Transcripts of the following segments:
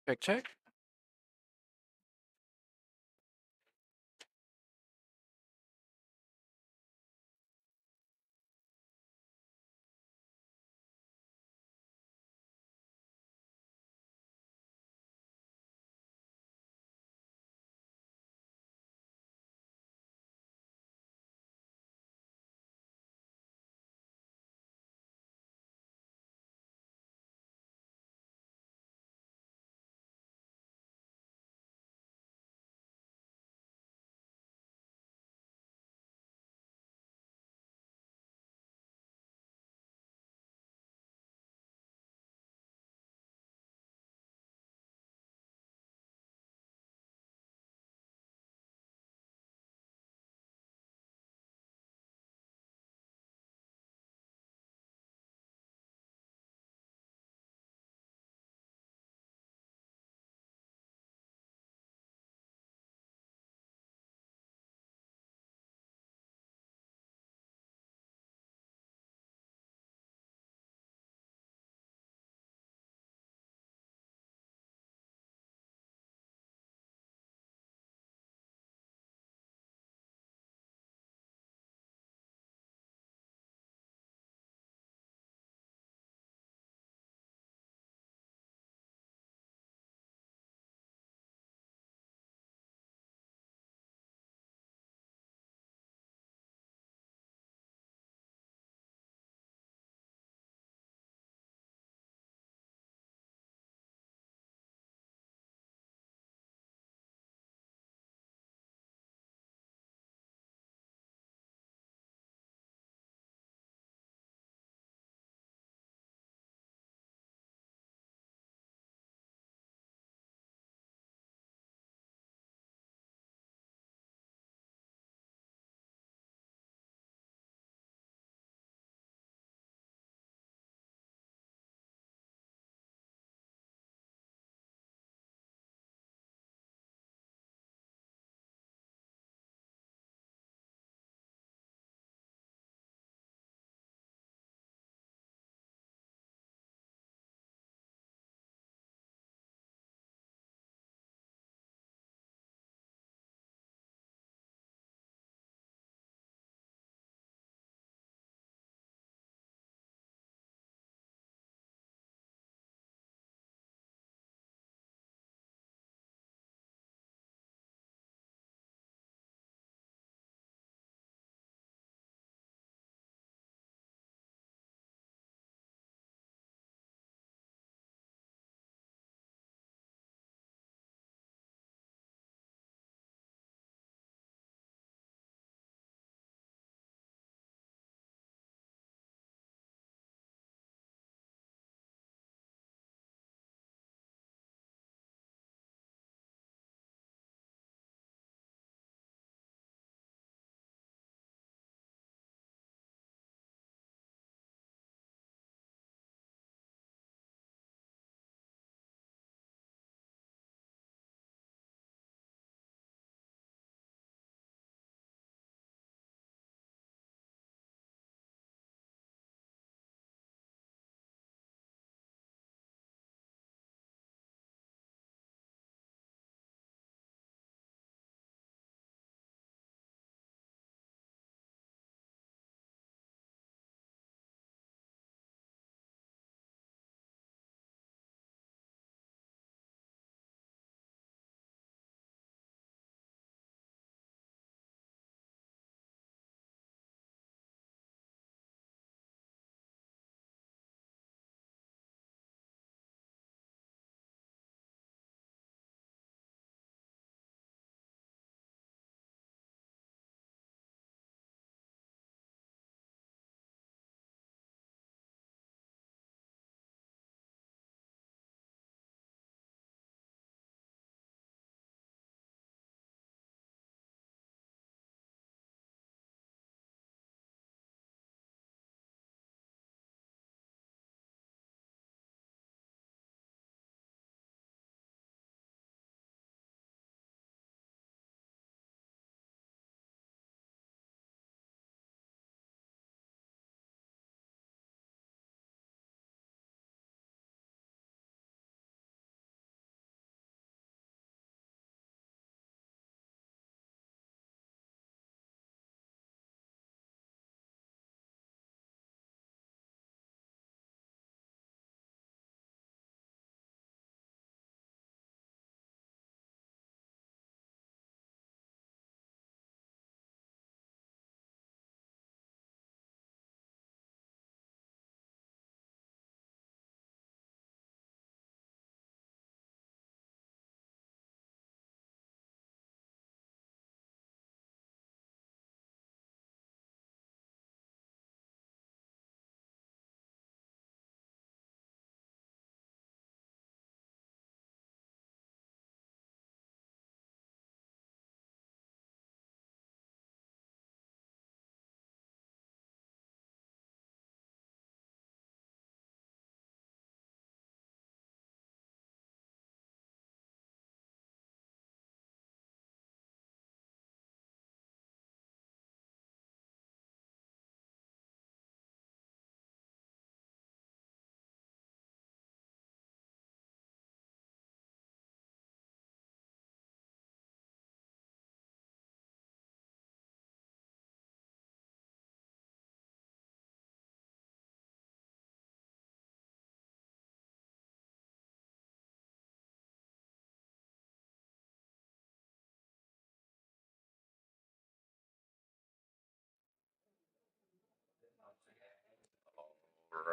Check.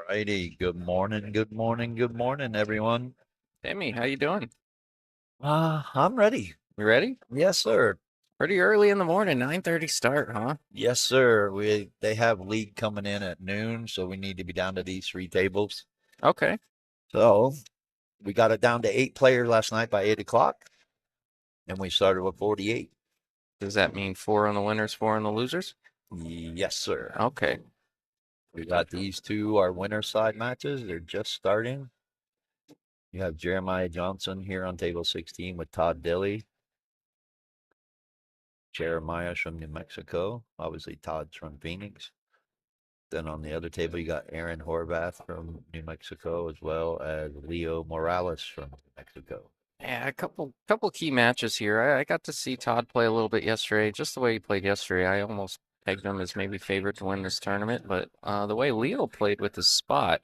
Righty. Good morning, everyone. Timmy, how you doing? I'm ready. You ready? Yes, sir. Pretty early in the morning, 9:30 start, huh? Yes, sir. They have league coming in at noon, so we need to be down to these three tables. Okay. So we got it down to 8 players last night by 8 o'clock, and we started with 48. Does that mean four on the winners, four on the losers? Yes, sir. Okay. We got these two, our winner side matches. They're just starting. You have Jeremiah Johnson here on table 16 with Todd Dilly. Jeremiah's from New Mexico. Obviously, Todd's from Phoenix. Then on the other table, you got Aaron Horvath from New Mexico, as well as Leo Morales from New Mexico. Yeah, a couple key matches here. I got to see Todd play a little bit yesterday. Just the way he played yesterday, I almost pegged him as maybe favorite to win this tournament. But the way Leo played with his spot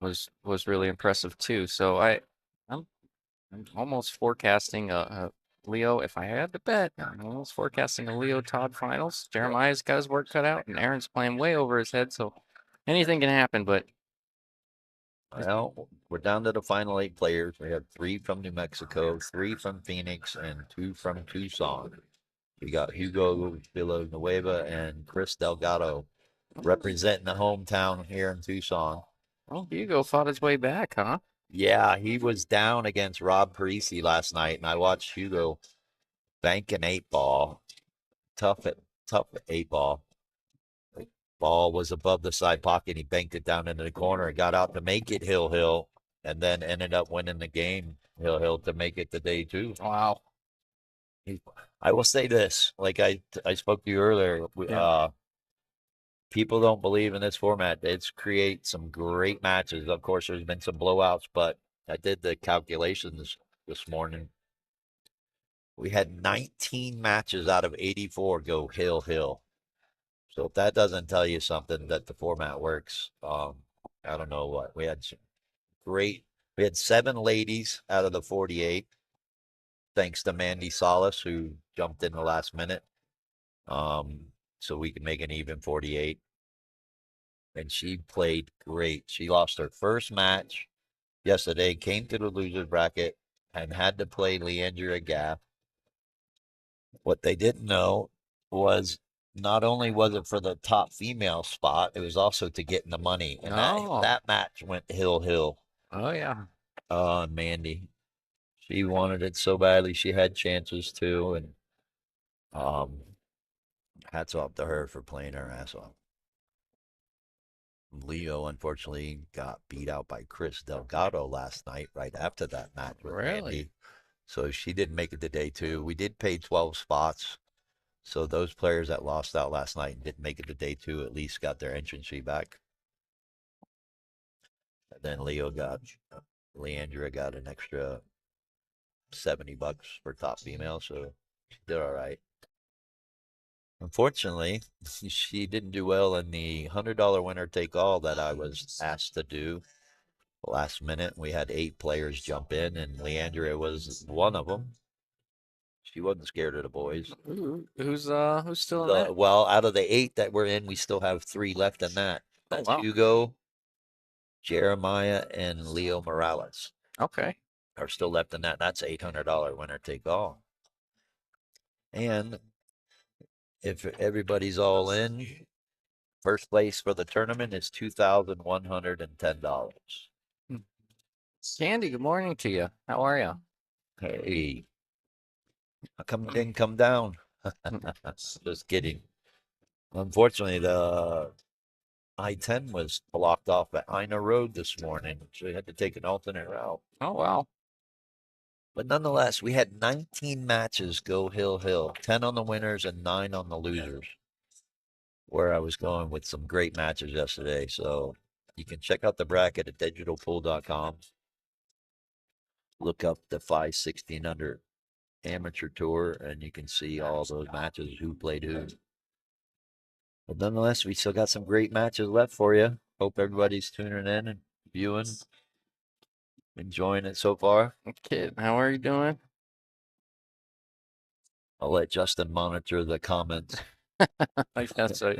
was really impressive too. So I'm I'm almost forecasting a Leo. If I had to bet, I'm almost forecasting a Leo Todd finals. Jeremiah's got his work cut out, and Aaron's playing way over his head, so anything can happen. But Well, we're down to the final 8 players. We have 3 from New Mexico, 3 from Phoenix, and 2 from Tucson. We got Hugo Villanueva and Chris Delgado representing the hometown here in Tucson. well, Hugo fought his way back, huh? Yeah, he was down against Rob Parisi last night, and I watched Hugo bank an 8 ball. Tough at tough 8 ball. Ball was above the side pocket. He banked it down into the corner and got out to make it hill, and then ended up winning the game hill to make it to day two. Wow. I will say this, like I spoke to you earlier. Yeah. People don't believe in this format. It's create some great matches. Of course, there's been some blowouts, but I did the calculations this morning. We had 19 matches out of 84 go hill. So if that doesn't tell you something that the format works, I don't know what. Great. We had 7 ladies out of the 48, thanks to Mandy Solis, who jumped in the last minute, so we could make an even 48. And she played great. She lost her first match yesterday, came to the loser's bracket, and had to play Leandra Gaff. What they didn't know was not only was it for the top female spot, it was also to get in the money. And that Oh. that match went hill. Oh yeah. Mandy, she wanted it so badly. She had chances too, and um, hats off to her for playing her ass off. Leo unfortunately got beat out by Chris Delgado last night, right after that match with Really? Mandy. So she didn't make it to day two. We did pay 12 spots. So those players that lost out last night and didn't make it to day two at least got their entrance fee back. And then Leandra got an extra $70 for top female, so she did all right. Unfortunately, she didn't do well in the $100 winner take all that I was asked to do last minute. We had 8 players jump in, and Leandra was one of them. She wasn't scared of the boys. Who's still in that? Well, out of the 8 that were in, we still have 3 left in that. Oh That's wow. Hugo, Jeremiah, and Leo Morales Okay. are still left in that. That's $800 winner take all. And if everybody's all in, first place for the tournament is $2,110. Hmm. Candy, good morning to you. How are you? Hey, how come you didn't come down? Just kidding. Unfortunately, the I-10 was blocked off at Ina Road this morning, so we had to take an alternate route. Oh wow. But nonetheless, we had 19 matches go hill, 10 on the winners and 9 on the losers, where I was going with some great matches yesterday. So you can check out the bracket at digitalpool.com. Look up the 516 under amateur tour, and you can see all those matches, who played who. But nonetheless, we still got some great matches left for you. Hope everybody's tuning in and viewing, enjoying it so far. Kid, how are you doing? I'll let Justin monitor the comments. I guess so.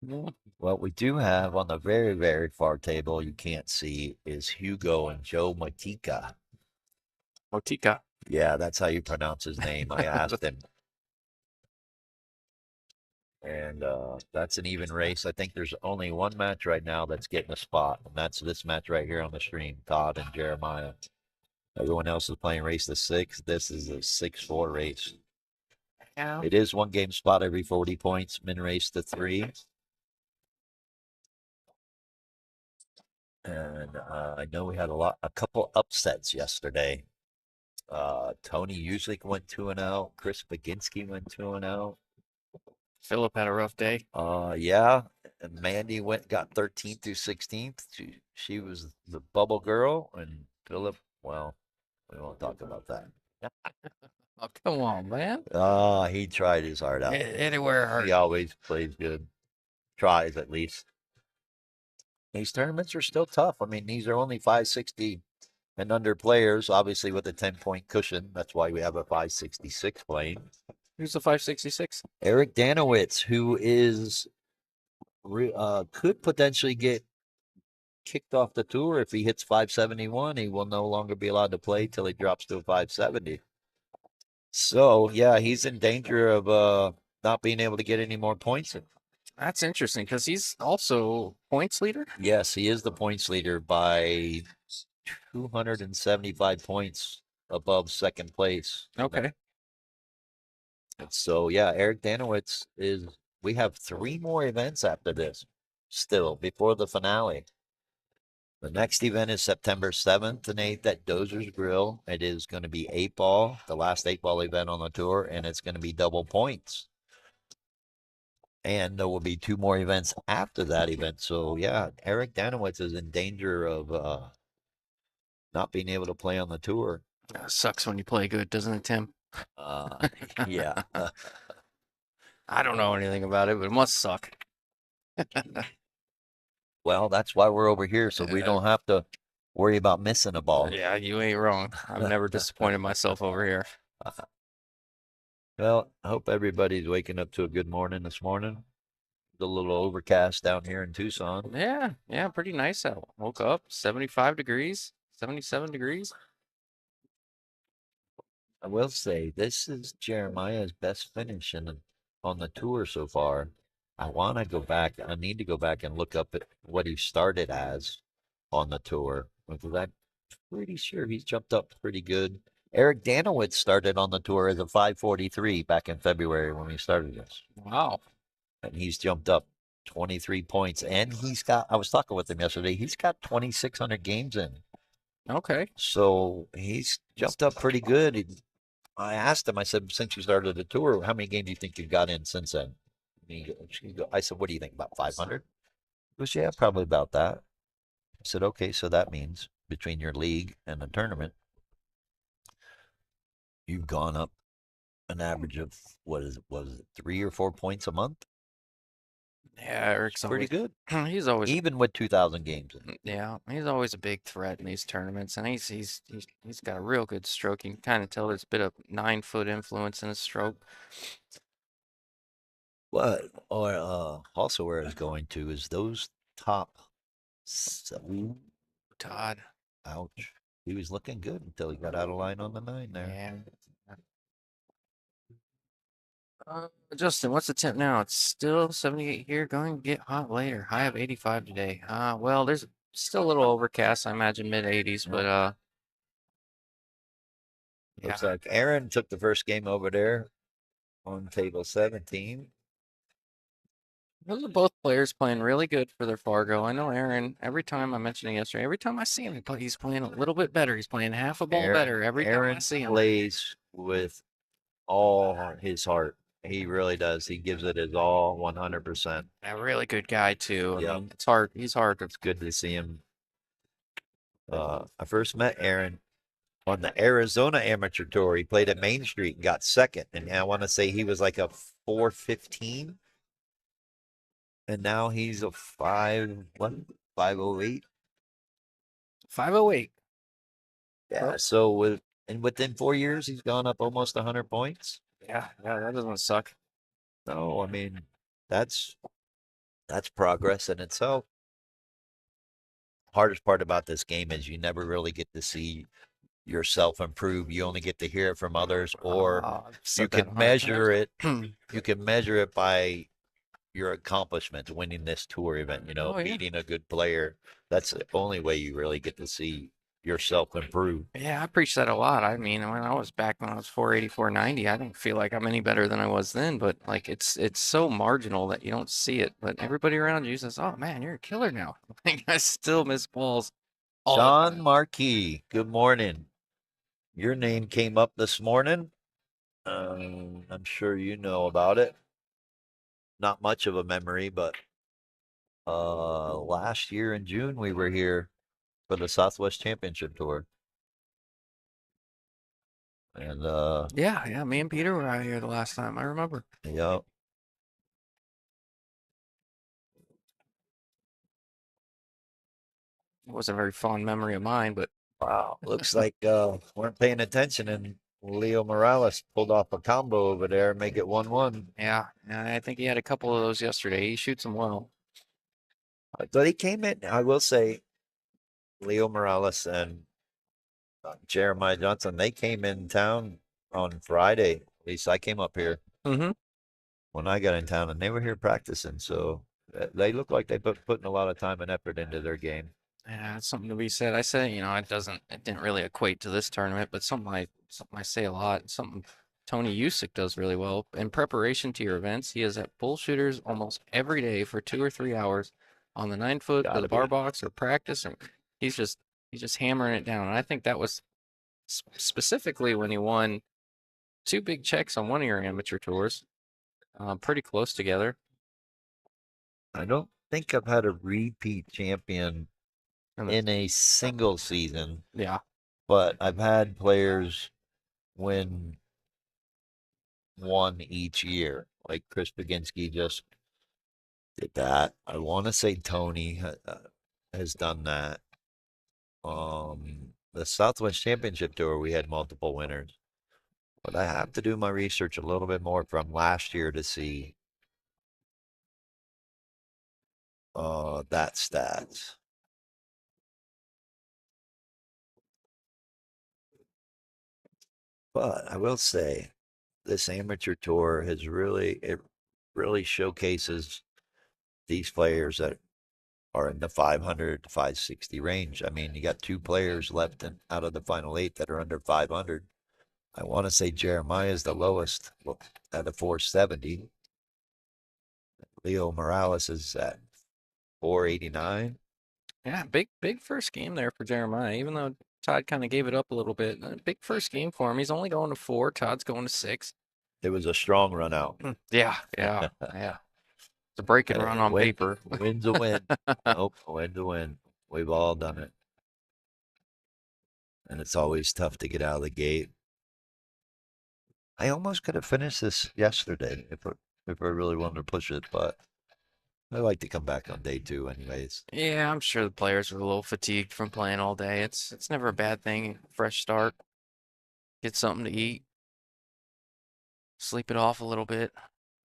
Yeah. Well, we do have on the very, very far table, you can't see, is Hugo and Joe Matika. Motika. Yeah, that's how you pronounce his name. I asked him. And that's an even race. I think there's only one match right now that's getting a spot, and that's this match right here on the stream, Todd and Jeremiah. Everyone else is playing race to six. This is a 6-4 race. Yeah. It is one game spot every 40 points, min race to three. And I know we had a couple upsets yesterday. Tony usually went 2-0. Chris Baginski went 2-0. Philip had a rough day. Yeah. And Mandy got 13th through 16th. She was the bubble girl, and Philip, well, we won't talk about that. Oh, come on, man. He tried his heart out. Anywhere He hurt. always plays good. Tries at least. These tournaments are still tough. I mean, these are only 560 and under players, obviously with a 10-point cushion. That's why we have a 566 playing. Who's the 566? Eric Danowitz, who is could potentially get kicked off the tour if he hits 571. He will no longer be allowed to play till he drops to a 570. So yeah, he's in danger of not being able to get any more points. That's interesting because he's also points leader. Yes, he is the points leader by 275 points above second place. Okay. And so yeah, Eric Danowitz is. We have three more events after this, still before the finale. The next event is September 7th and 8th at Dozer's Grill. It is going to be 8-ball, the last 8-ball event on the tour, and it's going to be double points. And there will be two more events after that event. So yeah, Eric Danowitz is in danger of not being able to play on the tour. Sucks when you play good, doesn't it, Tim? Uh, yeah. I don't know anything about it, but it must suck. Well, that's why we're over here, so we don't have to worry about missing a ball. Yeah, you ain't wrong. I've never disappointed myself over here. Well, I hope everybody's waking up to a good morning this morning. It's a little overcast down here in Tucson. Yeah, pretty nice out. Woke up 75 degrees, 77 degrees. I will say this is Jeremiah's best finish on the tour so far. I want to go back. I need to go back and look up at what he started as on the tour because I'm pretty sure he's jumped up pretty good. Eric Danowitz started on the tour as a 543 back in February when we started this. Wow. And he's jumped up 23 points. And I was talking with him yesterday, he's got 2,600 games in. Okay. So he's jumped up pretty good. I asked him, I said, since you started the tour, how many games do you think you've got in since then? I said, what do you think, about 500? He goes, yeah, probably about that. I said, okay, so that means between your league and the tournament, you've gone up an average of, was it 3 or 4 points a month? Yeah, Eric's Pretty always good. he's always Even with 2,000 games in. yeah, he's always a big threat in these tournaments, and he's got a real good stroke. You can kind of tell there's a bit of 9-foot influence in his stroke. What, or also where I was going to is those top seven. Todd. Ouch. He was looking good until he got out of line on the 9 there. Yeah. Justin, what's the temp now? It's still 78 here. Going to get hot later. High of 85 today. Well, there's still a little overcast. I imagine mid 80s, but Looks yeah. like Aaron took the first game over there on table 17. Those are both players playing really good for their Fargo. I know Aaron, every time I mentioned it yesterday, every time I see him, he's playing a little bit better. He's playing half a ball better every time I Aaron see him. plays with all his heart. He really does. He gives it his all 100%. A really good guy, too. I Yep. mean, it's hard. He's hard to. It's good to see him. I first met Aaron on the Arizona Amateur Tour. He played at Main Street and got second. And I want to say he was like a 415. And now he's a 508. 508. Yeah. So within 4 years, he's gone up almost 100 points. Yeah, that doesn't suck. No, I mean, that's That's progress in itself. Hardest part about this game is you never really get to see yourself improve. You only get to hear it from others, or I've you said that can 100 times. measure it. You can measure it by your accomplishments, winning this tour event, Oh yeah. beating a good player. That's the only way you really get to see yourself improve. Yeah, I preach that a lot. I mean, when I was back when I was 480, 490, I don't feel like I'm any better than I was then, but like it's so marginal that you don't see it. But everybody around you says, "Oh man, you're a killer now." Like I still miss balls all the Sean time. Marquis, good morning. Your name came up this morning. I'm sure you know about it. Not much of a memory, but last year in June we were here for the Southwest Championship Tour, and Yeah, yeah, me and Peter were out here the last time. I remember. yeah, It was a very fond memory of mine, but wow, looks like weren't paying attention, and Leo Morales pulled off a combo over there, make it 1-1. yeah, I think he had a couple of those yesterday. He shoots them well. But he came in. I will say, Leo Morales and Jeremiah Johnson, they came in town on Friday. At least I came up here Mm-hmm. when I got in town, and they were here practicing. So they look like they putting a lot of time and effort into their game. Yeah, it's something to be said. I say, it didn't really equate to this tournament, but something I say a lot, something Tony Usyk does really well. In preparation to your events, he is at bull shooters almost every day for 2 or 3 hours on the 9 foot or Got the to bar be. box or practice, and he's just he's just hammering it down. And I think that was specifically when he won two big checks on one of your amateur tours, pretty close together. I don't think I've had a repeat champion And in a single season, yeah, but I've had players win one each year. Like Chris Baginski just did that. I want to say Tony has done that. The Southwest Championship Tour, we had multiple winners, but I have to do my research a little bit more from last year to see that stats. But I will say this amateur tour has really showcases these players that are in the 500 to 560 range. I mean, you got two players left out of the final eight that are under 500. I want to say Jeremiah is the lowest at a 470. Leo Morales is at 489. yeah, big first game there for Jeremiah. Even though Todd kind of gave it up a little bit, big first game for him. He's only going to four. Todd's going to six. It was a strong run out. Yeah, yeah. It's a break and run on paper. Win's a win. Nope, a win's a win. We've all done it. And it's always tough to get out of the gate. I almost could have finished this yesterday if I really wanted to push it, but I like to come back on day two anyways. Yeah, I'm sure the players were a little fatigued from playing all day. It's never a bad thing. Fresh start, get something to eat, sleep it off a little bit.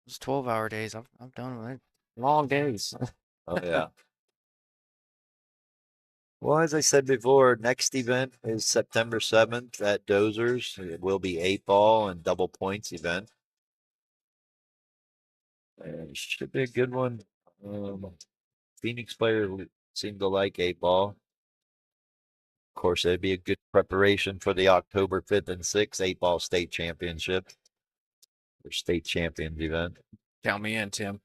It's 12-hour days. I've done it. Long days. Oh yeah. Well, as I said before, next event is September 7th at Dozers. It will be 8 ball and double points event. And it should be a good one. Phoenix players seem to like 8 ball. Of course, it'd be a good preparation for the October 5th and 6th 8 ball state championship or state champions event. Count me in, Tim.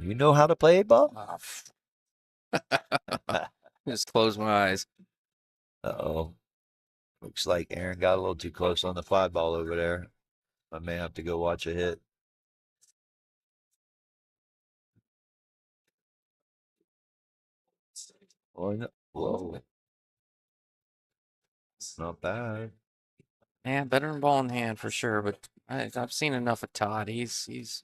You know how to play 8 ball? Just close my eyes. Uh-oh. Looks like Aaron got a little too close on the 5 ball over there. I may have to go watch a hit. Oh, no. Whoa. Not bad. Yeah, better than ball in hand for sure. But I've seen enough of Todd. He's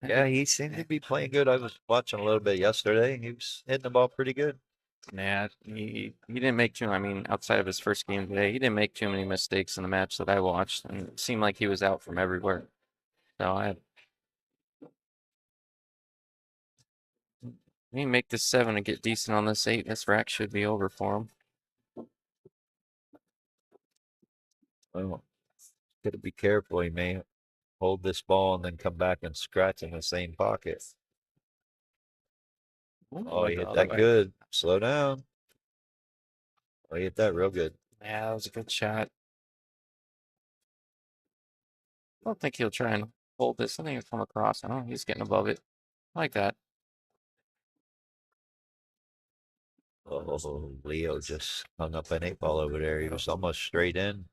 Yeah, he seemed to be playing good. I was watching a little bit yesterday. He was hitting the ball pretty good. yeah. He didn't make too. I mean, outside of his first game today, he didn't make too many mistakes in the match that I watched, and it seemed like he was out from everywhere. So He make this 7 and get decent on this 8. This rack should be over for him. Well, gotta be careful. He may hold this ball and then come back and scratch in the same pocket. Oh, Went he the hit other that way. good. Slow down. Oh, he hit that real good. Yeah, that was a good shot. I don't think he'll try and hold this. I think he'll come across. Oh, he's getting above it. I like that. Oh, Leo just hung up an 8 ball over there. He was almost straight in.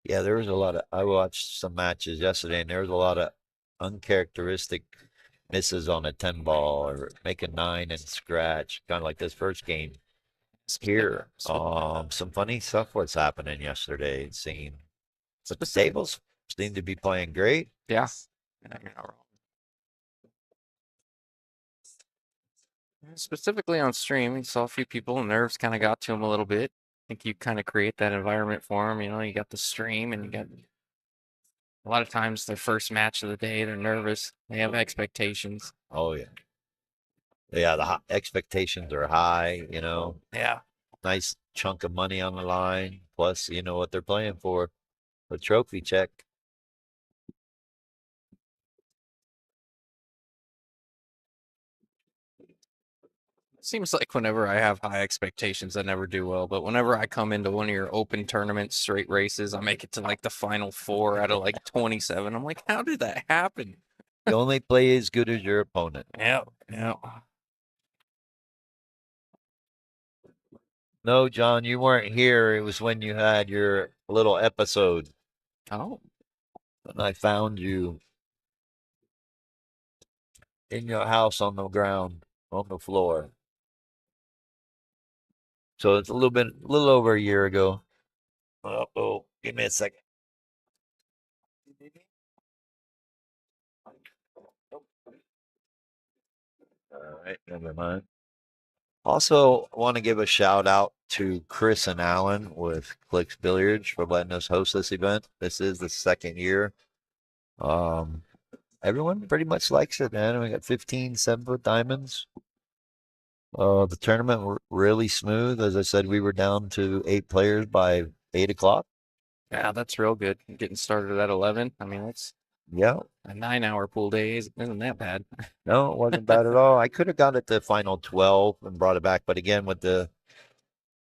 Yeah, there was a lot of. I watched some matches yesterday, and there was a lot of uncharacteristic misses on a 10 ball or make a 9 and scratch, kind of like this first game here. Some funny stuff was happening yesterday. It seemed, but the Specific. tables seem to be playing great. Yeah. Yeah, you're not wrong. Specifically on stream, you saw a few people, nerves kind of got to them a little bit. I think you kind of create that environment for them. You know, you got the stream and you got a lot of times their first match of the day, they're nervous. They have expectations. Oh yeah, yeah. The expectations are high. Yeah. Nice chunk of money on the line. Plus, you know what they're playing for, a trophy check. Seems like whenever I have high expectations, I never do well. But whenever I come into one of your open tournaments, straight races, I make it to like the final 4 out of like 27. I'm like, how did that happen? You only play as good as your opponent. Yeah. Yeah. No, John, you weren't here. It was when you had your little episode. Oh. And I found you in your house on the ground, on the floor. So it's a little over a year ago. Oh, give me a second. All right, never mind. Also, want to give a shout out to Chris and Alan with Clicks Billiards for letting us host this event. This is the second year. Um, Everyone pretty much likes it, man. We got 15 7-foot diamonds. The tournament really smooth. As I said, we were down to 8 players by 8 o'clock. Yeah, that's real good. Getting started at 11. I mean, that's Yeah, a 9-hour pool day isn't that bad. no, it wasn't bad at all. I could have got it to final 12 and brought it back, but again, with the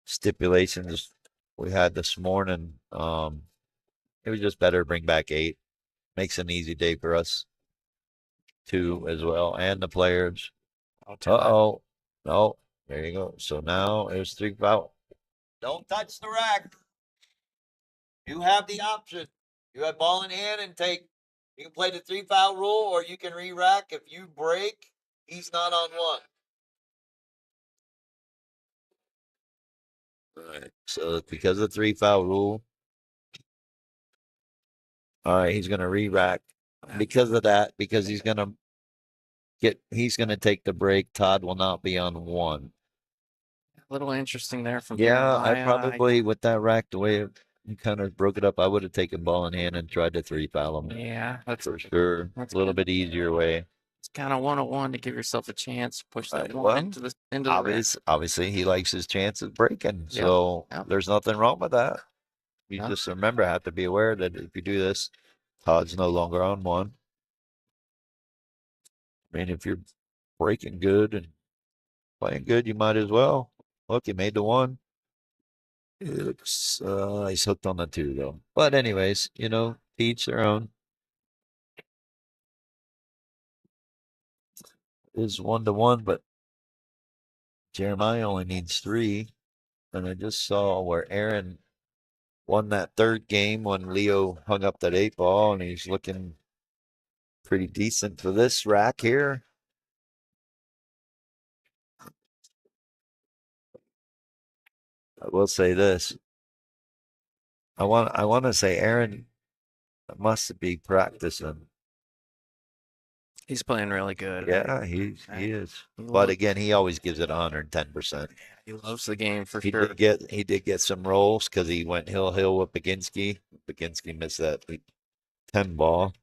stipulations we had this morning, it was just better to bring back 8. Makes an easy day for us too, as well, and the players. Oh, Uh-oh. No, there you go. So now there's 3 foul. Don't touch the rack. You have the option. You have ball in hand and take. You can play the 3 foul rule, or you can re-rack. If you break, he's not on one. All right. So because of the 3 foul rule, all right, he's gonna re-rack. Because of that, because he's gonna take the break. Todd will not be on one. A little interesting there from him. Yeah, I probably with that rack, the way you kind of broke it up, I would have taken ball in hand and tried to 3 foul him. Yeah, that's For sure. That's a little good. bit easier way. It's kind of 101 to give yourself a chance. Push that Right. one Well, into the rack. obviously, he likes his chances breaking, Yeah. so Yeah. there's nothing wrong with that. You Yeah. just remember, have to be aware that if you do this, Todd's no longer on one. I mean, if you're breaking good and playing good, you might as well. Look, you made the one. He's hooked on the 2 though. But anyways, each their own. Is 1-1, but Jeremiah only needs 3. And I just saw where Aaron won that third game when Leo hung up that 8 ball, and he's looking pretty decent for this rack here. I will say this. I want to say Aaron must be practicing. He's playing really good. Yeah, he is. He But loves, again, he always gives it 110%. he loves the game for He sure. did get some rolls because he went hill with Baginski. Baginski missed that 10 ball.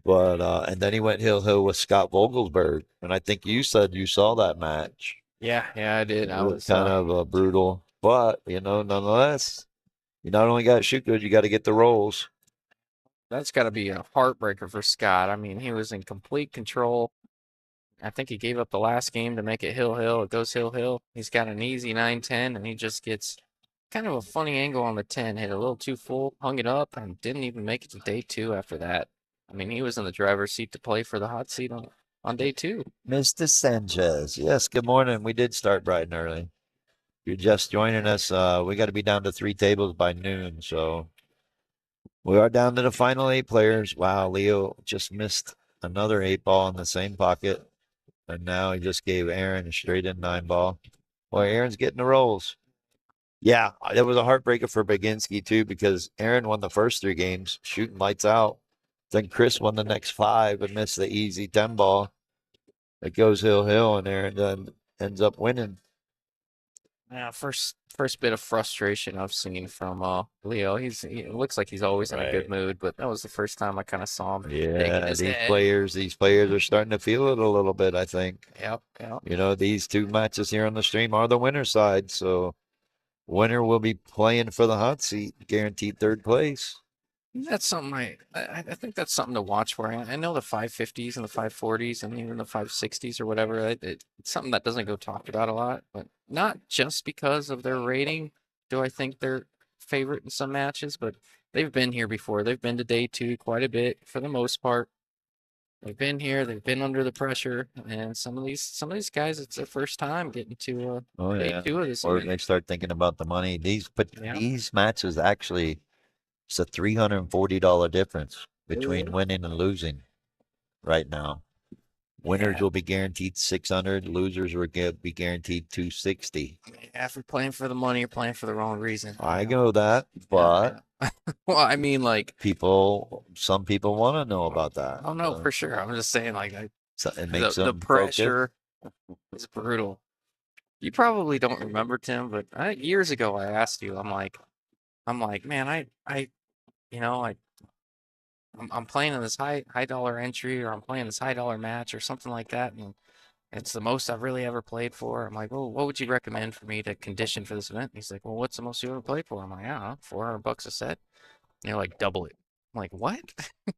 But and then he went hill with Scott Vogelsberg, and I think you said you saw that match. Yeah, yeah, I did. It I was was kind of brutal, but nonetheless, you not only got to shoot good, you got to get the rolls. that's got to be a heartbreaker for Scott. I mean, he was in complete control. I think he gave up the last game to make it hill. It goes hill. He's got an easy 9-10, and he just gets kind of a funny angle on the 10. Hit a little too full, hung it up, and didn't even make it to day two after that. I mean, he was in the driver's seat to play for the hot seat on day two. Mr. Sanchez, yes, good morning. We did start bright and early. If you're just joining us, we got to be down to 3 tables by noon, so we are down to the final 8 players. Wow, Leo just missed another 8 ball in the same pocket. And now he just gave Aaron a straight in 9 ball. Boy, Aaron's getting the rolls. Yeah, it was a heartbreaker for Baginski too because Aaron won the first 3 games, shooting lights out. Then Chris won the next 5 and missed the easy 10 ball. It goes hill, and Aaron then ends up winning. Yeah, first bit of frustration I've seen from Leo. He looks like he's always in a good Right. mood, but that was the first time I kind of saw him shaking Yeah, his these head. players, these players are starting to feel it a little bit, I think. Yep, yep. These 2 matches here on the stream are the winner side, so winner will be playing for the hot seat, guaranteed 3rd place. That's something I think that's something to watch for. I know the 550s and the 540s and even the 560s or whatever. It's something that doesn't go talked about a lot, but not just because of their rating do I think they're favorite in some matches, but they've been here before. They've been to day two quite a bit for the most part. They've been here, they've been under the pressure, and some of these guys, it's their first time getting to Oh day yeah. two of this Or event. they start thinking about the money. But Yeah. these matches actually, it's a $340 difference between winning and losing right now. Winners Yeah. will be guaranteed 600. Losers will be guaranteed 260. Yeah, if you're playing for the money, you're playing for the wrong reason. I know that, Yeah, but yeah. Well, I mean, like, some people want to know about that. oh no, for sure. I'm just saying, like, So it the makes the them focus. pressure is brutal. You probably don't remember, Tim, but years ago I asked you. I'm like, man, you know, I, I'm playing in this high dollar entry, or I'm playing this high dollar match, or something like that, and it's the most I've really ever played for. I'm like, well, what would you recommend for me to condition for this event? And he's like, well, what's the most you ever played for? I'm like, I don't know, $400 a set. You know, like double it. I'm like, what?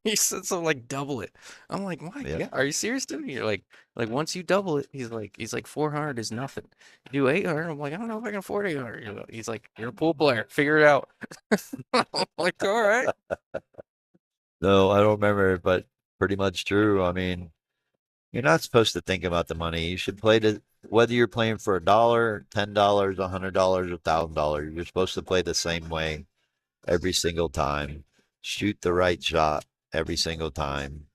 He said so like double it. I'm like, what? Yeah. Yeah, are you serious, dude? You're like once you double it, he's like 400 is nothing. You do 800. I'm like, I don't know if I can afford 800. He's like, you're a pool player, figure it out. I'm like, all right. No, I don't remember, but pretty much true. I mean, you're not supposed to think about the money. You should play the whether you're playing for $1, $10, $100, $1,000. You're supposed to play the same way every single time. Shoot the right shot every single time.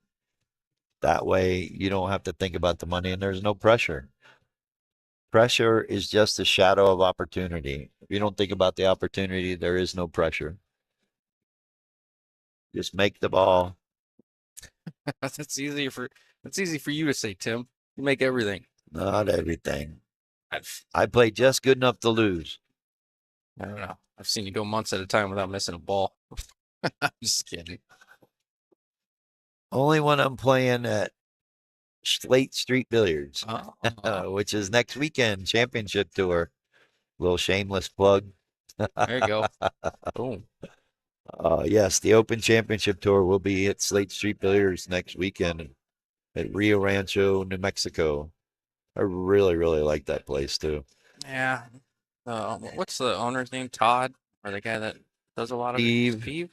That way, you don't have to think about the money, and there's no pressure. Pressure is just a shadow of opportunity. If you don't think about the opportunity, there is no pressure. Just make the ball. That's easier for that's easy for you to say, Tim. You make everything. Not everything. I've, I play just good enough to lose. I don't know. I've seen you go months at a time without missing a ball. I'm just kidding. Only when I'm playing at Slate Street Billiards, Oh, which is next weekend, championship tour. Little shameless plug. there you go. Boom. Yes, the Open Championship Tour will be at Slate Street Billiards next weekend at Rio Rancho, New Mexico. I really, really like that place too. Yeah. What's the owner's name? Todd, or the guy that does a lot of it? Steve, Steve?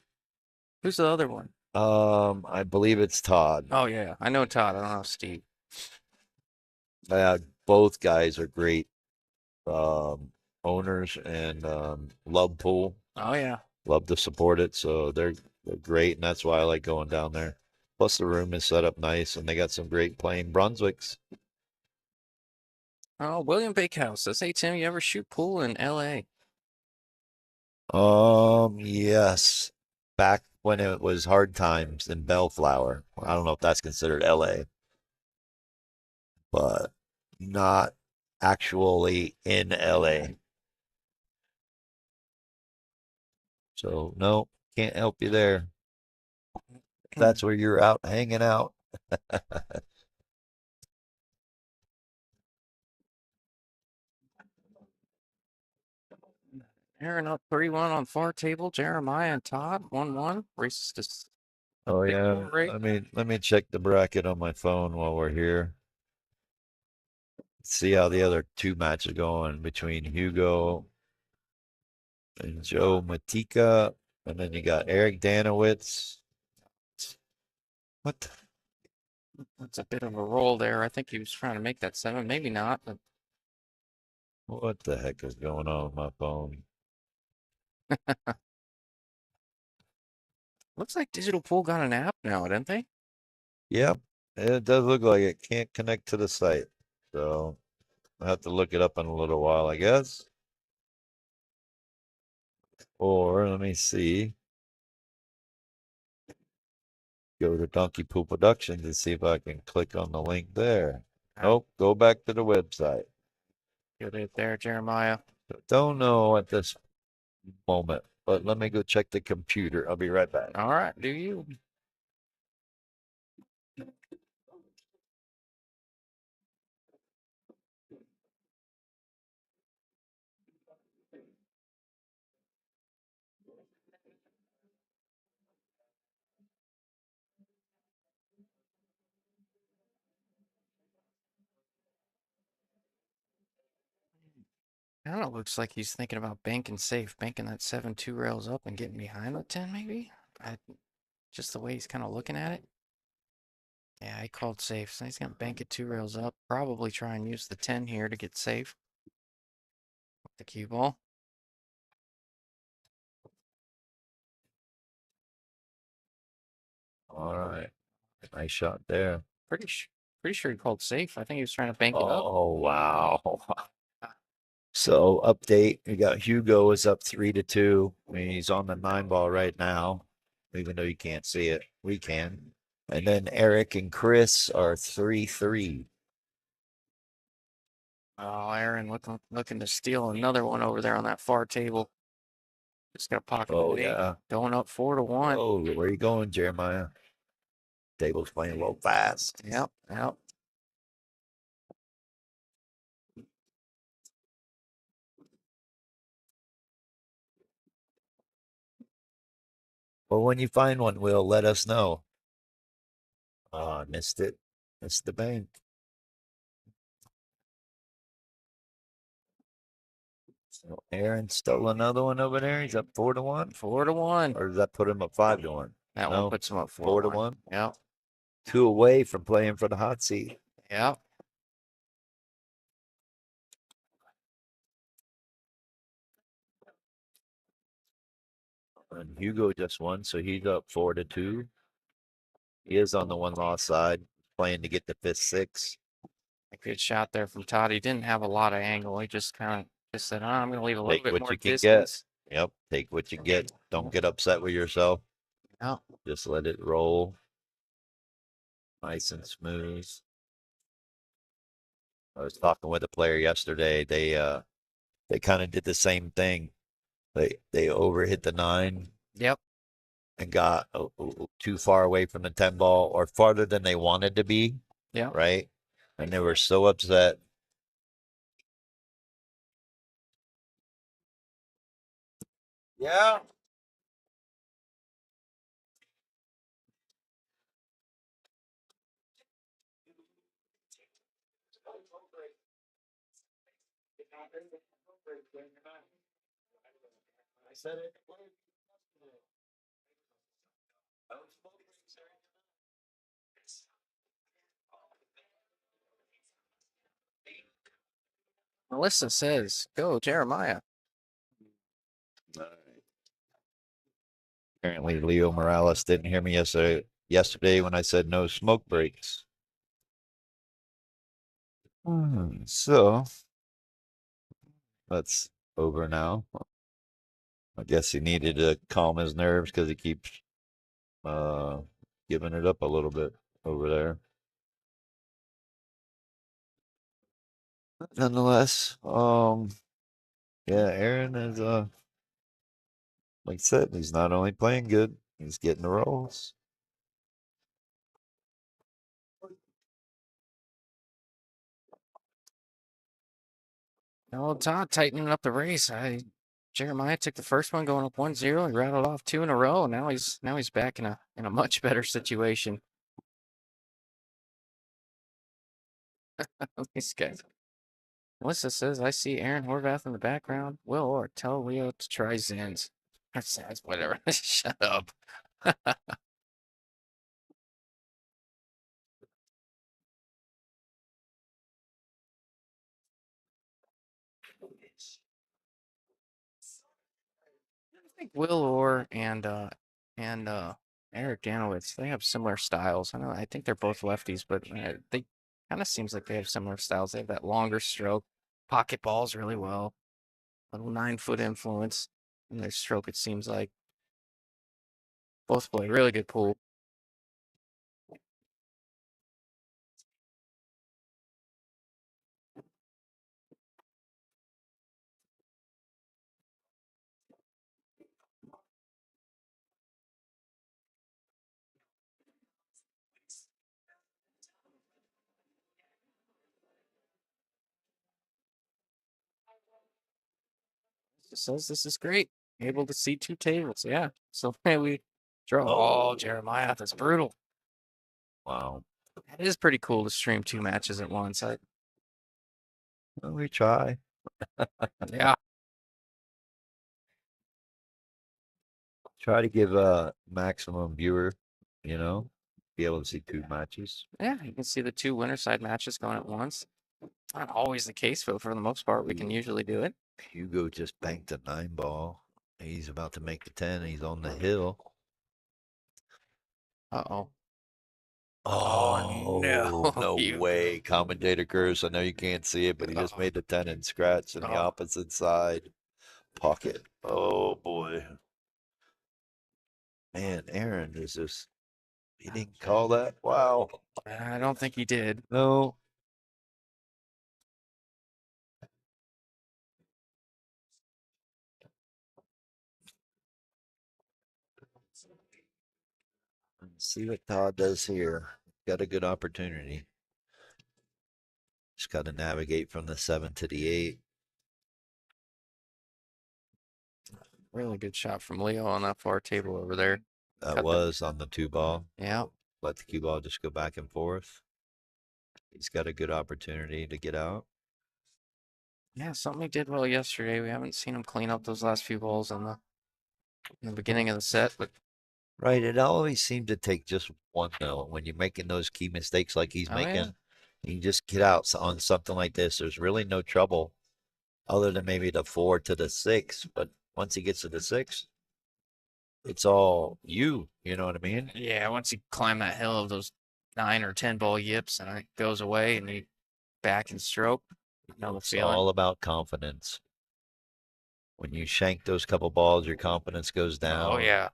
Who's the other one? I believe it's Todd. Oh yeah, I know Todd. I don't know Steve. Both guys are great um, owners and love pool. Oh yeah. Love to support it. So they're great, and that's why I like going down there. Plus, the room is set up nice, and they got some great plain Brunswicks. Oh, William Bakehouse says, "Hey Tim, you ever shoot pool in L.A.?" Yes, back when it was hard times in Bellflower. I don't know if that's considered LA, but not actually in LA. So no, can't help you there. That's where you're out hanging out. Aaron up 3-1 on far table. Jeremiah and Todd 1-1. Races to Oh big yeah. four rate. Let me check the bracket on my phone while we're here. See how the other two matches going between Hugo and Joe Matika. And then you got Eric Danowitz. What the, That's a bit of a roll there. I think he was trying to make that 7. Maybe not, but what the heck is going on with my phone? looks like Digital Pool got an app now, didn't they? Yep. It does look like it can't connect to the site. So I'll have to look it up in a little while, I guess. Or let me see. Go to Donkey Poo Productions and see if I can click on the link there. Nope, go back to the website. Get it there, Jeremiah. Don't know at this moment, but let me go check the computer. I'll be right back. All right, do you? Kind of looks like he's thinking about banking safe, banking that 7-2 rails up and getting behind the 10, maybe? Just the way he's kind of looking at it. Yeah, he called safe, so he's going to bank it 2 rails up. Probably try and use the 10 here to get safe. The cue ball. All right. Nice shot there. Pretty, pretty sure he called safe. I think he was trying to bank it up. Oh, wow. So update, we got Hugo is up 3-2. I mean, he's on the 9 ball right now, even though you can't see it. We can. And then Eric and Chris are 3-3. Oh, Aaron looking to steal another one over there on that far table. Just got a pocket Oh an 8. yeah. Going up 4-1. Oh, where you going, Jeremiah? Table's playing a little fast. Yep, yep. Well, when you find one, Will, let us know. Oh, I missed it. Missed the bank. So Aaron stole another one over there. He's up 4-1. 4-1. Or does that put him up 5-1? That one No, puts him up 4-1. 4-1. Yep, 2 away from playing for the hot seat. yep. And Hugo just won, so he's up 4-2. He is on the one loss side, playing to get the fifth six. A good shot there from Todd. He didn't have a lot of angle. He just kind of just said, oh, I'm going to leave a little Take bit what more you can distance. get. Yep, take what you get. Don't get upset with yourself. Yep. Just let it roll. Nice and smooth. I was talking with a player yesterday. They kind of did the same thing. They overhit the 9 Yep. and got too far away from the 10 ball or farther than they wanted to be, Yep. right? And they were so upset. Yeah. I said it. Melissa says, go, Jeremiah. Apparently, Leo Morales didn't hear me yesterday when I said no smoke breaks. So that's over now. I guess he needed to calm his nerves because he keeps uh, giving it up a little bit over there. Nonetheless, yeah, Aaron is like I said, he's not only playing good, he's getting the rolls. Oh, Todd tightening up the race. Jeremiah took the first one going up 1-0. He rattled off two in a row. Now he's back in a much better situation. This guy. Melissa says, I see Aaron Horvath in the background. Will or tell Leo to try Zins. That's whatever. Shut up. I think Will Orr and Eric Danowitz, they have similar styles. I think they're both lefties, but they kind of seems like they have similar styles. They have that longer stroke, pocket balls really well, little 9-foot influence in their stroke. It seems like both play really good pool. It says this is great. Able to see two tables. Yeah. So we draw. Oh, Jeremiah, that's brutal. Wow. That is pretty cool to stream two matches at once. Well, we try. Yeah. Try to give a maximum viewer, be able to see two matches. Yeah, you can see the two winner side matches going at once. Not always the case, but for the most part, we can usually do it. Hugo just banked a 9 ball. He's about to make the 10. He's on the hill. Uh-oh. Oh, no. no You. way. Commentator curse. I know you can't see it, but he just Uh-oh. made the 10 and scratch in the Oh. opposite side pocket. Oh, boy. Man, Aaron is just, he didn't call that. Wow. I don't think he did. No. Let's see what Todd does here. Got a good opportunity. Just got to navigate from the 7 to the 8. Really good shot from Leo on that far table over there. That Cut was on the 2 ball. Yeah. Let the cue ball just go back and forth. He's got a good opportunity to get out. Yeah, something he did well yesterday. We haven't seen him clean up those last few balls in the beginning of the set, but Right. It always seemed to take just one, though. When you're making those key mistakes like he's oh yeah. making, you just get out on something like this. There's really no trouble other than maybe the 4 to the 6. But once he gets to the 6, it's all you. You know what I mean? Yeah, once you climb that hill of those 9 or 10 ball yips and it goes away and you back and stroke, you know the It's feeling. all about confidence. When you shank those couple balls, your confidence goes Oh down. yeah.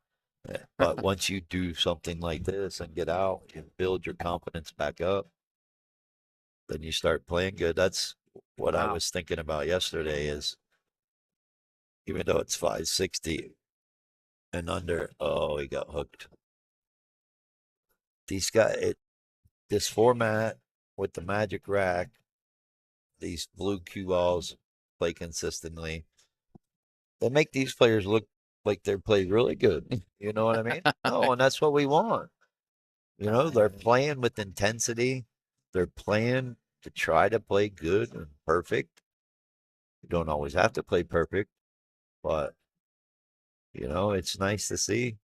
But once you do something like this and get out and build your confidence back up, then you start playing good. That's what I Wow. was thinking about yesterday is even though it's 560 and under, oh, he got hooked. These guys, this format with the magic rack, these blue cue balls play consistently. They make these players look like they're played really good. You know what I mean? No, and that's what we want. They're playing with intensity. They're playing to try to play good and perfect. You don't always have to play perfect, but it's nice to see.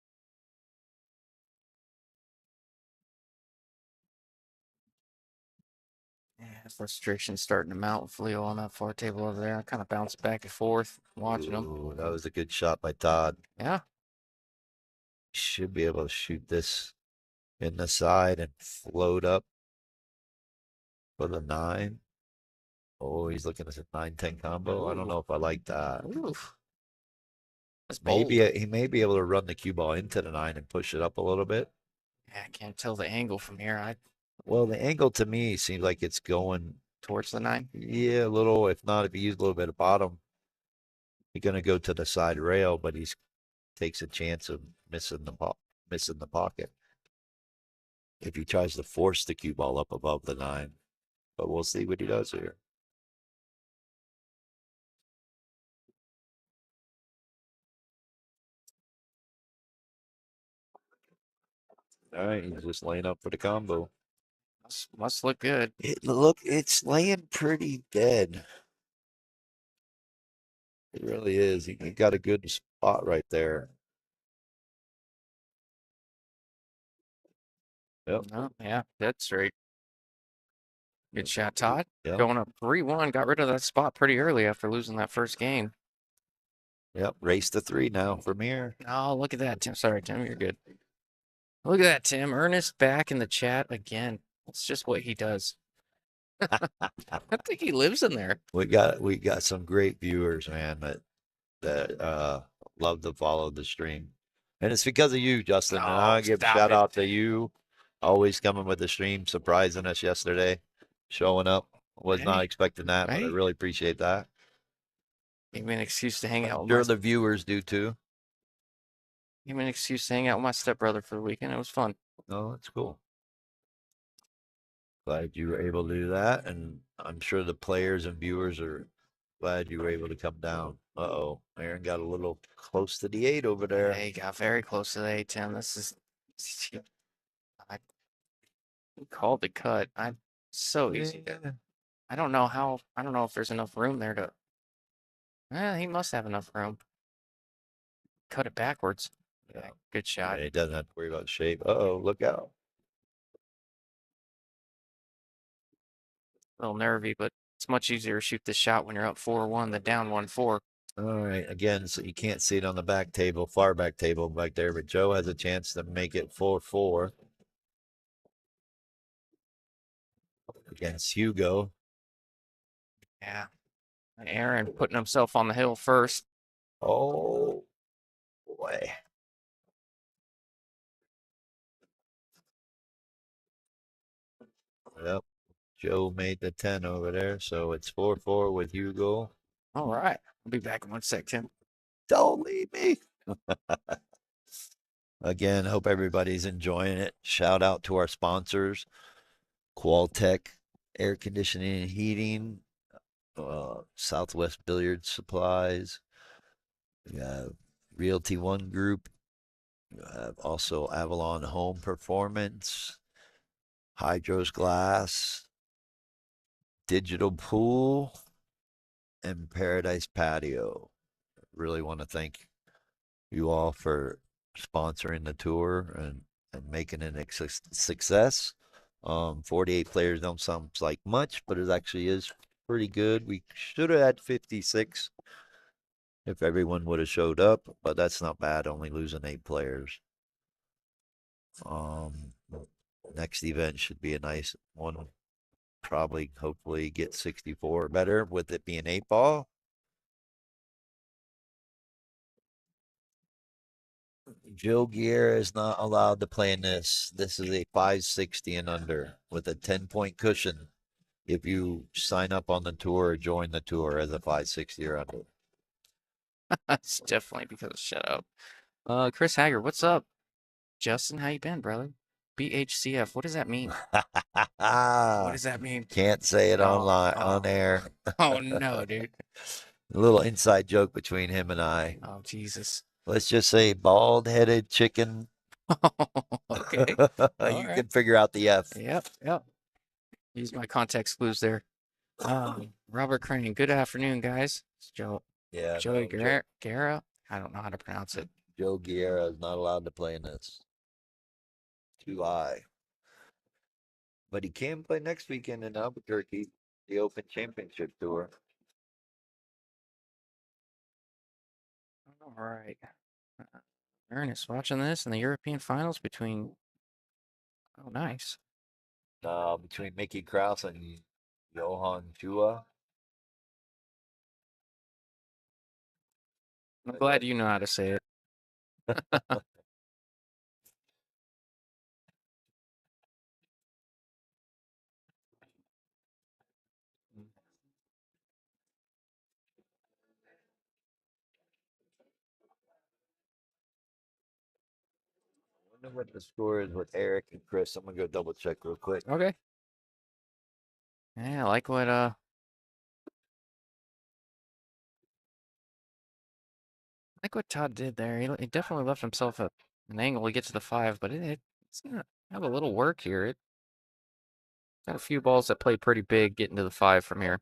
Yeah, frustration starting to mount with Leo on that far table over there. I kind of bounced back and forth watching him. Ooh, that was a good shot by Todd. Yeah. Should be able to shoot this in the side and float up for the 9. Oh, he's looking at a 9-10 combo. I don't know if I like that. Oof. That's bold. Maybe he may be able to run the cue ball into the 9 and push it up a little bit. Yeah, I can't tell the angle from here. I Well, the angle to me seems like it's going, towards the 9. yeah, a little. If not, if he used a little bit of bottom, he's going to go to the side rail, but he takes a chance of missing the pocket if he tries to force the cue ball up above the 9. But we'll see what he does here. All right, he's just laying up for the combo. Must look good. It's laying pretty dead. It really is. He got a good spot right there. Yep. No, yeah, that's straight. Good shot, Todd. Yep. Going up 3-1. Got rid of that spot pretty early after losing that first game. Yep. Race to 3 now from here. Oh, look at that, Tim. Sorry, Tim. You're good. Look at that, Tim. Ernest back in the chat again. That's just what he does. I think he lives in there. We got some great viewers, man, that love to follow the stream. And it's because of you, Justin. And Oh, I give a stop shout it. out to you, always coming with the stream, surprising us yesterday, showing up. Was not Hey, expecting that, but I hey. really appreciate that. Gave me an excuse to hang I'm out with sure the viewers do too. gave me an excuse to hang out with my stepbrother for the weekend. It was fun. Oh, that's cool. Glad you were able to do that, and I'm sure the players and viewers are glad you were able to come down. Uh-oh, Aaron got a little close to the 8 over there. Hey, got very close to the A10. This is I called the cut. I so easy. Yeah. I don't know how. I don't know if there's enough room there to. He must have enough room. Cut it backwards. Yeah, good shot. Yeah, he doesn't have to worry about shape. Uh-oh, look out. A little nervy, but it's much easier to shoot this shot when you're up 4-1 than down 1-4. All right, again, so you can't see it on the back table, far back table back there, but Joe has a chance to make it 4-4 against Hugo. Yeah. Aaron putting himself on the hill first. Oh, boy. Yep, Joe made the 10 over there, so it's 4-4 with Hugo. All right. I'll be back in 1 sec, Tim. Don't leave me. Again, hope everybody's enjoying it. Shout out to our sponsors, Qualtech Air Conditioning and Heating, Southwest Billiards Supplies, we have Realty One Group, we have also Avalon Home Performance, Hydros Glass, Digital Pool, and Paradise Patio. Really want to thank you all for sponsoring the tour and making it a success. 48 players don't sound like much, but it actually is pretty good. We should have had 56 if everyone would have showed up, but that's not bad, only losing 8 players. Um, Next event should be a nice one. Probably, hopefully, get 64 or better with it being 8 ball. Joe Gear is not allowed to play in this. This is a 560 and under with a 10-point cushion if you sign up on the tour or join the tour as a 560 or under. That's definitely because shut up. Chris Hager, what's up? Justin, how you been, brother? BHCF, what does that mean? What does that mean? Can't say it Oh, online on oh, air. oh no, dude. A little inside joke between him and I. Oh, Jesus. Let's just say bald-headed chicken. Okay. All You right. can figure out the F. Yep, yep. Use my context clues there. Robert Crane, good afternoon, guys. It's Yeah, Joey no, Guerra. I don't know how to pronounce it. Joe Guerra is not allowed to play in this. Too high. But he can play next weekend in Albuquerque, the Open Championship Tour. All right. Ernest watching this in the European finals between. Oh, nice. Between Mickey Kraus and Johan Chua. I'm glad you know how to say it. I wonder what the score is with Eric and Chris. I'm gonna go double check real quick. Okay. Yeah, I like what Todd did there. He definitely left himself an angle to get to the 5, but it's It's gonna have a little work here. It got a few balls that play pretty big getting to the 5 from here.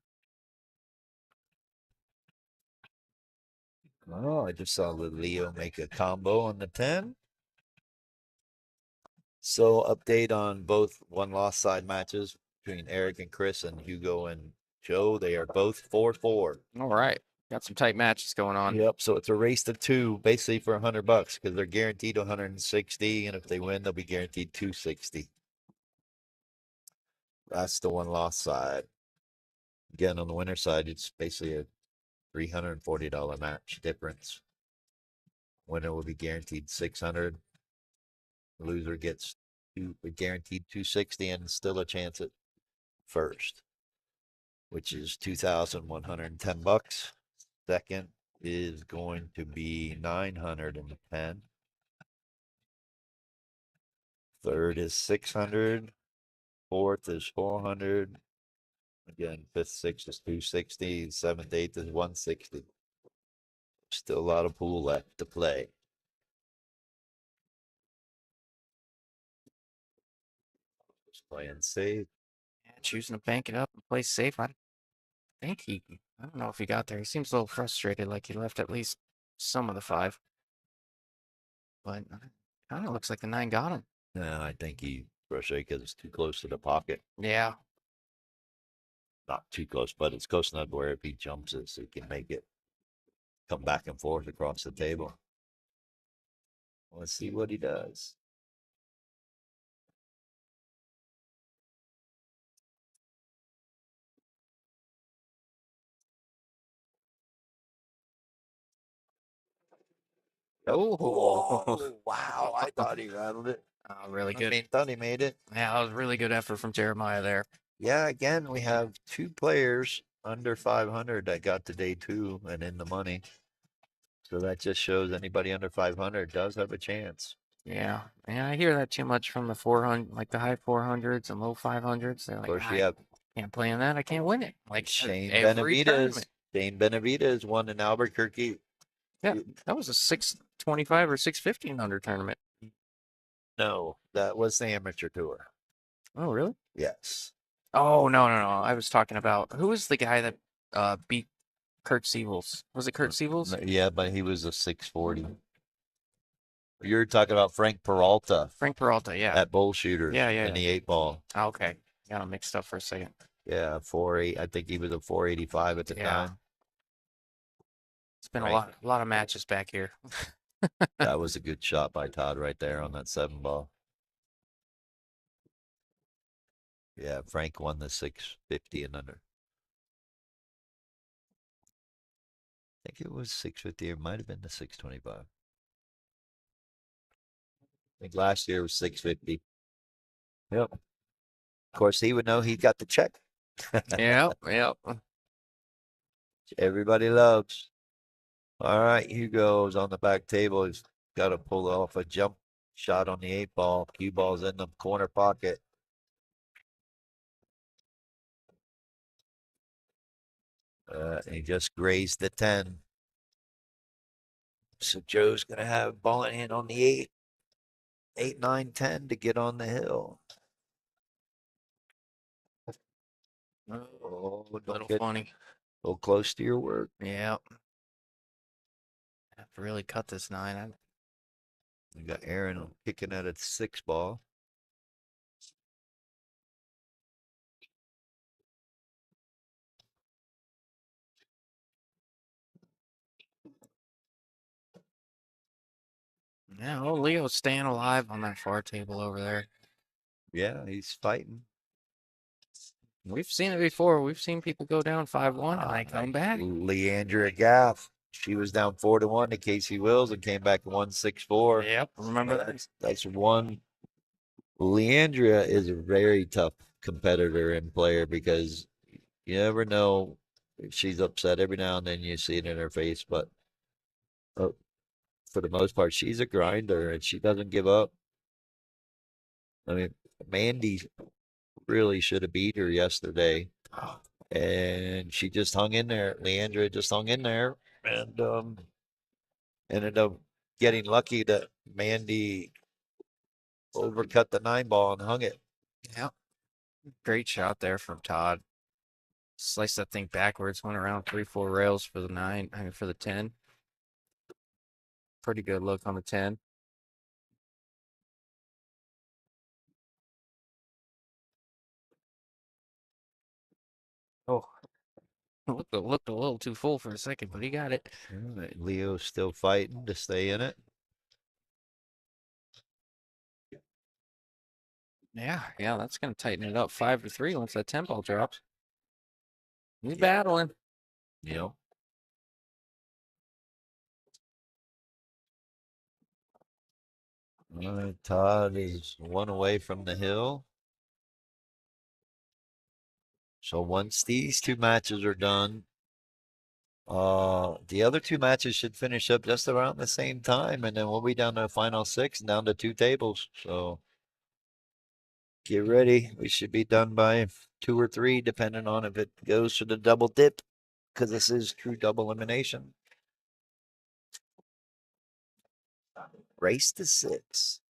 Oh, I just saw Leo make a combo on the 10. So update on both one-loss side matches between Eric and Chris and Hugo and Joe. They are both 4-4. All right. Got some tight matches going on. Yep. So it's a race to 2, basically for $100 because they're guaranteed 160, and if they win, they'll be guaranteed 260. That's the one-loss side. Again, on the winner side, it's basically a $340 match difference. Winner will be guaranteed 600. Loser gets guaranteed 260 and still a chance at first, which is $2,110. Second is going to be 910. Third is 600. Fourth is 400. Again, fifth, sixth is 260. Seventh, eighth is 160. Still a lot of pool left to play. Just playing safe. Yeah, choosing to bank it up and play safe. I don't know if he got there. He seems a little frustrated, like he left at least some of the 5. But kind of looks like the 9 got him. No, I think he frustrated because it's too close to the pocket. Yeah. Not too close, but it's close enough where if he jumps it, so he can make it come back and forth across the table. Let's see what he does. Oh, wow. I thought he rattled it. really good. I mean, thought he made it. Yeah, that was really good effort from Jeremiah there. Yeah, again, we have 2 players under 500 that got to day 2 and in the money. So that just shows anybody under 500 does have a chance. Yeah, I hear that too much from the 400, like the high 400s and low 500s. They're Of like, course, you I have can't play in that. I can't win it. Like Shane every Benavidez. tournament. Shane Benavidez won in Albuquerque. Yeah, that was a 625 or 615 under tournament. No, that was the amateur tour. Oh, really? Yes. Oh, no. I was talking about who was the guy that beat Kurt Sievels? Was it Kurt Sievels? Yeah, but he was a 640. You're talking about Frank Peralta Frank Peralta, yeah. at Bull Shooters Yeah. in the 8-ball. Oh, okay. Got him mixed up for a second. Yeah, 48. I think he was a 485 at the time. It's been Right. a lot of matches back here. That was a good shot by Todd right there on that 7-ball. Yeah, Frank won the 650 and under. I think it was 650 or it might have been the 625. I think last year was 650. Yep. Of course, he would know he got the check. Yep. Everybody loves. All right, Hugo's on the back table. He's got to pull off a jump shot on the 8-ball. Cue ball's in the corner pocket. He just grazed the 10. So Joe's going to have ball in hand on the 8. 8, 9, 10 to get on the hill. Oh, A little get funny. a little close to your work. Yeah. Have to really cut this 9. We got Aaron kicking at a 6-ball. Yeah, oh, Leo's staying alive on that far table over there. Yeah, he's fighting. We've seen it before. We've seen people go down 5-1 and they come back. Leandra Gaff. She was down 4-1 to Casey Wills and came back 1-6-4. Yep, remember that? That's one. Leandra is a very tough competitor and player because you never know if she's upset. Every now and then you see it in her face, but for the most part, she's a grinder and she doesn't give up. I mean, Mandy really should have beat her yesterday, and she just hung in there. Leandra just hung in there and ended up getting lucky that Mandy overcut the 9 ball and hung it. Yeah. Great shot there from Todd. Sliced that thing backwards, went around 3, 4 rails for the 9, I mean for the 10. Pretty good look on the 10. Oh, looked a little too full for a second, but he got it. All right, Leo's still fighting to stay in it. Yeah, that's gonna tighten it up 5-3 once that 10 ball drops. He's Yeah. battling. Yep. All right, Todd is 1 away from the hill. So once these 2 matches are done, the other 2 matches should finish up just around the same time, and then we'll be down to the final 6 and down to 2 tables. So get ready. We should be done by 2 or 3, depending on if it goes to the double dip, because this is true double elimination. Race to 6.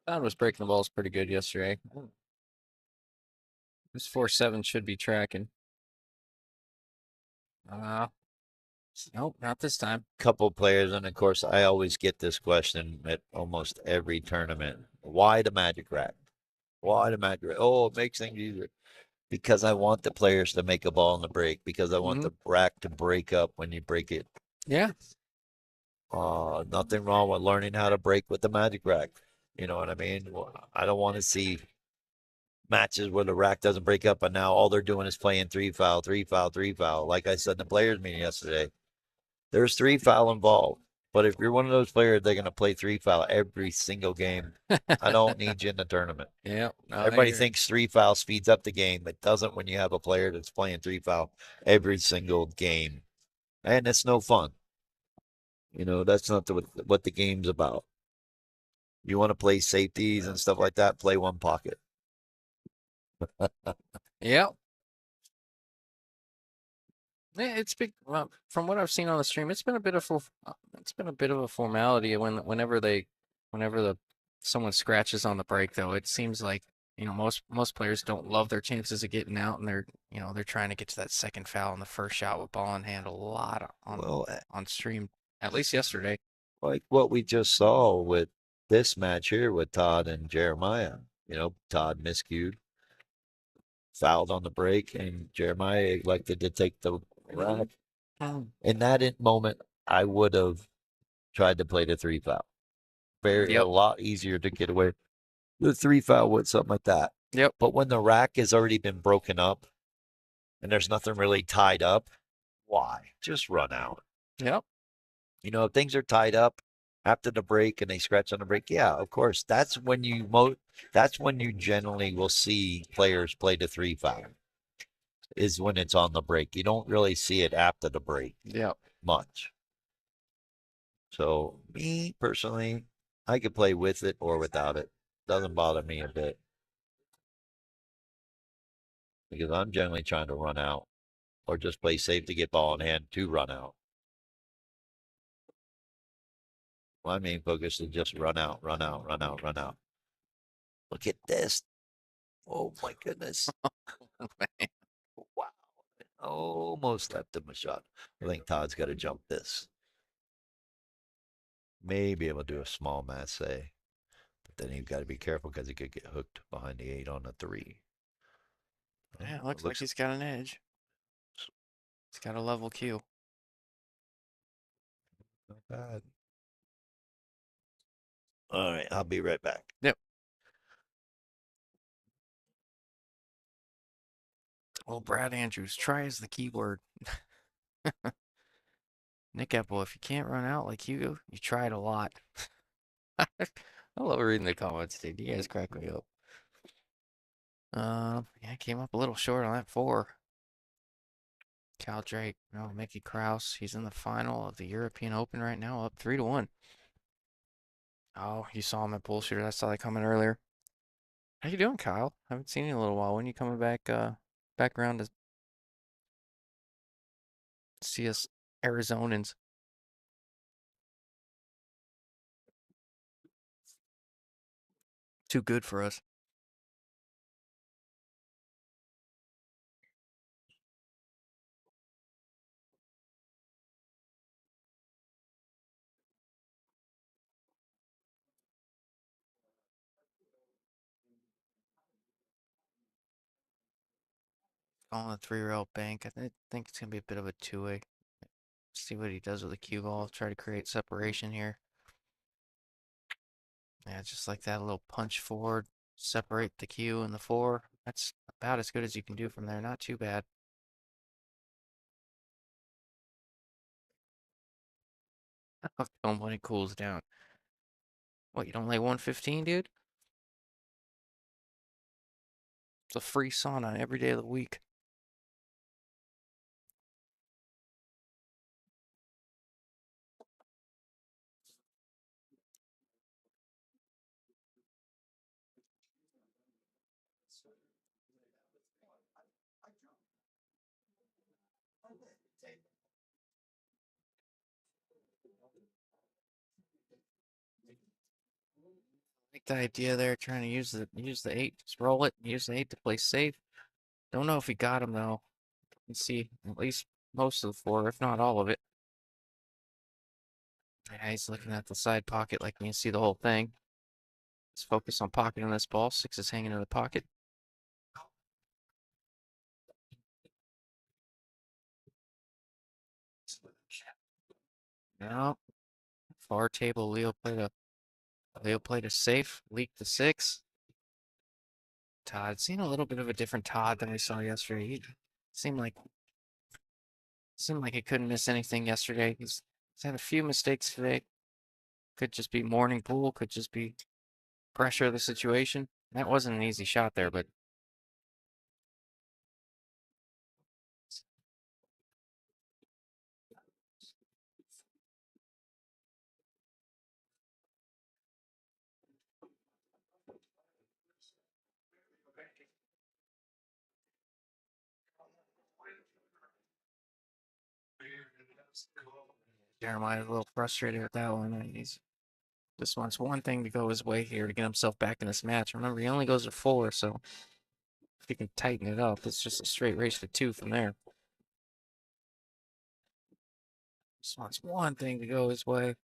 Todd was breaking the balls pretty good yesterday. This 4-7 should be tracking. Nope, not this time. Couple players, and of course, I always get this question at almost every tournament. Why the Magic Rack? Why the Magic Rack? Oh, it makes things easier. Because I want the players to make a ball in the break, because I want the rack to break up when you break it. Yeah. Nothing wrong with learning how to break with the Magic Rack. You know what I mean? I don't want to see matches where the rack doesn't break up, and now all they're doing is playing 3 foul, 3 foul, 3 foul. Like I said in the players meeting yesterday, there's 3 foul involved. But if you're one of those players, they're going to play 3 foul every single game. I don't need you in the tournament. Yeah. No, Everybody thinks 3 foul speeds up the game. It doesn't when you have a player that's playing 3 foul every single game. And it's no fun. You know, that's not what the game's about. You want to play safeties and stuff like that, play one pocket. Yeah. Yeah, it's big. Well, from what I've seen on the stream, it's been a bit of a formality whenever the someone scratches on the break. Though it seems like most players don't love their chances of getting out, and they're trying to get to that second foul on the first shot with ball in hand a lot Well, on stream. At least yesterday. like what we just saw with this match here with Todd and Jeremiah. You know, Todd miscued, fouled on the break, and Jeremiah elected to take the rack. In that moment, I would have tried to play the 3 foul. A Yep. lot easier to get away the 3 foul with something like that. Yep. But when the rack has already been broken up and there's nothing really tied up, why? Just run out. Yep. You know, if things are tied up after the break and they scratch on the break, yeah, of course. That's when you generally will see players play the 3 foul. Is when it's on the break. You don't really see it after the break. Yep. Much. So me personally, I could play with it or without it. Doesn't bother me a bit. Because I'm generally trying to run out or just play safe to get ball in hand to run out. My main focus is just run out, run out, run out, run out. Look at this. Oh my goodness. Wow. Almost left him a shot. I think Todd's got to jump this. Maybe able to do a small masse. But then you've got to be careful because he could get hooked behind the 8 on the 3. Yeah, it looks like he's got an edge. He's got a level Q. Not bad. All right, I'll be right back. Yep. Oh, Brad Andrews, try is the keyword. Nick Apple, if you can't run out like you tried a lot. I love reading the comments, dude. You guys crack me up. Yeah, came up a little short on that 4. Cal Drake, no, Mickey Kraus. He's in the final of the European Open right now, up 3-1. Oh, you saw him at bullshooter. I saw that coming earlier. How you doing, Kyle? Haven't seen you in a little while. When you coming back around to see us Arizonans? Too good for us. On the 3-rail bank, think it's gonna be a bit of a two-way. See what he does with the cue ball. Try to create separation here. Yeah, just like that, a little punch forward, separate the cue and the four. That's about as good as you can do from there. Not too bad. Film when it cools down. What, you don't lay 115, dude? It's a free sauna every day of the week. Like the idea there, trying to use the eight, just roll it, use the eight to play safe. Don't know if he got him though. You can see at least most of the four, if not all of it. Yeah, he's looking at the side pocket like you can see the whole thing. Let's focus on pocketing this ball. Six is hanging in the pocket. Now, far table, Leo played a safe, leaked the six. Todd, seen a little bit of a different Todd than we saw yesterday. He seemed like seemed like he couldn't miss anything yesterday. He's had a few mistakes today. Could just be morning pool, could just be pressure of the situation. That wasn't an easy shot there, but Jeremiah's a little frustrated with that one. He's just wants one thing to go his way here to get himself back in this match. Remember, he only goes to four, so if he can tighten it up, it's just a straight race to two from there. Just wants one thing to go his way.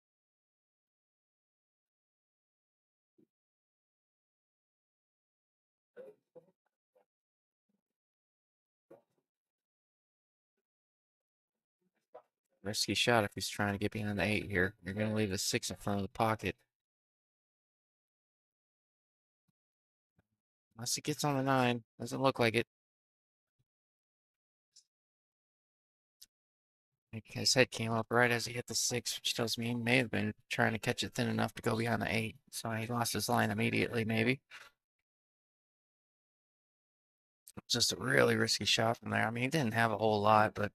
Risky shot if he's trying to get behind the eight here. You're going to leave the six in front of the pocket. Unless he gets on the nine. Doesn't look like it. His head came up right as he hit the six, which tells me he may have been trying to catch it thin enough to go behind the eight. So he lost his line immediately, maybe. Just a really risky shot from there. I mean, he didn't have a whole lot, but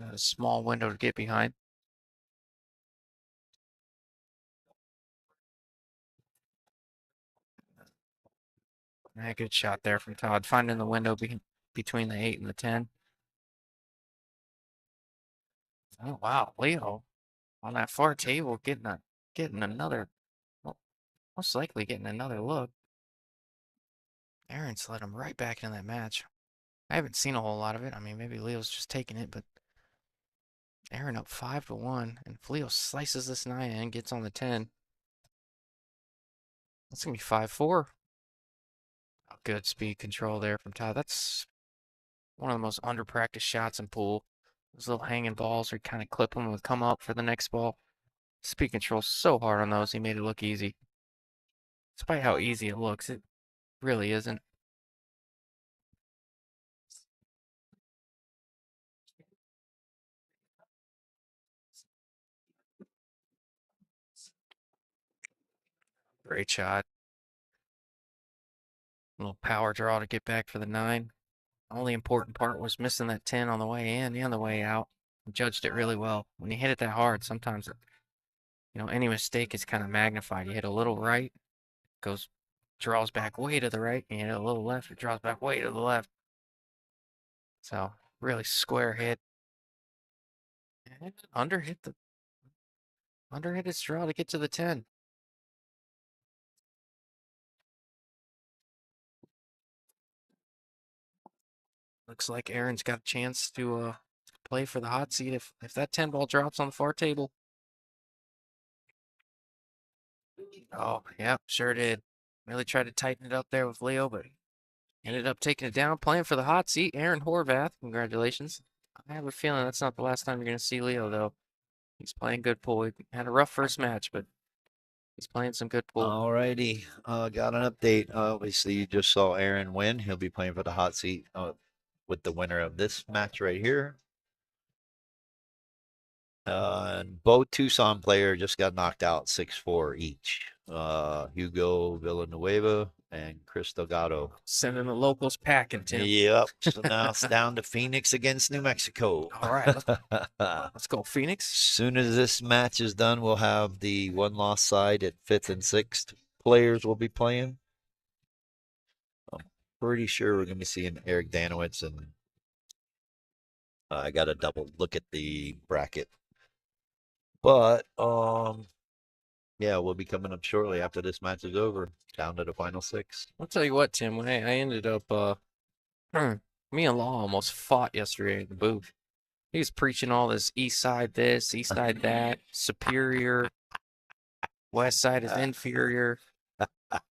a small window to get behind. Yeah, good shot there from Todd, finding the window between the 8 and the 10. Oh, wow. Leo on that far table getting another, well, most likely getting another look. Aaron's led him right back in that match. I haven't seen a whole lot of it. I mean, maybe Leo's just taking it, but Aaron up 5-1. And if Leo slices this 9 and gets on the 10, that's going to be 5-4. Oh, good speed control there from Todd. That's one of the most under-practiced shots in pool. Those little hanging balls are kind of clip them and come up for the next ball. Speed control so hard on those. He made it look easy. Despite how easy it looks, it really isn't. Great shot. A little power draw to get back for the 9. Only important part was missing that 10 on the way in and the way out. Judged it really well. When you hit it that hard, sometimes any mistake is kind of magnified. You hit a little right, goes draws back way to the right, and you hit a little left, it draws back way to the left. So really square hit. And underhit his draw to get to the 10. Looks like Aaron's got a chance to play for the hot seat if that 10 ball drops on the far table. Oh, yeah, sure did. Really tried to tighten it up there with Leo, but ended up taking it down, playing for the hot seat. Aaron Horvath, congratulations. I have a feeling that's not the last time you're going to see Leo, though. He's playing good pool. He had a rough first match, but he's playing some good pool. Alrighty, got an update. Obviously, you just saw Aaron win. He'll be playing for the hot seat with the winner of this match right here. And both Tucson players just got knocked out 6-4 each. Hugo Villanueva and Chris Delgado. Sending the locals packing, Tim. Yep. So now it's down to Phoenix against New Mexico. All right, let's go, Phoenix. Soon as this match is done, we'll have the one-loss side at 5th and 6th players will be playing. I'm pretty sure we're going to be seeing Eric Danowitz, and I got to double look at the bracket. But yeah, we'll be coming up shortly after this match is over, down to the final 6. I'll tell you what, Tim. I ended up me and Law almost fought yesterday in the booth. He was preaching all this east side this, east side that, superior, west side is inferior.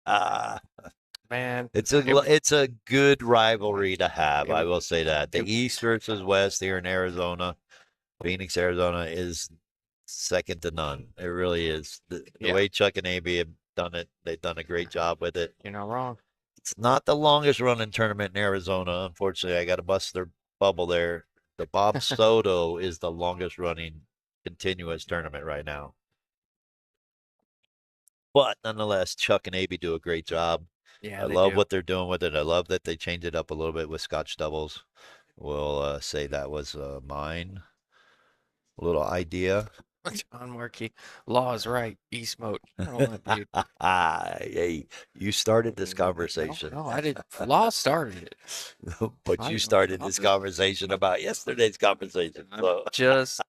Man, it's a good rivalry to have. I will say that the it- East versus West here in Arizona, Phoenix, Arizona is second to none. It really is. The way Chuck and AB have done it, they've done a great job with it. You're not wrong. It's not the longest running tournament in Arizona. Unfortunately, I got to bust their bubble there. The Bob Soto is the longest running continuous tournament right now. But nonetheless, Chuck and AB do a great job. Yeah, I love what they're doing with it. I love that they changed it up a little bit with Scotch doubles. We'll say that was mine little idea. John Markey, Law is right. East mode. Oh, dude. Hey, you started this conversation. No, I did. Law started it. But you started this conversation about yesterday's conversation. So Just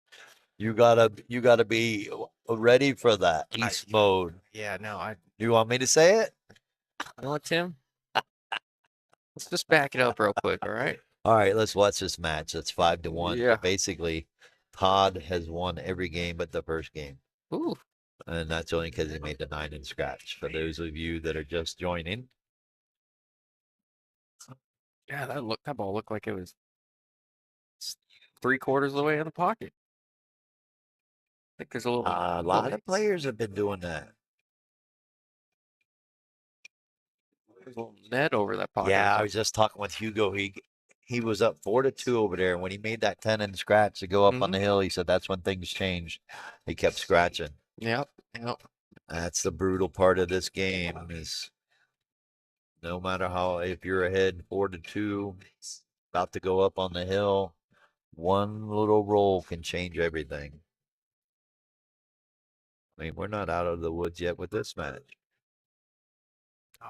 you gotta be ready for that East mode. yeah, no, You want me to say it? you know what, Tim? Let's just back it up real quick, all right? All right, let's watch this match. It's 5-1. Yeah. Basically, Todd has won every game but the first game. Ooh. And that's only because he made the 9 in scratch. For those of you that are just joining. Yeah, that ball looked like it was 3/4 of the way in the pocket. I think there's a lot of players have been doing that. There's a little net over that pocket. Yeah, I was just talking with Hugo. He was up 4-2 over there. And when he made that 10 in scratch to go up on the hill, he said that's when things changed. He kept scratching. Yep. That's the brutal part of this game is no matter how, if you're ahead 4-2, about to go up on the hill, one little roll can change everything. I mean, we're not out of the woods yet with this match.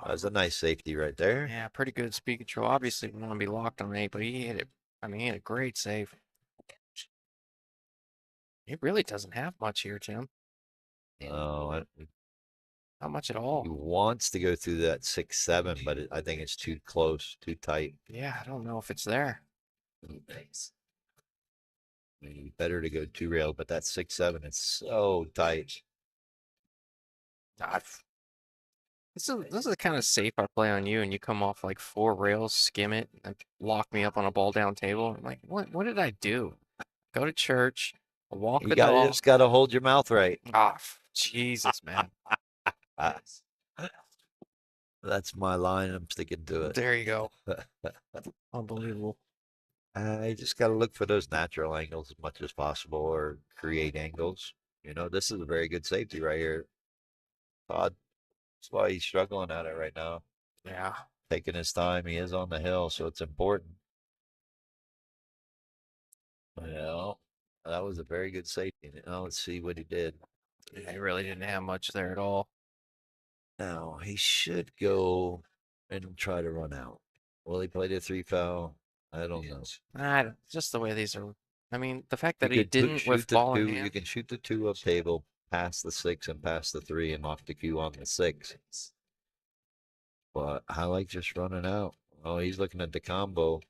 That's a nice safety right there. Yeah, pretty good speed control. Obviously, we want to be locked on 8, but he hit it. I mean, he had a great save. It really doesn't have much here, Tim. Oh, Not much at all. he wants to go through that 6-7, but I think it's too close, too tight. Yeah, I don't know if it's there. I mean, better to go 2 rails, but that 6-7 is so tight. This is the kind of safe I play on you, and you come off like 4 rails, skim it, and lock me up on a ball down table. I'm like, what did I do? Go to church, walk the dog. Just got to hold your mouth right. Ah, Jesus, man. That's my line. I'm sticking to it. There you go. Unbelievable. I just got to look for those natural angles as much as possible or create angles. You know, this is a very good safety right here. Todd, that's why he's struggling at it right now. Yeah. Taking his time. He is on the hill, so it's important. Well, That was a very good safety. Now let's see what he did. Yeah, he really didn't have much there at all. Now he should go and try to run out. Well, he played a three foul. I don't know. Just the way these are. I mean, the fact You that he could didn't shoot with the ball in two. You hand. can shoot the two up table, pass the six, and pass the three, and off the cue on the six. But I like just running out. Oh, he's looking at the combo.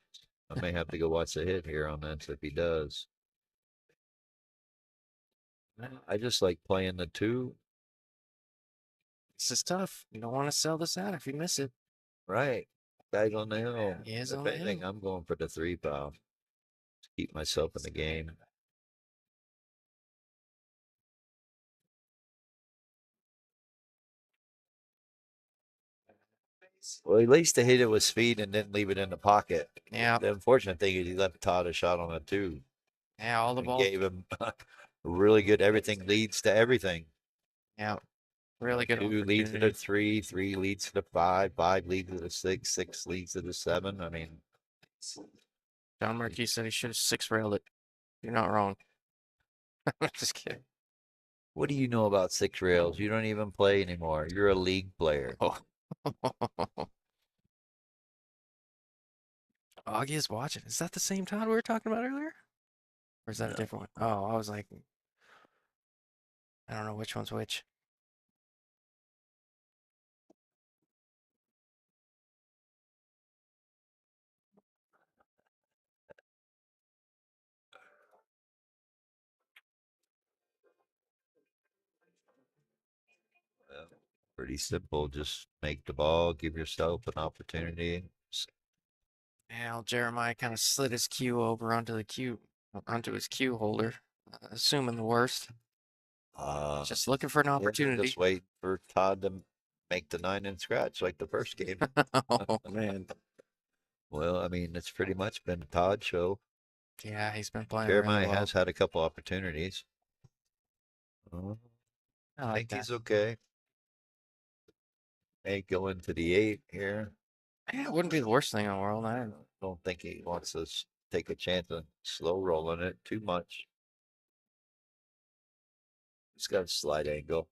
I may have to go watch the hit here on this if he does. I just like playing the two. This is tough. You don't want to sell this out if you miss it. Right. Guys on the hill. He is If on the anything, hill. I'm going for the three foul to keep myself in the game. Well, at least he hit it with speed and didn't leave it in the pocket. Yeah, The unfortunate thing is he left Todd a shot on a two yeah, all the and balls. gave him a really good everything leads to everything. Yeah, really good Two leads to the opportunity. three, three leads to the five leads to the six, six leads to the seven. I mean, John Marquis said he should have six railed it. You're not wrong. I'm just kidding. what do you know about six rails? You don't even play anymore. You're a league player. Oh. Augie is watching. Is that the same Todd we were talking about earlier? Or is that a No. different one? Oh, I was like, I don't know which one's which. Pretty simple. Just make the ball, give yourself an opportunity. Yeah, Jeremiah kind of slid his cue over onto his cue holder, assuming the worst. Uh, Just looking for an yeah, just opportunity. wait for Todd to make the nine and scratch like the first game. Oh man. Well, I mean, it's pretty much been a Todd show. Yeah, he's been playing really Jeremiah well. has had a couple opportunities. I I like think that. he's okay. May go into the eight here. Yeah, it wouldn't be the worst thing in the world. I Don't think he wants to take a chance on slow rolling it too much. He's got a slide angle.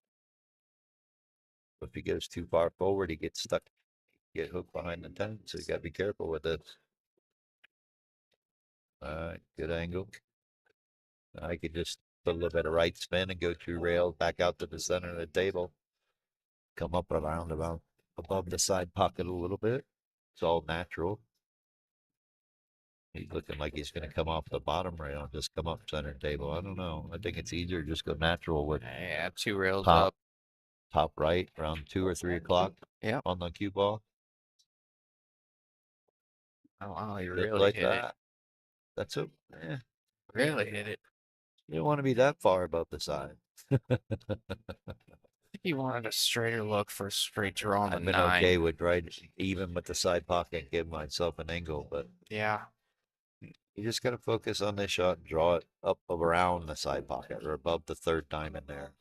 If he goes too far forward, he gets stuck, get hooked behind the 10. So you got to be careful with this. All right, good angle. I could just put a little bit of right spin and go two rails back out to the center of the table. Come up around about above the side pocket a little bit. It's all natural. He's looking like he's going to come off the bottom rail and just come up center table. I don't know. I think it's easier to just go natural with yeah, two rails top up. top right around 2 or 3 o'clock Yep. on the cue ball. Oh wow, he Just really like hit it. that. That's it. Yeah. Really hit it. You don't want to be that far above the side. I think he wanted a straighter look for a straight draw on the I've been nine. okay with right even with the side pocket, give myself an angle, but Yeah. you just got to focus on this shot and draw it up around the side pocket or above the third diamond there.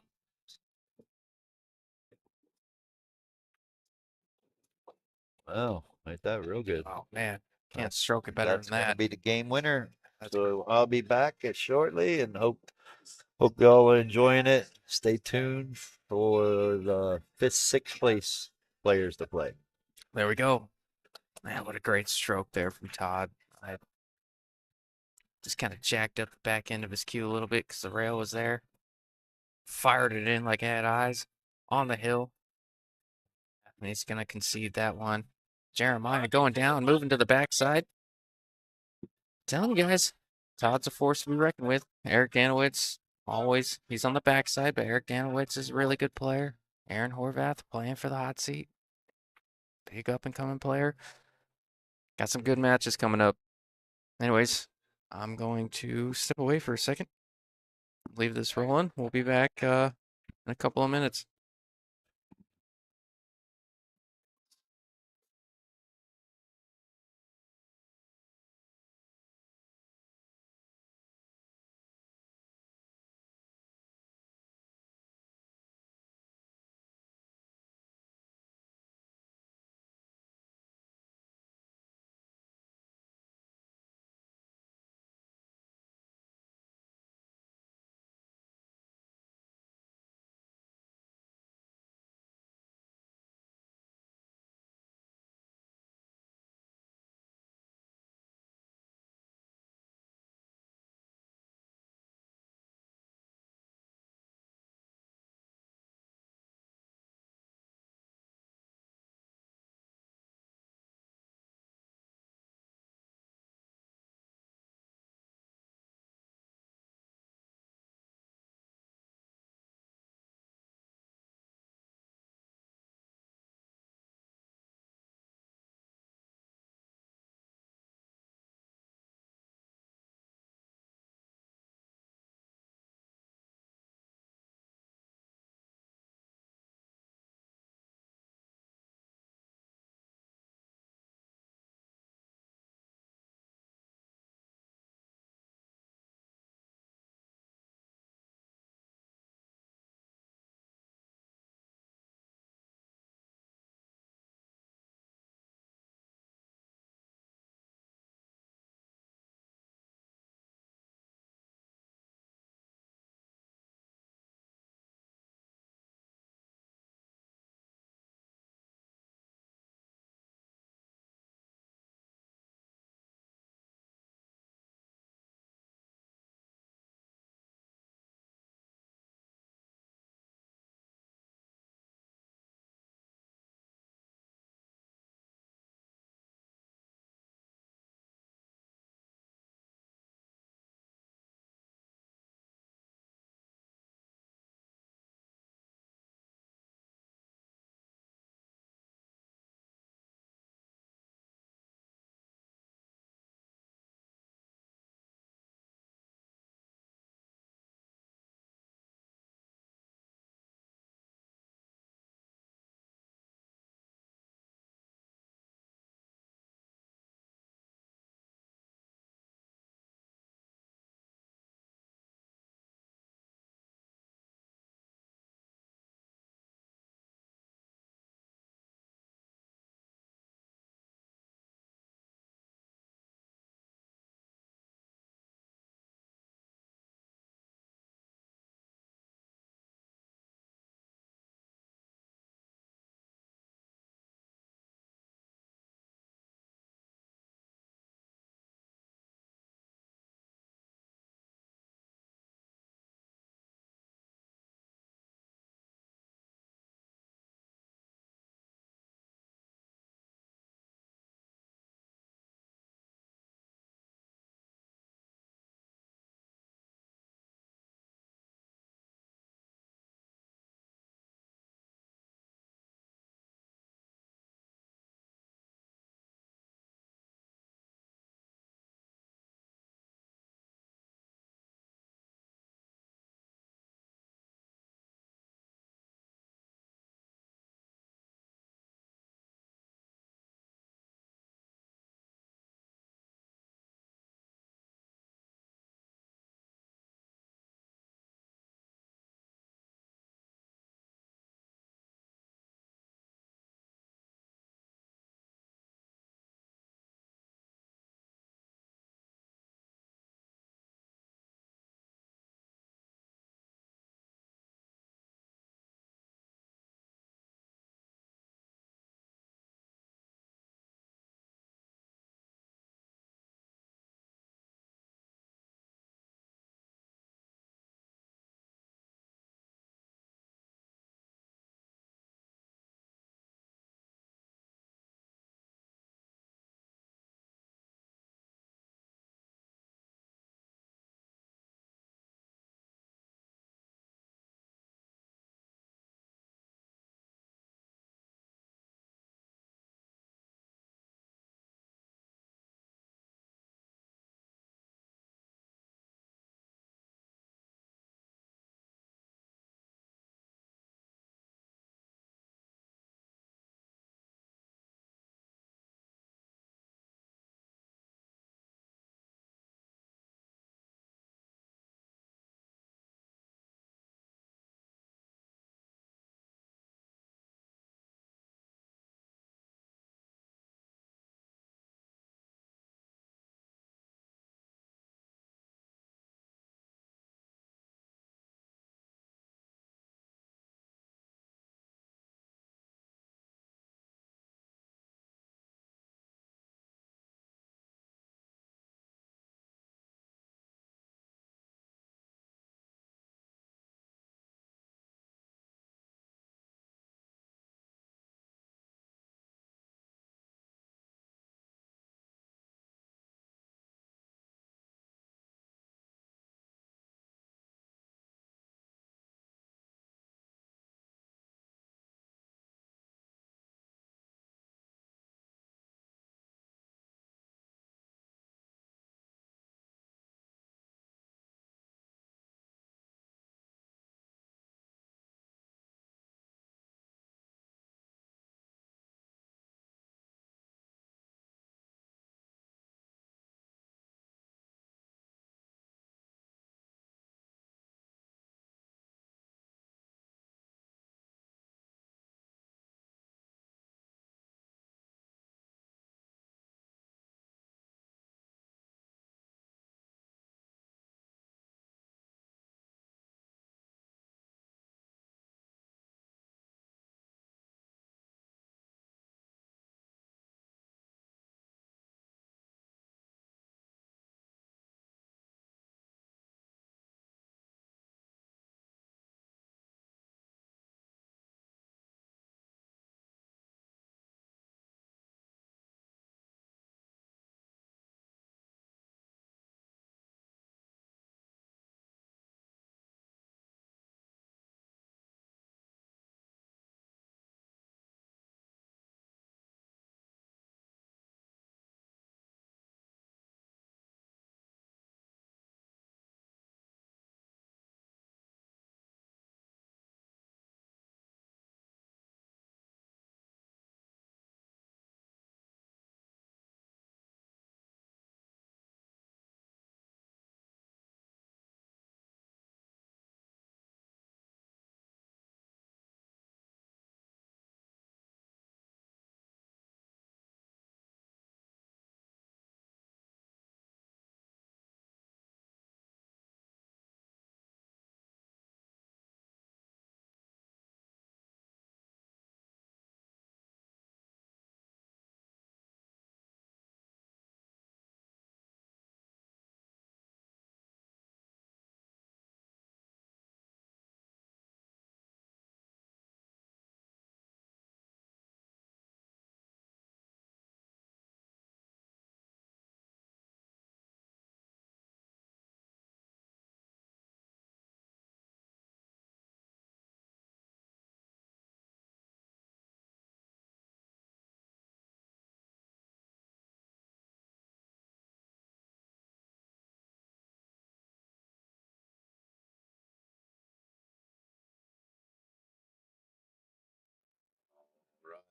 Well, made that real good. Oh man, can't That's stroke it better than that's going to that. be the game winner. That's So I'll be back shortly and hope y'all are enjoying it. Stay tuned for the fifth, sixth place players to play. There we go. Man, what a great stroke there from Todd. I just kind of jacked up the back end of his cue a little bit because the rail was there. Fired it in like it had eyes on the hill. And he's going to concede that one. Jeremiah going down, moving to the backside. Telling you guys, Todd's a force to be reckoned with. Eric Danowitz, always, he's on the backside, but Eric Danowitz is a really good player. Aaron Horvath playing for the hot seat. Big up and coming player. Got some good matches coming up. Anyways, I'm going to step away for a second. Leave this rolling. We'll be back in a couple of minutes.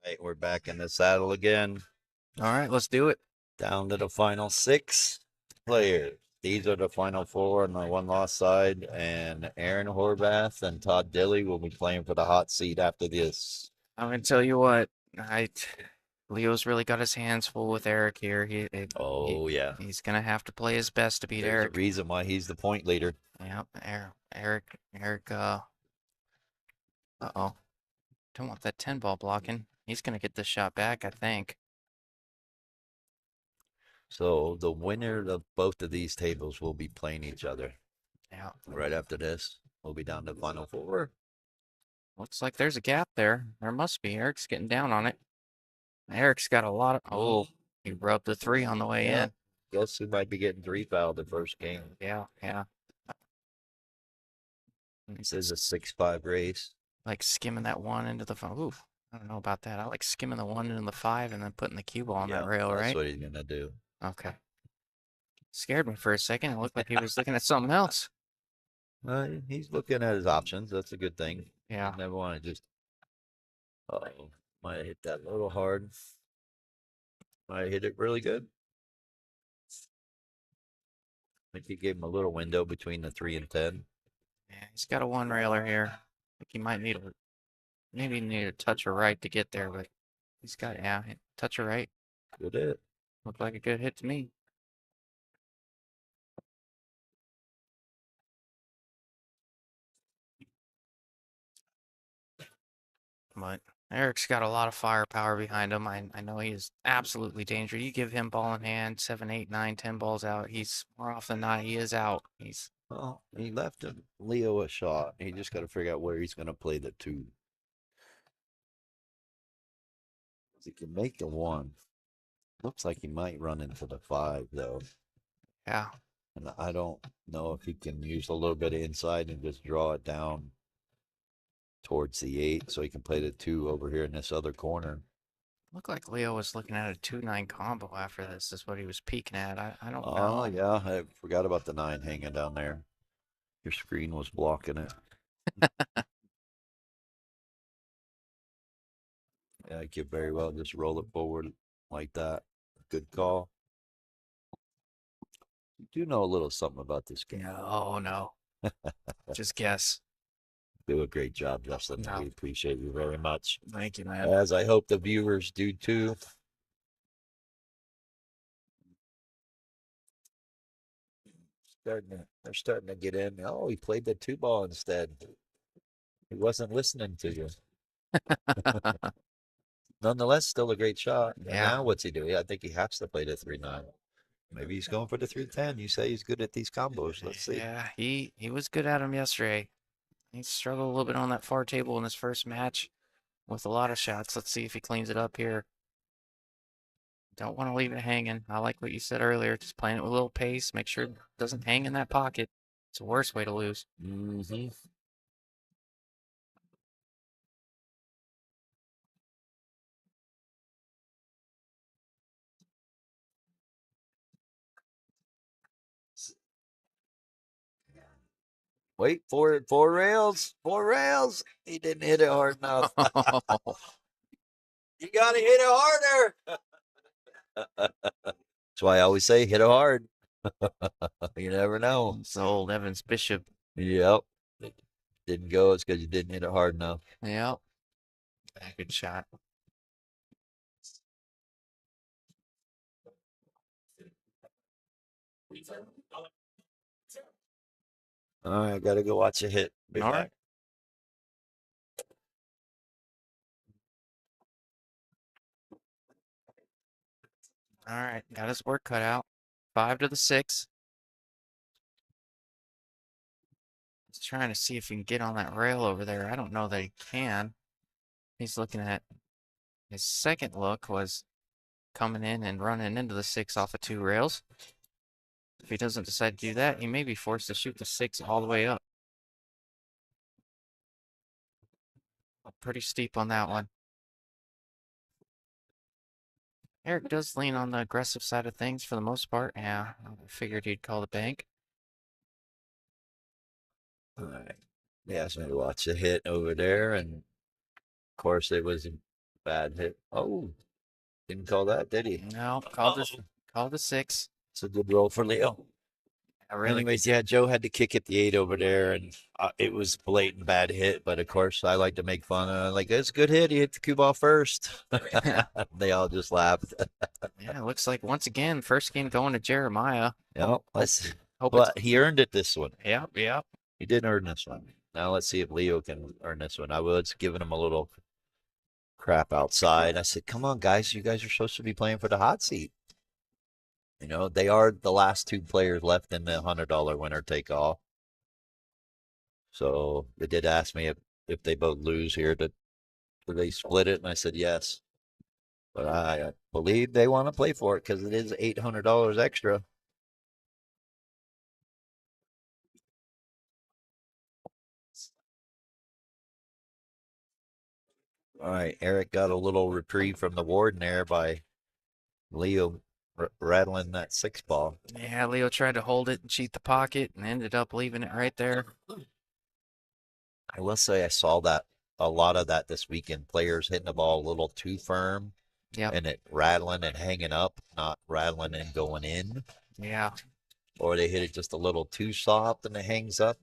Right, we're back in the saddle again. All right, let's do it. Down to the final 6 players. These are the final 4 on the one loss side, and Aaron Horvath and Todd Dilly will be playing for the hot seat after this. I'm gonna tell you what, Leo's really got his hands full with Eric here. He Oh yeah, he's gonna have to play his best to beat there's a Eric. reason why he's the point leader. Yep, Eric. Uh-oh, don't want that 10 ball blocking. He's gonna get this shot back, I think. So the winner of both of these tables will be playing each other. Yeah, Right after this, we'll be down to the final 4. looks like there's a gap there. There must be. Eric's getting down on it. Eric's got a lot of. Oh, he rubbed the 3 on the way Yeah. in. Guess who might be getting 3 fouled the first game? Yeah, yeah. This is a 6-5 race. Like skimming that 1 into the 5. Oof, I don't know about that. I like skimming the 1 into the 5 and then putting the cue ball on that rail, That's right? what he's gonna do. Okay. Scared me for a second. It looked like he was looking at something else. He's looking at his options. That's a good thing. Yeah. You never want to just. Oh, might hit that a little hard. Might hit it really good. I think he gave him a little window between the 3 and 10. Yeah, he's got a 1 railer here. I think he might need maybe need a touch of right to get there, but he's got, yeah, touch of right. Good hit. Looked like a good hit to me. But Eric's got a lot of firepower behind him. I know he is absolutely dangerous. You give him ball in hand, 7, 8, 9, 10 balls out. He's more often than not, he is out. Well, he left him Leo a shot. He just got to figure out where he's going to play the 2. He can make the 1. Looks like he might run into the 5 though. Yeah. And I don't know if he can use a little bit of inside and just draw it down towards the 8 so he can play the 2 over here in this other corner. Looked like Leo was looking at a 2-9 combo after this, is what he was peeking at. I don't Oh, know. yeah. I forgot about the 9 hanging down there. Your screen was blocking it. Yeah, I could very well just roll it forward like that. Good call. You do know a little something about this game. No. Just guess. Do a great job, Justin. No. We appreciate you very much. Thank you, man. As I hope the viewers do too. They're starting to get in. Oh, he played the 2 ball instead. He wasn't listening to you. Nonetheless, still a great shot. And Yeah. now what's he doing? I think he has to play the 3-9. Maybe he's going for the 3-10. You say he's good at these combos. Let's see. Yeah, he was good at him yesterday. He struggled a little bit on that far table in his first match with a lot of shots. Let's see if he cleans it up here. Don't want to leave it hanging. I like what you said earlier. Just playing it with a little pace. Make sure it doesn't hang in that pocket. It's the worst way to lose. Mm-hmm. Wait for it. 4 rails. 4 rails. He didn't hit it hard enough. You got to hit it harder. That's why I always say hit it hard. You never know. It's the old Evans Bishop. Yep. Didn't go. It's because you didn't hit it hard enough. Yep. Good shot. All right, I got to go watch a hit. Be All back. right. All right. Got his work cut out. 5 to the 6. He's trying to see if he can get on that rail over there. I don't know that he can. He's looking at his second look was coming in and running into the 6 off of 2 rails. If he doesn't decide to do that, he may be forced to shoot the 6 all the way up. Pretty steep on that one. Eric does lean on the aggressive side of things for the most part. Yeah, I figured he'd call the bank. All right. They asked me to watch a hit over there, and of course it was Bad hit. Oh, didn't call that, did he? No, Oh, called a six. it's a good roll for Leo. I really Anyways, yeah, Joe had to kick at the 8 over there, and it was blatant bad hit. But of course, I like to make fun of like it's a good hit. He hit the cue ball first. They all just laughed. Yeah, it looks like once again, first game going to Jeremiah. Yep, let's. Hope it's But he earned it this one. yep. He did earn this one. Now let's see if Leo can earn this one. I was giving him a little crap outside. I said, "Come on, guys, you guys are supposed to be playing for the hot seat." You know, they are the last two players left in the $100 winner take all. So they did ask me if they both lose here, do they split it? And I said yes. But I believe they want to play for it because it is $800 extra. All right, Eric got a little reprieve from the warden there by Leo rattling that 6 ball. Yeah, Leo tried to hold it and cheat the pocket and ended up leaving it right there. I will say I saw that a lot of that this weekend. Players hitting the ball a little too firm Yep. and it rattling and hanging up, not rattling and going in. Yeah. Or they hit it just a little too soft and it hangs up.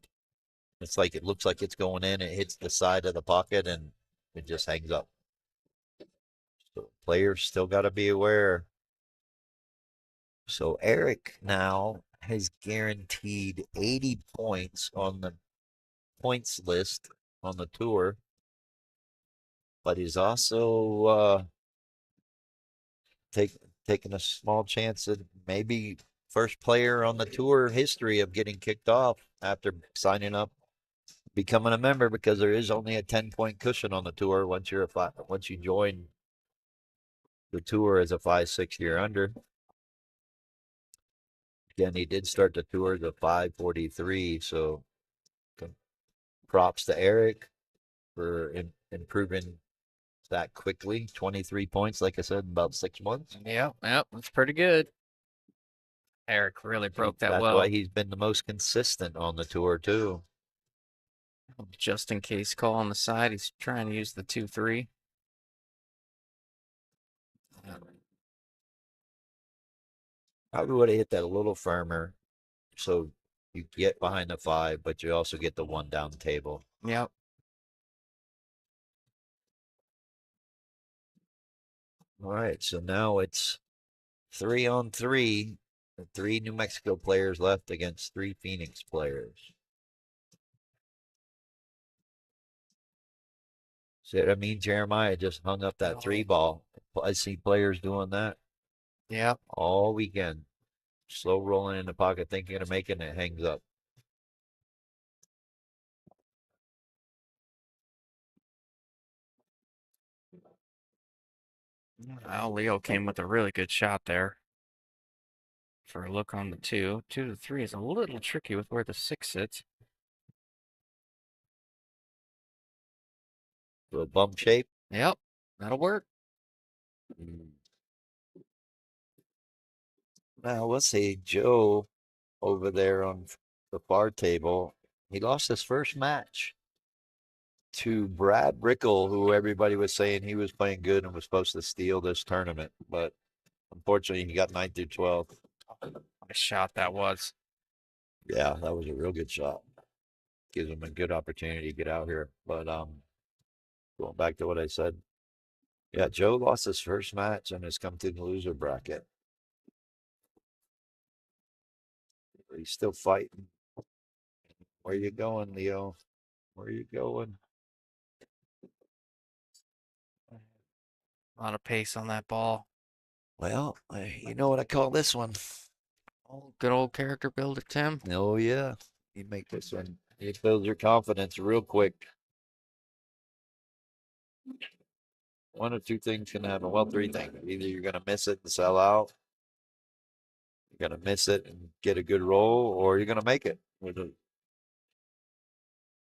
It's like it looks like it's going in, it hits the side of the pocket and it just hangs up. So players still got to be aware. So Eric now has guaranteed 80 points on the points list on the tour, but he's also take, taking a small chance at maybe first player on the tour history of getting kicked off after signing up, becoming a member, because there is only a 10-point cushion on the tour once you join the tour as a 5, 6 year under. Again, he did start the tour as a 543, so props to Eric for improving that quickly. 23 points, like I said, in about 6 months. Yep. That's pretty good. Eric really broke that That's why well. he's been the most consistent on the tour too. Just in case call on the side, he's trying to use the 2-3. Probably would have hit that a little firmer, so you get behind the 5, but you also get the 1 down the table. Yep. All right, so now it's 3-on-3. 3 New Mexico players left against 3 Phoenix players. See what I mean? Jeremiah just hung up that 3 ball. I see players doing that Yep. all weekend. Slow rolling in the pocket, thinking of making it, hangs up. Well, Leo came with a really good shot there for a look on the 2. 2-3 is a little tricky with where the 6 sits. A bump shape. Yep. That'll work. Now let's see, Joe over there on the far table. He lost his first match to Brad Rickle, who everybody was saying he was playing good and was supposed to steal this tournament, but unfortunately he got 9 through 12. What a shot that was. Yeah, that was a real good shot. Gives him a good opportunity to get out here. But going back to what I said, yeah, Joe lost his first match and has come to the loser bracket. He's still fighting. Where you going, Leo? Where you going? A lot of pace on that ball. Well, you know what I call this one? Oh, good old character builder, Tim. Oh yeah, you make this one. It builds your confidence real quick. One or two things can happen. Well, 3 things. Either you're gonna miss it and sell out, you're gonna miss it and get a good roll, or you're gonna make it.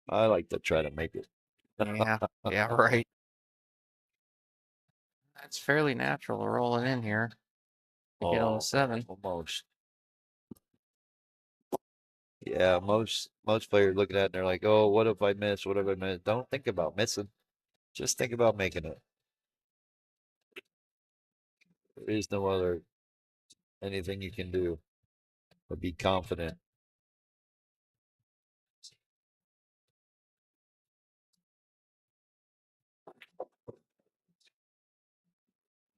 I like to try to make it. Yeah. Yeah, right. That's fairly natural to roll it in here. To get on the 7. Almost. Yeah, most players looking at it, they're like, "Oh, what if I miss? What if I miss?" Don't think about missing. Just think about making it. There is no other anything you can do but be confident.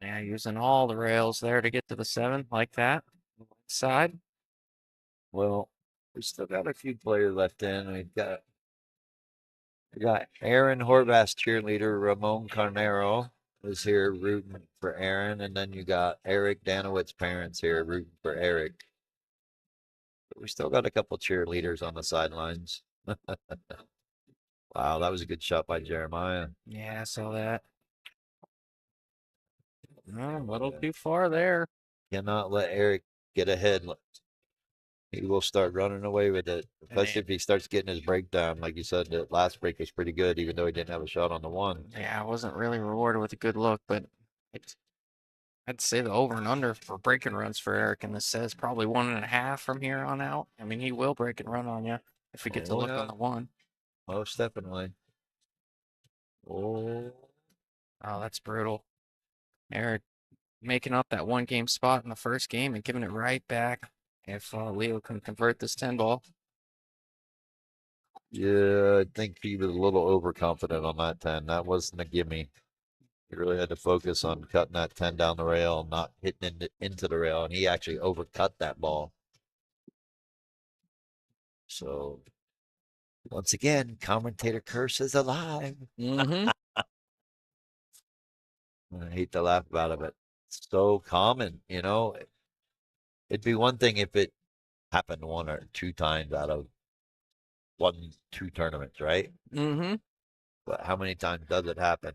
Yeah, using all the rails there to get to the 7 like that. Side. Well, we still got a few players left in. We got Aaron Horvath's cheerleader, Ramon Carnero, is here rooting for Aaron, and then you got Eric Danowitz's parents here rooting for Eric. But we still got a couple cheerleaders on the sidelines. Wow, that was a good shot by Jeremiah. Yeah, I saw that. No, a little too far there. Cannot let Eric get ahead. He will start running away with it, especially if he starts getting his breakdown. Like you said, the last break was pretty good, even though he didn't have a shot on the one. Yeah, I wasn't really rewarded with a good look, but I'd say the over and under for break and runs for Eric, and this says probably 1.5 from here on out. I mean, he will break and run on you if he gets a Oh, look on yeah, the one. most definitely. Oh, Oh, that's brutal. Eric making up that 1 game spot in the first game and giving it right back if Leo can convert this 10 ball. yeah, I think he was a little overconfident on that 10. That wasn't a gimme. He really had to focus on cutting that 10 down the rail, not hitting into the rail, and he actually overcut that ball. So, once again, commentator curse is alive. Mm-hmm. I hate to laugh about it, but it's so common, you know. It'd be one thing if it happened 1 or 2 times out of 1, 2 tournaments, right? Mm-hmm. But how many times does it happen?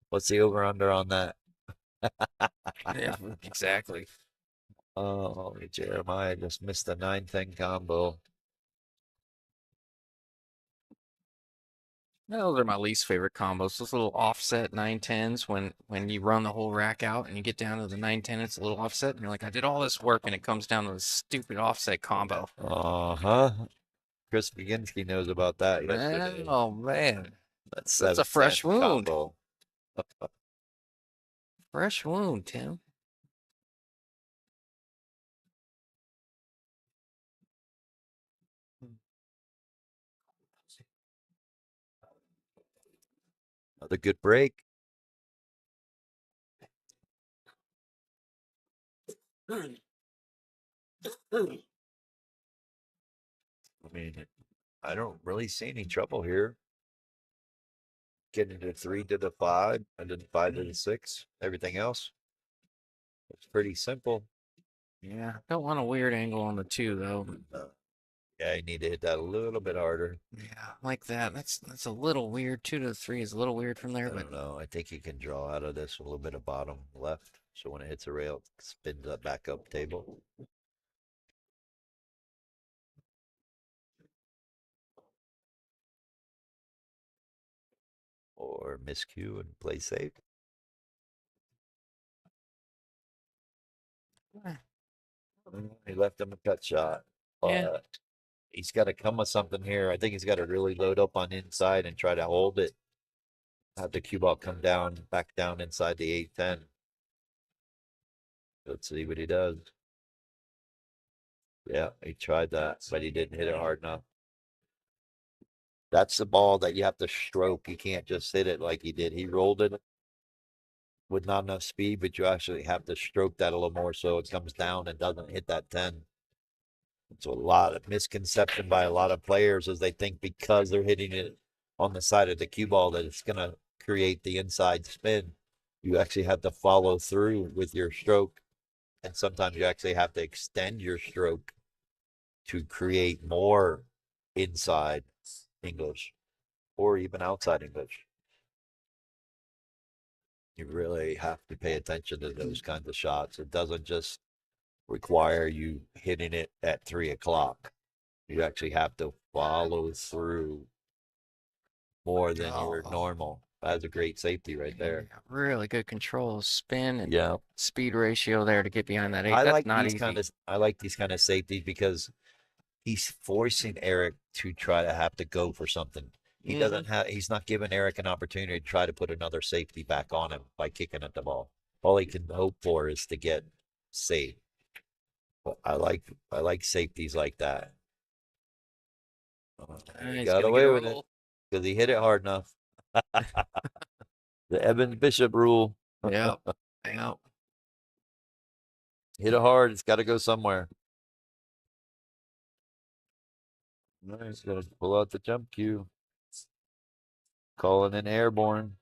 What's the over under on that? Yeah, exactly. Oh, Jeremiah just missed a 9-10 combo. Those are my least favorite combos. Those little offset 9-10s when you run the whole rack out and you get down to the 9-10, it's a little offset, and you're like, I did all this work and it comes down to this stupid offset combo. Uh-huh. Chris Baginski knows about that yesterday. Oh man. That's That's a 7-10 fresh wound. combo. Fresh wound, Tim. Another good break. I mean, I don't really see any trouble here. Getting to 3 to the 5 and then 5 to the 6. Everything else, it's pretty simple. Yeah, don't want a weird angle on the 2 though. Yeah, you need to hit that a little bit harder. Yeah, like that. That's a little weird. 2 to the 3 is a little weird from there, I but don't know. I think you can draw out of this a little bit of bottom left. So when it hits a rail, it spins that back up table. Or miscue and play safe. He left him a cut shot. yeah. But he's got to come with something here. I think he's got to really load up on inside and try to hold it. Have the cue ball come down, back down inside the 8-10. Let's see what he does. Yeah, he tried that, but he didn't hit it hard enough. That's the ball that you have to stroke. You can't just hit it like he did. He rolled it with not enough speed, but you actually have to stroke that a little more so it comes down and doesn't hit that 10. So a lot of misconception by a lot of players is they think because they're hitting it on the side of the cue ball that it's going to create the inside spin. You actually have to follow through with your stroke. And sometimes you actually have to extend your stroke to create more inside English or even outside English. You really have to pay attention to those kinds of shots. It doesn't just require you hitting it at 3 o'clock. You actually have to follow through more than your normal. That's a great safety right there. Yeah, really good control, spin and Yeah. speed ratio there to get behind that 8. I That's like not these easy. kind of I like these kind of safeties because he's forcing Eric to try to have to go for something. He doesn't have he's not giving Eric an opportunity to try to put another safety back on him by kicking at the ball. all he can hope for is to get safe. But I like safeties like that. He He's got gonna get away a with it roll. because he hit it hard enough. The Evans Bishop rule. Yeah. Yeah. Hit it hard. It's got to go somewhere. No, he's going to pull out the jump cue. Calling in airborne.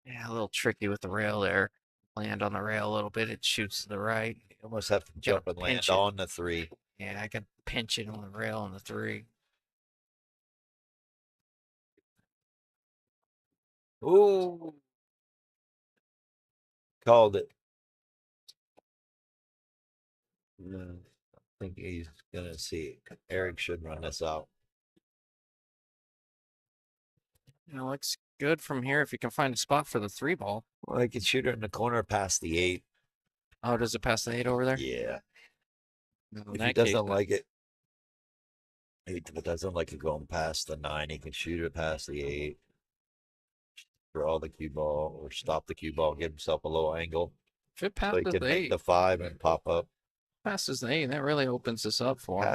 Yeah, a little tricky with the rail there. Land on the rail a little bit. It shoots to the right. You almost have to Gotta jump and land pinch it. on the three. Yeah, I got to pinch it on the rail on the three. Ooh, called it. Yeah, I think he's going to see it. Eric should run this out. Looks good from here if you can find a spot for the three ball. Well, he can shoot it in the corner past the eight. Oh, does it pass the eight over there? Yeah. No, in If he that case, doesn't like it, if he doesn't like it going past the nine, he can shoot it past the eight. Draw the cue ball or stop the cue ball, give himself a little angle if it so he passes can the make eight, the five and pop up. that really opens this up for him.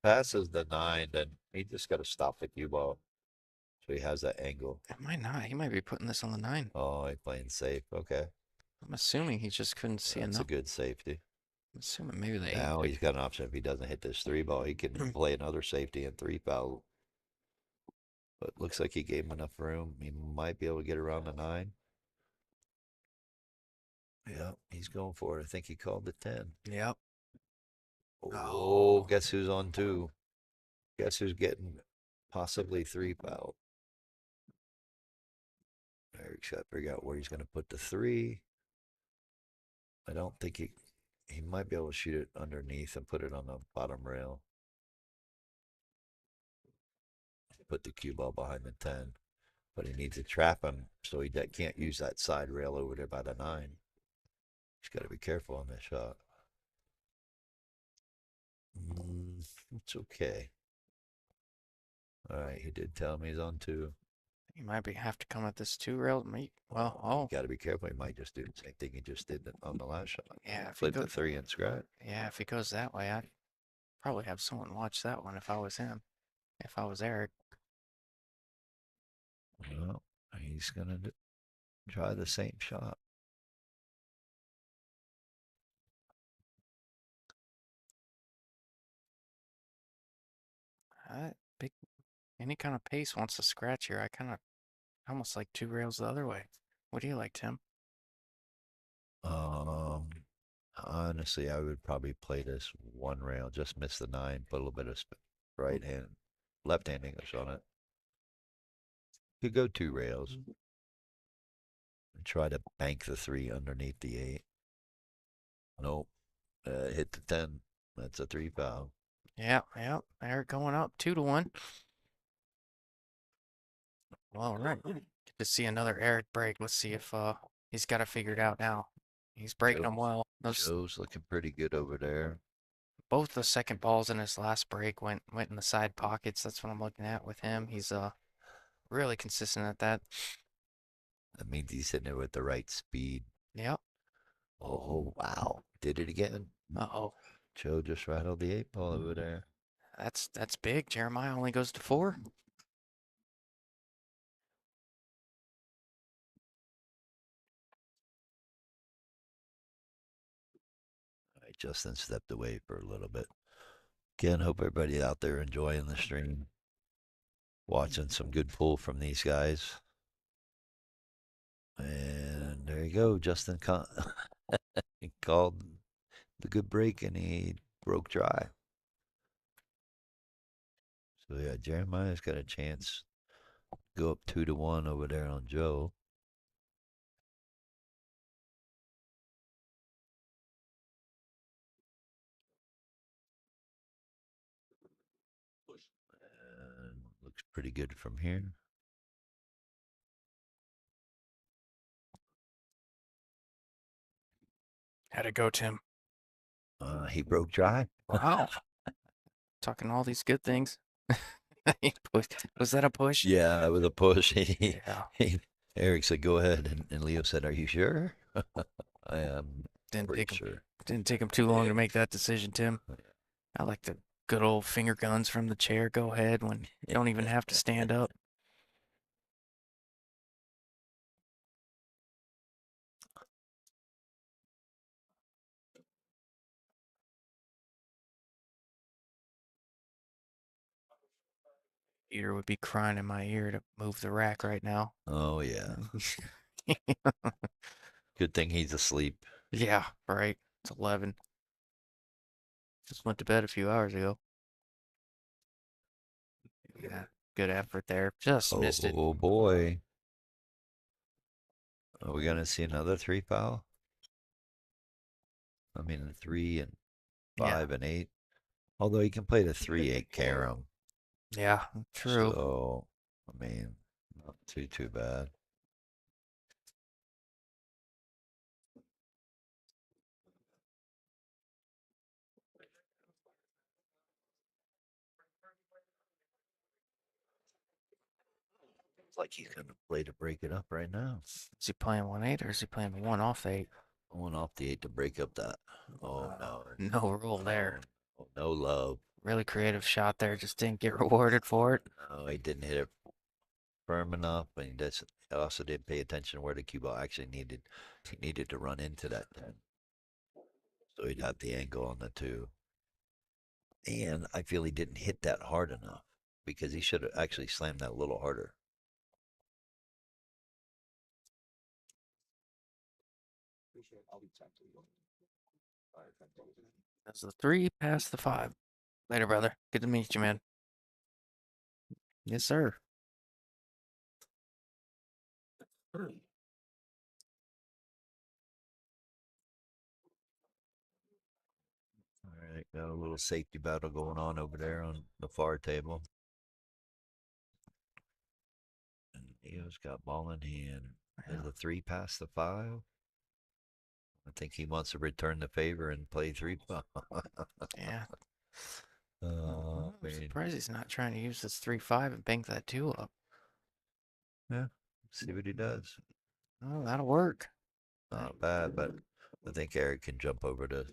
Passes the nine, then he just got to stop the cue ball so he has that angle. It might not. He might be putting this on the nine. Oh, he's playing safe. Okay, I'm assuming he just couldn't see that's a enough. good safety. I'm assuming maybe the eight. Now he's got an option if he doesn't hit this three ball, he can play another safety and three foul. But looks like he gave him enough room. He might be able to get around the nine. Yeah, he's going for it. I think he called the 10. Yep. Oh, Oh. guess who's on two? Guess who's getting possibly three foul? Eric's got to figure out where he's going to put the three. I don't think he might be able to shoot it underneath and put it on the bottom rail. Put the cue ball behind the 10. But he needs to trap him so he can't use that side rail over there by the 9. He's got to be careful on this shot. It's okay. All right, he did tell me he's on two. He might have to come at this two rail. Well, oh. Got to be careful. He might just do the same thing he just did on the last shot. Yeah, if Flip the three and scratch. Yeah, if he goes that way, I'd probably have someone watch that one if I was him. If I was Eric. Well, he's going to try the same shot. Big any kind of pace wants to scratch here. I kind of almost like two rails the other way. What do you like, Tim? Um, Honestly, I would probably play this one rail, just miss the 9, put a little bit of right hand, left hand English on it. Could go two rails and try to bank the 3 underneath the 8. Nope. Hit the 10. That's a 3 foul. Yeah, yeah. Eric going up 2-1. Well, all right. Good to see another Eric break. Let's see if he's got it figured out now. He's breaking them well. Joe's looking pretty good over there. Both the second balls in his last break went in the side pockets. That's what I'm looking at with him. He's really consistent at that. That means he's hitting it with the right speed. Yep. Oh, wow. Did it again. Uh-oh. Joe just rattled the 8 ball over there. That's big. Jeremiah only goes to 4. All right, Justin stepped away for a little bit. Again, hope everybody out there enjoying the stream. Watching some good pull from these guys. And there you go. Justin he called the good break and he broke dry. So yeah, Jeremiah's got a chance to go up 2-1 over there on Joe. And looks pretty good from here. How'd it go, Tim? He broke dry. Wow. Talking all these good things. Was that a push? Yeah, it was a push. Yeah. Eric said, "Go ahead," and Leo said, "Are you sure?" I am Didn't pretty take him sure. didn't take him too long to make that decision, Tim. I like the good old finger guns from the chair. Go ahead when you don't even have to stand up. Peter would be crying in my ear to move the rack right now. Oh yeah. Good thing he's asleep. Yeah, right. It's 11. Just went to bed a few hours ago. Yeah, good effort there. Just missed it. Oh boy. Are we gonna see another three foul? I mean, a 3 and 5 Yeah, and 8. Although he can play the 3-8 carom. yeah, true. So, I mean, not too bad. It's like he's gonna play to break it up right now. Is he playing 1-8 or is he playing one off the 8? Going off the 8 to break up that. Oh no. No rule there. No, no love. Really creative shot there. Just didn't get rewarded for it. No, he didn't hit it firm enough, and he also didn't pay attention where the cue ball actually needed. He needed to run into that 10, so he'd have the angle on the 2. And I feel he didn't hit that hard enough because he should have actually slammed that a little harder. That's the 3 past the 5. Later, brother. Good to meet you, man. Yes, sir. All right, got a little safety battle going on over there on the far table. And Leo's got ball in hand. Is the 3 past the 5? I think he wants to return the favor and play 3. Yeah. Oh, I'm man. surprised he's not trying to use this 3-5 and bank that 2 up. Yeah, see what he does. Oh, that'll work. Not bad, but I think Eric can jump over to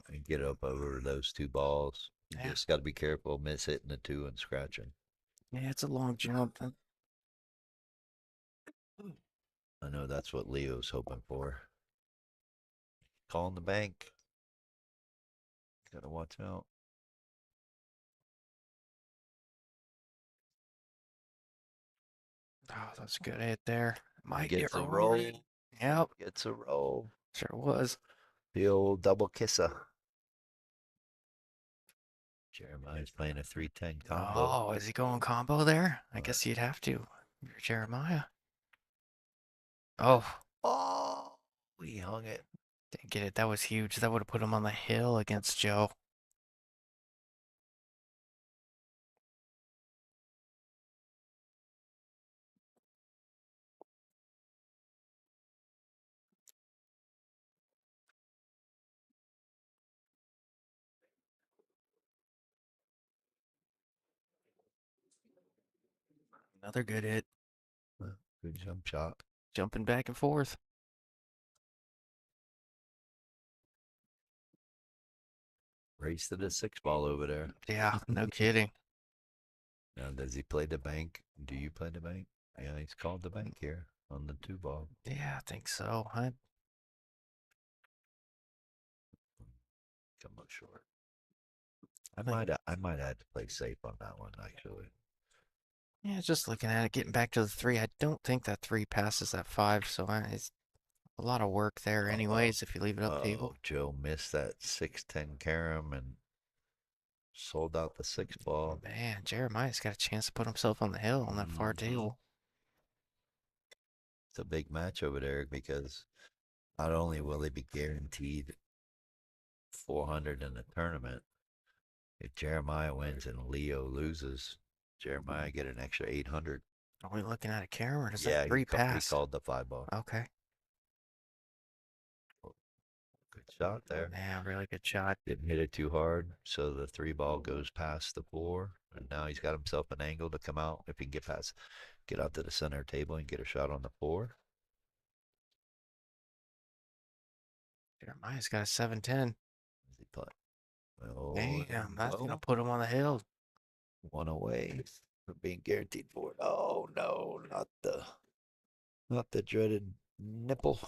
and get up over those 2 balls. You Yeah. just got to be careful, miss hitting the 2 and scratching. Yeah, it's a long jump. I know that's what Leo's hoping for. Calling the bank. Gotta watch out. Oh, that's a good hit there. He Might get gets a rewarded. roll. Yep, Gets a roll. sure was. The old double kisser. Jeremiah's playing a 3-10 combo. Oh, is he going combo there? I But, guess you'd have to. You're Jeremiah. Oh, oh, he hung it. didn't get it. That was huge. That would have put him on the hill against Joe. Another good hit. Good jump shot. Jumping back and forth. Race to the 6 ball over there. Yeah, no kidding. Now, does he play the bank? Do you play the bank? Yeah, he's called the bank here on the 2 ball. Yeah, I think so. Come up short. I think, I might have to play safe on that one actually. yeah, just looking at it, getting back to the 3. I don't think that 3 passes that 5, so it's a lot of work there Uh-oh. anyways if you leave it up Oh, table. Joe missed that 6-10 carom and sold out the 6 ball. Man, Jeremiah's got a chance to put himself on the hill on that far table. It's a big match over there because not only will they be guaranteed 400 in the tournament, if Jeremiah wins and Leo loses, Jeremiah get an extra 800. Are we looking at a camera or does Yeah, that 3 he pass? called the 5 ball. Okay. Good shot there. Yeah, really good shot. Didn't hit it too hard, so the three ball goes past the four, and now he's got himself an angle to come out if he can get out to the center table and get a shot on the four. Jeremiah's got a 7-10. As he putt. Oh, Damn, that's gonna well, put him on the hill. one away from being guaranteed for it. Oh no, not the dreaded nipple.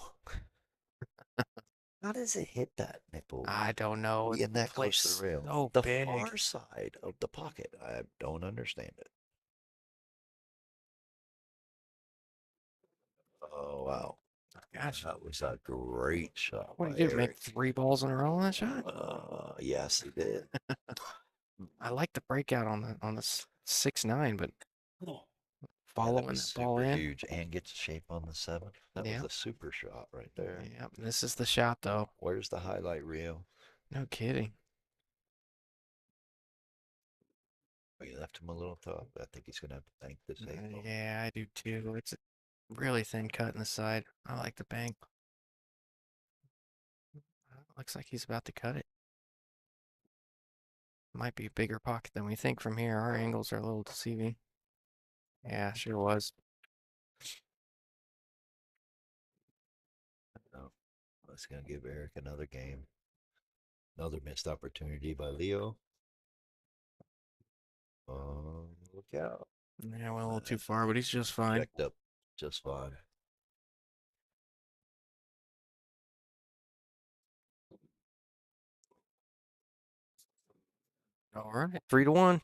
How does it hit that nipple? I don't know. Being that close to Place the rail. so The big. far side of the pocket. I don't understand it. Oh wow. Gosh, That was a great shot what by he did make Eric. 3 balls in a row on that shot. Yes, he did. I like the breakout on the 6-9, but Oh. Yeah, that following was that ball super in. huge and gets shape on the seven. That was Yeah, a super shot right there. yeah. This is the shot though. Where's the highlight reel? No kidding. We left him a little tough. I think he's gonna have to thank this eight. Yeah, I do too. It's a really thin cut in the side. I like the bank. Looks like he's about to cut it. Might be a bigger pocket than we think from here. Our angles are a little deceiving. Yeah, sure was. No, that's gonna give Eric another game. Another missed opportunity by Leo. Look out. Yeah, went a little too far, but he's just fine. Checked up just fine. All right, 3-1.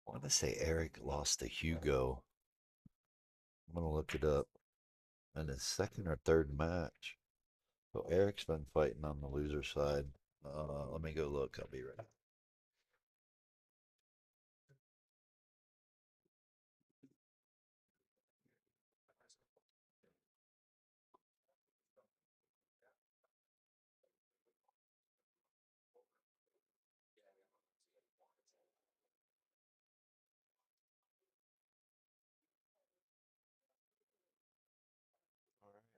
I want to say Eric lost to Hugo. I'm gonna look it up. In his second or third match. So Eric's been fighting on the loser side. Let me go look. I'll be right.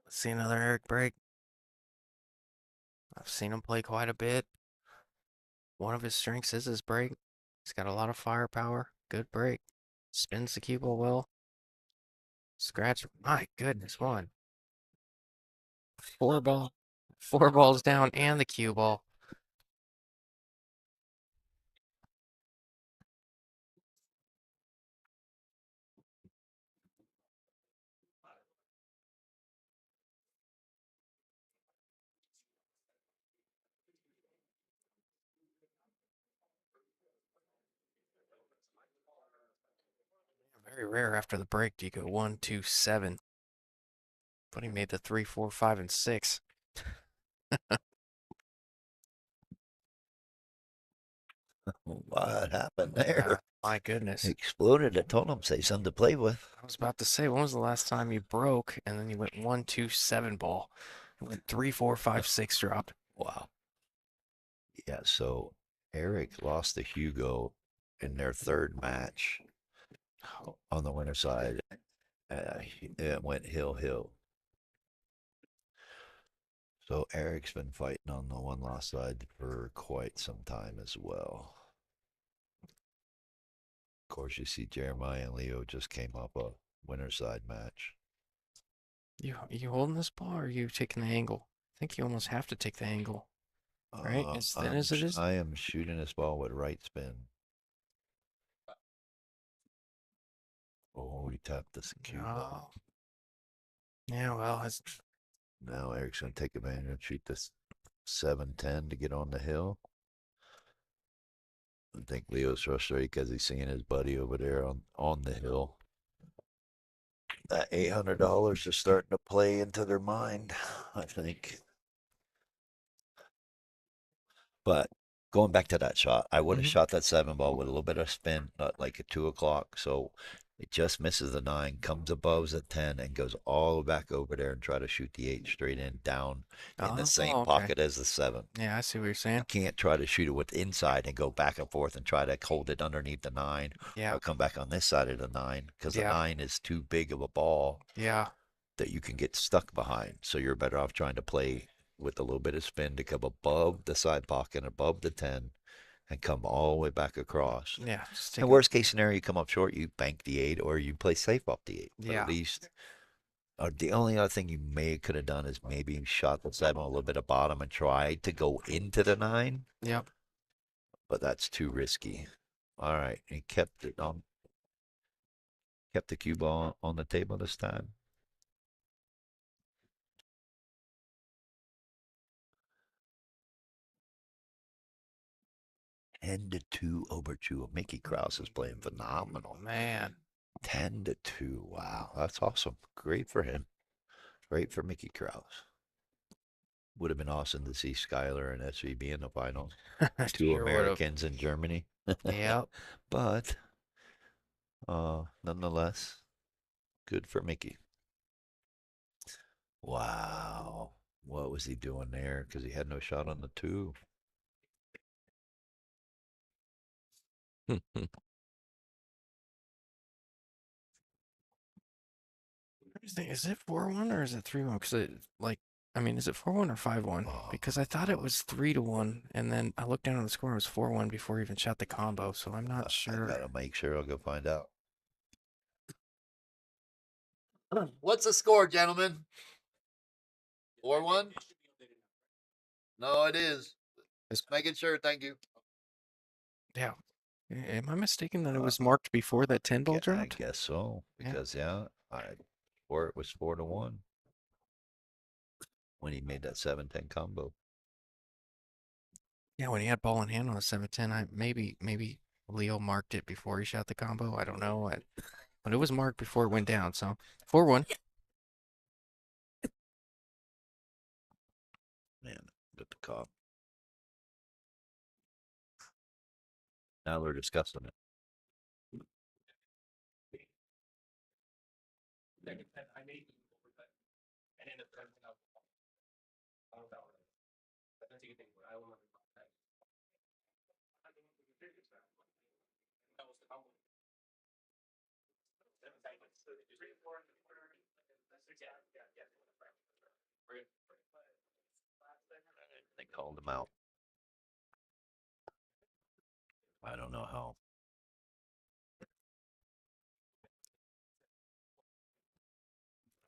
Let's see another Eric break. I've seen him play quite a bit. One of his strengths is his break. He's got a lot of firepower. Good break. Spins the cue ball well. Scratch. My goodness, one. 4 ball. 4 balls down and the cue ball. Very rare after the break do you go 1, 2, 7. But he made the 3, 4, 5, and 6. What happened there? My goodness. He exploded. I told him say something to play with. I was about to say, when was the last time you broke and then you went 1, 2, 7 ball? You went 3, 4, 5, 6 dropped. Wow. Yeah. So Eric lost to Hugo in their third match on the winner side. It went hill. So Eric's been fighting on the one loss side for quite some time as well. Of course, you see Jeremiah and Leo just came up a winner side match. You holding this ball or are you taking the angle? I think you almost have to take the angle, right? As thin as it is. I am shooting this ball with right spin. Oh, he tapped this cue ball. Oh. Yeah, well, it's Now Eric's going to take advantage and shoot this 7-10 to get on the hill. I think Leo's frustrated because he's seeing his buddy over there on the hill. That $800 is starting to play into their mind, I think. But going back to that shot, I would have shot that 7 ball with a little bit of spin, like at 2 o'clock. So it just misses the 9, comes above the 10, and goes all the way back over there and try to shoot the 8 straight in down in the same okay. pocket as the 7. Yeah, I see what you're saying. Can't try to shoot it with inside and go back and forth and try to hold it underneath the 9 Yeah, or come back on this side of the 9 because the Yeah. 9 is too big of a ball yeah, that you can get stuck behind. So you're better off trying to play with a little bit of spin to come above the side pocket, above the 10, and come all the way back across. Yeah, just And take it. worst case scenario, you come up short, you bank the 8 or you play safe off the 8. But at Yeah. least the only other thing you may could have done is maybe shot the 7 a little bit of bottom and tried to go into the 9, Yep. but that's too risky. All right, he kept the cue ball on the table this time. Ten to two overture. Mickey Krause is playing phenomenal. Man. 10 to 2. Wow, that's awesome. Great for him. Great for Mickey Krause. Would have been awesome to see Skyler and SVB in the finals. Two Sure would have. Americans in Germany. Yep. But nonetheless, good for Mickey. Wow. What was he doing there? Because he had no shot on the 2. Is it 4-1 or is it 3-1? Because I mean, is it 4-1 or 5-1? Because I thought it was 3-1, and then I looked down on the score, it was 4-1 before he even shot the combo, so I'm not I sure. gotta make sure. I'll go find out. What's the score, gentlemen? 4-1? No, it is. Just making sure. Thank you. Yeah. Am I mistaken that it was marked before that 10 ball I dropped? guess so. Because or it was 4-1 when he made that 7-10 combo. Yeah, when he had ball in hand on the 7-10, maybe Leo marked it before he shot the combo. I don't know. But it was marked before it went down, so 4-1. Man, got the cop. Now they're discussing it. They called him out. I don't know how.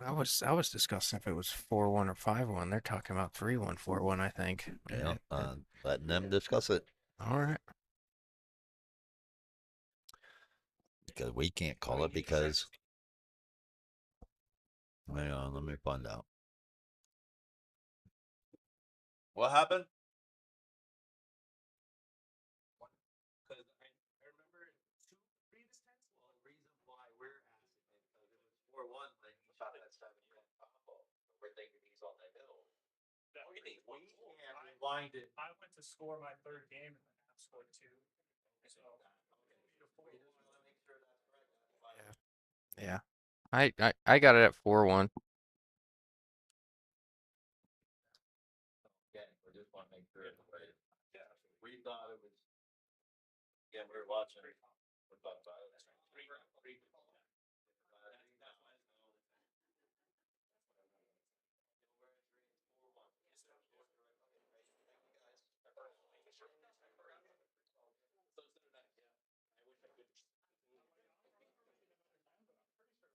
I was discussing if it was 4-1 or 5-1. They're talking about 3-1, 4-1, I think. Yeah, letting them discuss it All right. because we can't call it because. Hang on, let me find out. What happened? Yeah. I got it at 4-1. Yeah, we just want to make sure it's right. Yeah, we thought it was. Yeah, we were watching. We thought about it.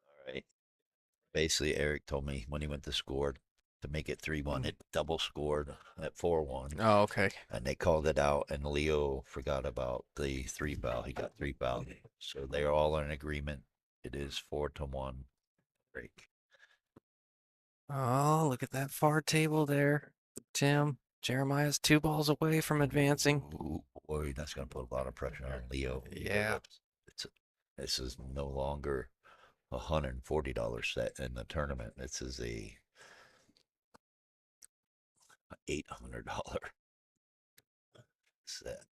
All right. Basically, Eric told me when he went to score to make it 3-1, it double scored at 4-1. Oh, okay. And they called it out, and Leo forgot about the 3 foul. He got 3 fouled. So they're all in agreement. It is 4-1 break. Oh, look at that far table there, Tim. Jeremiah's 2 balls away from advancing. Ooh, boy, that's going to put a lot of pressure on Leo. Yeah. It's, this is no longer a $140 set in the tournament. This is a $800 set.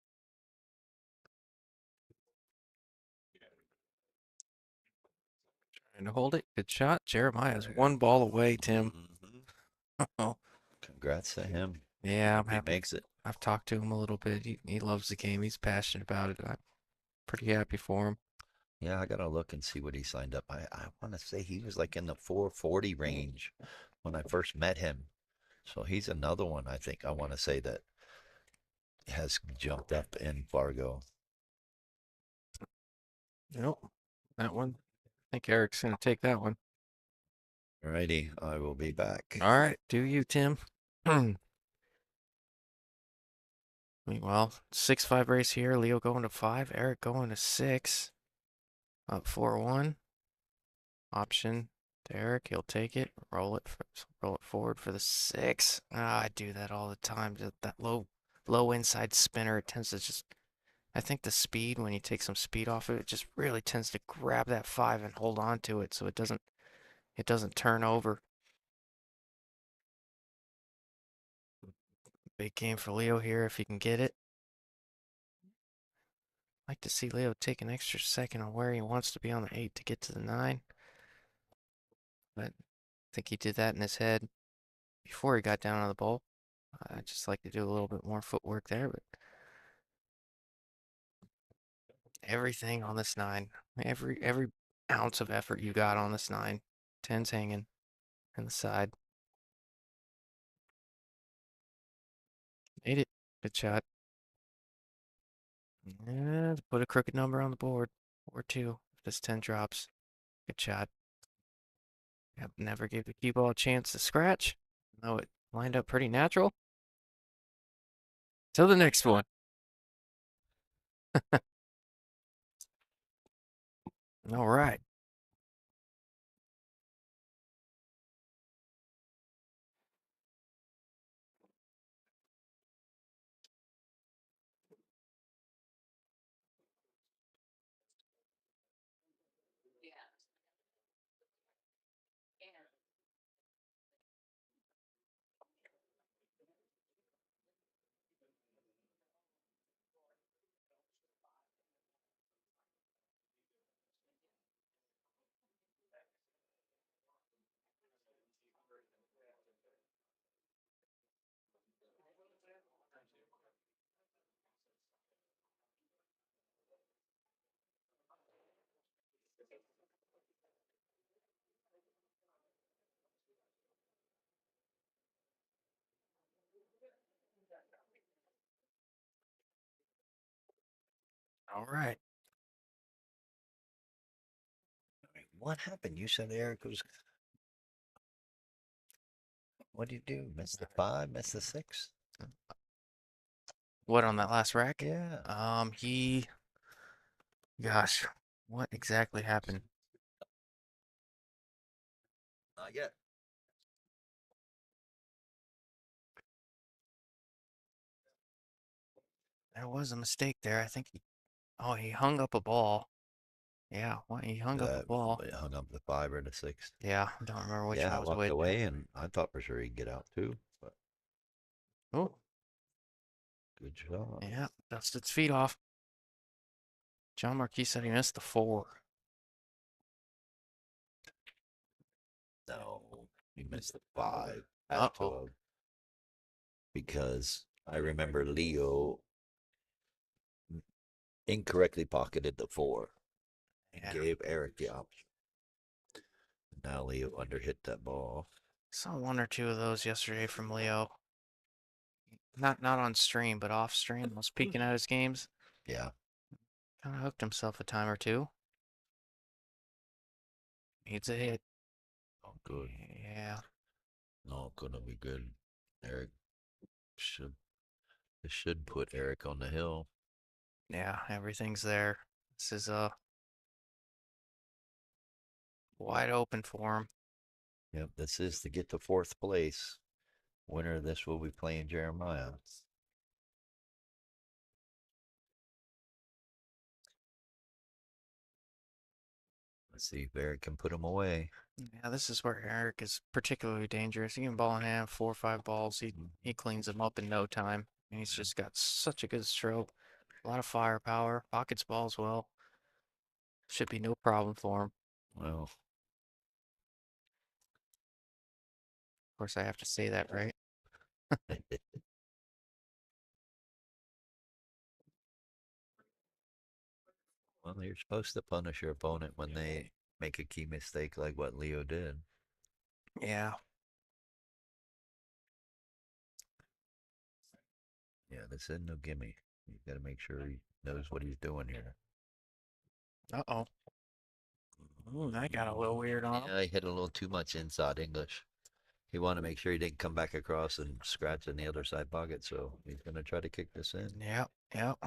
Trying to hold it. Good shot. Jeremiah's 1 ball away, Tim. Mm-hmm. Oh, Congrats to him. yeah, I'm He happy. makes it. I've talked to him a little bit. He loves the game. He's passionate about it. I'm pretty happy for him. Yeah, I gotta look and see what he signed up. I want to say he was like in the 440 range when I first met him. So he's another one I think I want to say that has jumped up in Fargo. Nope. That one. I think Eric's gonna take that one. Alrighty, I will be back. All right, do you, Tim? Meanwhile, 6-5 race here. Leo going to 5. Eric going to 6. Up 4-1. Option to Eric. He'll take it. Roll it forward for the 6. Ah, I do that all the time. That low inside spinner. It tends to just. I think the speed when you take some speed off of it, just really tends to grab that 5 and hold on to it, so it doesn't turn over. Big game for Leo here if he can get it. Like to see Leo take an extra second on where he wants to be on the 8 to get to the 9. But I think he did that in his head before he got down on the ball. I just like to do a little bit more footwork there, but everything on this 9, every ounce of effort you got on this 9, 10's hanging in the side. Made it. Good shot. And put a crooked number on the board. Or 2 if this 10 drops. Good shot. Yep, never gave the cue ball a chance to scratch. No, it lined up pretty natural. To the next one. All right. All right. What happened? You said Eric was. What did you do? Miss the 5? Miss the 6? What on that last rack? Yeah, Gosh, what exactly happened? not yet. There was a mistake there. I think he hung up a ball. Yeah, well, he hung up a That ball. hung up the 5 or the 6. Yeah, don't remember which one Yeah, I I was walked with. away, and I thought for sure he'd get out too. But Oh, good job. yeah, dusted its feet off. John Marquis said he missed the 4. No, he missed the 5. Had to Uh-oh. have because I remember Leo incorrectly pocketed the 4 and Yeah, gave Eric the option. Now Leo underhit that ball. saw one or two of those yesterday from Leo. Not on stream, but off stream. Was peeking at his games. Yeah. Kind of hooked himself a time or two. Needs a hit. Oh, good. Yeah, No, gonna be good. Eric should this should put Eric on the hill. yeah, everything's there. This is wide open for him. Yep, this is to get to 4th place. Winner of this will be playing Jeremiah. Let's see if Eric can put him away. Yeah, this is where Eric is particularly dangerous. He can ball in hand, 4 or 5 balls. He cleans them up in no time. And he's just got such a good stroke, a lot of firepower, pockets balls well. Should be no problem for him. Well, Of course, I have to say that, right? well, you're supposed to punish your opponent when they make a key mistake like what Leo did. Yeah. Yeah, this isn't no gimme. You got to make sure he knows what he's doing here. Uh-oh. Ooh, that got a little weird on him. Yeah, he hit a little too much inside English. He wanted to make sure he didn't come back across and scratch in the other side pocket, so he's going to try to kick this in. Yep, yep.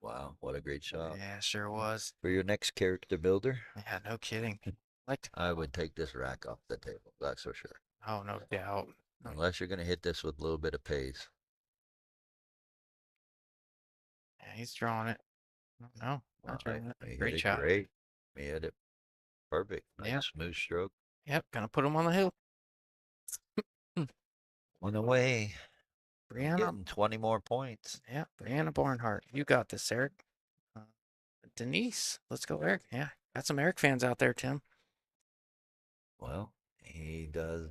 Wow, what a great shot. Yeah, sure was. For your next character builder, Yeah, no kidding. Like, I would take this rack off the table, that's for sure. oh, no doubt. Unless you're going to hit this with a little bit of pace. Yeah, he's drawing it. No, All not right, drawing it. he hit Great it shot. great. He hit it perfect. Yeah, Nice smooth stroke. yep. Gonna put him on the hill. Hmm. On the way, I'm Brianna. getting 20 more points. Yeah, Brianna Barnhart. You got this, Eric. Uh, Denise. Let's go, Eric. Yeah, got some Eric fans out there, Tim. Well, he does,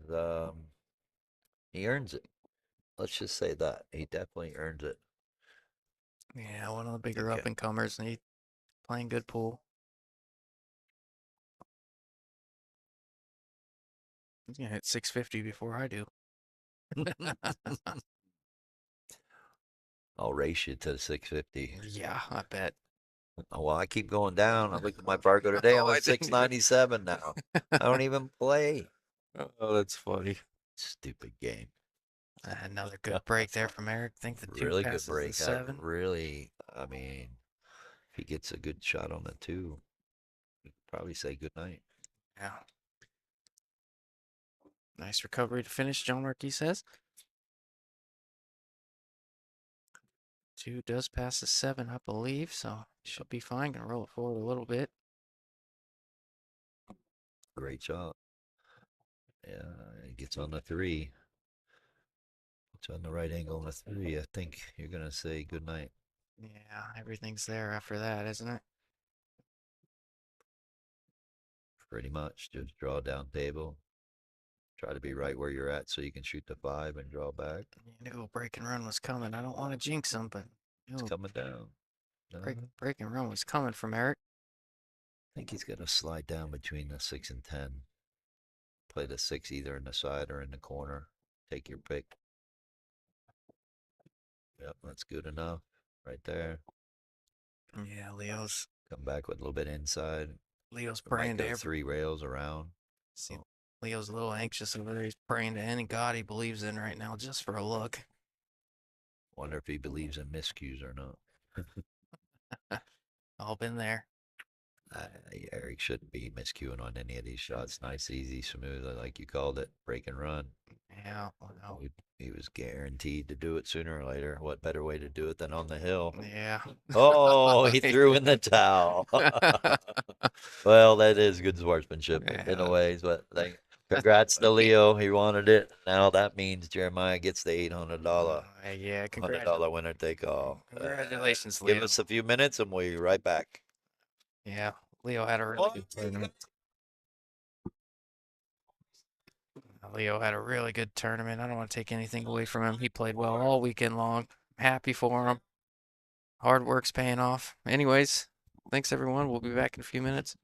he earns it. Let's just say that. He definitely earns it. Yeah, one of the bigger Okay. up and comers, and he playing good pool. He's gonna hit 650 before I do. I'll race you to 650. Yeah, I bet. Oh, well, I keep going down. I looked at my Fargo today. I'm Oh, I at didn't even. 697 now. I don't even play. Oh, that's funny. Stupid game. Another good break there from Eric. Think the two Really good passes the break. I 7. really, I mean, if he gets a good shot on the 2, we could probably say good night. Yeah. Nice recovery to finish, John Marquis says. 2 does pass the 7, I believe, so should be fine. Gonna roll it forward a little bit. Great shot. Yeah, he gets on the 3. It's on the right angle on the 3. I think you're going to say good night. Yeah, everything's there after that, isn't it? Pretty much. Just draw down table. Try to be right where you're at so you can shoot the 5 and draw back. You knew a break and run was coming. I don't want to jinx him, but It's coming down. No, break and run was coming from Eric. I think he's going to slide down between the 6 and 10. Play the 6 either in the side or in the corner. Take your pick. Yep, that's good enough right there. Yeah, Leo's Come back with a little bit inside. praying Might to go every. 3 rails around. See, Oh, Leo's a little anxious over there. He's praying to any god he believes in right now, just for a look. wonder if he believes in miscues or not. All been there. Eric shouldn't be miscuing on any of these shots. Nice, easy, smooth, like you called it. Break and run. Yeah, well, He was guaranteed to do it sooner or later. What better way to do it than on the hill? yeah. Oh, he threw in the towel. Well, that is good sportsmanship in a Yeah. way. But congrats to Leo. He wanted it. Now that means Jeremiah gets the $800 Yeah, $100 winner take all. congratulations, Give Leo. us a few minutes and we'll be right back. Yeah, Leo had a really good tournament. Leo had a really good tournament. I don't want to take anything away from him. He played well all weekend long. Happy for him. Hard work's paying off. Anyways, thanks everyone. We'll be back in a few minutes.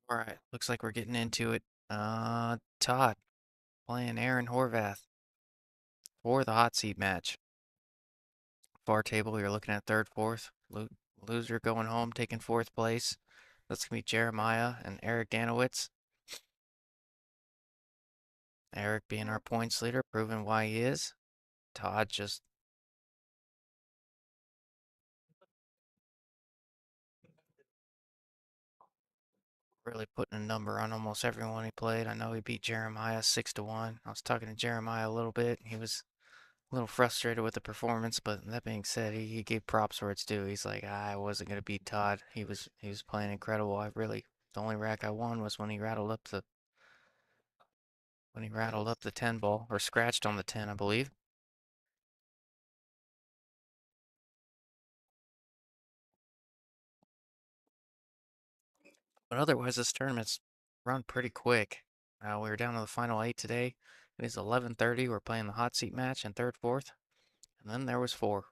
All right, looks like we're getting into it. Todd playing Aaron Horvath for the hot seat match. Bar table, you're looking at third, fourth. Loser going home, taking fourth place. That's gonna be Jeremiah and Eric Ganowitz. Eric being our points leader, proving why he is. Todd just really putting a number on almost everyone he played. I know he beat Jeremiah 6-1. I was talking to Jeremiah a little bit. He was a little frustrated with the performance, but that being said, he gave props where it's due. He's like, I wasn't gonna beat Todd. He was playing incredible. The only rack I won was when he rattled up the 10 ball or scratched on the 10, I believe. But otherwise, this tournament's run pretty quick. We were down to the final 8 today. It is 11:30. We're playing the hot seat match in third, fourth, and then there was four.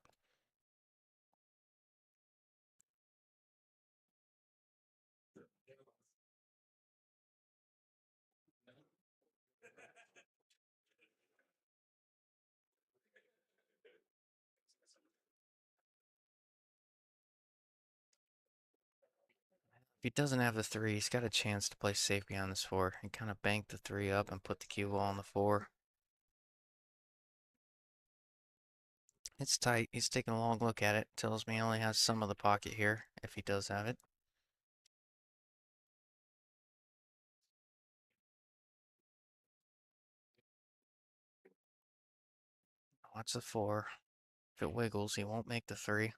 If he doesn't have the three, he's got a chance to play safe behind this four and kind of bank the three up and put the cue ball on the four. It's tight. He's taking a long look at it. Tells me he only has some of the pocket here, if he does have it. Watch the four. If it wiggles, he won't make the three.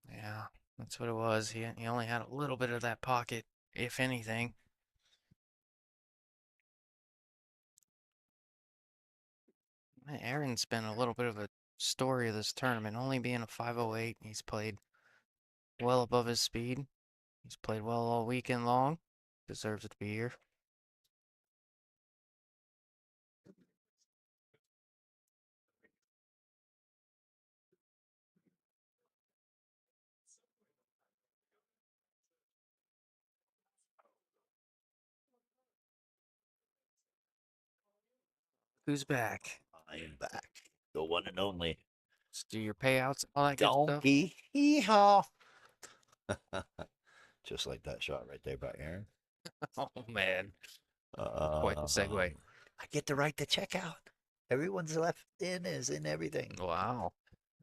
Yeah, that's what it was. He only had a little bit of that pocket, if anything. Aaron's been a little bit of a story of this tournament, only being a 508. He's played well above his speed. He's played well all weekend long. Deserves to be here. Who's back? I am back. The one and only Let's do your payouts, all that good stuff. Donkey. Hee-haw. Just like that shot right there by Aaron. Oh man, quite the Uh, segue. I get the right to check out. Everyone's left in is in everything. Wow.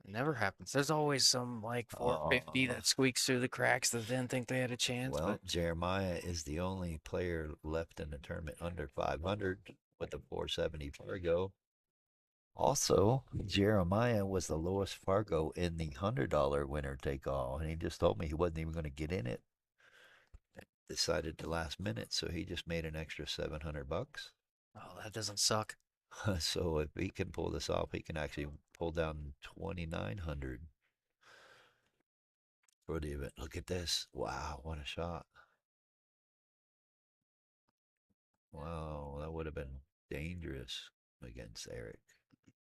It never happens. There's always some like 450 Uh, that squeaks through the cracks that didn't think they had a chance, but well, Jeremiah is the only player left in the tournament under 500 with a 470 Fargo. Also, Jeremiah was the lowest Fargo in the $100 winner take all, and he just told me he wasn't even going to get in it. Decided to last minute, so he just made an extra 700 bucks. oh, that doesn't suck. So if he can pull this off, he can actually pull down 2,900 for the event. Look at this! Wow, what a shot! Wow, that would have been dangerous against Eric,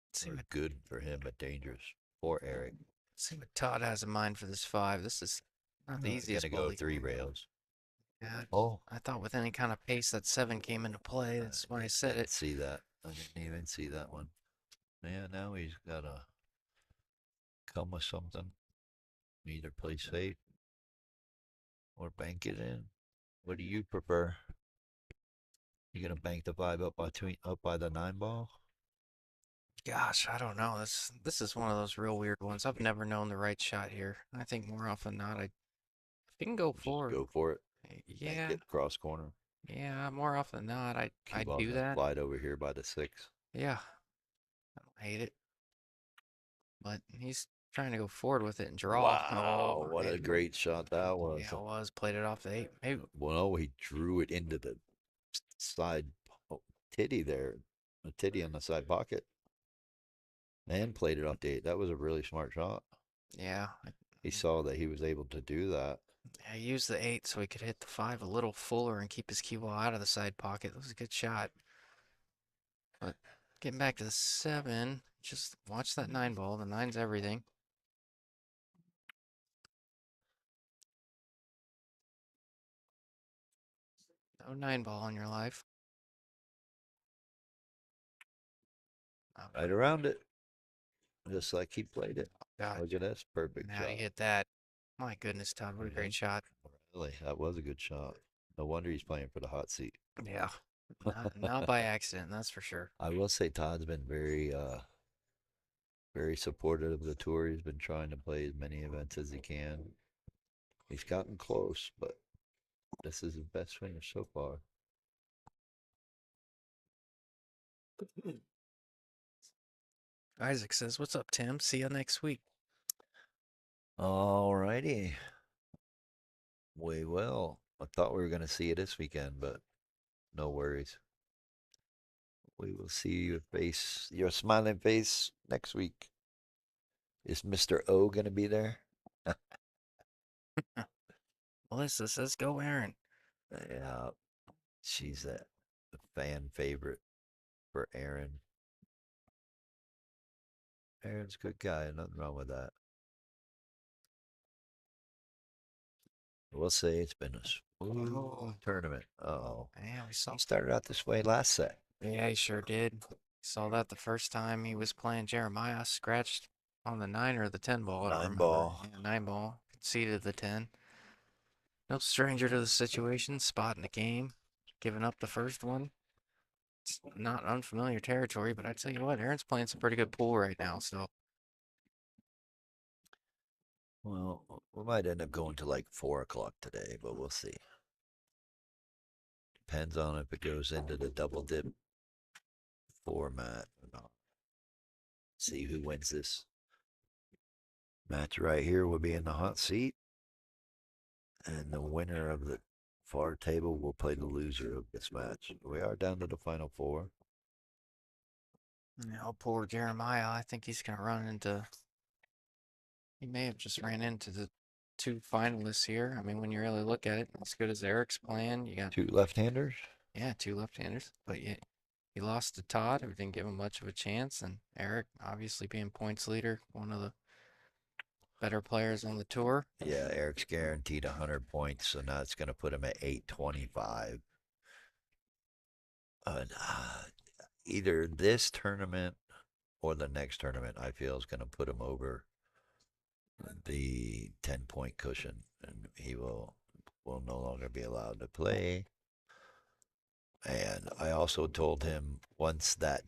Let's see or what good for him, but dangerous for Eric. see what Todd has in mind for this five. This is not the Gonna easiest go ball. three rails. Yeah, Oh, I thought with any kind of pace that seven came into play. That's why I said didn't it. see that. I didn't even see that one. Yeah, now he's gotta come with something. Either play safe or bank it in. What do you prefer? You gonna bank the five up by the nine ball? Gosh, I don't know. This is one of those real weird ones. I've never known the right shot here. I think more often than not, if you can go Just for, go for it. Bank yeah, it cross corner. yeah, more often than not, Cue I ball do gonna that. slide over here by the six. Yeah, I don't hate it, but he's trying to go forward with it and draw. Wow, Oh, what a great shot that was. yeah, it was played it off the eight. Maybe, Well, he drew it into the side titty there, a titty on the side pocket, and played it off the eight. That was a really smart shot. yeah. He saw that he was able to do that. I used the eight so he could hit the five a little fuller and keep his cue ball out of the side pocket. That was a good shot. But getting back to the seven, just watch that nine ball. The nine's everything. No 9-ball in your life. Oh, Right around it. Just like he played it. God. Look at this. Perfect And how do shot. you hit that? My goodness, Todd, what a great shot. Really, that was a good shot. No wonder he's playing for the hot seat. Yeah. Not by accident, that's for sure. I will say Todd's been very supportive of the tour. He's been trying to play as many events as he can. He's gotten close, but this is his best finish so far. Isaac says, "What's up, Tim? See you next week." All righty. We will. I thought we were going to see you this weekend, but no worries. We will see your smiling face next week. Is Mr. O going to be there? Melissa says, "Go, Aaron." Yeah, she's a fan favorite for Aaron. Aaron's a good guy. Nothing wrong with that. We'll say it's been a smooth tournament. Uh-oh. Yeah, we saw. He started out this way last set. Yeah, he sure did. Saw that the first time he was playing Jeremiah, scratched on the 9 or the 10 ball. I don't 9 remember. ball. Yeah, 9 ball. Conceded the 10. No stranger to the situation, spotting the game, giving up the first one. It's not unfamiliar territory, but I tell you what, Aaron's playing some pretty good pool right now. So Well, we might end up going to like 4 o'clock today, but we'll see. Depends on if it goes into the double dip format or not. See who wins this match right here will be in the hot seat. And the winner of the far table will play the loser of this match. We are down to the final 4. poor Jeremiah. I think he's gonna run into. He may have just ran into the 2 finalists here. I mean, when you really look at it, as good as Eric's playing, you got 2 left-handers. 2 left-handers, but yet he lost to Todd, who didn't give him much of a chance, and Eric, obviously being points leader, one of the better players on the tour. Yeah, Eric's guaranteed 100 points, so now it's going to put him at 825. Either this tournament or the next tournament, I feel, is going to put him over the 10-point cushion, and he will no longer be allowed to play. And I also told him once that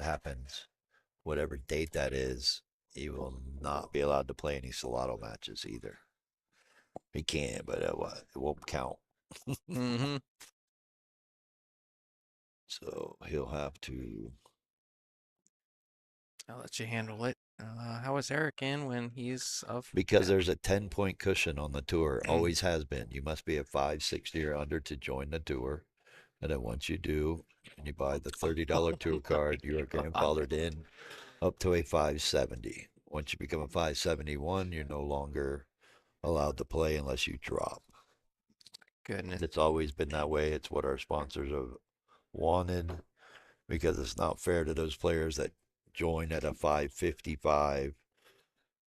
happens, whatever date that is, he will not be allowed to play any Solado matches either. He can, but it won't count. Mm-hmm. So he'll have to. I'll let you handle it. How is Eric in when he's of? Because there's a 10-point cushion on the tour, always has been. You must be a 560 or under to join the tour. And then once you do, and you buy the $30 tour card, you are grandfathered in up to a 570. Once you become a 571, you're no longer allowed to play unless you drop. Goodness. It's always been that way. It's what our sponsors have wanted because it's not fair to those players that join at a 555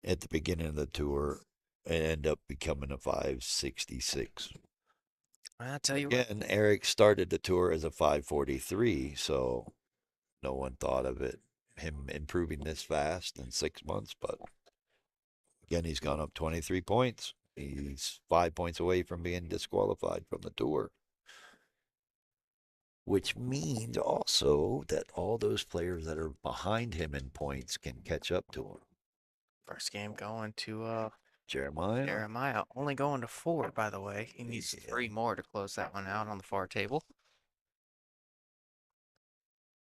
at the beginning of the tour and end up becoming a 566. I tell you what. Again, Eric started the tour as a 543, so no one thought of him improving this fast in 6 months, but again, he's gone up 23 points. He's 5 points away from being disqualified from the tour. Which means also that all those players that are behind him in points can catch up to him. First game going to Jeremiah. Jeremiah. Only going to 4, by the way. He needs 3 more to close that one out on the far table.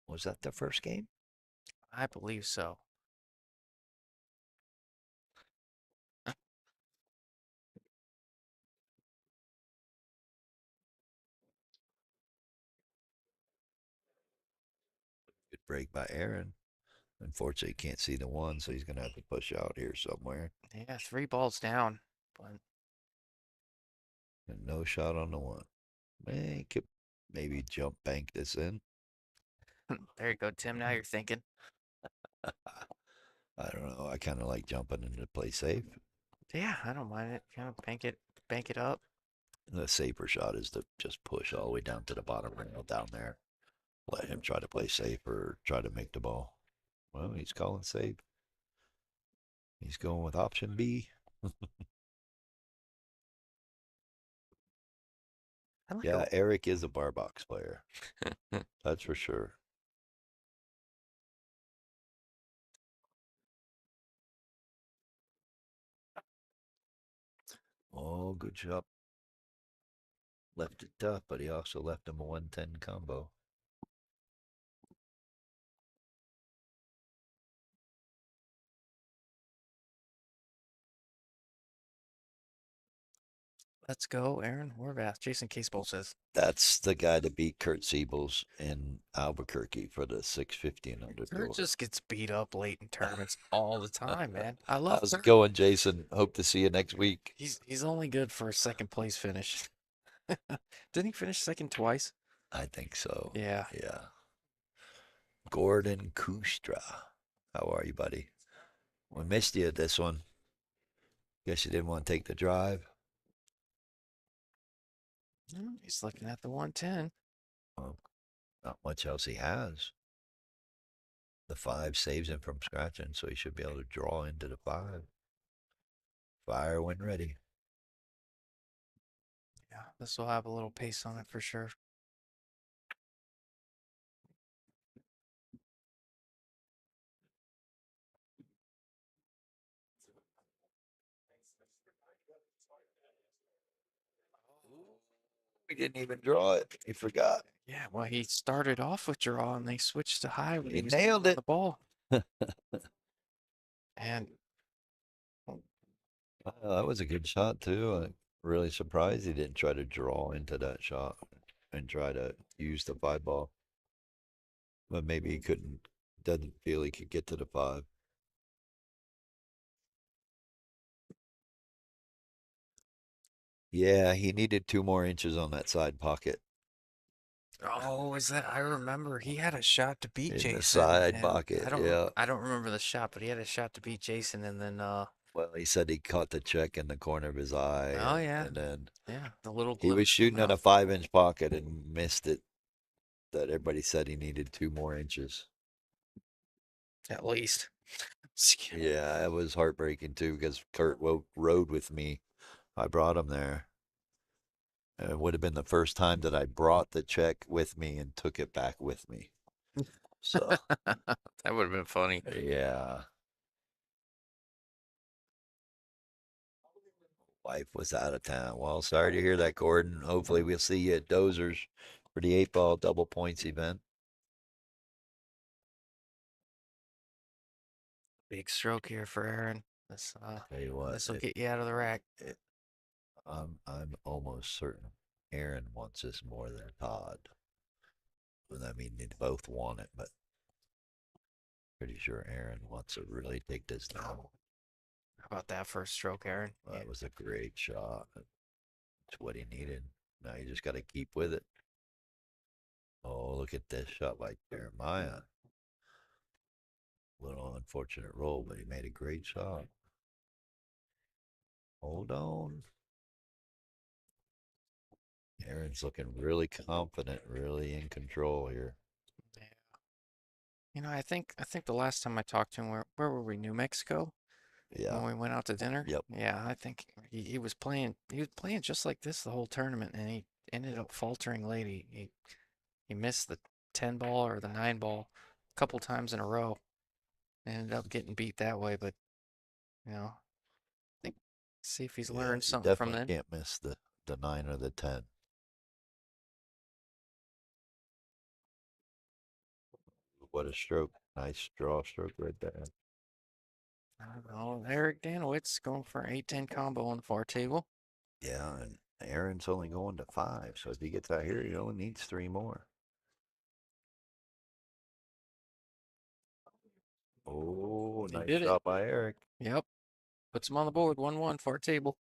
Was that the first game? I believe so. Good break by Aaron. Unfortunately, he can't see the 1, so he's going to have to push out here somewhere. Yeah, 3 balls down. But And no shot on the 1. Man, he could maybe jump bank this in. there you go, Tim. Now you're thinking. I don't know. I kind of like jumping in to play safe. Yeah, I don't mind it. Kind of bank it up. The safer shot is to just push all the way down to the bottom rail down there. Let him try to play safe or try to make the ball. Well, he's calling safe. He's going with option B. I like Yeah, Eric is a bar box player. That's for sure. Oh, good shot. Left it tough, but he also left him a 110 combo. Let's go, Aaron Horvath. Jason Casebolt says. That's the guy to beat Kurt Siebels in Albuquerque for the 650 and under Kurt tour. just gets beat up late in tournaments all the time, man. I love How's it Kurt. going, Jason? Hope to see you next week. He's only good for a second place finish. Didn't he finish second twice? I think so. Yeah. Yeah. Gordon Kustra. How are you, buddy? We missed you at this one. Guess you didn't want to take the drive. He's looking at the 110. Well, not much else he has. The 5 saves him from scratching, so he should be able to draw into the 5. Fire when ready. Yeah, this will have a little pace on it for sure. We didn't even draw it. He forgot. Yeah, well, he started off with draw and they switched to high when He was nailed on it. the ball. And That was a good shot, too. I'm really surprised he didn't try to draw into that shot and try to use the 5 ball. But maybe he couldn't, doesn't feel he could get to the 5. Yeah, he needed 2 more inches on that side pocket. oh, is that? I remember he had a shot to beat In Jason. the side And pocket, I don't. yeah. I don't remember the shot, but he had a shot to beat Jason, and then Well, he said he caught the check in the corner of his eye. oh yeah, And then yeah, the little he was glimpse from shooting at a mouth. 5-inch pocket and missed it. That everybody said he needed 2 more inches. At least. Yeah, it was heartbreaking too because Kurt rode with me. I brought him there. And it would have been the first time that I brought the check with me and took it back with me. So, That would have been funny. yeah. Wife was out of town. Well, sorry to hear that, Gordon. Hopefully, we'll see you at Dozers for the 8-ball double points event. Big stroke here for Aaron. Tell you what, This will get you out of the rack. I'm almost certain Aaron wants this more than Todd. And I mean, they both want it, but pretty sure Aaron wants to really take this down. How about that first stroke, Aaron? That was a great shot. It's what he needed. Now you just got to keep with it. Oh, look at this shot by Jeremiah. Little unfortunate roll, but he made a great shot. Hold on. Aaron's looking really confident, really in control here. Yeah. You know, I think the last time I talked to him, where were we? New Mexico? Yeah. When we went out to dinner? Yep. Yeah, I think he was playing just like this the whole tournament, and he ended up faltering late. He missed the 10 ball or the 9 ball a couple times in a row. And ended up getting beat that way, but you know, I think see if he's Yeah, learned you something from definitely then. can't miss the 9 or the 10. What a stroke. Nice draw stroke right there. I don't know. Eric Danowitz going for an 8-10 combo on the far table. Yeah, and Aaron's only going to 5, so if he gets out here, he only needs 3 more. Oh, He nice did it. shot by Eric. Yep. Puts him on the board. 1-1 far table.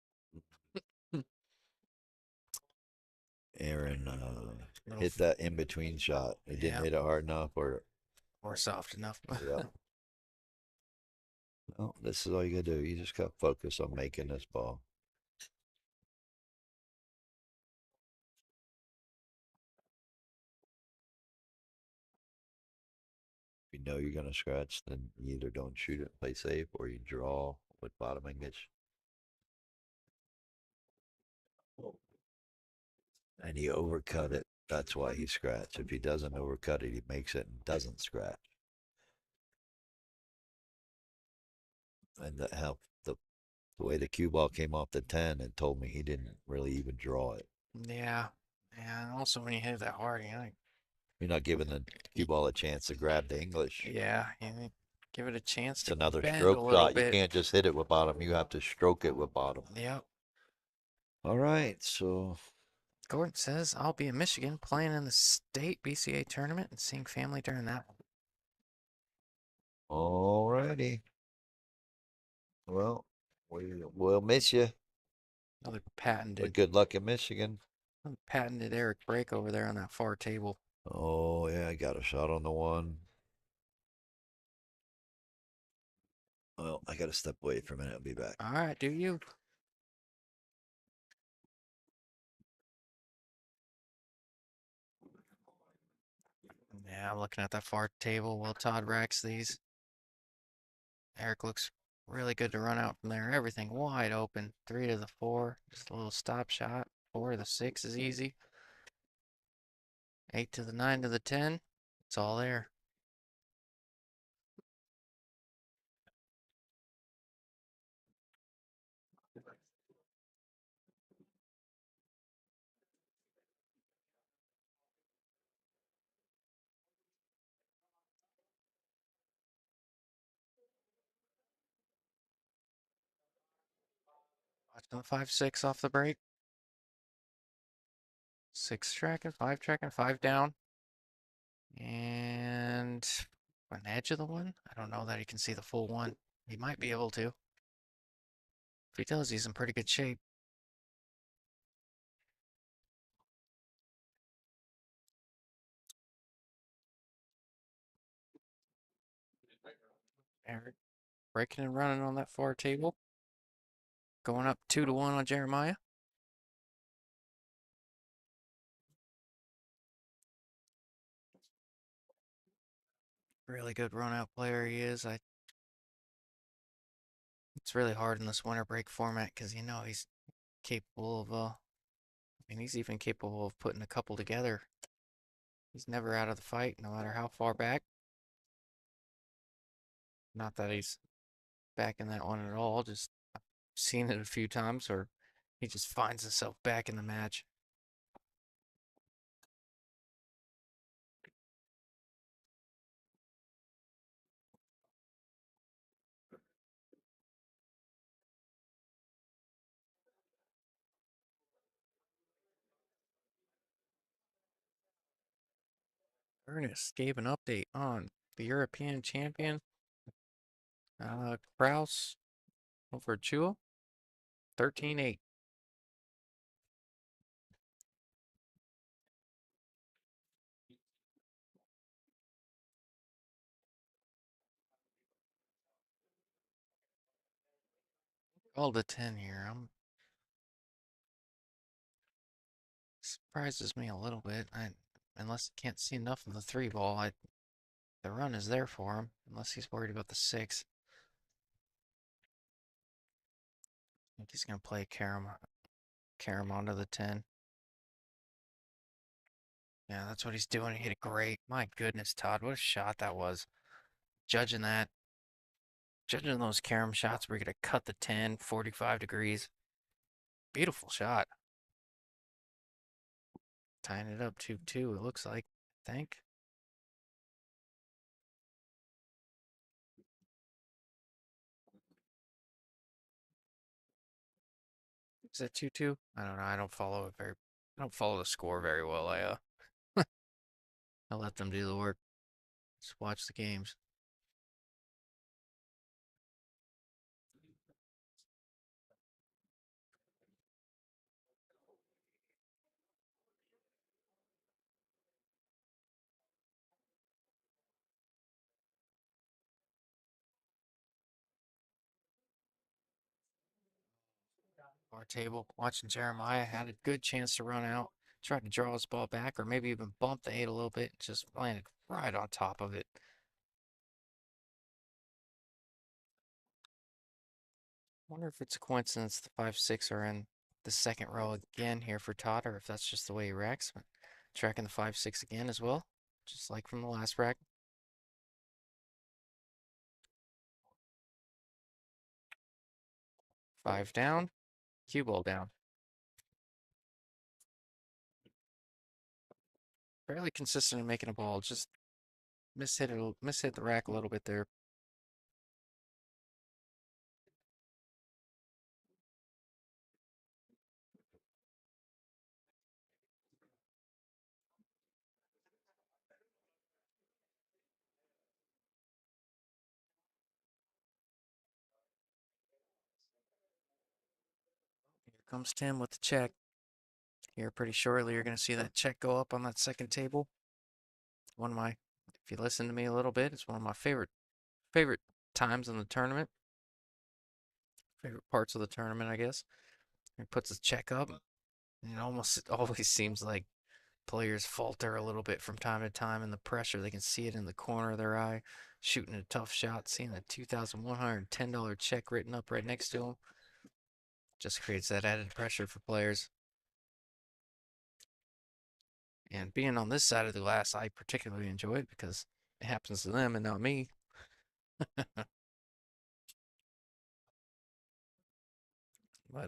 Aaron Little hit that in between shot. He didn't Yeah. hit it hard enough, or or soft enough. yeah. No, this is all you gotta do. You just gotta focus on making this ball. know you're gonna scratch, then you either don't shoot it and play safe, or you draw with bottom English. And he overcut it. That's why he scratched. If he doesn't overcut it, he makes it and doesn't scratch. And that helped the way the cue ball came off the 10 and told me he didn't really even draw it. Yeah. And also when you hit it that hard, You're not giving the cue ball a chance to grab the English. yeah, give it a chance It's to another bend a stroke little shot. You bit. can't just hit it with bottom. You have to stroke it with bottom. Yep. All right, so Gordon says, I'll be in Michigan playing in the state BCA tournament and seeing family during that one. all righty. Well, we'll miss you, Another but patented, good luck in Michigan. Eric break over there on that far table. Oh, yeah, I got a shot on the one. Well, I got to step away for a minute. I'll be back. All right, do you? Yeah, I'm looking at that far table while Todd racks these. Eric looks really good to run out from there. Everything wide open. 3 to the 4. Just a little stop shot. 4 to the 6 is easy. 8 to the 9 to the 10. It's all there. Watching the 5-6 off the break. 6 tracking, 5 tracking, 5 down. And an edge of the one? I don't know that he can see the full one. He might be able to. If he does, he's in pretty good shape. Eric breaking and running on that far table. Going up 2 to 1 on Jeremiah. Really good run out player he is. It's really hard in this winter break format because he's capable of he's even capable of putting a couple together. He's never out of the fight, no matter how far back. Not that he's back in that one at all, just seen it a few times, or he just finds himself back in the match. Ernest gave an update on the European champion, Kraus over Chua, 13-8. All to 10 here. Surprises me a little bit. Unless he can't see enough of the 3 ball, the run is there for him. Unless he's worried about the 6. I think he's gonna play Karam onto the 10. Yeah, that's what he's doing. He hit it great. My goodness, Todd, what a shot that was. Judging that, judging those Karam shots where you're gonna cut the 10, 45 degrees. Beautiful shot. Tying it up 2-2, it looks like, I think. Is it 2-2? I don't know. I don't follow the score very well. I let them do the work. Just watch the games. Our table, watching Jeremiah had a good chance to run out, tried to draw his ball back, or maybe even bump the 8 a little bit, just landed right on top of it. Wonder if it's a coincidence the 5-6 are in the second row again here for Todd, or if that's just the way he racks. But tracking the 5-6 again as well, just like from the last rack. 5 down, cue ball down. Fairly consistent in making a ball, just mishit the rack a little bit there. Here comes Tim with the check. Here pretty shortly, you're going to see that check go up on that second table. One of my, if you listen to me a little bit, it's one of my favorite times in the tournament. Favorite parts of the tournament, I guess. He puts his check up, and it almost always seems like players falter a little bit from time to time in the pressure. They can see it in the corner of their eye, shooting a tough shot, seeing a $2,110 check written up right next to them. Just creates that added pressure for players. And being on this side of the glass, I particularly enjoy it because it happens to them and not me. But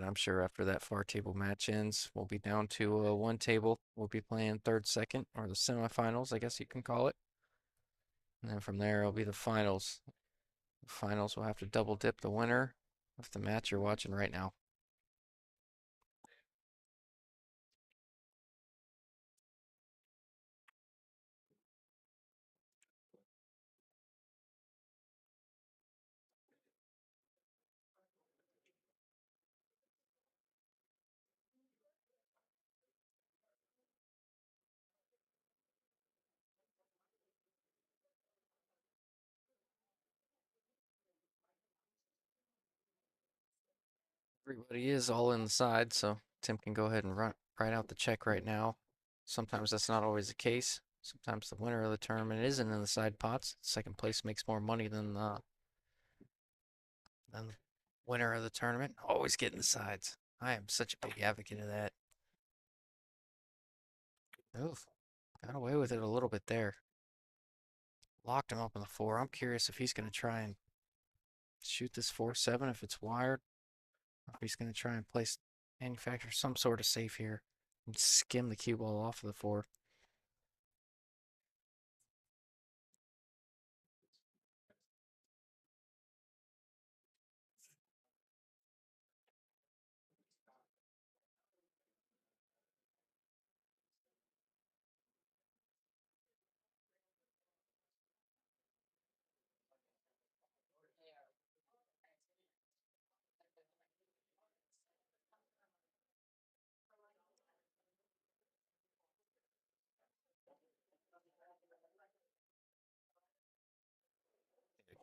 I'm sure after that far table match ends, we'll be down to one table. We'll be playing third, second, or the semifinals, I guess you can call it. And then from there, it'll be the finals. The finals will have to double dip the winner of the match you're watching right now. Everybody is all in the side, so Tim can go ahead and write out the check right now. Sometimes that's not always the case. Sometimes the winner of the tournament isn't in the side pots. Second place makes more money than the winner of the tournament. Always get in the sides. I am such a big advocate of that. Oof, got away with it a little bit there. Locked him up on the 4. I'm curious if he's going to try and shoot this 4-7 if it's wired. Or if he's going to try and manufacture some sort of safe here and skim the cue ball off of the 4.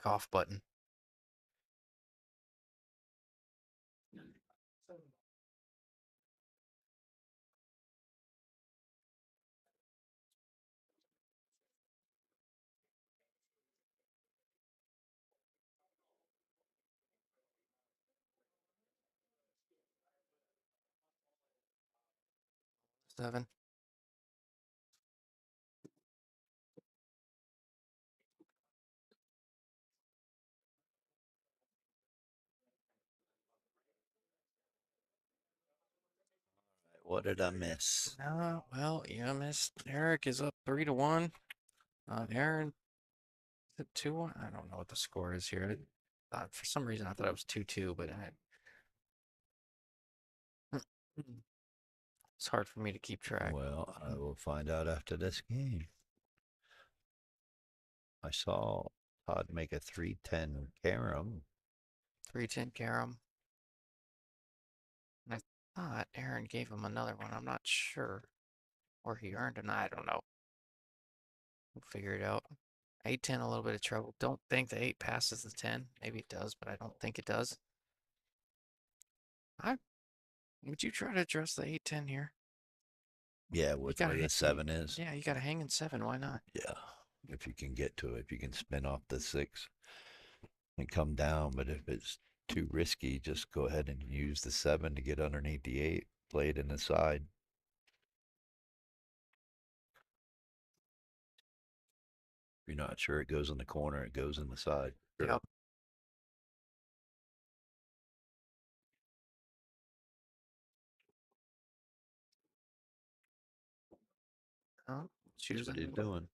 Cough button. Seven. What did I miss? Well, you missed. Eric is up 3-1. Aaron, is it 2-1? I don't know what the score is here. For some reason, I thought it was 2-2, but it's hard for me to keep track. Well, I will find out after this game. I saw Todd make a 310 carom. 310 carom. I thought Aaron gave him another one. I'm not sure. Or he earned an, I don't know. We'll figure it out. 8-10, a little bit of trouble. Don't think the 8 passes the 10. Maybe it does, but I don't think it does. Would you try to address the 8-10 here? Yeah, with where the 7 is. Yeah, you got a hanging 7. Why not? Yeah, if you can get to it, if you can spin off the 6 and come down. But if it's too risky. Just go ahead and use the 7 to get underneath the 8. Play it in the side. If you're not sure it goes in the corner, it goes in the side. Yep. Oh, That's what he's doing.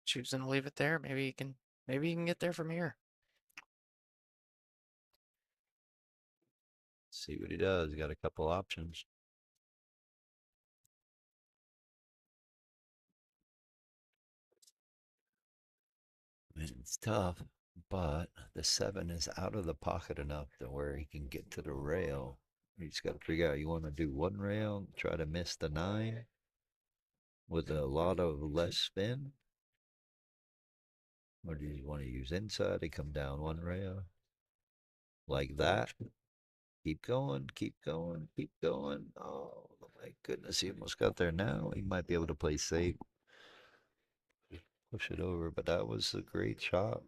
choosing to leave it there. Maybe you can get there from here. See what he does. He got a couple options. Man, it's tough, but the 7 is out of the pocket enough to where he can get to the rail. You just got to figure out you want to do one rail, try to miss the 9 with a lot of less spin, or do you want to use inside to come down one rail like that? Keep going, keep going, keep going. Oh my goodness, he almost got there now. He might be able to play safe, push it over, but that was a great shot.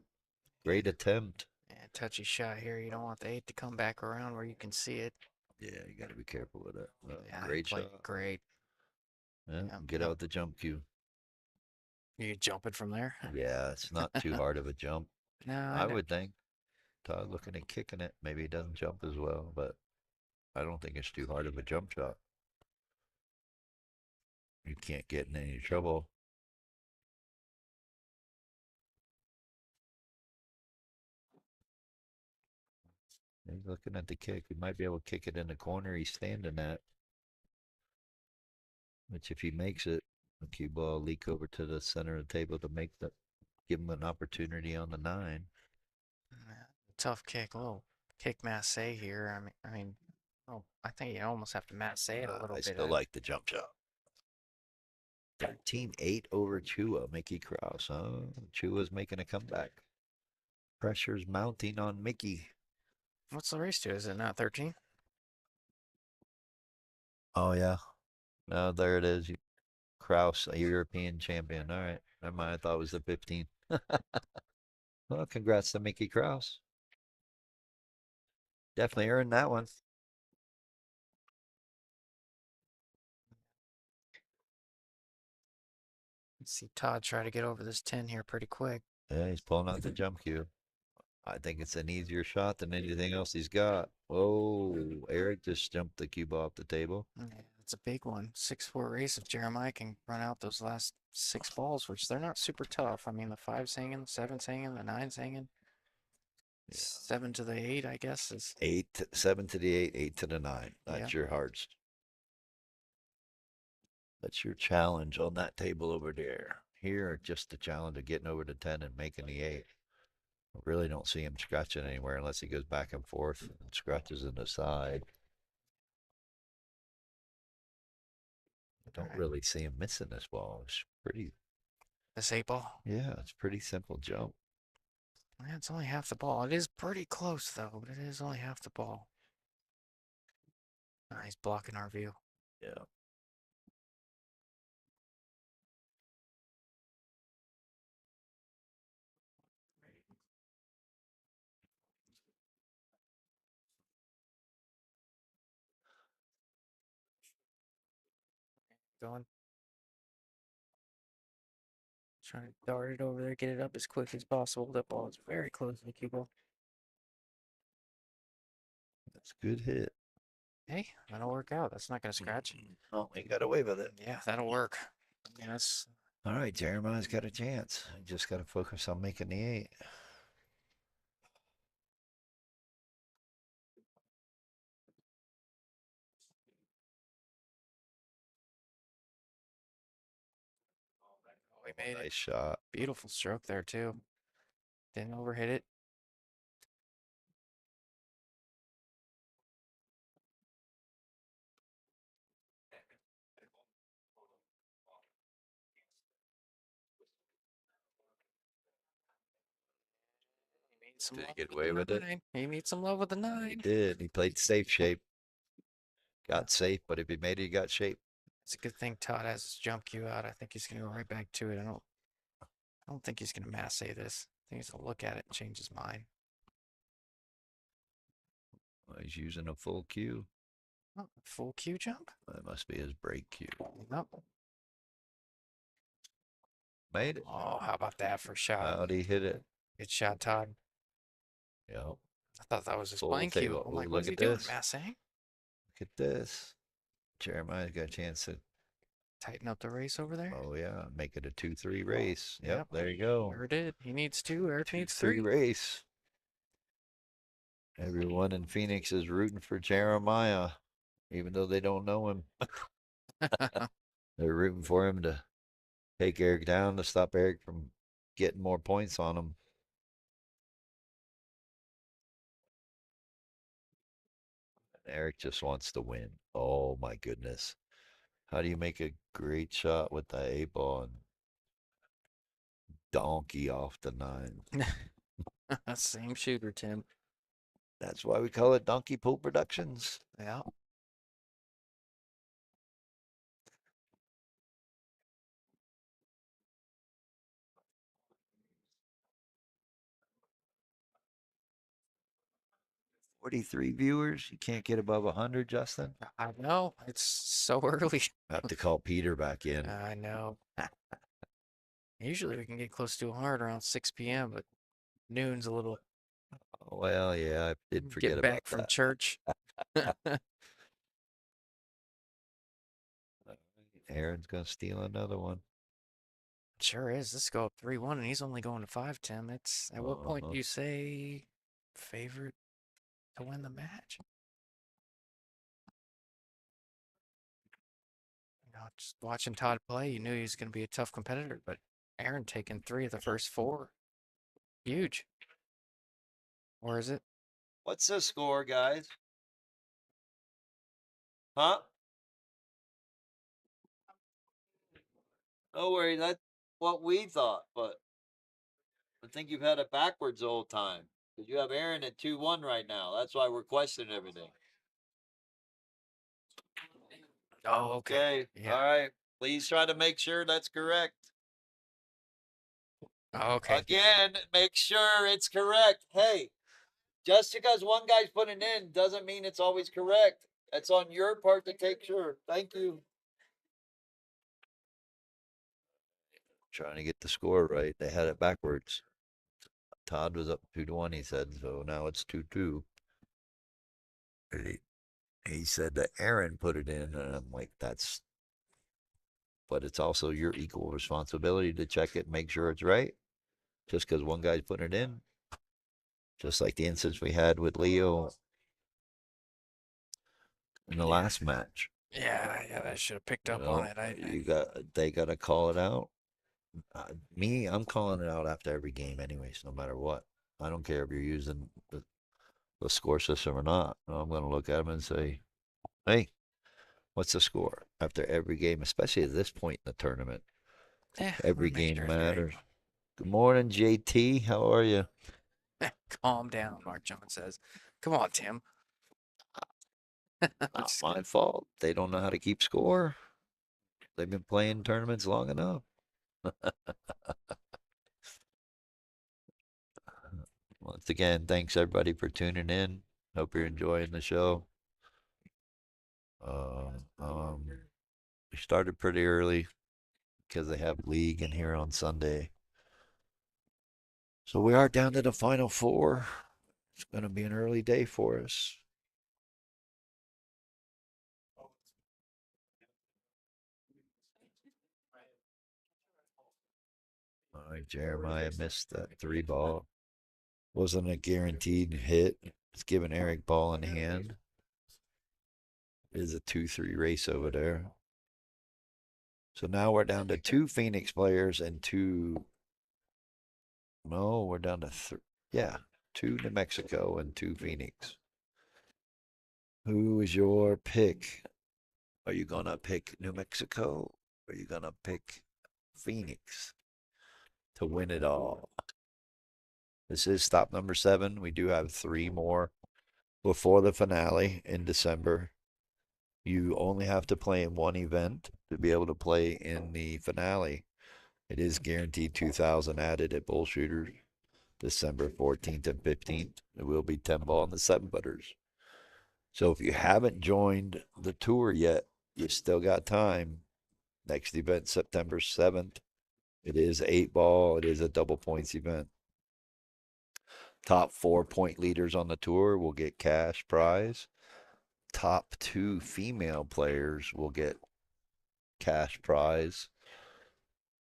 Great attempt. Yeah, touchy shot here. You don't want the 8 to come back around where you can see it. Yeah, you got to be careful with it. Yeah, he Great played shot. great. Yeah, Yep, get yep. out the jump cue. You jump it from there? Yeah, it's not too hard of a jump. No, I would think. Todd looking at kicking it. Maybe he doesn't jump as well, but I don't think it's too hard of a jump shot. You can't get in any trouble. He's looking at the kick. He might be able to kick it in the corner he's standing at. Which if he makes it, the cue ball will leak over to the center of the table to give him an opportunity on the 9. Yeah, tough kick. A little kick masse here. Oh, I think you almost have to masse it a little I bit. still like the jump shot. 13-8 over Chua, Mickey Krause. Huh? Chua's making a comeback. Pressure's mounting on Mickey. What's the race to? Is it not 13? Oh, yeah. No, there it is. Kraus, a European champion. All right. Never mind. I thought it was the 15. Well, congrats to Mickey Kraus. Definitely earned that one. Let's see Todd try to get over this 10 here pretty quick. Yeah, he's pulling out the jump cue. I think it's an easier shot than anything else he's got. Whoa, Eric just jumped the cube off the table. Yeah, it's a big one. 6-4 race if Jeremiah can run out those last 6 balls, which they're not super tough. I mean, the 5's hanging, the 7's hanging, the 9's hanging. Yeah. 7 to the 8, I guess, is. 7 to the 8, 8 to the 9. That's Yeah. your hardest. That's your challenge on that table over there. Here, just the challenge of getting over the 10 and making the 8. I really don't see him scratching anywhere unless he goes back and forth and scratches in the side. I don't Right. really see him missing this ball. It's pretty, This 8 ball? yeah, it's pretty simple jump. Yeah, it's only half the ball. It is pretty close, though, but it is only half the ball. He's blocking our view. Yeah. Going. Trying to dart it over there, get it up as quick as possible. That ball is very close to the cue ball. That's a good hit. Hey, that'll work out. That's not going to scratch. Oh, he got away with it. Yeah, that'll work. Yeah, that's. All right, Jeremiah's got a chance. He just got to focus on making the 8. We made Nice it. shot. Beautiful stroke there, too. Didn't overhit it. He made some Did he love get with away the with it? 9. He made some love with the He 9. did. He played safe shape. Got safe, but if he made it, he got shape. It's a good thing Todd has his jump cue out. I think he's going to go right back to it. I don't think he's going to mass say this. I think he's going to look at it and change his mind. Oh, he's using a full cue. Oh, full cue jump? That must be his break cue. Nope. Made it. Oh, how about that for a shot? How'd he hit it? Good shot, Todd. Yep. I thought that was his Full playing cue. table. I'm Ooh, like, look what's he at doing, this. Massang? Look at this. Jeremiah's got a chance to, Tighten up the race over there. oh yeah, make it a 2-3 race. Yep, Yep. there you go. Sure did. He needs two. Eric needs 2-3 three. race. Everyone in Phoenix is rooting for Jeremiah, even though they don't know him. They're rooting for him to take Eric down to stop Eric from getting more points on him. Eric just wants to win. Oh my goodness. How do you make a great shot with the 8 ball and donkey off the 9? Same shooter, Tim. That's why we call it Donkey Pool Productions. Yeah. Forty-three viewers. You can't get above 100, Justin. I know. It's so early. I have to call Peter back in. I know. Usually we can get close to 100 around 6 p.m., but noon's a little Well, yeah, I did forget get about back from that. church. Aaron's gonna steal another one. Sure is. Let's go up 3-1, and he's only going to 5, Tim. It's at what point do you say favorite to win the match? You know, just watching Todd play, you knew he was going to be a tough competitor, but Aaron taking 3 of the first 4. Huge. Or is it? What's the score, guys? Huh? No worries. That's what we thought, but I think you've had it backwards the whole time. Because you have Aaron at 2-1 right now. That's why we're questioning everything. Oh, okay. All right. Please try to make sure that's correct. Okay. Again, make sure it's correct. Hey, just because one guy's putting in doesn't mean it's always correct. It's on your part to take sure. Thank you. Trying to get the score right. They had it backwards. Todd was up 2-1, he said, so now it's 2-2. He said that Aaron put it in, and I'm like, that's, but it's also your equal responsibility to check it and make sure it's right. Just because one guy's putting it in, just like the instance we had with Leo in the last match. Yeah, I should have picked up on it. They got to call it out. I'm calling it out after every game, anyways, no matter what. I don't care if you're using the score system or not. I'm going to look at them and say, hey, what's the score after every game, especially at this point in the tournament? Every game matters. Good morning, JT. How are you? Calm down, Mark John says. Come on, Tim. Not my fault. They don't know how to keep score. They've been playing tournaments long enough. Once again, thanks everybody for tuning in. Hope you're enjoying the show. We started pretty early because they have league in here on Sunday. So we are down to the final 4. It's going to be an early day for us. All right, Jeremiah missed that 3 ball. Wasn't a guaranteed hit. It's giving Eric ball in hand. It is a 2-3 race over there. So now we're down to 2 Phoenix players and 2. No, we're down to 3. Yeah, 2 New Mexico and 2 Phoenix. Who is your pick? Are you going to pick New Mexico? Or are you going to pick Phoenix to win it all? This is stop number 7. We do have 3 more before the finale in December. You only have to play in one event to be able to play in the finale. It is guaranteed 2,000 added at Bull Shooters December 14th and 15th. It will be 10 ball in the 7 footers. So if you haven't joined the tour yet, you still got time. Next event, September 7th. It is 8 ball. It is a double points event. Top 4 point leaders on the tour will get cash prize. Top 2 female players will get cash prize.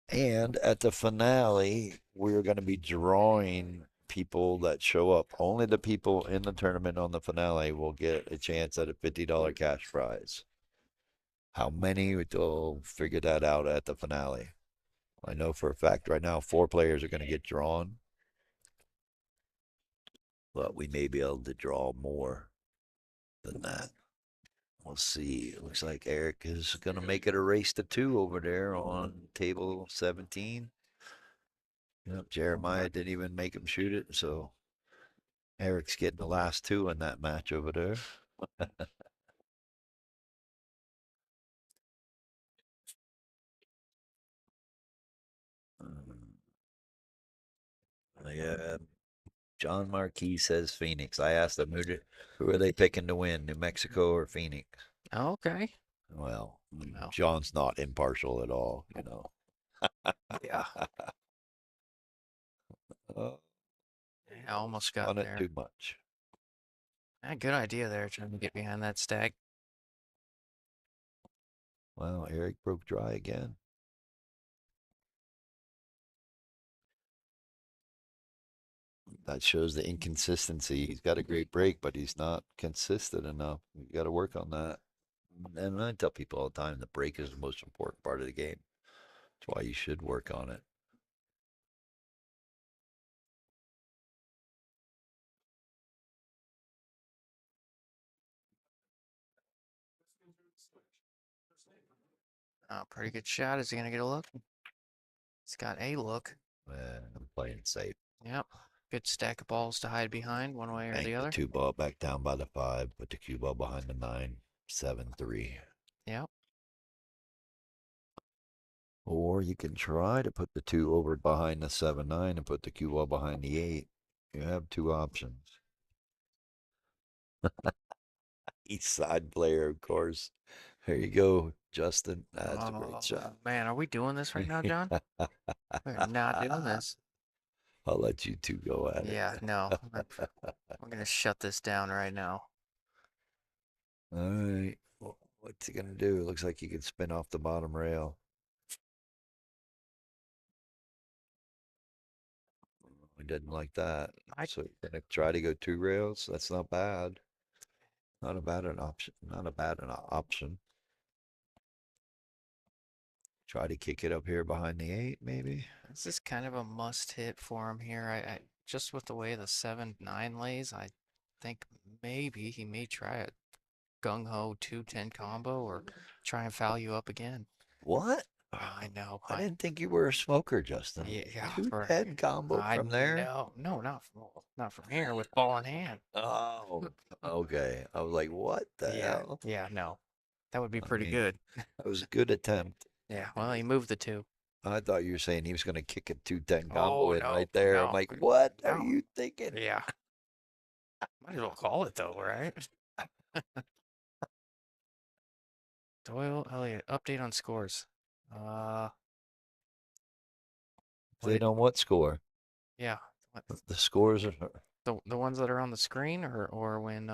And at the finale, we're going to be drawing people that show up. Only the people in the tournament on the finale will get a chance at a $50 cash prize. How many? We'll figure that out at the finale. I know for a fact right now 4 players are going to get drawn, but we may be able to draw more than that. We'll see. It looks like Eric is going to make it a race to 2 over there on table 17. Yep, Jeremiah didn't even make him shoot it, so Eric's getting the last 2 in that match over there. Yeah, John Marquis says Phoenix. I asked him who are they picking to win, New Mexico or Phoenix? Okay. Well, Well, John's not impartial at all, you know. yeah. Oh, I almost got on it there. too much. Good idea there, trying to get behind that stack. Well, Eric broke dry again. That shows the inconsistency. He's got a great break, but he's not consistent enough. You got to work on that. And I tell people all the time, the break is the most important part of the game. That's why you should work on it. Pretty good shot. Is he gonna get a look? He's got a look. I'm playing safe. Yep. Good stack of balls to hide behind, one way or Bank the the other. 2 ball back down by the 5. Put the cue ball behind the 9. 7-3. Yep. Or you can try to put the 2 over behind the 7-9 and put the cue ball behind the 8. You have 2 options. East side player, of course. There you go, Justin. That's a great shot. Man, are we doing this right now, John? We're not doing this. I'll let you 2 go at it. Yeah, no. We're gonna shut this down right now. All right. Well, what's he gonna do? It looks like he can spin off the bottom rail. He didn't like that. So you're gonna try to go 2 rails. That's not bad. Not a bad an option. Not a bad an option. Try to kick it up here behind the 8, maybe. This is kind of a must hit for him here. I just with the way the 7-9 lays, I think maybe he may try a gung ho 2-10 combo or try and foul you up again. What? I know. I didn't think you were a smoker, Justin. Yeah, 2-10 combo I from there? no, not from here with ball in hand. Oh, okay. I was like, what the hell? Yeah, no. That would be I pretty mean, good. That was a good attempt. Yeah, well, he moved the 2. I thought you were saying he was going to kick a 2-10 combo Oh, in no, right there. I'm no, like, what are no. you thinking? Yeah. Might as well call it though, right? Doyle Elliott, update on scores. They on what score? Yeah. What, The scores are the ones that are on the screen or when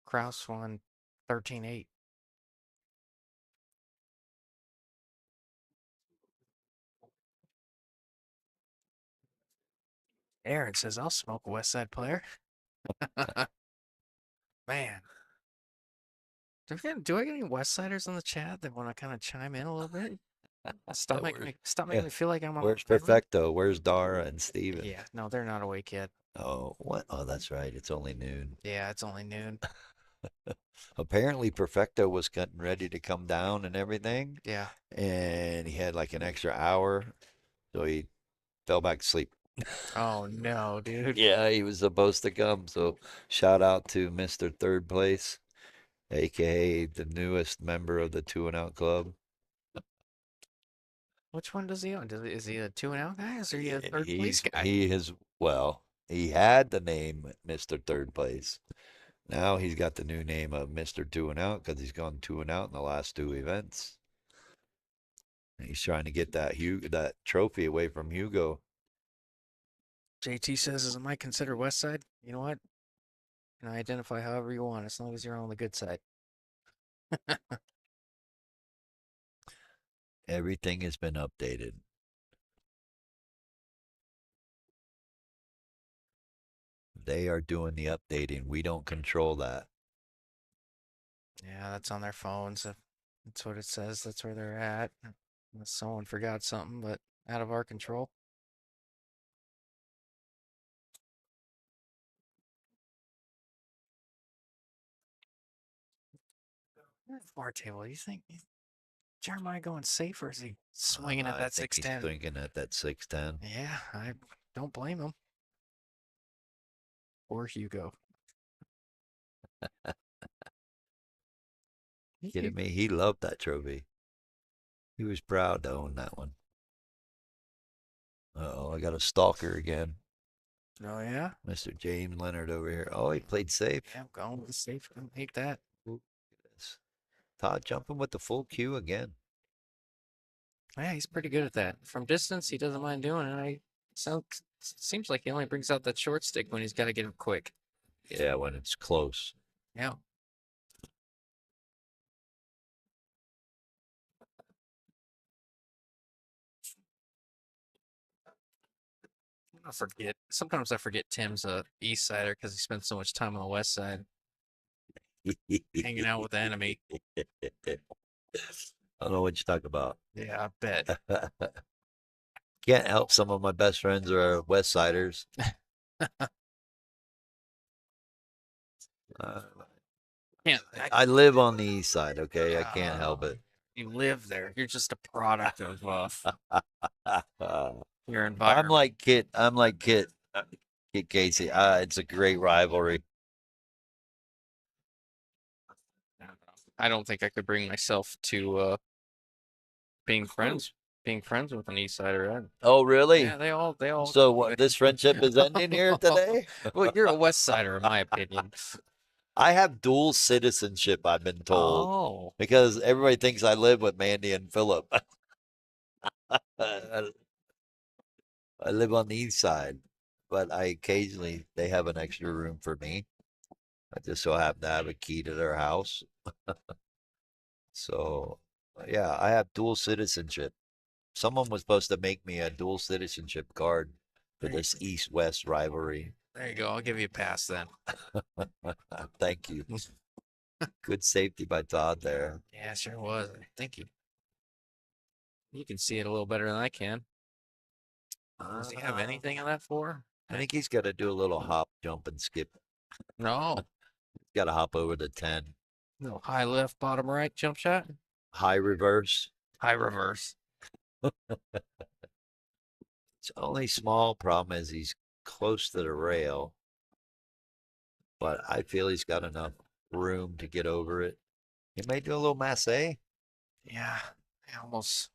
Kraus won 13-8. Aaron says I'll smoke a West Side player. Man. Do I get any West Siders in the chat that want to kind of chime in a little bit? Stop making me feel like I'm on Where's an island? Perfecto? Where's Dara and Steven? Yeah, no, they're not awake yet. Oh, what? Oh, that's right. It's only noon. Yeah, it's only noon. Apparently, Perfecto was getting ready to come down and everything, Yeah. and he had like an extra hour, so he fell back to sleep. Oh no, dude. Yeah, he was supposed to come. So shout out to Mr. Third Place, aka the newest member of the Two and Out Club. Which one does he own? Is he a 2-0 guy? Or is he a third place guy? He is well, he had the name Mr. Third Place, Now he's got the new name of Mr. 2 and Out because he's gone 2 and out in the last 2 events. And he's trying to get that trophy away from Hugo. JT says, "Is Mike considered West Side?" You know what? You can identify however you want, as long as you're on the good side. Everything has been updated. They are doing the updating. We don't control that. Yeah, that's on their phones. That's what it says. That's where they're at. Unless someone forgot something, but out of our control. Bar table. You think Jeremiah going safe, or is he swinging at that I think he's 610? swinging at that 610. Yeah, I don't blame him. Or Hugo. Kidding me? He loved that trophy. He was proud to own that one. Uh-oh, I got a stalker again. Oh yeah. Mr. James Leonard over here. Oh, he played safe. Yeah, I'm going with the safe. Don't hate that. Ooh, Todd jumping with the full cue again. Yeah, he's pretty good at that. From distance, he doesn't mind doing it. Seems like he only brings out that short stick when he's got to get it quick. Yeah, when it's close. Yeah. I forget. Sometimes I forget Tim's a East Sider because he spends so much time on the West Side hanging out with the enemy. I don't know what you talk about. Yeah, I bet. Can't help some of my best friends are West Siders. Can't. I live on the East Side, okay? I can't help it. You live there. You're just a product of your I'm environment. like Kit. Kit Casey. It's a great rivalry. I don't think I could bring myself to being friends with an East Sider. Oh, really? Yeah, they all. So what? This friendship is ending here today? Well, you're a West Sider, in my opinion. I have dual citizenship, I've been told, Oh, because everybody thinks I live with Mandy and Philip. I live on the East Side, but I occasionally they have an extra room for me. I just so happen to have a key to their house. So, yeah, I have dual citizenship. Someone was supposed to make me a dual citizenship card for this East-West rivalry. there you go. I'll give you a pass then. Thank you. Good safety by Todd there. Yeah, sure was. Thank you. You can see it a little better than I can. Does he have anything on that floor? I think he's got to do a little hop, jump, and skip. No. Got to hop over the 10. No high left, bottom right jump shot. High reverse. High reverse. Its only small problem is he's close to the rail, but I feel he's got enough room to get over it. He may do a little masse. Yeah, almost.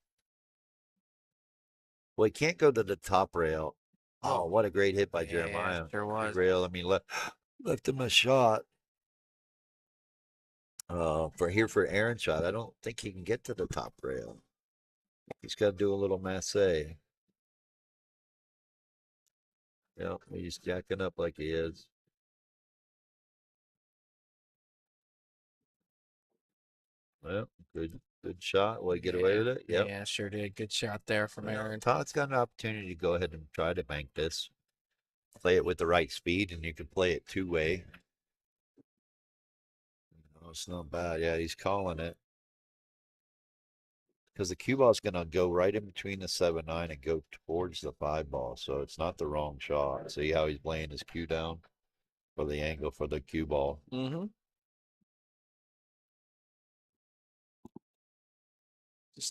Well, he can't go to the top rail. Oh, what a great hit by Yeah, Jeremiah. sure was. Rail, I mean, left him a shot. For Aaron's shot, I don't think he can get to the top rail. He's got to do a little masse. Yeah, he's jacking up like he is. Well, good shot. Will he get away with it? Yep. Yeah, sure did. Good shot there from Well, Aaron. Todd's got an opportunity to go ahead and try to bank this. Play it with the right speed, and you can play it two-way. Oh, it's not bad. Yeah, he's calling it. Because the cue ball is going to go right in between the 7-9 and go towards the 5 ball. So it's not the wrong shot. See how he's laying his cue down for the angle for the cue ball. Mm-hmm.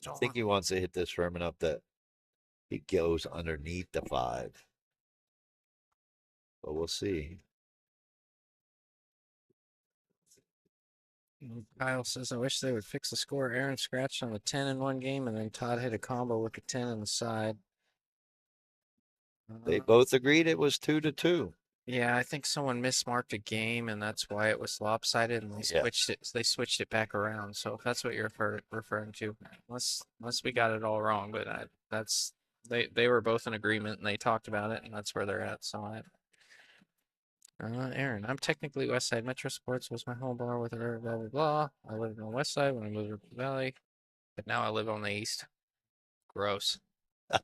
I think he wants to hit this firm enough that it goes underneath the 5. But we'll see. Kyle says, I wish they would fix the score. Aaron scratched on the 10 in one game, and then Todd hit a combo with the 10 on the side. They both agreed it was 2-2. Yeah, I think someone mismarked a game, and that's why it was lopsided, and they Yeah. switched it. They switched it back around. So if that's what you're referring to, unless we got it all wrong, but that's they were both in agreement, and they talked about it, and that's where they're at. So Aaron, I'm technically West Side. Metro Sports was my home bar with her. Blah blah blah. I lived on the West Side when I moved to the Valley, but now I live on the East. Gross. Tony,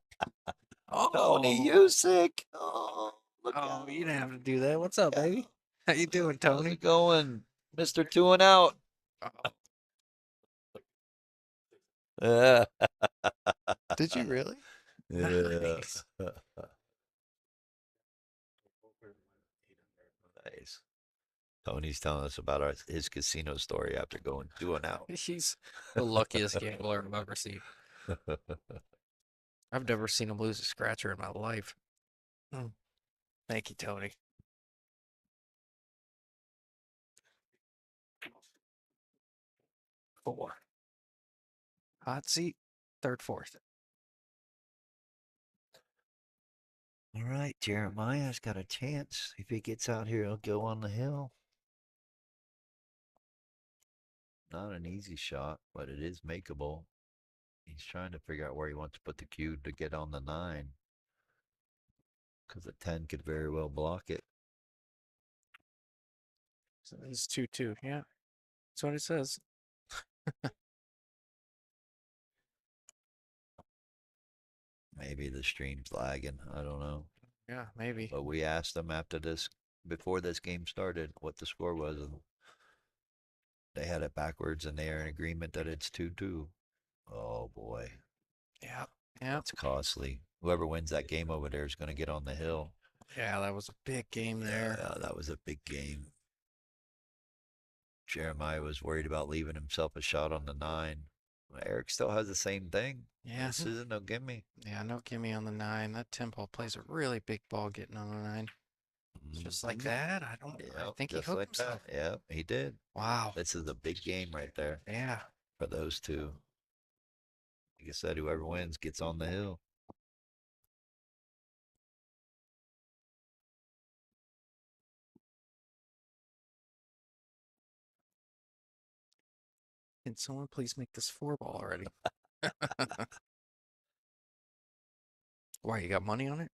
Oh, you sick? Oh, look oh, out. you didn't have to do that. What's up, Yeah. baby? How you doing, How's Tony? it going, Mister Two and Out? Oh, Yeah. did you really? Yeah. Nice. Nice. Tony's telling us about his casino story after going 2 and out. He's the luckiest gambler I've ever seen. I've never seen him lose a scratcher in my life. Mm. Thank you, Tony. Four. Hot seat, third, fourth. All right, Jeremiah's got a chance. If he gets out here, he'll go on the hill. Not an easy shot, but it is makeable. He's trying to figure out where he wants to put the cue to get on the 9. Because the 10 could very well block it. So it's 2-2. Yeah, that's what it says. Maybe the stream's lagging. I don't know. Yeah, maybe. But we asked them before this game started, what the score was. And they had it backwards, and they are in agreement that it's 2-2. Oh, boy. Yeah, yeah, That's costly. Whoever wins that game over there is going to get on the hill. yeah. That was a big game there. Yeah, that was a big game. Jeremiah was worried about leaving himself a shot on the 9. Eric still has the same thing. Yeah, This isn't no gimme. yeah. No gimme on the 9. That tempo plays a really big ball getting on the 9. Just like that. I don't. I Yep, think he just hooked like himself. that. Yep, he did. Wow. This is a big game right there Yeah. for those two. Like I said, whoever wins gets on the hill. Can someone please make this 4 ball already? Why, you got money on it?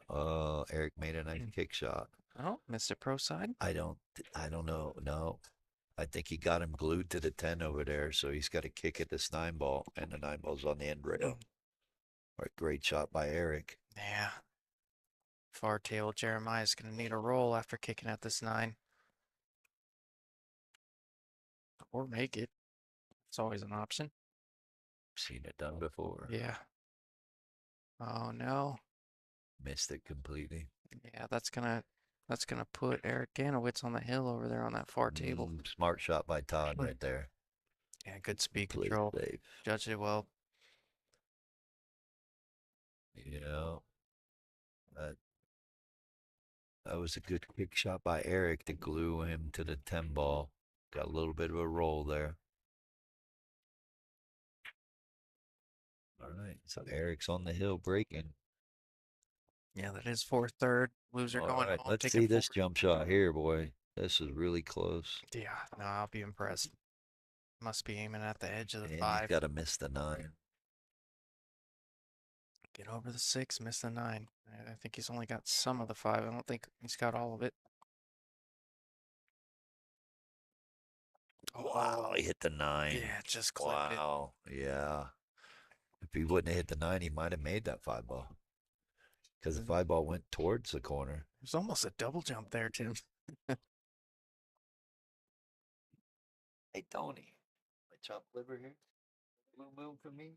Oh, Eric made a nice Hmm. kick shot. Oh, missed it pro side. I don't know. No, I think he got him glued to the 10 over there, so he's got to kick at this 9 ball, and the 9 ball's on the end rail. Or a great shot by Eric. Yeah. Far table Jeremiah's gonna need a roll after kicking at this 9. Or make it. It's always an option. Seen it done before. Yeah. Oh no. Missed it completely. Yeah, that's gonna put Eric Ganowitz on the hill over there on that far table. Smart shot by Todd right there. Yeah, good speed Play control. safe. Judged it well. Yeah. That that was a good kick shot by Eric to glue him to the 10 ball. Got a little bit of a roll there. All right. So Eric's on the hill breaking. Yeah, that is fourth, third. Loser All going right. home. Let's Taking see this four. jump shot here, boy. This is really close. Yeah, no, I'll be impressed. Must be aiming at the edge of the And he's 5. got to miss the 9. Get over the 6, miss the 9. I think he's only got some of the 5. I don't think he's got all of it. Wow, he hit the 9. Yeah, just clipped it. Wow. Yeah. If he wouldn't have hit the 9, he might have made that 5 ball. Because the 5 ball went towards the corner. There's almost a double jump there, Tim. Hey, Tony. My chopped liver here. Blue moon for me.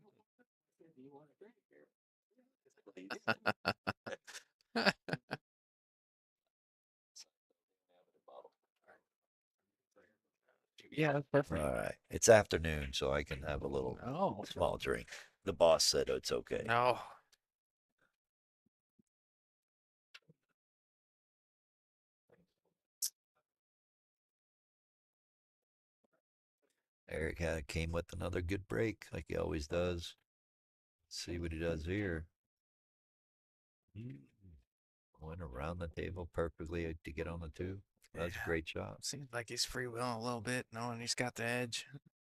You want a drink here? Yeah, that's perfect. All right. It's afternoon, so I can have a little No. small drink. The boss said it's okay. No. Eric came with another good break, like he always does. See what he does here. Went around the table perfectly to get on the two. That's a Yeah. great shot. Seems like he's freewheeling a little bit, knowing he's got the edge.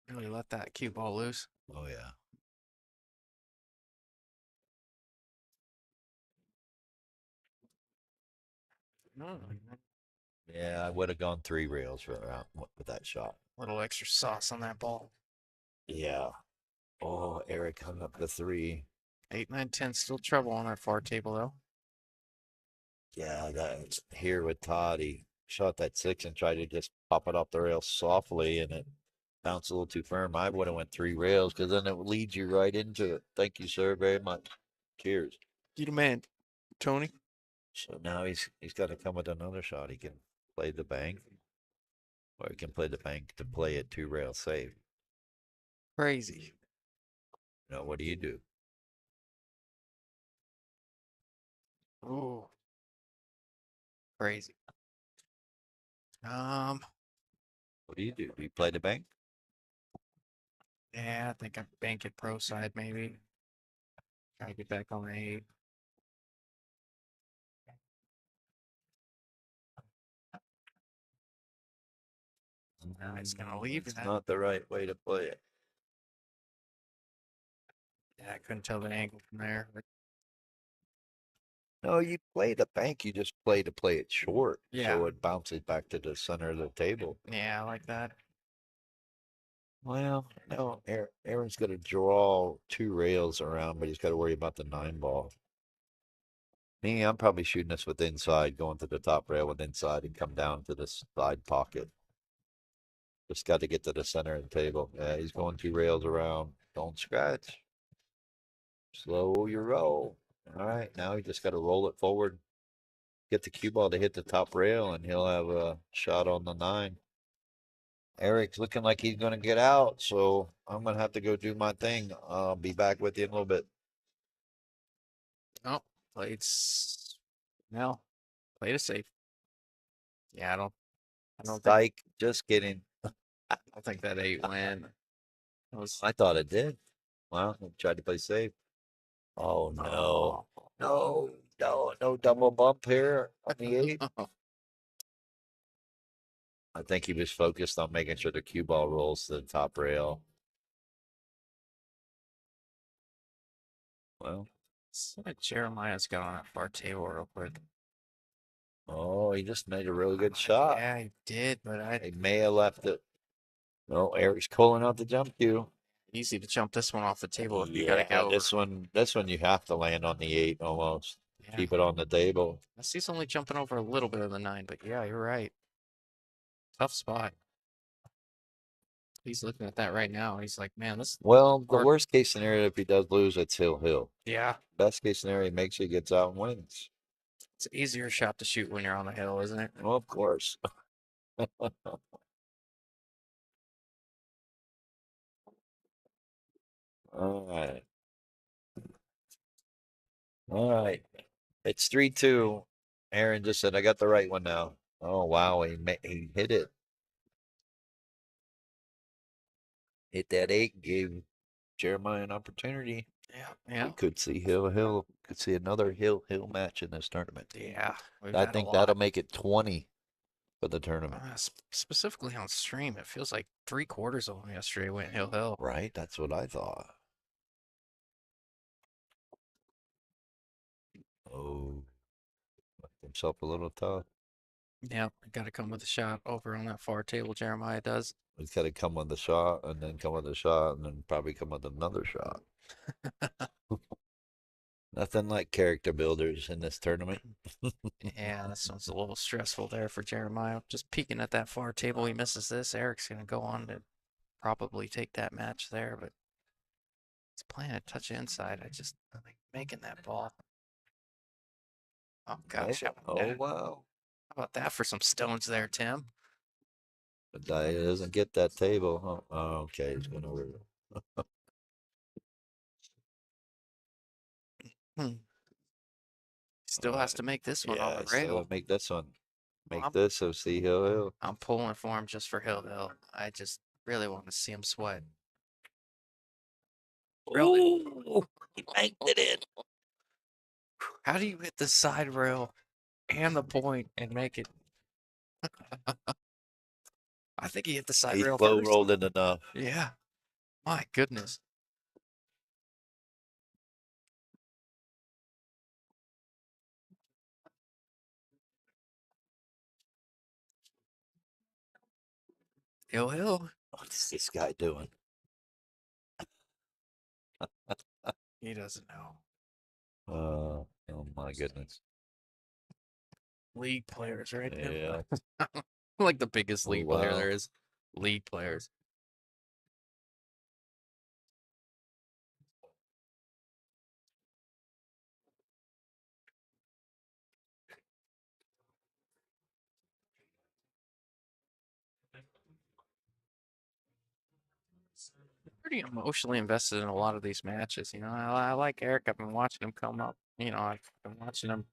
Really let that cue ball loose. Oh yeah. Yeah, I would have gone 3 rails for around with that shot. Little extra sauce on that ball. Yeah. Oh, Eric hung up the 3. 8, 9, 10, still trouble on that far table though. Yeah, that's here with Todd. He shot that 6 and tried to just pop it off the rail softly, and it bounced a little too firm. I would have went 3 rails because then it leads you right into it. Thank you, sir, very much. Cheers. You the man, Tony. So now he's got to come with another shot. He can play the bank, or he can play the bank to play it 2 rails safe. Crazy. You know, what do you do? Ooh. Crazy. Um, What do you do? Do you play the bank? yeah, I think I bank it pro side maybe. Try to get back on the 8. Nah, he's gonna leave It's that. not the right way to play it. Yeah, I couldn't tell the angle from there. But No, you play the bank. You just play to play it short, yeah, so it bounces back to the center of the table. yeah, I like that. Well, no, Aaron's got to draw 2 rails around, but he's got to worry about the 9 ball. Me, I'm probably shooting this with inside, going to the top rail with inside and come down to the side pocket. Just got to get to the center of the table. Yeah, he's going 2 rails around. Don't scratch. Slow your roll. All right, now he just got to roll it forward, get the cue ball to hit the top rail, and he'll have a shot on the 9. Eric's looking like he's going to get out, so I'm going to have to go do my thing. I'll be back with you in a little bit. Oh, no, played it safe. Yeah, I don't think, Psych, just kidding. I don't think that 8 went. It was, I thought it did. Well, I tried to play safe. Oh, no. oh, No double bump here on the 8. I think he was focused on making sure the cue ball rolls to the top rail. Well, Jeremiah's got on that far table real quick. oh, he just made a really good shot. Yeah, he did, but He may have left it. No, Eric's calling out the jump cue. easy to jump this one off the table if you gotta Yeah, get over. this one you have to land on the 8 almost. Yeah. Keep it on the table. I see he's only jumping over a little bit of the 9, but yeah, you're right. Tough spot. He's looking at that right now. He's like, man, this. Well, the Or- worst case scenario, if he does lose, it's hill. Yeah, Best case scenario, he makes it, gets out and wins. it's an easier shot to shoot when you're on the hill, isn't it? Well, of course. All right. All right. It's 3-2. Aaron just said, I got the right one now. Oh, wow. He hit it. Hit that 8, gave Jeremiah an opportunity. Yeah, We could see Hill. Could see another Hill match in this tournament. yeah. We've I had a think lot. that'll make it 20 for the tournament. Specifically on stream, it feels like 3/4 of them yesterday went hill. Right? That's what I thought. Oh, left himself a little tough. Yeah, got to come with a shot over on that far table. Jeremiah does. He's got to come with a shot and then come with a shot and then probably come with another shot. Nothing like character builders in this tournament. Yeah, this one's a little stressful there for Jeremiah. Just peeking at that far table, he misses this. Eric's gonna go on to probably take that match there, but he's playing a touch inside. I think making that ball. Oh gosh, Oh, wow. how about that for some stones there, Tim? The guy doesn't get that table. Oh, okay. He's going over. Hmm. Still has to make this one on the Still rail. make this one. Make I'm- this so see Hill. I'm pulling for him just for Hill. I just really want to see him sweat. Really? Ooh, he banked it in. How do you hit the side rail and the point and make it. I think he hit the side He rail slow first. rolled it enough. Yeah. My goodness. Hill. What's this guy doing? He doesn't know. Oh my goodness. League players, right? Yeah. Like the biggest Oh, league player wow. there is. League players. Pretty emotionally invested in a lot of these matches. I like Eric. I've been watching him come up. I've been watching him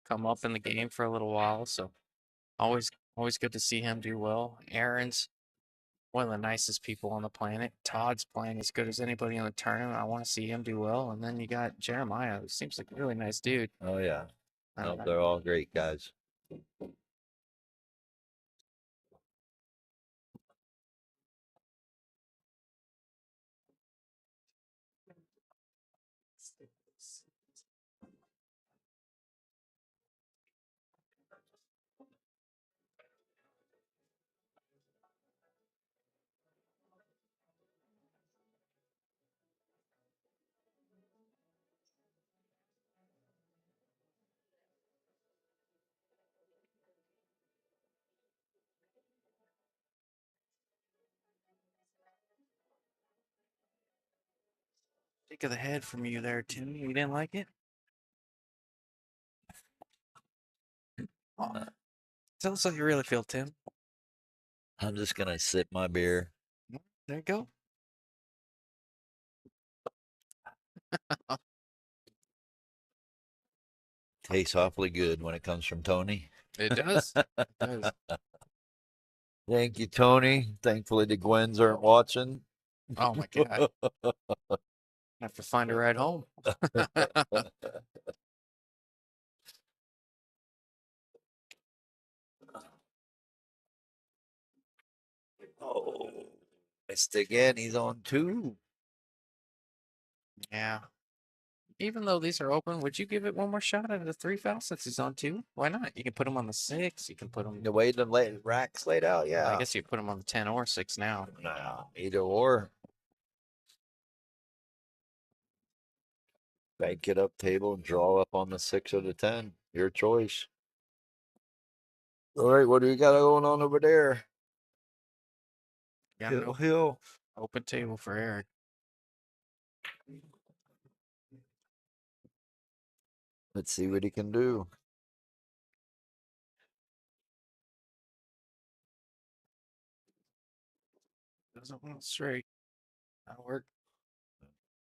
come up in the game for a little while. So always good to see him do well. Aaron's one of the nicest people on the planet. Todd's playing as good as anybody in the tournament. I want to see him do well. And then you got Jeremiah, who seems like a really nice dude. Oh yeah. I No, don't they're all great guys. Shake of the head from you there, Tim. You didn't like it? Oh, tell us how you really feel, Tim. I'm just gonna sip my beer. There you go. Tastes awfully good when it comes from Tony. It does. It does. Thank you, Tony. Thankfully the Gwens aren't watching. Oh my God. I have to find a ride home. Oh, missed again. He's on two. Yeah. Even though these are open, would you give it one more shot at a 3 foul since he's on two? Why not? You can put him on the 6. You can put him. The way the racks laid out, yeah. I guess you put him on the 10 or 6 now. Nah, either or. Bank it up table and draw up on the 6 or the 10. Your choice. All right, what do we got going on over there? Got an Hill. open table for Eric. Let's see what he can do. Doesn't want straight. That'll work.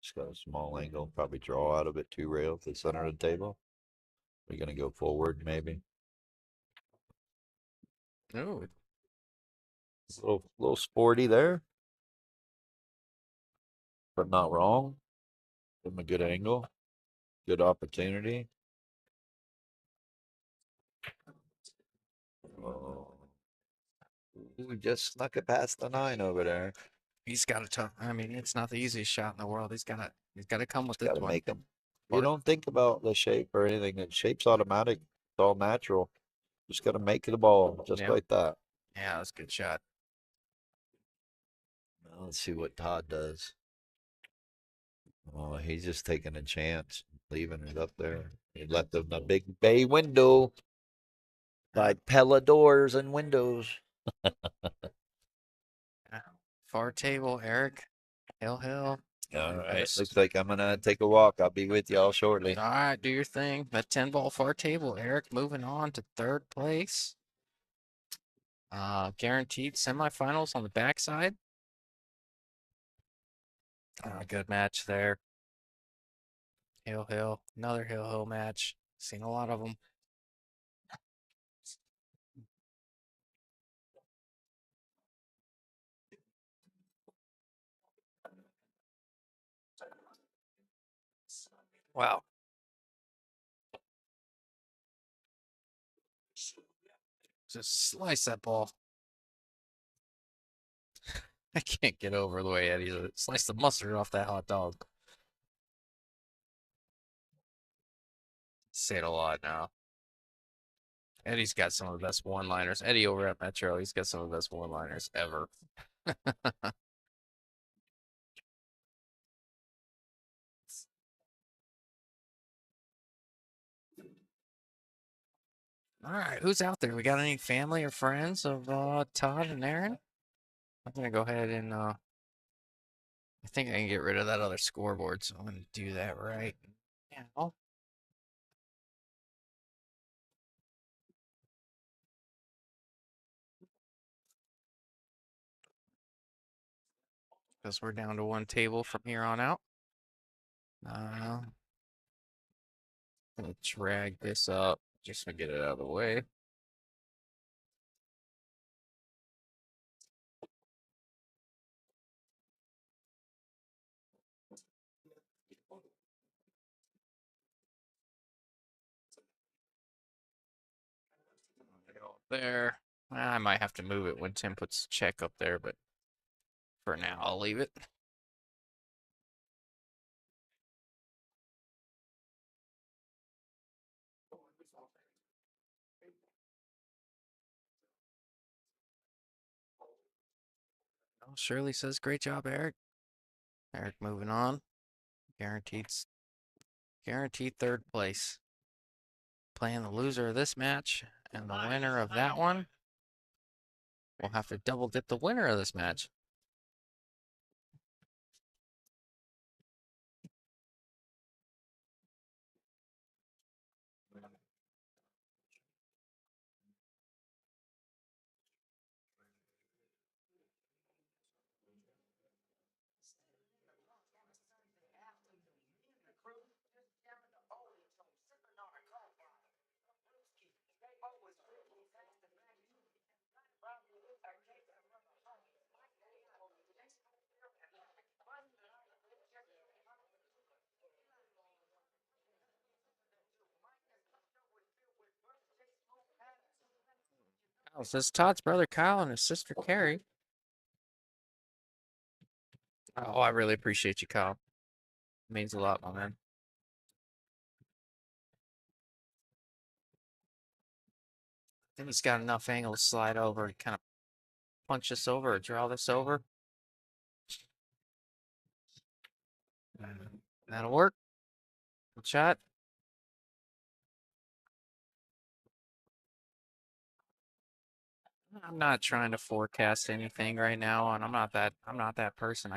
Just got a small angle. Probably draw out of it 2 rails to the center of the table. We're gonna go forward, maybe. No. Little sporty there, but not wrong. Give him a good angle, good opportunity. Oh, we just snuck it past the 9 over there. He's got a tough. I mean, it's not the easiest shot in the world. He's got to come with Got this to one. make them. You don't think about the shape or anything. The shape's automatic. It's all natural. Just got to make the ball just Yep. like that. Yeah, that's a good shot. Now let's see what Todd does. Oh, he's just taking a chance, leaving it up there. He left them a big bay window, like Pella doors and windows. Yeah. Far table, Eric. Hill. All right, Yes. looks like I'm gonna take a walk. I'll be with y'all shortly. All right, do your thing. That 10 ball far table, Eric. Moving on to third place. Guaranteed semifinals on the backside. Good match there. Hill. Another Hill match. Seen a lot of them. Wow. Just slice that ball. I can't get over the way Eddie sliced the mustard off that hot dog. Say it a lot now. Eddie's got some of the best one-liners. Eddie over at Metro, he's got some of the best one-liners ever. All right, who's out there? We got any family or friends of Todd and Aaron? I'm gonna go ahead and I think I can get rid of that other scoreboard, so I'm gonna do that right now. Because we're down to one table from here on out. Gonna drag this up just to get it out of the way. Go there. I might have to move it when Tim puts check up there, but for now I'll leave it. Oh, Shirley says, great job, Eric. Eric moving on. Guaranteed third place. Playing the loser of this match and the winner of that one will have to double dip the winner of this match. Oh, says Todd's brother Kyle and his sister Carrie. Oh, I really appreciate you, Kyle. It means a lot, my man. I think he's got enough angle to slide over and kind of punch this over or draw this over. That'll work. Good shot. I'm not trying to forecast anything right now, and I'm not that person.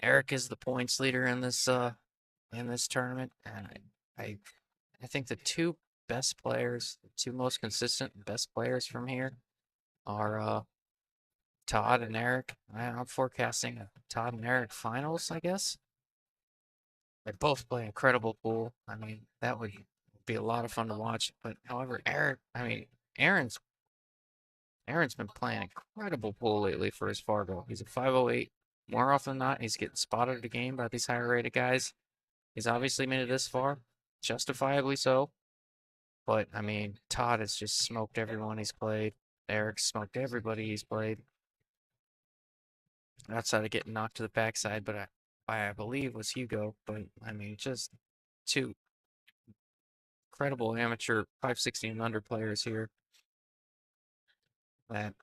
Eric is the points leader in this tournament, and I think the two best players, the two most consistent best players from here are Todd and Eric. I'm forecasting a Todd and Eric finals, I guess. They both play incredible pool. I mean, that would be a lot of fun to watch. But however, Aaron's been playing incredible pool lately for his Fargo. He's a 508. More often than not, he's getting spotted at a game by these higher rated guys. He's obviously made it this far, justifiably so. But I mean, Todd has just smoked everyone he's played. Eric's smoked everybody he's played. Outside of getting knocked to the backside, but I believe was Hugo. But I mean, just two incredible amateur 516 and under players here. That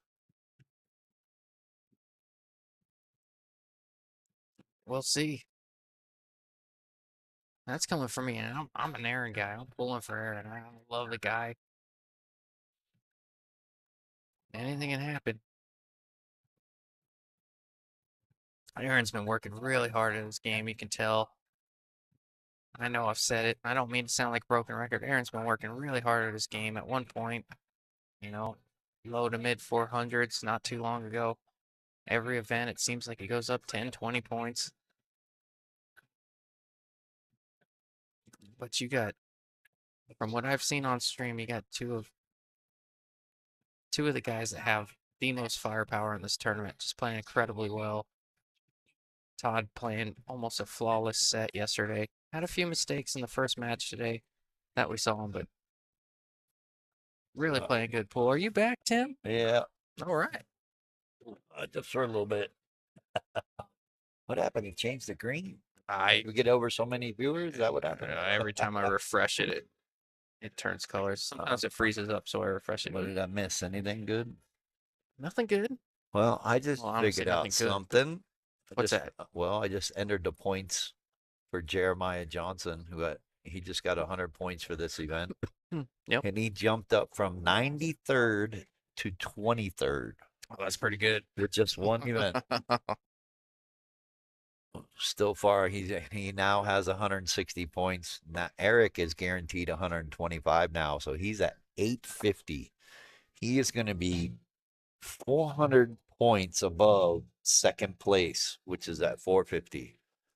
we'll see. That's coming from me, and I'm an Aaron guy. I'm pulling for Aaron. I love the guy. Anything can happen. Aaron's been working really hard at this game. You can tell. I know I've said it. I don't mean to sound like a broken record. Aaron's been working really hard at his game. At one point, you know, low to mid 400s not too long ago. Every event, it seems like he goes up 10, 20 points. But you got, from what I've seen on stream, you got two of the guys that have the most firepower in this tournament, just playing incredibly well. Todd playing almost a flawless set yesterday. Had a few mistakes in the first match today that we saw him, but Really playing good pool. Are you back, Tim? Yeah, All right. I just for a little bit. What happened? He changed the green. I We get over so many viewers. Is that what happened? every time I refresh it, it turns colors. Sometimes it freezes up, so I refresh it. What did I miss? Anything good? Nothing good. Well, I just Well, honestly, figured nothing out good. something. What's that? Well, I just entered the points for Jeremiah Johnson, he just got 100 points for this event, Yep. and he jumped up from 93rd to 23rd Well, that's pretty good. with just one event. Still far, he now has 160 points. Now Eric is guaranteed 125 now, so he's at 850. He is going to be 400 points above second place, which is at 450.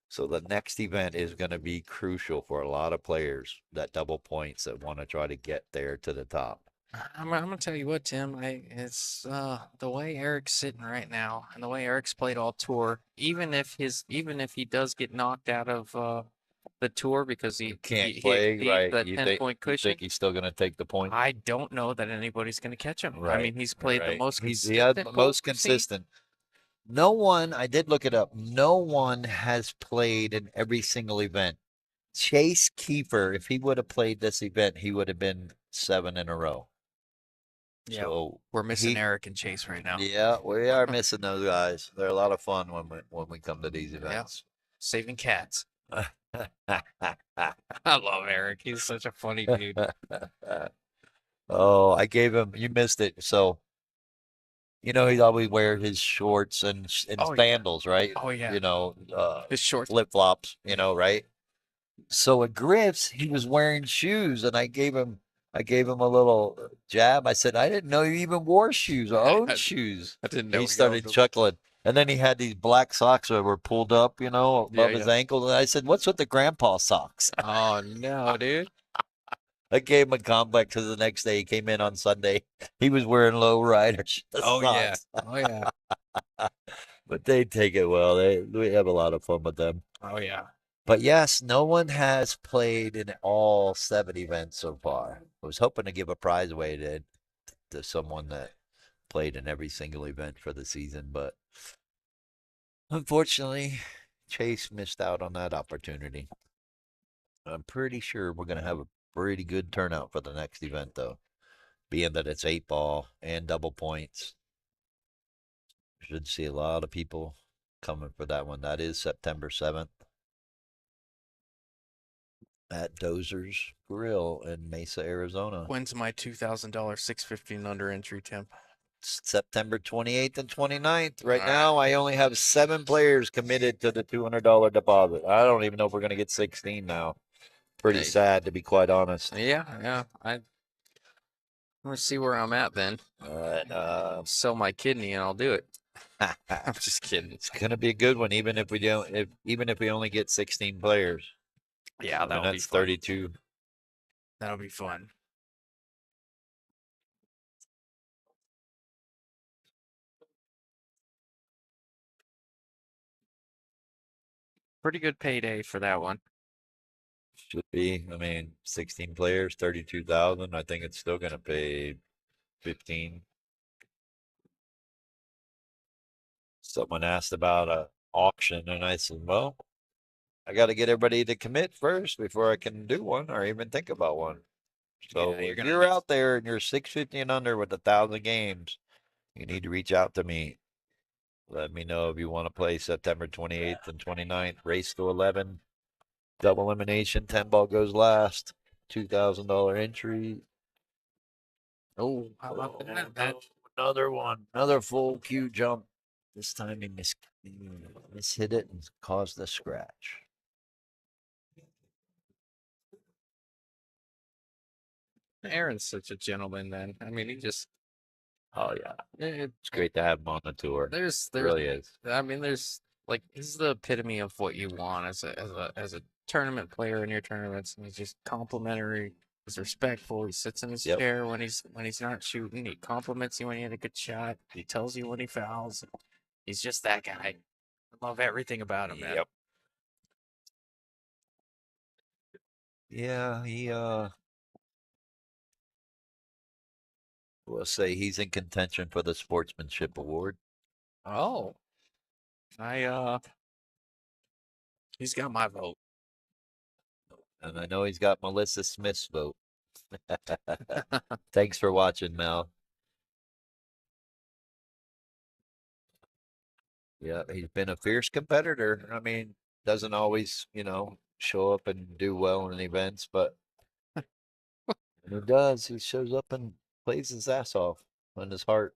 So the next event is going to be crucial for a lot of players that double points that want to try to get there to the top. I'm gonna tell you what, Tim. It's the way Eric's sitting right now, and the way Eric's played all tour. Even if he does get knocked out of the tour because Can't he play, exceeds right? that You 10-point you cushion, think he's still going to take the point? I don't know that anybody's gonna catch him. I Right, mean, he's played the right. most He consistent had the pool most we've seen. consistent. No one, I did look it up, no one has played in every single event. Chase Kiefer, if he would have played this event, he would have been 7 in a row. Yeah, So we're missing he, Eric and Chase right now. yeah, we are missing those guys. They're a lot of fun when we come to these events. Saving cats. I love Eric. He's such a funny dude. Oh, I gave him. You missed it. So he always wear his shorts and Oh, yeah. sandals, right? Oh yeah. His shorts. Flip flops, right? So at Griff's, he was wearing shoes, and I gave him a little jab. I said, I didn't know you even wore shoes or owned shoes. I didn't And know he he started owned 'em. chuckling. And then he had these black socks that were pulled up, above his ankles. And I said, what's with the grandpa socks? Oh no, dude. I gave him a complex because the next day he came in on Sunday. He was wearing low rider Oh yeah. socks. Oh yeah. But they take it well. We have a lot of fun with them. Oh yeah. But yes, no one has played in all 7 events so far. I was hoping to give a prize away to someone that played in every single event for the season, but unfortunately, Chase missed out on that opportunity. I'm pretty sure we're going to have a pretty good turnout for the next event, though, being that it's 8 ball and double points. Should see a lot of people coming for that one. That is September 7th. At Dozer's Grill in Mesa, Arizona. When's my $2,000 615 under entry, Tim? September 28th and 29th. Right now, I only have 7 players committed to the $200 deposit. I don't even know if we're going to get 16 now. Pretty sad, to be quite honest. Yeah. I'm gonna see where I'm at then. All right. Sell my kidney and I'll do it. I'm just kidding. It's going to be a good one, even if we only get 16 players. Yeah, that'll be that's fun. 32. That'll be fun. Pretty good payday for that one. Should be. I mean, 16 players, 32,000. I think it's still going to pay 15. Someone asked about a auction, and I said, well, I got to get everybody to commit first before I can do one or even think about one. So if you're out there and you're 650 and under with 1,000 games, you need to reach out to me. Let me know if you want to play September 28th and 29th. Race to 11. Double elimination. 10 ball goes last. $2,000 entry. Oh, how about that? Another one. Another full Q jump. This time he hit it and caused a scratch. Aaron's such a gentleman, then. I mean, he just. Oh yeah, it's great to have him on the tour. It really is. I mean, there's like he's the epitome of what you want as a tournament player in your tournaments. And he's just complimentary. He's respectful. He sits in his chair when he's not shooting. He compliments you when you hit a good shot. He tells you when he fouls. He's just that guy. I love everything about him, man. Yeah, he We'll say he's in contention for the sportsmanship award. Oh, he's got my vote. And I know he's got Melissa Smith's vote. Thanks for watching, Mel. Yeah, he's been a fierce competitor. I mean, doesn't always, show up and do well in events, but when he does, he shows up and plays his ass off on his heart.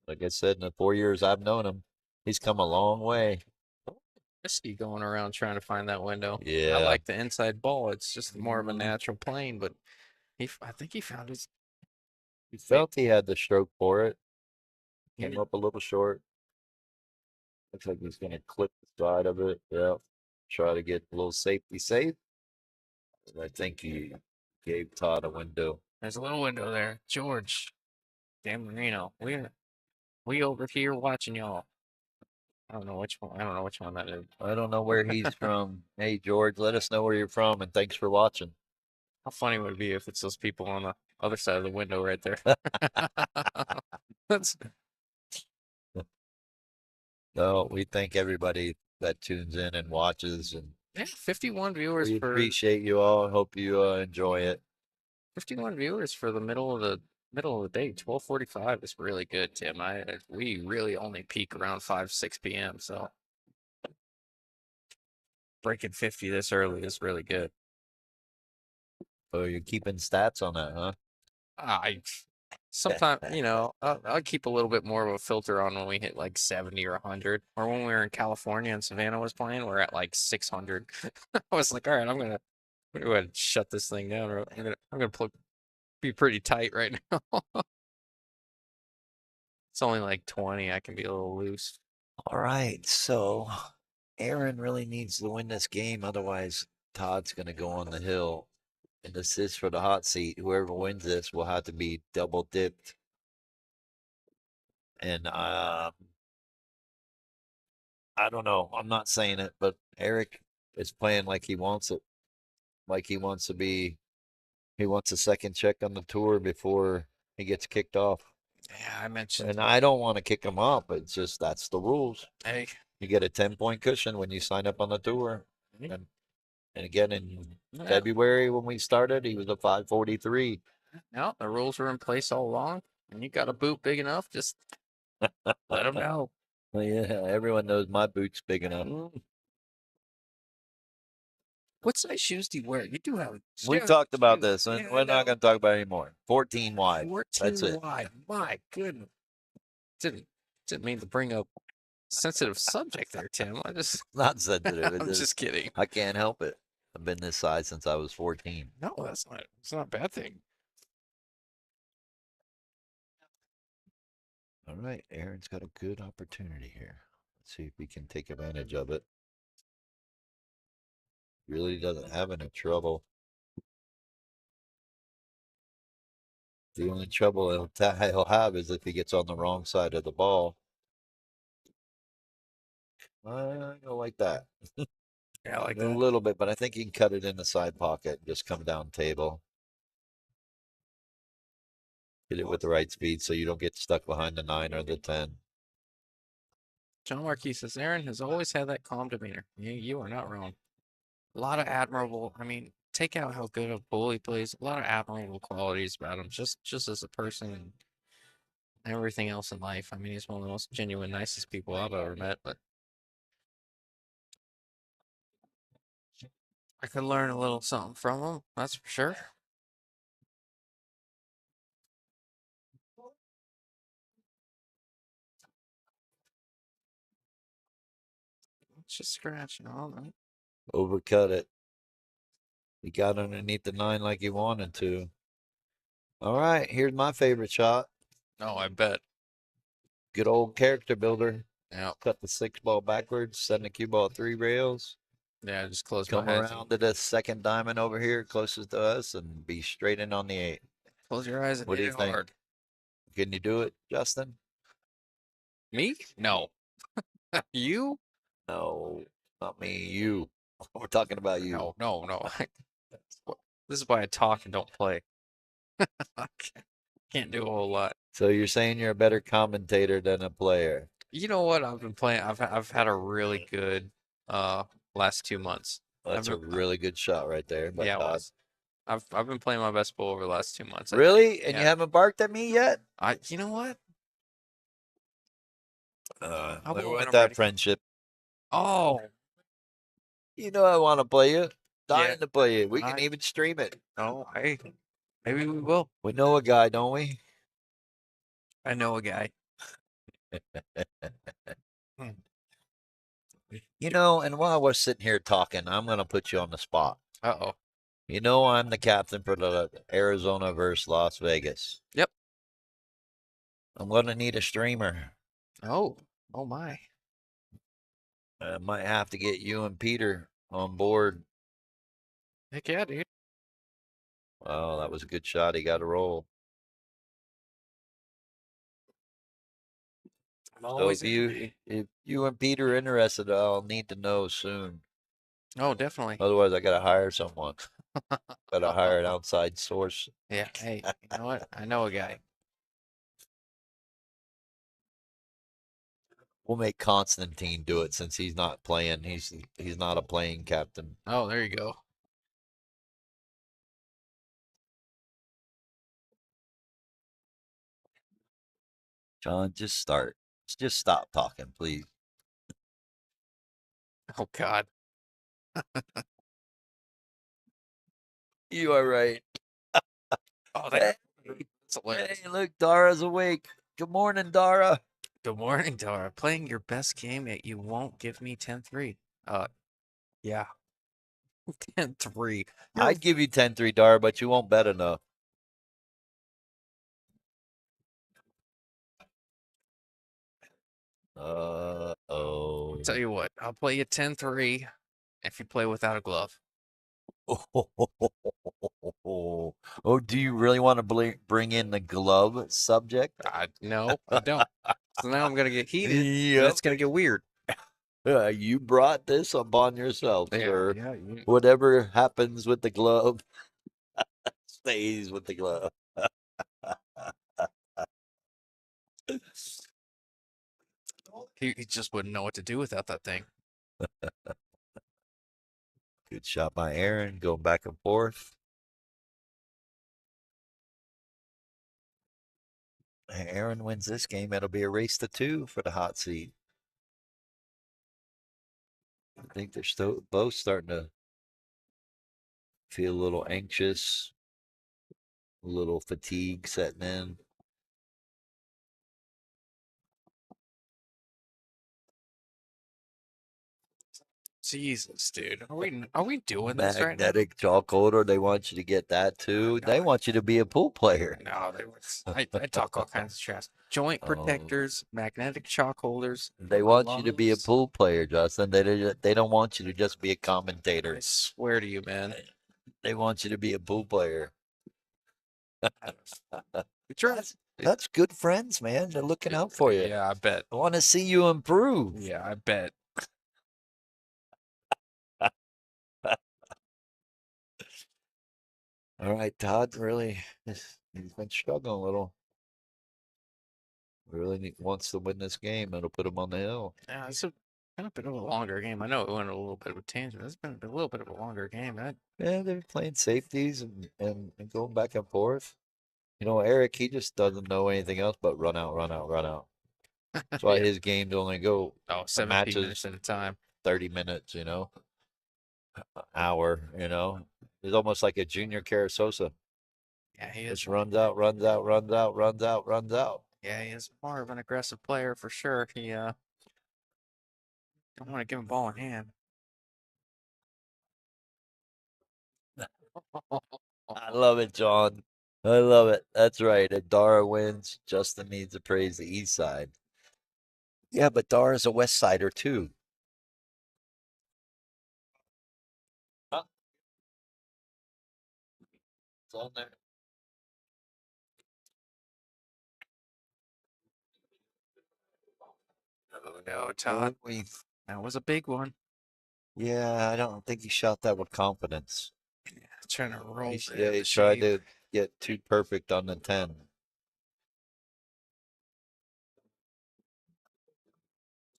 Like I said, in the 4 years I've known him, he's come a long way. Risky going around trying to find that window. I Yeah. like the inside ball. It's just more of a natural plane, but I think he found his. He felt he had the stroke for it. Came Yeah. up a little short. Looks like he's going to clip the side of it. Yeah. Try to get a little safety safe. And I think he gave Todd a window. There's a little window there. George, Dan Marino. We over here watching y'all. I don't know which one. I don't know which one that is. I don't know where he's from. Hey, George, let us know where you're from, and thanks for watching. How funny would it be if it's those people on the other side of the window right there? That's No, we thank everybody that tunes in and watches, and 51 viewers we for appreciate you all. Hope you enjoy it. 51 viewers for the middle of the day. 12:45 is really good, Tim. We really only peak around 5-6 p.m. So breaking 50 this early is really good. Oh, you're keeping stats on that, huh? I sometimes, I'll keep a little bit more of a filter on when we hit like 70 or 100, or when we were in California and Savannah was playing, we're at like 600. I was like, all right, I'm gonna go ahead and shut this thing down. Or I'm gonna be pretty tight right now. It's only like 20. I can be a little loose. All right, so Aaron really needs to win this game, otherwise Todd's going to go on the hill. And this is for the hot seat. Whoever wins this will have to be double dipped. And I don't know. I'm not saying it, but Eric is playing like he wants it. Like he wants a second check on the tour before he gets kicked off. Yeah, I mentioned. And I don't want to kick him off. It's just that's the rules. Hey, You get a 10-point cushion when you sign up on the tour. And again, in February when we started, he was a 543. no, the rules were in place all along. And you got a boot big enough, just let him know. Well, yeah, everyone knows my boot's big enough. What size shoes do you wear? You do have. We talked about this, and we're not going to talk about it anymore. 14 wide. 14 That's it. wide. My goodness. Didn't mean to bring up sensitive subject there, Tim. Not sensitive. I'm just kidding. I can't help it. I've been this size since I was 14. No, it's not a bad thing. All right, Aaron's got a good opportunity here. Let's see if we can take advantage of it. Really doesn't have any trouble. The only trouble he'll have is if he gets on the wrong side of the ball. I don't like that. Yeah, I like A that. little bit, but I think he can cut it in the side pocket and just come down table. Hit it with the right speed so you don't get stuck behind the 9 or the 10. John Marquis says Aaron has always had that calm demeanor. You are not wrong. A lot of admirable. I mean, take out how good a bull he plays. A lot of admirable qualities about him, just as a person and everything else in life. I mean, he's one of the most genuine, nicest people I've ever met. But I could learn a little something from him. That's for sure. It's just scratching all right. Overcut it. He got underneath the 9 like he wanted to. All right, here's my favorite shot. Oh, I bet. Good old character builder. Yeah. Cut the 6 ball backwards, send the cue ball 3 rails. Yeah, just close Come my eyes. around to the second diamond over here, closest to us, and be straight in on the 8. Close your eyes and What do hit you it think? hard. Can you do it, Justin? Me? No. You? No, not me. You. We're talking about you. No, no, no. This is why I talk and don't play. I can't do a whole lot. So you're saying you're a better commentator than a player? You know what? I've been playing. I've had a really good last 2 months. That's a really good shot right there by Yeah, it Todd. was. I've been playing my best ball over the last 2 months. I think. Really? And you Yeah. haven't barked at me yet? You know what? I We will when want I'm that ready. friendship. Oh, You know I want to play you. Yeah. Dying to play you. We can I- even stream it. oh, hey, maybe we will. We know a guy, don't we? I know a guy. You know, and while we're sitting here talking, I'm going to put you on the spot. Uh-oh. You know I'm the captain for the Arizona versus Las Vegas. Yep. I'm going to need a streamer. Oh, oh my. I might have to get you and Peter on board. Heck yeah, dude. Oh, that was a good shot. He got a roll. I'm So always in. if you and Peter are interested, I'll need to know soon. Oh, definitely. Otherwise, I got to hire someone. Got to hire an outside source. Yeah. Hey, you know what? I know a guy. We'll make Constantine do it since he's not playing. He's not a playing captain. Oh, there you go. John, just start. Just stop talking, please. Oh God. You are right. Oh, Hey, that's hilarious. hey, look, Dara's awake. Good morning, Dara. Good morning, Dara. Playing your best game, yet you won't give me 10-3. Yeah. 10-3. I'd give you 10-3, Dara, but you won't bet enough. Oh. Tell you what, I'll play you 10-3 if you play without a glove. Oh, do you really want to bring in the glove subject? No, I don't. So now I'm gonna get heated, and Yep. it's gonna get weird. You brought this upon yourself, sir. Yeah. Whatever happens with the glove stays with the glove. He just wouldn't know what to do without that thing. Good shot by Aaron, going back and forth. Aaron wins this game. It'll be a race to 2 for the hot seat. I think they're still both starting to feel a little anxious, a little fatigue setting in. Jesus, dude, are we doing this right now? Magnetic chalk holder. They want you to get that too. They want you to be a pool player. No, I talk all kinds of trash. Joint protectors, magnetic chalk holders. They want you to be a gloves. pool player, Justin. They don't want you to just be a commentator. I swear to you, man. They want you to be a pool player. We try. That's good friends, man. They're looking out for you. Yeah, I bet. I want to see you improve. Yeah, I bet. All right, Todd really, he's been struggling a little. Really wants to win this game. It'll put him on the hill. Yeah, it's kind of been a longer game. I know it went a little bit of a tangent. It's been a little bit of a longer game. Yeah, they're playing safeties and going back and forth. You know, Eric, he just doesn't know anything else but run out, run out, run out. That's why Yeah. his games only go 17 matches minutes at a time. 30 minutes, hour, He's almost like a junior Carasosa. Yeah, he is. Just runs out, runs out, runs out, runs out, runs out. Yeah, he is more of an aggressive player for sure. He don't want to give him ball in hand. I love it, John. I love it. That's right. If Dara wins, Justin needs to praise the east side. Yeah, but Dara's a west sider too. Huh? It's on there. Oh no, Todd. That was a big one. Yeah, I don't think he shot that with confidence. Trying to roll it Yeah, in he the tried shape. to get too perfect on the 10.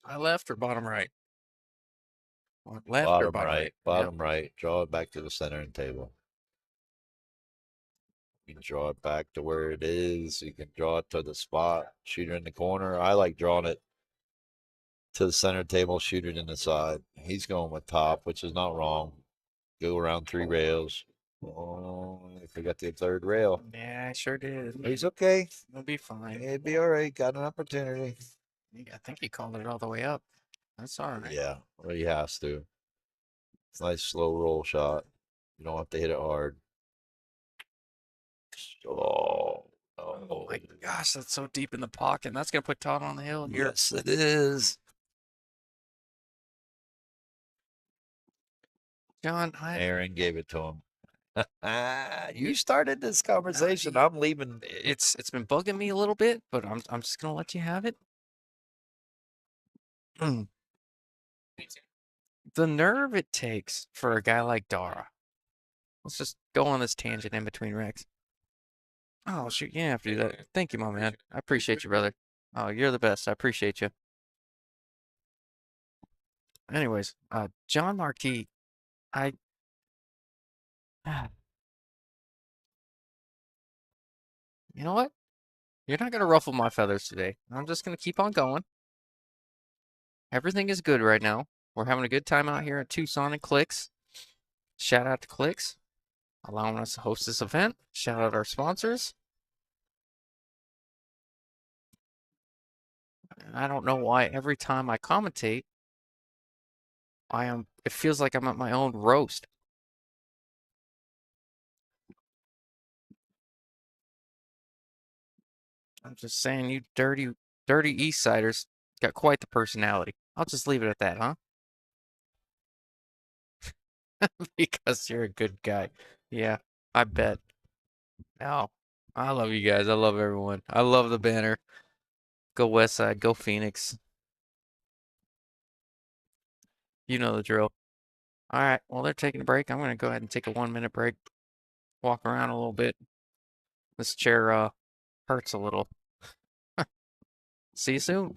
High left or bottom right? Left or Bottom bottom right, right? Yep. bottom right. Draw it back to the center and table. You can draw it back to where it is. You can draw it to the spot, shoot it in the corner. I like drawing it to the center table, shoot it in the side. He's going with top, which is not wrong. Go around 3 rails. Oh, I forgot the third rail. Yeah, I sure did. He's okay. It'll be fine. It'd be all right. Got an opportunity. I think he called it all the way up. That's all right. Yeah, well, he has to. It's a nice slow roll shot. You don't have to hit it hard. Oh, Oh my no. gosh, that's so deep in the pocket. And that's gonna put Todd on the hill. You're Yes, it is. John. Aaron gave it to him. You started this conversation. I'm leaving. It's been bugging me a little bit, but I'm just gonna let you have it. The nerve it takes for a guy like Dara. Let's just go on this tangent in between Rex. Oh shoot, you didn't have to do that. Thank you, my man. I appreciate you, brother. Oh, you're the best. I appreciate you. Anyways, John Marquis, I you know what? You're not gonna ruffle my feathers today. I'm just gonna keep on going. Everything is good right now. We're having a good time out here at Tucson and Clicks. Shout out to Clicks, allowing us to host this event. Shout out our sponsors. And I don't know why every time I commentate, it feels like I'm at my own roast. I'm just saying, you dirty East Siders got quite the personality. I'll just leave it at that, huh? Because you're a good guy. Yeah, I bet. No, I love you guys. I love everyone. I love the banner. Go West Side. Go Phoenix. You know the drill. All right. Well, they're taking a break. I'm going to go ahead and take a 1 minute break. Walk around a little bit. This chair hurts a little. See you soon.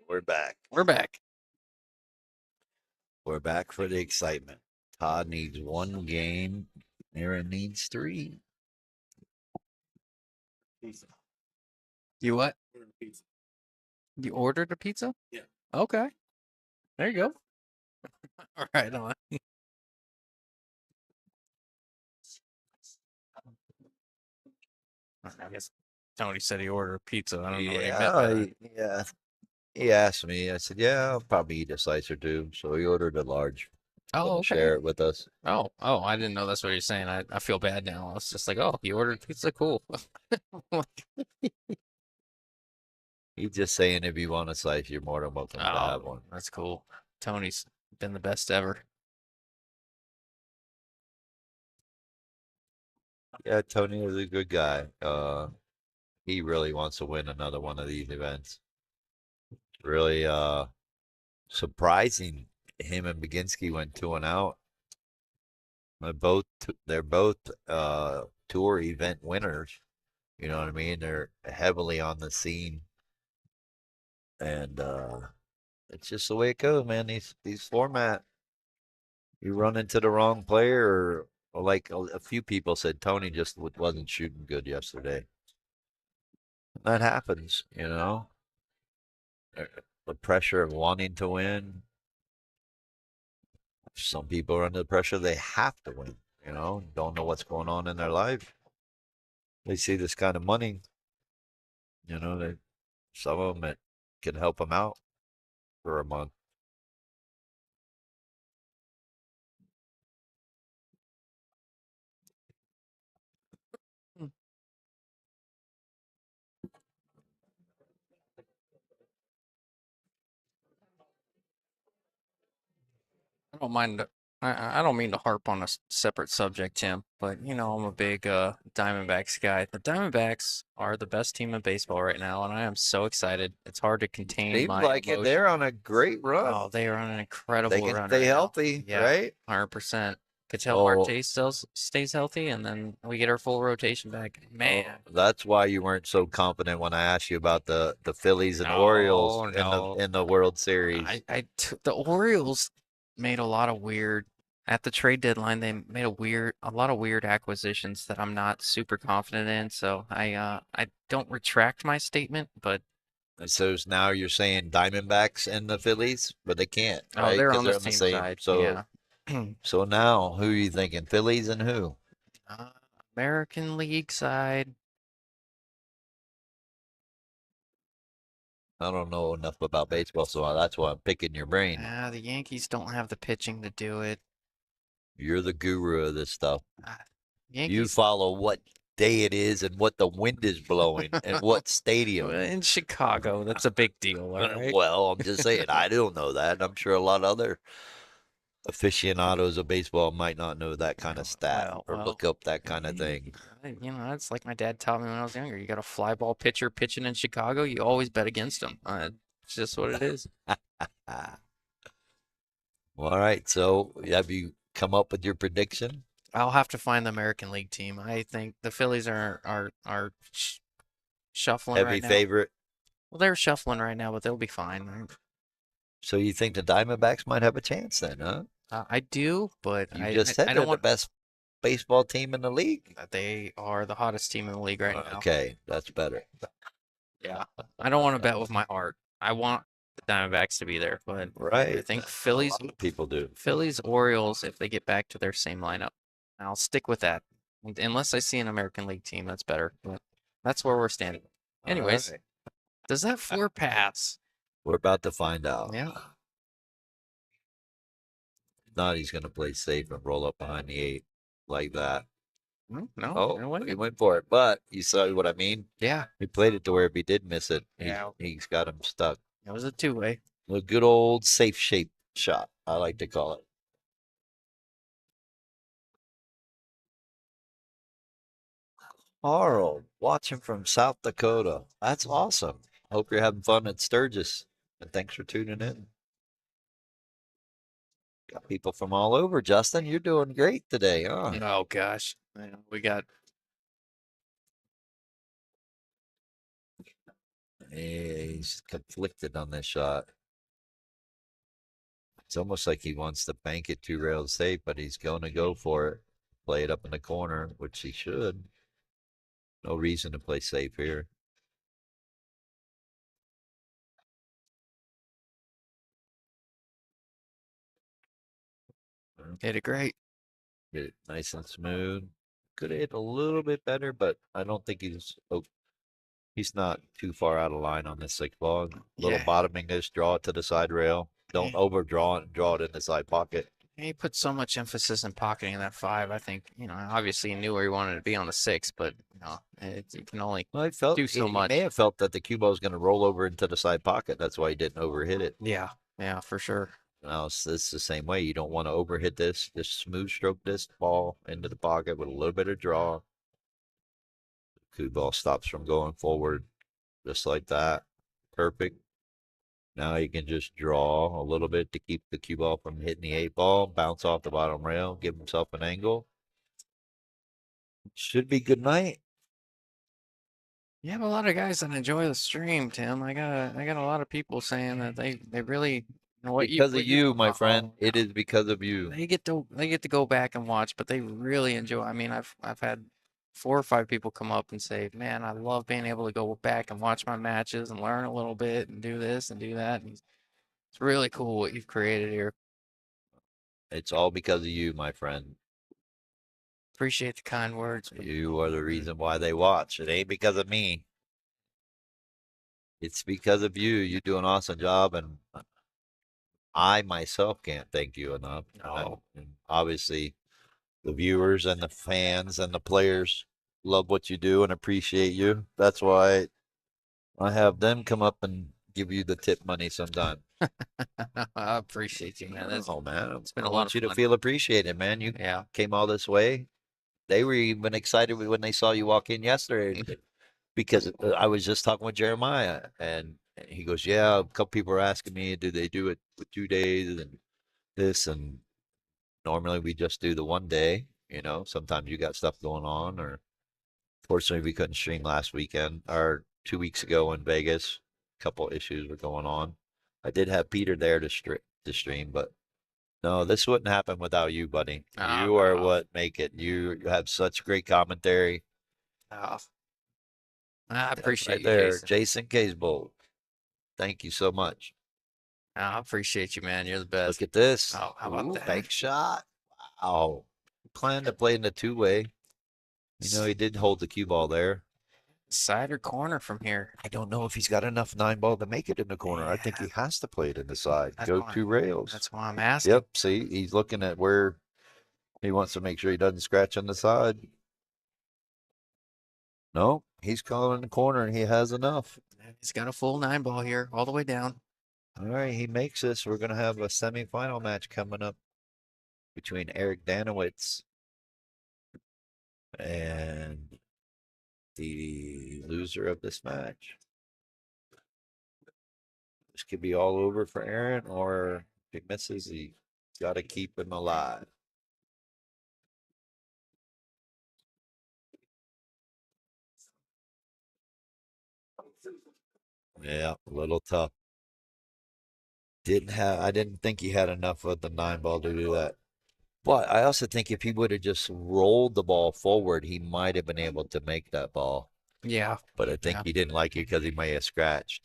We're back. We're back. We're back for the excitement. Todd needs 1 game. Aaron needs 3. You what? You ordered a pizza? Yeah. Okay. There you go. All right. On. I guess Tony said he ordered a pizza. I don't know what he meant by that. Yeah. He asked me. I said, "Yeah, I'll probably eat a slice or 2." So he ordered a large. Oh, Couldn't okay. share it with us. Oh, I didn't know that's what you're saying. I feel bad now. I was just like, oh, you ordered pizza? Cool. He's just saying if you want a slice, you're more than welcome to have Oh, one. that's cool. Tony's been the best ever. Yeah, Tony is a good guy. He really wants to win another one of these events. Really surprising. Him and Baginski went 2-0. They're both tour event winners. You know what I mean? They're heavily on the scene. And it's just the way it goes, man. These format, you run into the wrong player, or like a few people said, Tony just wasn't shooting good yesterday. That happens, you know. The pressure of wanting to win. Some people are under the pressure they have to win. You know, don't know what's going on in their life. They see this kind of money. You know, some of them it can help them out for a month. I don't mind. I don't mean to harp on a separate subject, Tim, but you know I'm a big Diamondbacks guy. The Diamondbacks are the best team in baseball right now, and I am so excited. It's hard to contain Seems my like it. emotion. They're on a great run. Oh, they are on an incredible They can run stay right now. healthy, Yeah, right? 100%. Patel Oh, Marte stays healthy, and then we get our full rotation back. Man, that's why you weren't so confident when I asked you about the Phillies and no, Orioles no. in the World Series. The Orioles made a lot of weird at the trade deadline. They made a lot of weird acquisitions that I'm not super confident in. So I don't retract my statement, but And so now you're saying Diamondbacks and the Phillies, but they can't, oh, right? they're Because on the they're on the same same. side. So Yeah. so now who are you thinking? Phillies and who? uh, American League side. I don't know enough about baseball, so that's why I'm picking your brain. The Yankees don't have the pitching to do it. You're the guru of this stuff. You Yankees follow what day it is and what the wind is blowing and what stadium. In Chicago, that's a big deal, all right? Well, I'm just saying, I don't know that. I'm sure a lot of other aficionados of baseball might not know that kind of stat or look up that kind of thing. You know, it's like my dad taught me when I was younger. You got a fly ball pitcher pitching in Chicago, you always bet against him. It's just what it is. Well, all right. So have you come up with your prediction? I'll have to find the American League team. I think the Phillies are shuffling Heavy right now. favorite. Well, they're shuffling right now, but they'll be fine. So you think the Diamondbacks might have a chance then, huh? I do, but You just said I they're don't the want. best baseball team in the league. They are the hottest team in the league right now. Okay, that's better. Yeah, I don't want to bet with my heart. I want the Diamondbacks to be there, but Right. I think A Phillies, lot of people do. Phillies, Orioles, if they get back to their same lineup, I'll stick with that. Unless I see an American League team that's better, but that's where we're standing. Anyways, All right. does that 4 pass? We're about to find out. Yeah. If not, he's going to play safe and roll up behind the 8 like that. No, Oh, no way. he went for it. But you saw what I mean? Yeah, He played it to where if he did miss it, Yeah. he's got him stuck. it was a 2-way. A good old safe shape shot, I like to call it. Carl, watching from South Dakota. That's awesome. Hope you're having fun at Sturgis. And thanks for tuning in. Got people from all over. Justin, you're doing great today, huh? Oh gosh, we got He's conflicted on this shot. It's almost like he wants to bank it 2 rails safe, but he's going to go for it. Play it up in the corner, which he should. No reason to play safe here. Hit it great. Hit it nice and smooth. Could have hit a little bit better, but I don't think he's not too far out of line on this 6 ball. Little Yeah. bottoming this, draw it to the side rail. Don't Yeah. overdraw it and draw it in the side pocket. He put so much emphasis in pocketing that 5. I think, obviously he knew where he wanted to be on the 6, but you can only Well, I felt do so he much. may have felt that the cue ball was going to roll over into the side pocket. That's why he didn't overhit it. Yeah, yeah, for sure. Now it's the same way. You don't want to overhit this. Just smooth stroke this ball into the pocket with a little bit of draw. Cue ball stops from going forward, just like that. Perfect. Now you can just draw a little bit to keep the cue ball from hitting the 8 ball. Bounce off the bottom rail. Give himself an angle. Should be good night. You have a lot of guys that enjoy the stream, Tim. I got a lot of people saying that they really Because of you, my friend. Oh, It is because of you. they get to go back and watch, but they really enjoy. I mean, I've had 4 or 5 people come up and say, "Man, I love being able to go back and watch my matches and learn a little bit and do this and do that." And it's really cool what you've created here. It's all because of you, my friend. Appreciate the kind words. But You are the reason why they watch. It ain't because of me. It's because of you. You do an awesome job, and I myself can't thank you enough. And obviously, the viewers and the fans and the players love what you do and appreciate you. That's why I have them come up and give you the tip money sometime. I appreciate you, man. Oh man, it's been I a lot want of you to fun. feel appreciated, man. You Yeah. came all this way. They were even excited when they saw you walk in yesterday because I was just talking with Jeremiah and he goes, "Yeah, a couple people are asking me, do they do it with 2 days and this and normally we just do the one day. Sometimes you got stuff going on, or fortunately we couldn't stream last weekend or 2 weeks ago in Vegas. A couple issues were going on. I did have Peter there to stream, but no, this wouldn't happen without you, buddy. Oh, You are no. what make it. You have such great commentary. Oh, I That's appreciate right you, there, Jason. Jason Casebolt. Thank you so much. I appreciate you, man. You're the best. Look at this. Oh, how about Ooh, that? bank shot. Wow. Plan to play in the 2-way. He did hold the cue ball there. Side or corner from here? I don't know if he's got enough 9 ball to make it in the corner. I think he has to play it in the side. Go 2 rails. That's why I'm asking. Yep. See, he's looking at where he wants to make sure he doesn't scratch on the side. No, he's calling the corner and he has enough. He's got a full 9 ball here, all the way down. All right, he makes this. We're going to have a semifinal match coming up between Eric Danowitz and the loser of this match. This could be all over for Aaron, or if he misses, he got to keep him alive. Yeah, a little tough. I didn't think he had enough of the 9 ball to do that. But I also think if he would have just rolled the ball forward, he might have been able to make that ball. Yeah. But I think he didn't like it because he may have scratched.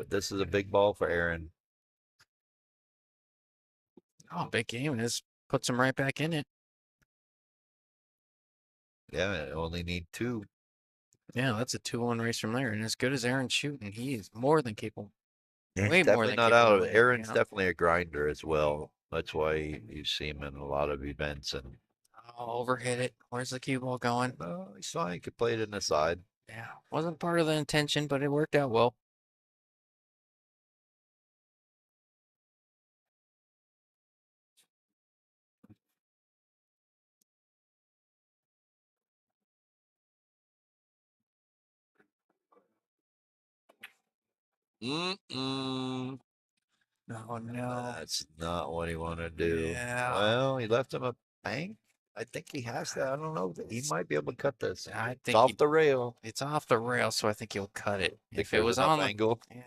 This is a big ball for Aaron. Oh, big game. And this puts him right back in it. Yeah, only need 2. Yeah, that's a 2-1 race from there. And as good as Aaron's shooting, he is more than capable. He's Way more definitely than not capable out of of it. it, Aaron's definitely a grinder as well. That's why you see him in a lot of events. And Oh, overhit it. Where's the cue ball going? he's fine. He could play it in the side. Yeah, wasn't part of the intention, but it worked out well. Mm-mm. Oh, no. That's not what he wanted to do. Yeah. Well, he left him a bank. I think he has that. I don't know. He might be able to cut this. I It's think off the rail. it's off the rail, so I think he'll cut it. Think If it there's was enough on the angle. yeah,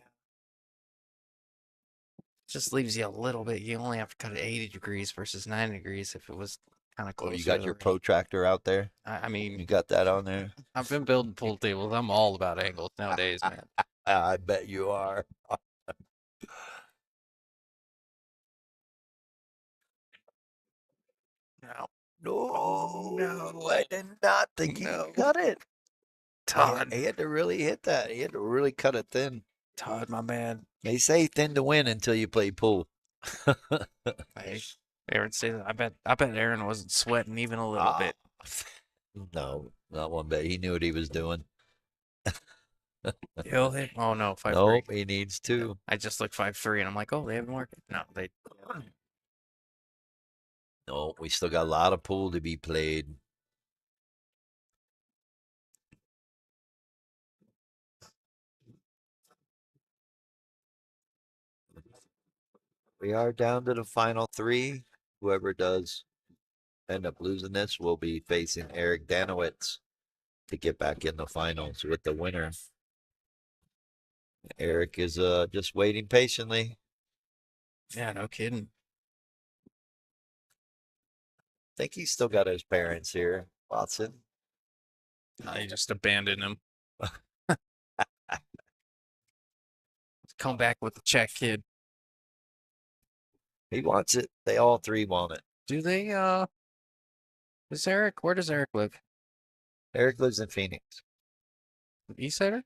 just leaves you a little bit. You only have to cut it 80 degrees versus 90 degrees if it was kind of Oh, closer you to got the your rail. protractor out there? I You mean, got that on there? I've been building pool tables. I'm all about angles nowadays, man. I bet you are. No, No, I did not think he No. cut it. Todd, He had to really hit that. He had to really cut it thin. Todd, my man. They say thin to win until you play pool. Hey, Aaron says I bet Aaron wasn't sweating even a little bit. No, not one bit. He knew what he was doing. He'll hit. Oh no, 5-3. Nope, he needs to. I just looked 5-3 and I'm like, oh, they haven't worked. No, they. No, we still got a lot of pool to be played. We are down to the final three. Whoever does end up losing this will be facing Eric Danowitz to get back in the finals with the winner. Eric is just waiting patiently. Yeah, no kidding. I think he's still got his parents here, Watson. I just abandoned him. Come back with the check, kid. He wants it. They all three want it. Do they? Is Eric? Where does Eric live? Eric lives in Phoenix. East Sider?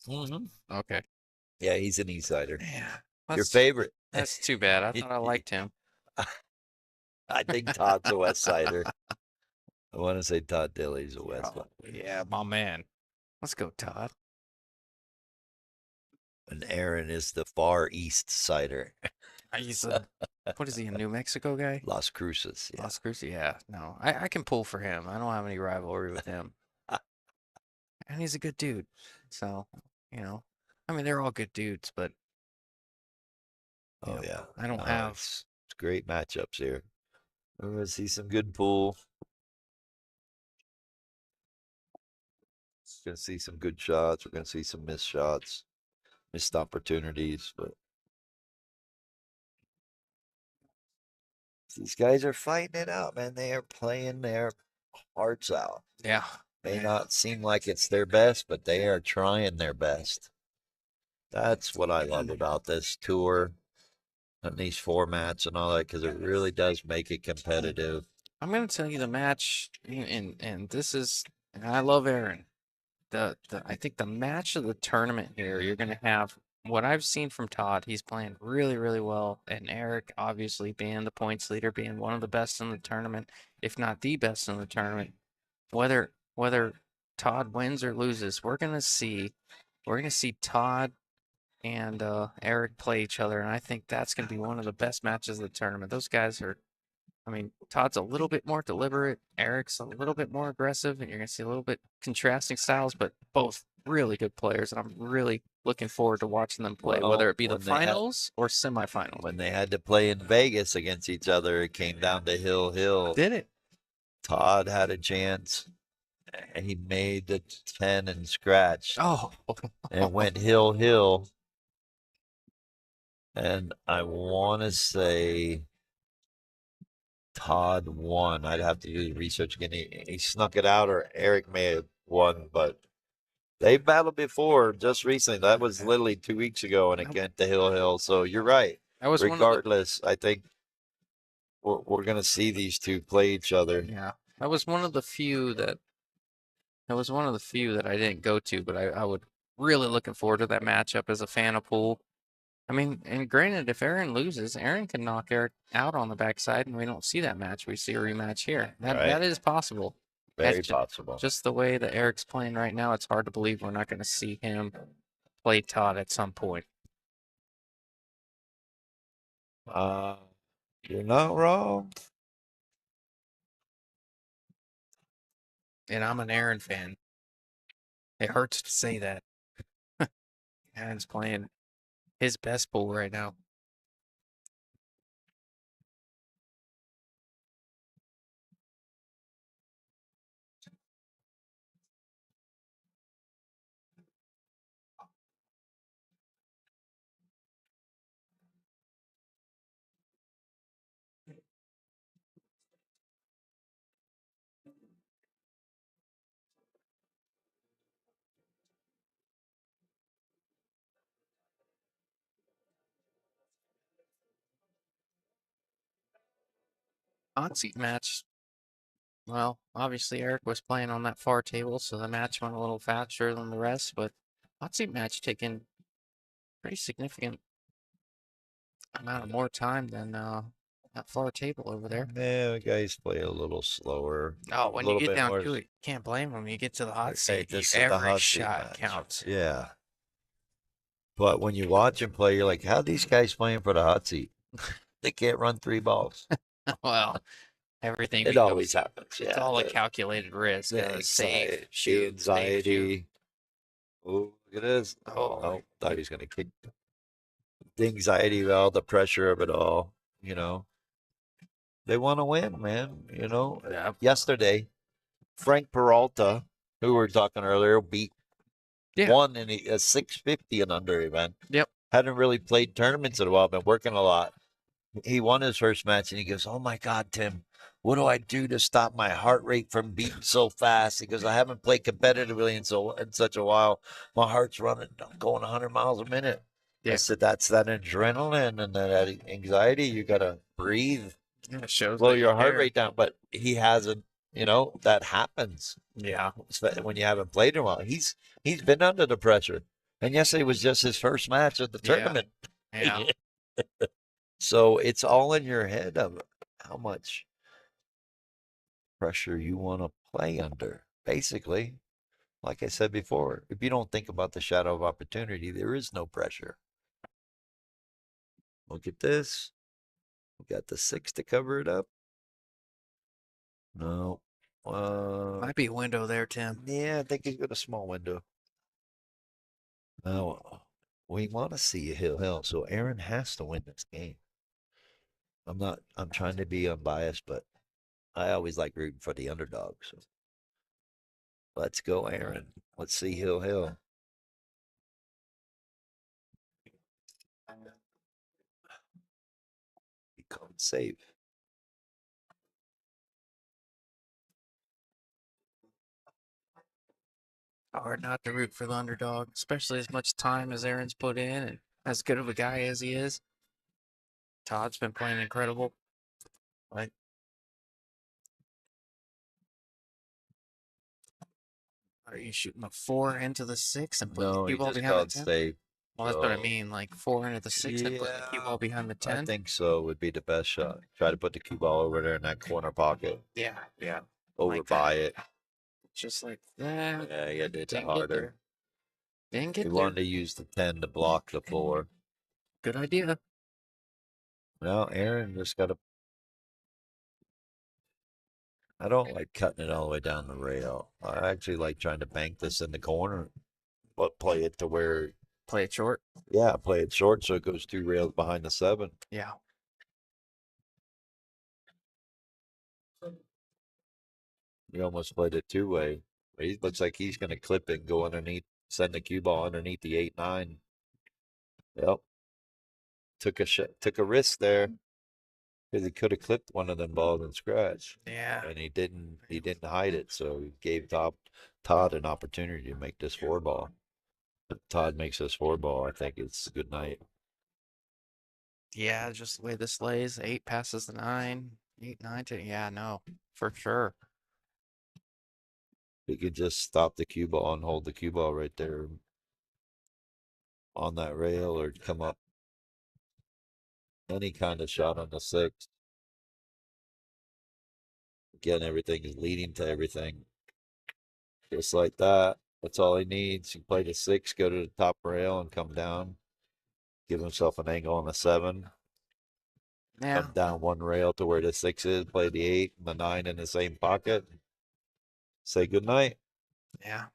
Mm-hmm. Okay. Yeah, he's an East Sider. Yeah. Your favorite. That's too bad. I thought I liked him. I think Todd's a West Sider. I want to say Todd Dilly's a West Sider. Yeah, my man. Let's go, Todd. And Aaron is the far East Sider. He's a, what is he, a New Mexico guy? Las Cruces. Yeah. Las Cruces? Yeah. No, I can pull for him. I don't have any rivalry with him. And he's a good dude. So, I mean, they're all good dudes, but Oh, yeah. I don't No, have. It's great matchups here. We're going to see some good pool. Going to see some good shots. We're going to see some missed shots, missed opportunities. But these guys are fighting it out, man. They are playing their hearts out. Yeah. May not seem like it's their best, but they are trying their best. That's what I love about this tour and these formats and all that, because it really does make it competitive. I'm gonna tell you the match, and this is, and I love Aaron. I think the match of the tournament here, you're gonna have what I've seen from Todd. He's playing really, really well, and Eric obviously being the points leader, being one of the best in the tournament, if not the best in the tournament. Whether Todd wins or loses, we're gonna see Todd and Eric play each other, and I think that's gonna be one of the best matches of the tournament. Those guys are. I mean, Todd's a little bit more deliberate. Eric's a little bit more aggressive, and you're going to see a little bit contrasting styles, but both really good players. And I'm really looking forward to watching them play, whether it be the finals or semifinals. When they had to play in Vegas against each other, it came down to Hill. Did it? Todd had a chance. And he made the 10 and scratch. Oh. And went Hill. And I want to say Todd won. I'd have to do the research again. He snuck it out, or Eric may have won, but they battled before just recently. That was literally 2 weeks ago, and it went to Hill. So you're right. That was regardless, I think we're going to see these two play each other. Yeah, that was one of the few that. That was one of the few that I didn't go to, but I would really looking forward to that matchup as a fan of pool. I mean, and granted, if Aaron loses, Aaron can knock Eric out on the backside, and we don't see that match. We see a rematch here. That is possible. Very possible. Just the way that Eric's playing right now, it's hard to believe we're not going to see him play Todd at some point. You're not wrong. And I'm an Aaron fan. It hurts to say that. Aaron's playing his best pool right now. hot seat match. Well, obviously Eric was playing on that far table, so the match went a little faster than the rest. But hot seat match taking pretty significant amount of more time than that far table over there. Yeah, guys play a little slower, Oh, a when you little get bit down more. to it, you can't blame them. You get to the hot Hey, seat, this is the every hot seat shot match. counts. Yeah. But when you watch him play, you're like, how these guys playing for the hot seat? They can't run 3 balls. Well, everything It becomes, always happens. it's Yeah. all a calculated risk. The Save, anxiety, shoot, save, shoot. anxiety. Oh, look at this. Oh, Oh, thought he was going to kick. The anxiety of all the pressure of it all, you know. They want to win, man. You know, yeah. yesterday, Frank Peralta, who we were talking earlier, beat Yeah. won in a 650 and under event. Yep. Hadn't really played tournaments in a while, been working a lot. He won his first match and he goes, "Oh my God, Tim, what do I do to stop my heart rate from beating so fast?" He goes, "I haven't played competitively in such a while. My heart's running, I'm going 100 miles a minute." I Yeah. said, "That's that adrenaline and that anxiety. You got to breathe, Yeah, it shows slow that you your heart care. rate down." But he hasn't, that happens Yeah. when you haven't played in a while. He's been under the pressure. And yesterday was just his first match at the Yeah. tournament. Yeah. So it's all in your head of how much pressure you want to play under. Basically, like I said before, if you don't think about the shadow of opportunity, there is no pressure. Look at this. We got the 6 to cover it up. No. Might be a window there, Tim. Yeah, I think he's got a small window. Now, we want to see a hill, so Aaron has to win this game. I'm trying to be unbiased, but I always like rooting for the underdog. So let's go, Aaron. Let's see Hill. He called safe. Hard not to root for the underdog, especially as much time as Aaron's put in and as good of a guy as he is. Todd's been playing incredible. Like, are you shooting a 4 into the 6 and putting No, the cue he ball just behind the called 10? safe. Well, that's what I So, mean. Like 4 into the 6 and putting the cue yeah, ball behind the I 10. think so would be the best shot. Try to put the cue ball over there in that corner pocket. Yeah, yeah. Over Like by that. it. Just like that. Yeah, you did it Didn't get harder. there. Didn't He get there. wanted to use the 10 to block the 4. Good idea. Well, Aaron just got to. I don't like cutting it all the way down the rail. I actually like trying to bank this in the corner, but play it to where, Play it short. yeah, play it short so it goes 2 rails behind the 7. Yeah. He almost played it 2-way. He looks like he's going to clip it and go underneath, send the cue ball underneath the 8-9. Yep. Took a risk there because he could have clipped one of them balls and scratch. Yeah. And he didn't hide it, so he gave Todd an opportunity to make this 4 ball. If Todd makes this 4 ball, I think it's good night. Yeah, just the way this lays. 8 passes the 9. 8, 9, 10. Yeah, no, for sure. He could just stop the cue ball and hold the cue ball right there on that rail or come up any kind of shot on the 6. Again, everything is leading to everything. Just like that. That's all he needs. He play the 6, go to the top rail and come down. Give himself an angle on the 7. Yeah. Come down 1 rail to where the 6 is. Play the 8 and the 9 in the same pocket. Say good night. Yeah.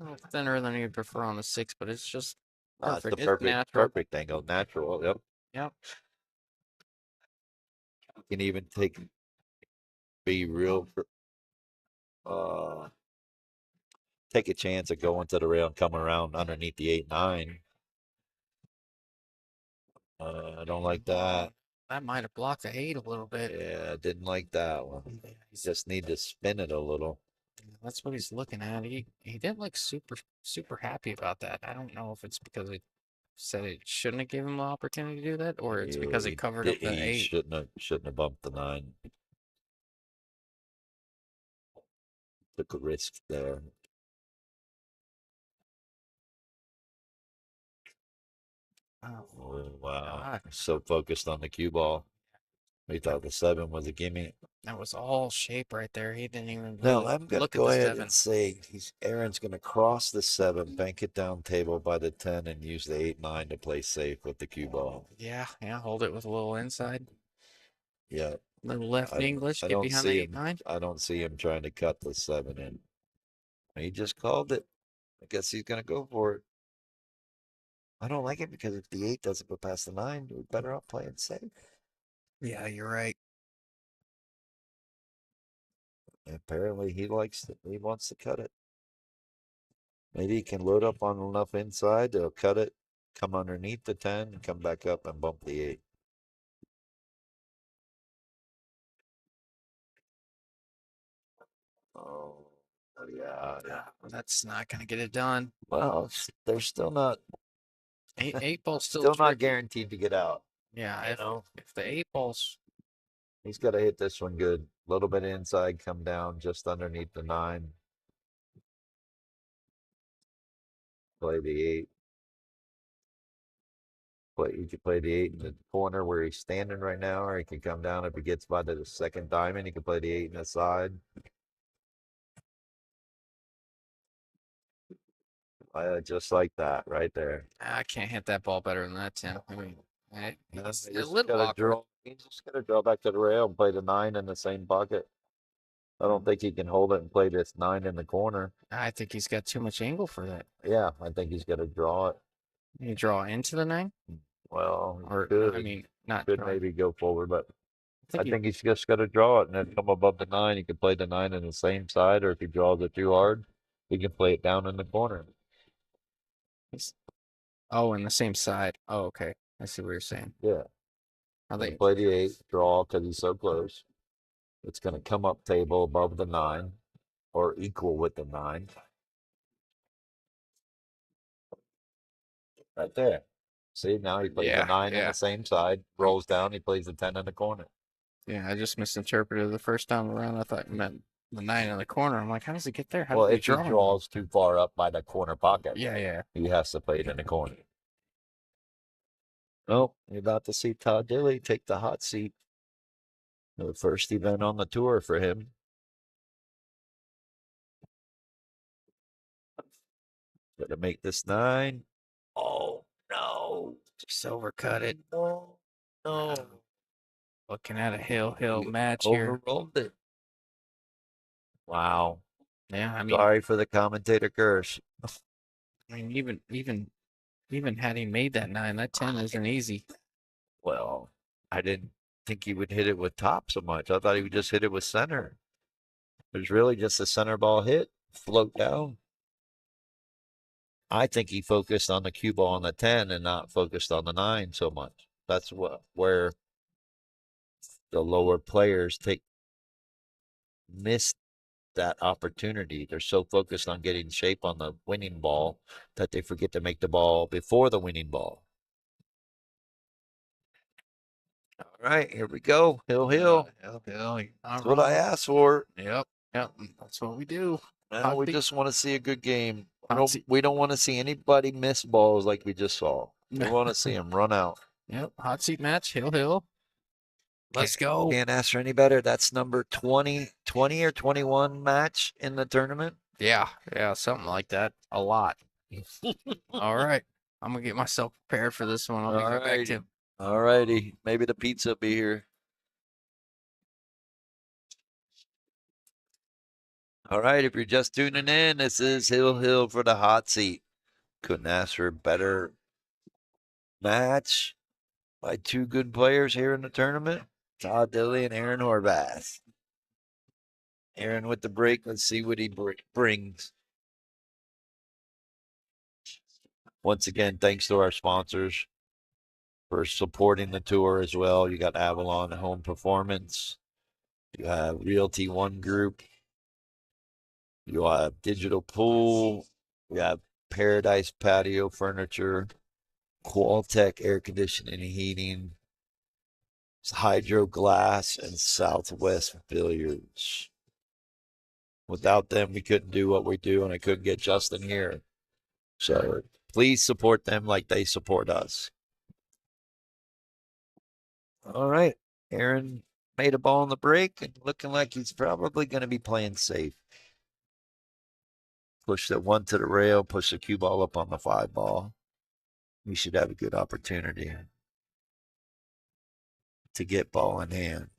A little thinner than you'd prefer on the 6, but it's just It's perfect. the It's natural. perfect angle. Natural. Yep. Yep. You can even be real, uh, take a chance of going to the rail and coming around underneath the 8-9. I don't like that. That might have blocked the 8 a little bit. Yeah, didn't like that one. Yeah, Just need to spin it a little. that's what he's looking at. He didn't look super happy about that. I don't know if it's because said it shouldn't have given him the opportunity to do that, or it's because he covered up the He 8? shouldn't have bumped the 9. Took a risk there. Oh, Oh, wow. God. So focused on the cue ball. He thought the 7 was a gimme. That was all shape right there. He didn't even No, really I'm going to look at go the ahead 7. and say Aaron's going to cross the 7, bank it down table by the 10, and use the 8-9 to play safe with the cue ball. Yeah, hold it with a little inside. Yeah. Little left English, I get don't behind the see 8-9. I don't see him trying to cut the 7 in. He just called it. I guess he's going to go for it. I don't like it because if the 8 doesn't go past the 9, we're better off playing safe. Yeah, you're right. Apparently, he wants to cut it. Maybe he can load up on enough inside to cut it, come underneath the 10, come back up and bump the 8. Oh, yeah. That's not gonna get it done. Well, they're still not Eight ball's still still not tricky. guaranteed to get out. Yeah, You know, if the 8 ball's he's got to hit this one good. A little bit inside, come down just underneath the 9. Play the 8. You could play the 8 in the corner where he's standing right now, or he can come down if he gets by the second diamond. He can play the 8 in the side. Just like that, right there. I can't hit that ball better than that, Tim. I mean, it's a Just little gotta awkward. He's just gonna draw back to the rail and play the 9 in the same bucket. I don't think he can hold it and play this 9 in the corner. I think he's got too much angle for that. Yeah, I think he's got to draw it. You draw into the 9, Well, or could I mean, not could draw. maybe go forward, but I I think he's just got to draw it and then come above the 9. He can play the 9 in the same side, or if he draws it too hard, he can play it down in the corner. Oh, in the same side. Oh, okay. I see what you're saying. Yeah, I they think play the 8, draw because he's so close. It's going to come up table above the 9 or equal with the 9. Right there. See, now he plays the 9 in the same side, rolls down, he plays the 10 in the corner. Yeah, I just misinterpreted the first time around. I thought you meant the 9 in the corner. I'm like, how does it get there? How Well, did he if he draw? draws too far up by the corner pocket, Yeah. he has to play it in the corner. Oh, you're about to see Todd Dilly take the hot seat. The first event on the tour for him. Gonna make this 9. Oh, no. Just overcut it. No. Looking at a hill match here. Overrolled it. Wow. Yeah, I mean, Sorry for the commentator curse. even had he made that 9, that 10 isn't easy. Well, I didn't think he would hit it with top so much. I thought he would just hit it with center. It was really just a center ball hit, float down. I think he focused on the cue ball on the 10 and not focused on the 9 so much. That's where the lower players miss that opportunity. They're so focused on getting shape on the winning ball that they forget to make the ball before the winning ball. All right, here we go. Hill. Hill. That's what I asked for. Yep. That's what we do. Now we just want to see a good game. Hot seat. We don't want to see anybody miss balls like we just saw. We want to see them run out. Yep. Hot seat match. Hill. Let's go. Can't ask for any better. That's number 20 or 21 match in the tournament. Yeah, something like that. A lot. All right. I'm gonna get myself prepared for this one. I'll be right back, Tim. All righty. Maybe the pizza will be here. All right. If you're just tuning in, this is Hill for the hot seat. Couldn't ask for a better match by two good players here in the tournament. Todd Dilly and Aaron Horvath. Aaron with the break. Let's see what he brings. Once again, thanks to our sponsors for supporting the tour as well. You got Avalon Home Performance. You have Realty One Group. You have Digital Pool. You have Paradise Patio Furniture. Qualtech Air Conditioning and Heating, Hydro Glass, and Southwest Billiards. Without them, we couldn't do what we do, and I couldn't get Justin here. So please support them like they support us. All right. Aaron made a ball in the break and looking like he's probably going to be playing safe. Push that one to the rail, push the cue ball up on the 5 ball. We should have a good opportunity to get ball in hand.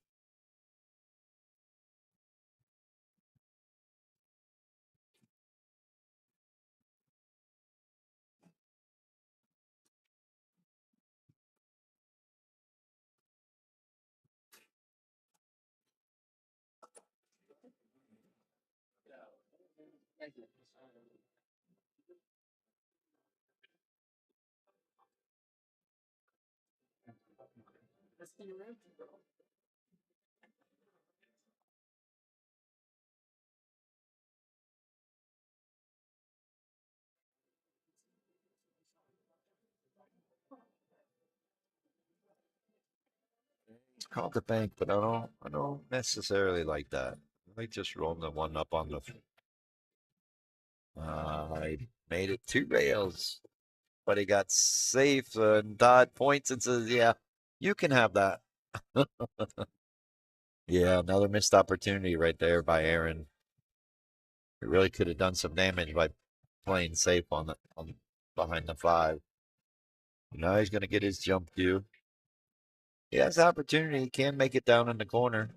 It's called the bank, but I don't necessarily like that. I might just roll the one up on the. I made it 2 rails, but he got safe and Dodd points and says, "Yeah, you can have that." Yeah, another missed opportunity right there by Aaron. He really could have done some damage by playing safe on behind the 5. Now he's going to get his jump due. He has the opportunity. He can make it down in the corner.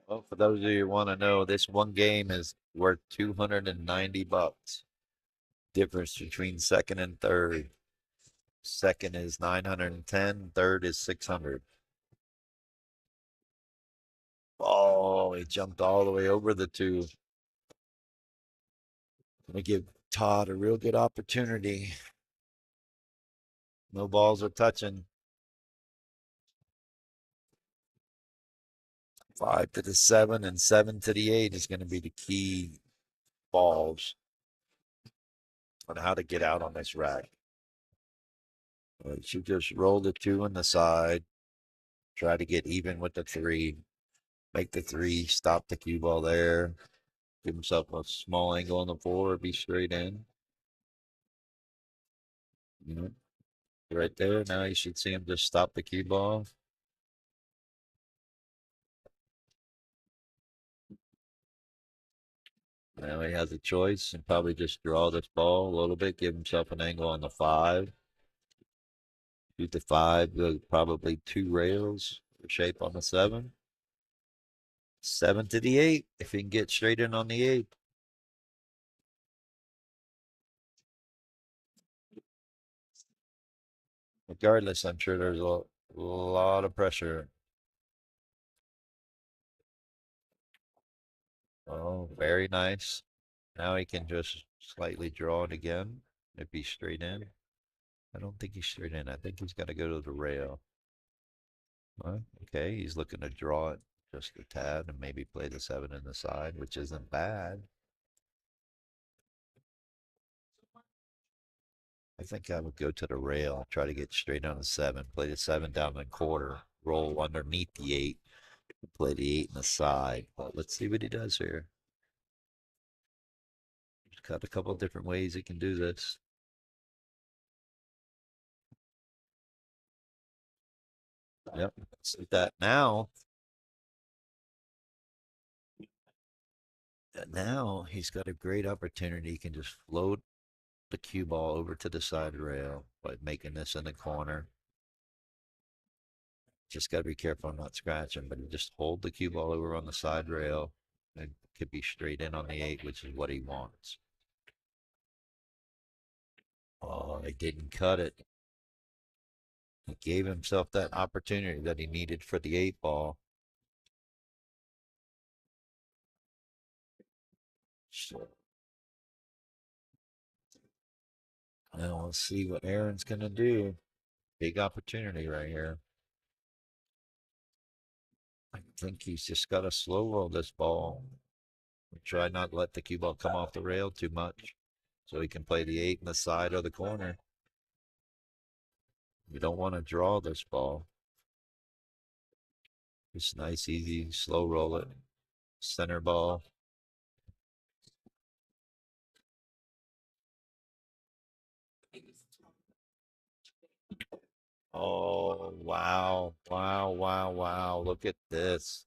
Well, for those of you who want to know, this one game is worth $290. Difference between second and third. Second is 910, third is 600. Oh, he jumped all the way over the 2. Gonna give Todd a real good opportunity. No balls are touching. 5 to the 7 and 7 to the 8 is going to be the key balls on how to get out on this rack. You just roll the 2 on the side, try to get even with the 3, make the 3, stop the cue ball there, give himself a small angle on the 4, be straight in. You know, right there. Now you should see him just stop the cue ball. Now he has a choice and probably just draw this ball a little bit, give himself an angle on the 5. Shoot the 5, probably 2 rails for shape on the 7. 7 to the 8, if he can get straight in on the 8. Regardless, I'm sure there's a lot of pressure. Oh, very nice. Now he can just slightly draw it again if he's straight in. I don't think he's straight in. I think he's got to go to the rail. Okay, he's looking to draw it just a tad and maybe play the 7 in the side, which isn't bad. I think I would go to the rail, try to get straight on the 7, play the 7 down the quarter, roll underneath the 8, play the 8 in the side. But let's see what he does here. He's got a couple of different ways he can do this. Yep, see that now. Now he's got a great opportunity. He can just float the cue ball over to the side rail by making this in the corner. Just got to be careful not scratching, but just hold the cue ball over on the side rail and could be straight in on the 8, which is what he wants. Oh, he didn't cut it. He gave himself that opportunity that he needed for the 8 ball. Now we'll see what Aaron's gonna do. Big opportunity right here. I think he's just got to slow roll this ball. Try not to let the cue ball come off the rail too much, so he can play the 8 in the side or the corner. You don't want to draw this ball. Just nice, easy, slow roll it. Center ball. Oh, wow. Wow, wow, wow. Look at this.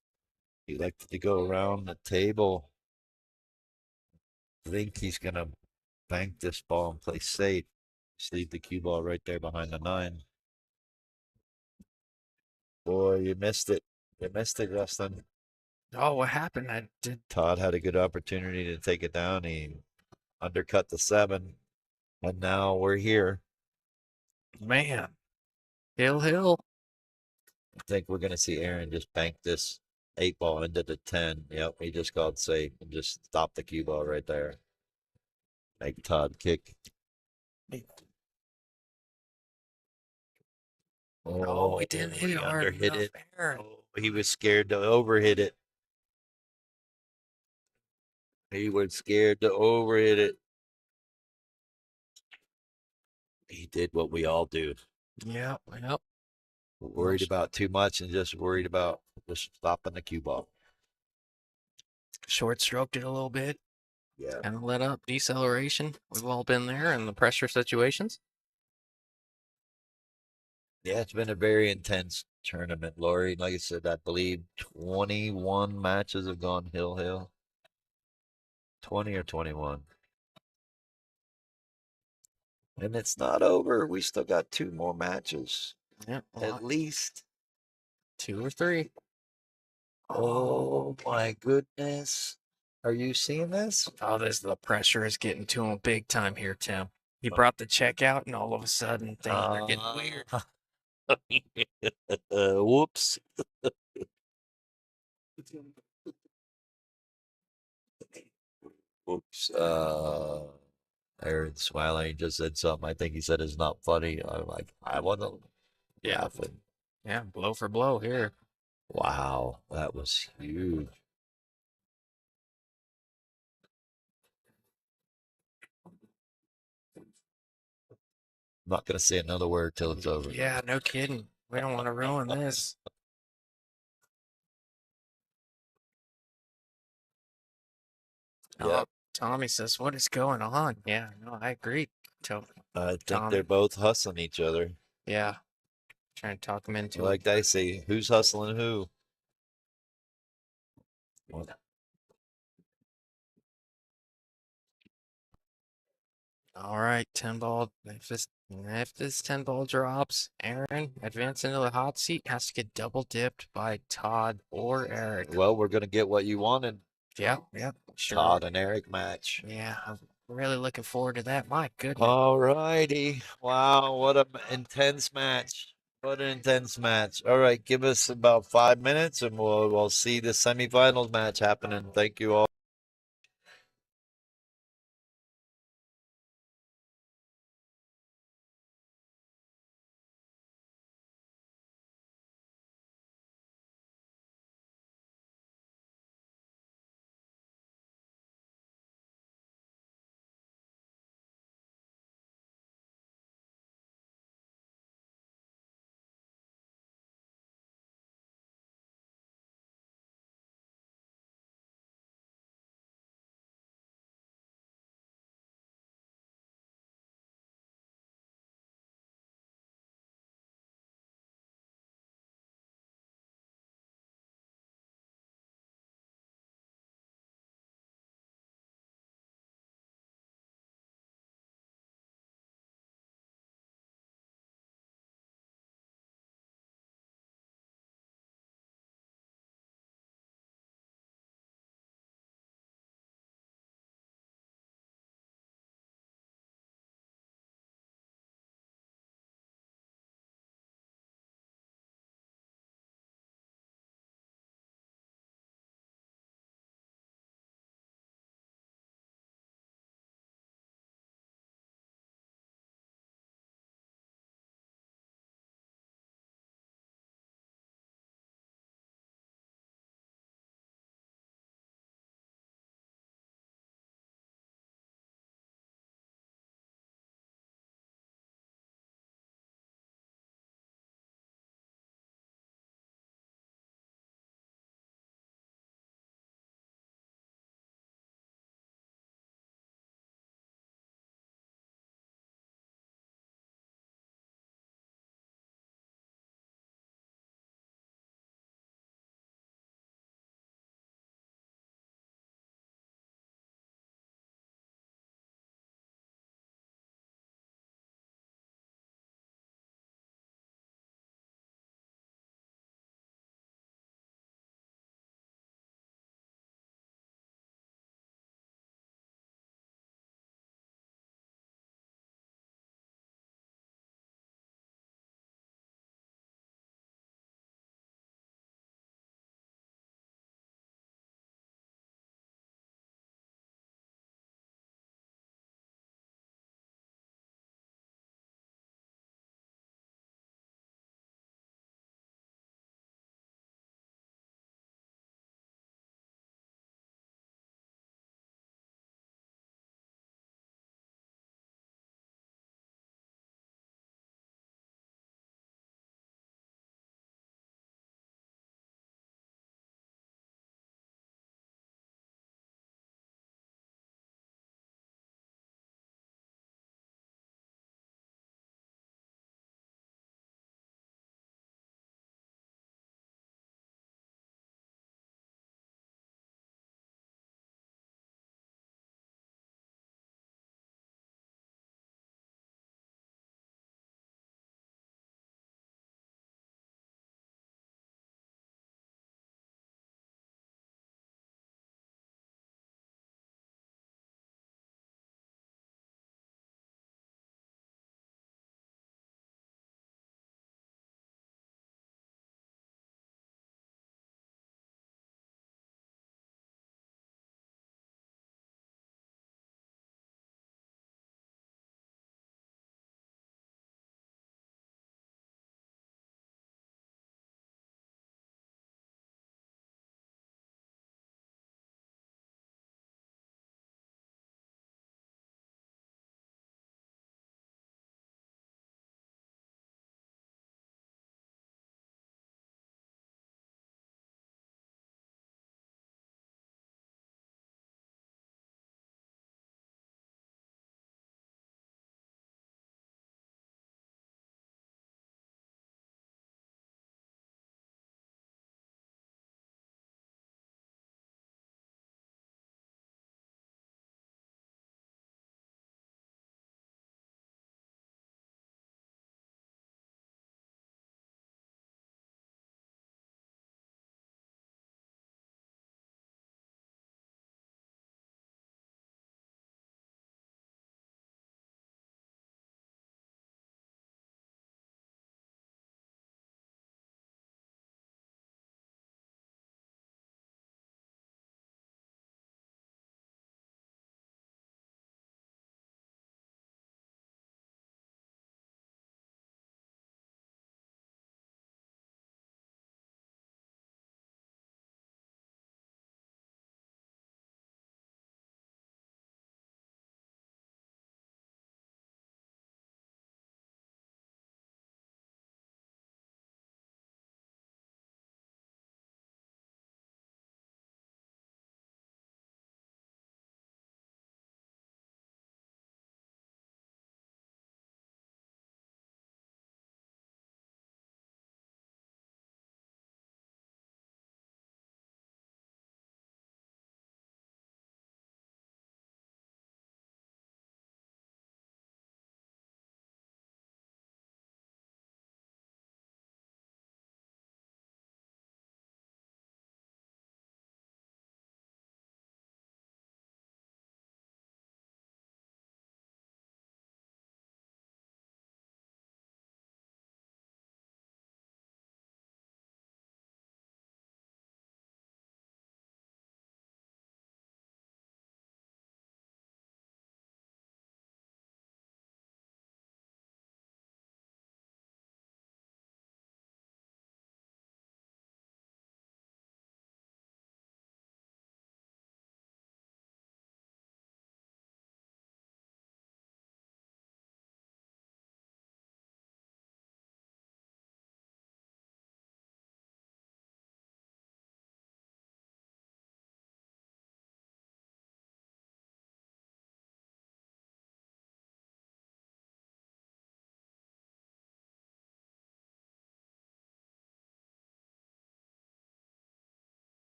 He liked to go around the table. I think he's going to bank this ball and play safe. Just leave the cue ball right there behind the 9. Boy, you missed it. You missed it, Justin. Oh, what happened? I did. Todd had a good opportunity to take it down. He undercut the 7. And now we're here. Man. Hill. I think we're going to see Aaron just bank this 8 ball into the 10. Yep, he just called safe and just stop the cue ball right there. Make Todd kick. Oh, he didn't hit he it hard underhit enough, it. Aaron. Oh, he was scared to overhit it. He was scared to overhit it. He did what we all do. Yep. Worried about too much and just worried about just stopping the cue ball. Short stroked it a little bit. Yeah. And let up. Deceleration. We've all been there in the pressure situations. Yeah, it's been a very intense tournament, Lori. Like I said, I believe 21 matches have gone hill. 20 or 21. And it's not over. We still got 2 more matches. Yep. At least. 2 or 3. Oh my goodness. Are you seeing this? Oh, the pressure is getting to him big time here, Tim. He brought the check out, and all of a sudden things are getting weird. Whoops. Whoops. Aaron smiling just said something I think he said is not funny. I'm like, I wasn't laughing. Yeah, blow for blow here. Wow, that was huge. I'm not gonna say another word till it's over. Yeah, no kidding. We don't want to ruin this. Yeah, Tommy says, "What is going on?" Yeah, no, I agree. I think Tommy. they're both hustling each other. Yeah, trying to talk him into Like it. they say, who's hustling who? All right, 10 ball. If this 10 ball drops, Aaron advancing into the hot seat has to get double dipped by Todd or Eric. Well, we're gonna get what you wanted. Yeah, sure. Todd and Eric match. Yeah, I'm really looking forward to that. My goodness. All righty. Wow, what an intense match. What an intense match. All right, give us about 5 minutes and we'll see the semifinals match happening. Thank you all.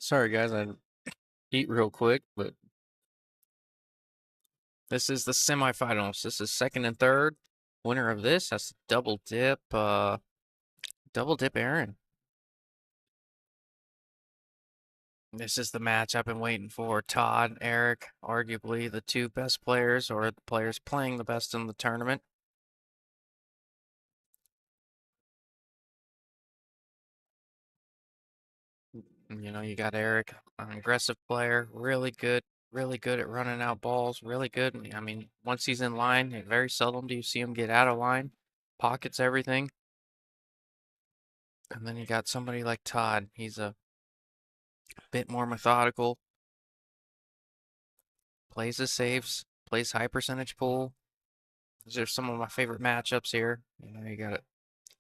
Sorry, guys, I eat real quick, but this is the semifinals. This is second and third. Winner of this has to double dip. Double dip Aaron. This is the match I've been waiting for. Todd, Eric, arguably the two best players or the players playing the best in the tournament. You know, you got Eric, an aggressive player, really good at running out balls, really good. I mean, once he's in line, very seldom do you see him get out of line, pockets everything. And then you got somebody like Todd. He's a bit more methodical, plays his saves, plays high percentage pool. These are some of my favorite matchups here. You know, you got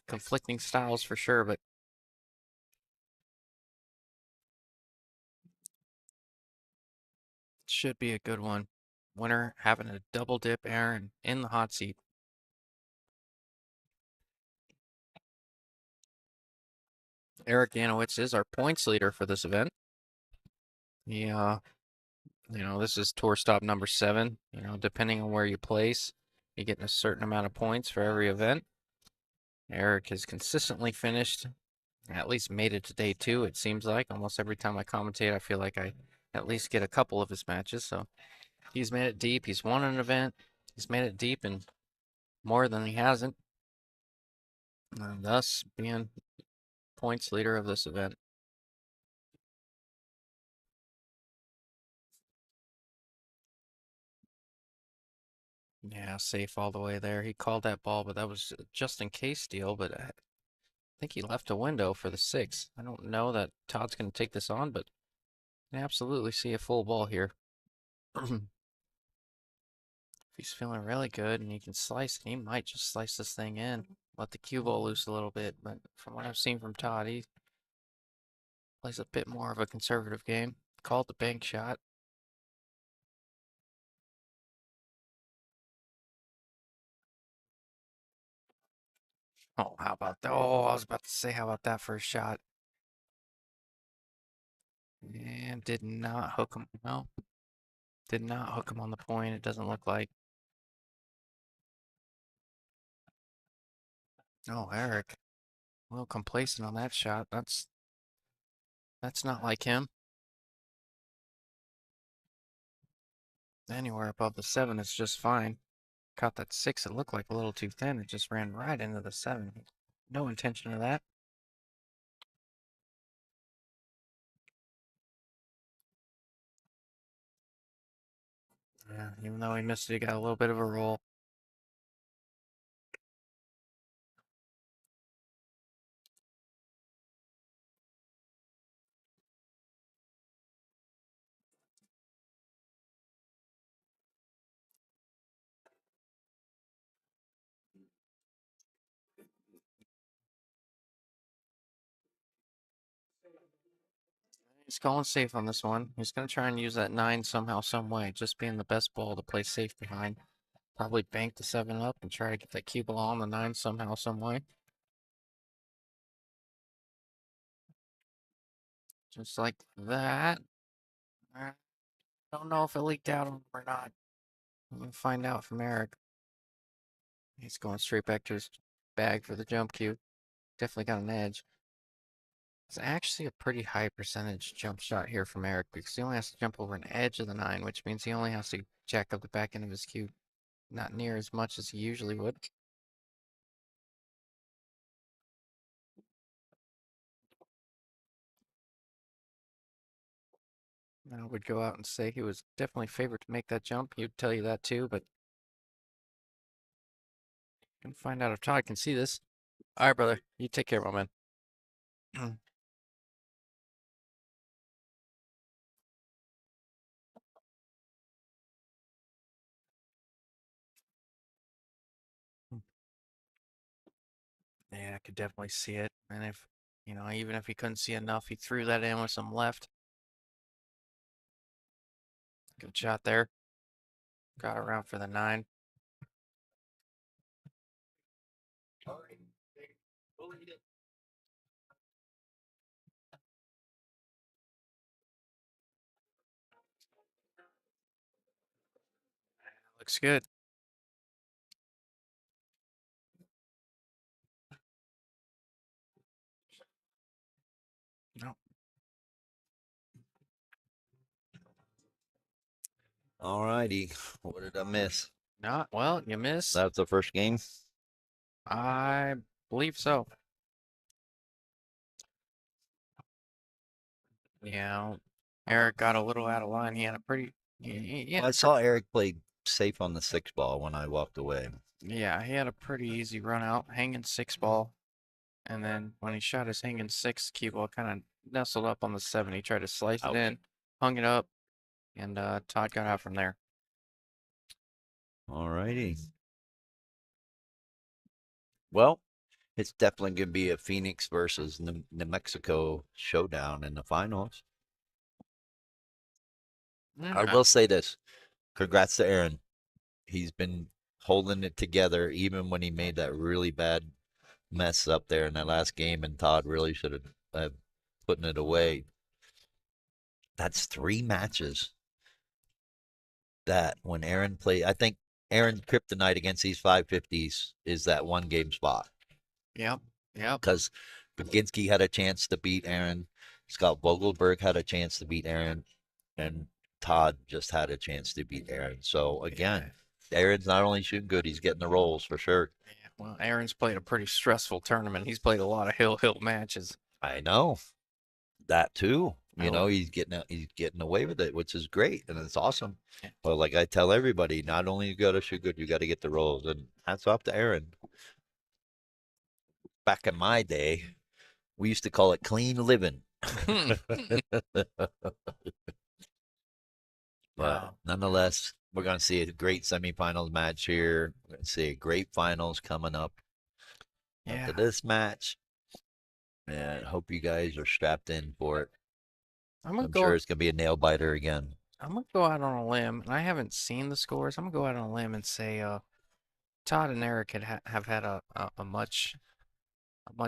conflicting styles for sure, but should be a good one. Winner having a double dip Aaron in the hot seat. Eric Ganowitz is our points leader for this event. Yeah, you know, this is tour stop number 7. You know, depending on where you place, you get a certain amount of points for every event. Eric has consistently finished, at least made it to day 2, it seems like. Almost every time I commentate, I feel like I at least get a couple of his matches. So he's made it deep. He's won an event. He's made it deep and more than he hasn't. And thus being points leader of this event. Yeah, safe all the way there. He called that ball, but that was just in case deal. But I think he left a window for the 6. I don't know that Todd's going to take this on, but I can absolutely see a full ball here. If he's feeling really good and he can slice it, he might just slice this thing in. Let the cue ball loose a little bit. But from what I've seen from Todd, he plays a bit more of a conservative game. Called the bank shot. Oh, how about that? Oh, I was about to say, how about that first shot? And did not hook him. No, did not hook him on the point. It doesn't look like. Oh, Eric, a little complacent on that shot. That's not like him. Anywhere above the 7 is just fine. Caught that 6. It looked like a little too thin. It just ran right into the 7. No intention of that. Yeah, even though he missed it, he got a little bit of a roll. He's calling safe on this one. He's going to try and use that 9 somehow, some way. Just being the best ball to play safe behind. Probably bank the 7 up and try to get that cue ball on the 9 somehow, some way. Just like that. I don't know if it leaked out on him or not. We'll find out from Eric. He's going straight back to his bag for the jump cue. Definitely got an edge. It's actually a pretty high percentage jump shot here from Eric because he only has to jump over an edge of the 9, which means he only has to jack up the back end of his cue. Not near as much as he usually would. I would go out and say he was definitely favored to make that jump. He'd tell you that too, but can find out if Todd can see this. All right, brother. You take care, my man. Yeah, I could definitely see it. And if, you know, even if he couldn't see enough, he threw that in with some left. Good shot there. Got around for the 9. Looks good. No, All righty. What did I miss? not well. You missed. That was the first game. I believe so. Yeah, Eric got a little out of line. He had a pretty, Well, I saw Eric play safe on the 6 ball when I walked away. yeah, he had a pretty easy run out, hanging 6 ball, and then when he shot his hanging 6 cue ball, kind of nestled up on the 7. He tried to slice Ouch. it in, hung it up, and Todd got out from there. All righty. Well, it's definitely going to be a Phoenix versus New Mexico showdown in the finals. I will say this. Congrats to Aaron. He's been holding it together even when he made that really bad mess up there in that last game, and Todd really should have putting it away. That's 3 matches that when Aaron played, I think Aaron's kryptonite against these 550s is that 1 game spot. Yep, yep. Because Baginski had a chance to beat Aaron, Scott Vogelberg had a chance to beat Aaron, and Todd just had a chance to beat Aaron. So again, Aaron's not only shooting good, he's getting the rolls for sure. Yeah, well, Aaron's played a pretty stressful tournament. He's played a lot of hill matches. I know that too. I You know, would- he's getting away with it, which is great, and it's awesome. Yeah. But like I tell everybody, not only you got to shoot good, you got to get the rolls, and hats off to Aaron. Back in my day, we used to call it clean living. But No. nonetheless, we're going to see a great semifinals match here. We're going to see a great finals coming up Yeah, after this match. And hope you guys are strapped in for it. I'm gonna I'm go. sure it's going to be a nail biter again. I'm gonna go out on a limb, and I haven't seen the scores. I'm gonna go out on a limb and say, Todd and Eric have had a much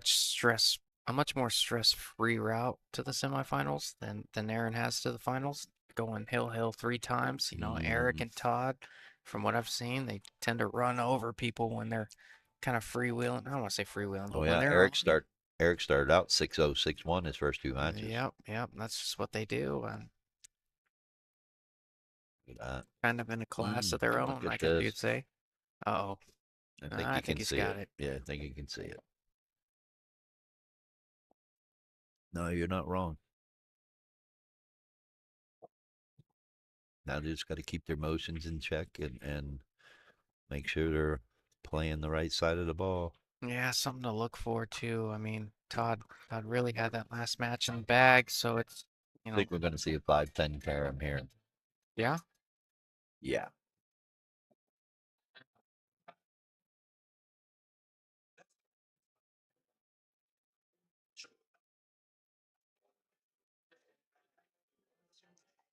stress, a much more stress-free route to the semifinals than Aaron has to the finals. Going hill 3 times. You know, Eric and Todd, from what I've seen, they tend to run over people when they're kind of freewheeling. I don't want to say freewheeling, but Oh when yeah, they're Eric started out 6-0, 6-1 his first 2 matches. Yep. That's just what they do. And Look at that. kind of in a class of their own, Look at I could this. say. Uh-oh. I think I you think can he's see got it. it. Yeah, I think you can see it. No, you're not wrong. Now they just got to keep their motions in check and make sure they're playing the right side of the ball. Yeah, something to look forward to. I mean, Todd really had that last match in the bag, so it's, I think we're going to see a 5-10 carom here. yeah. Yeah.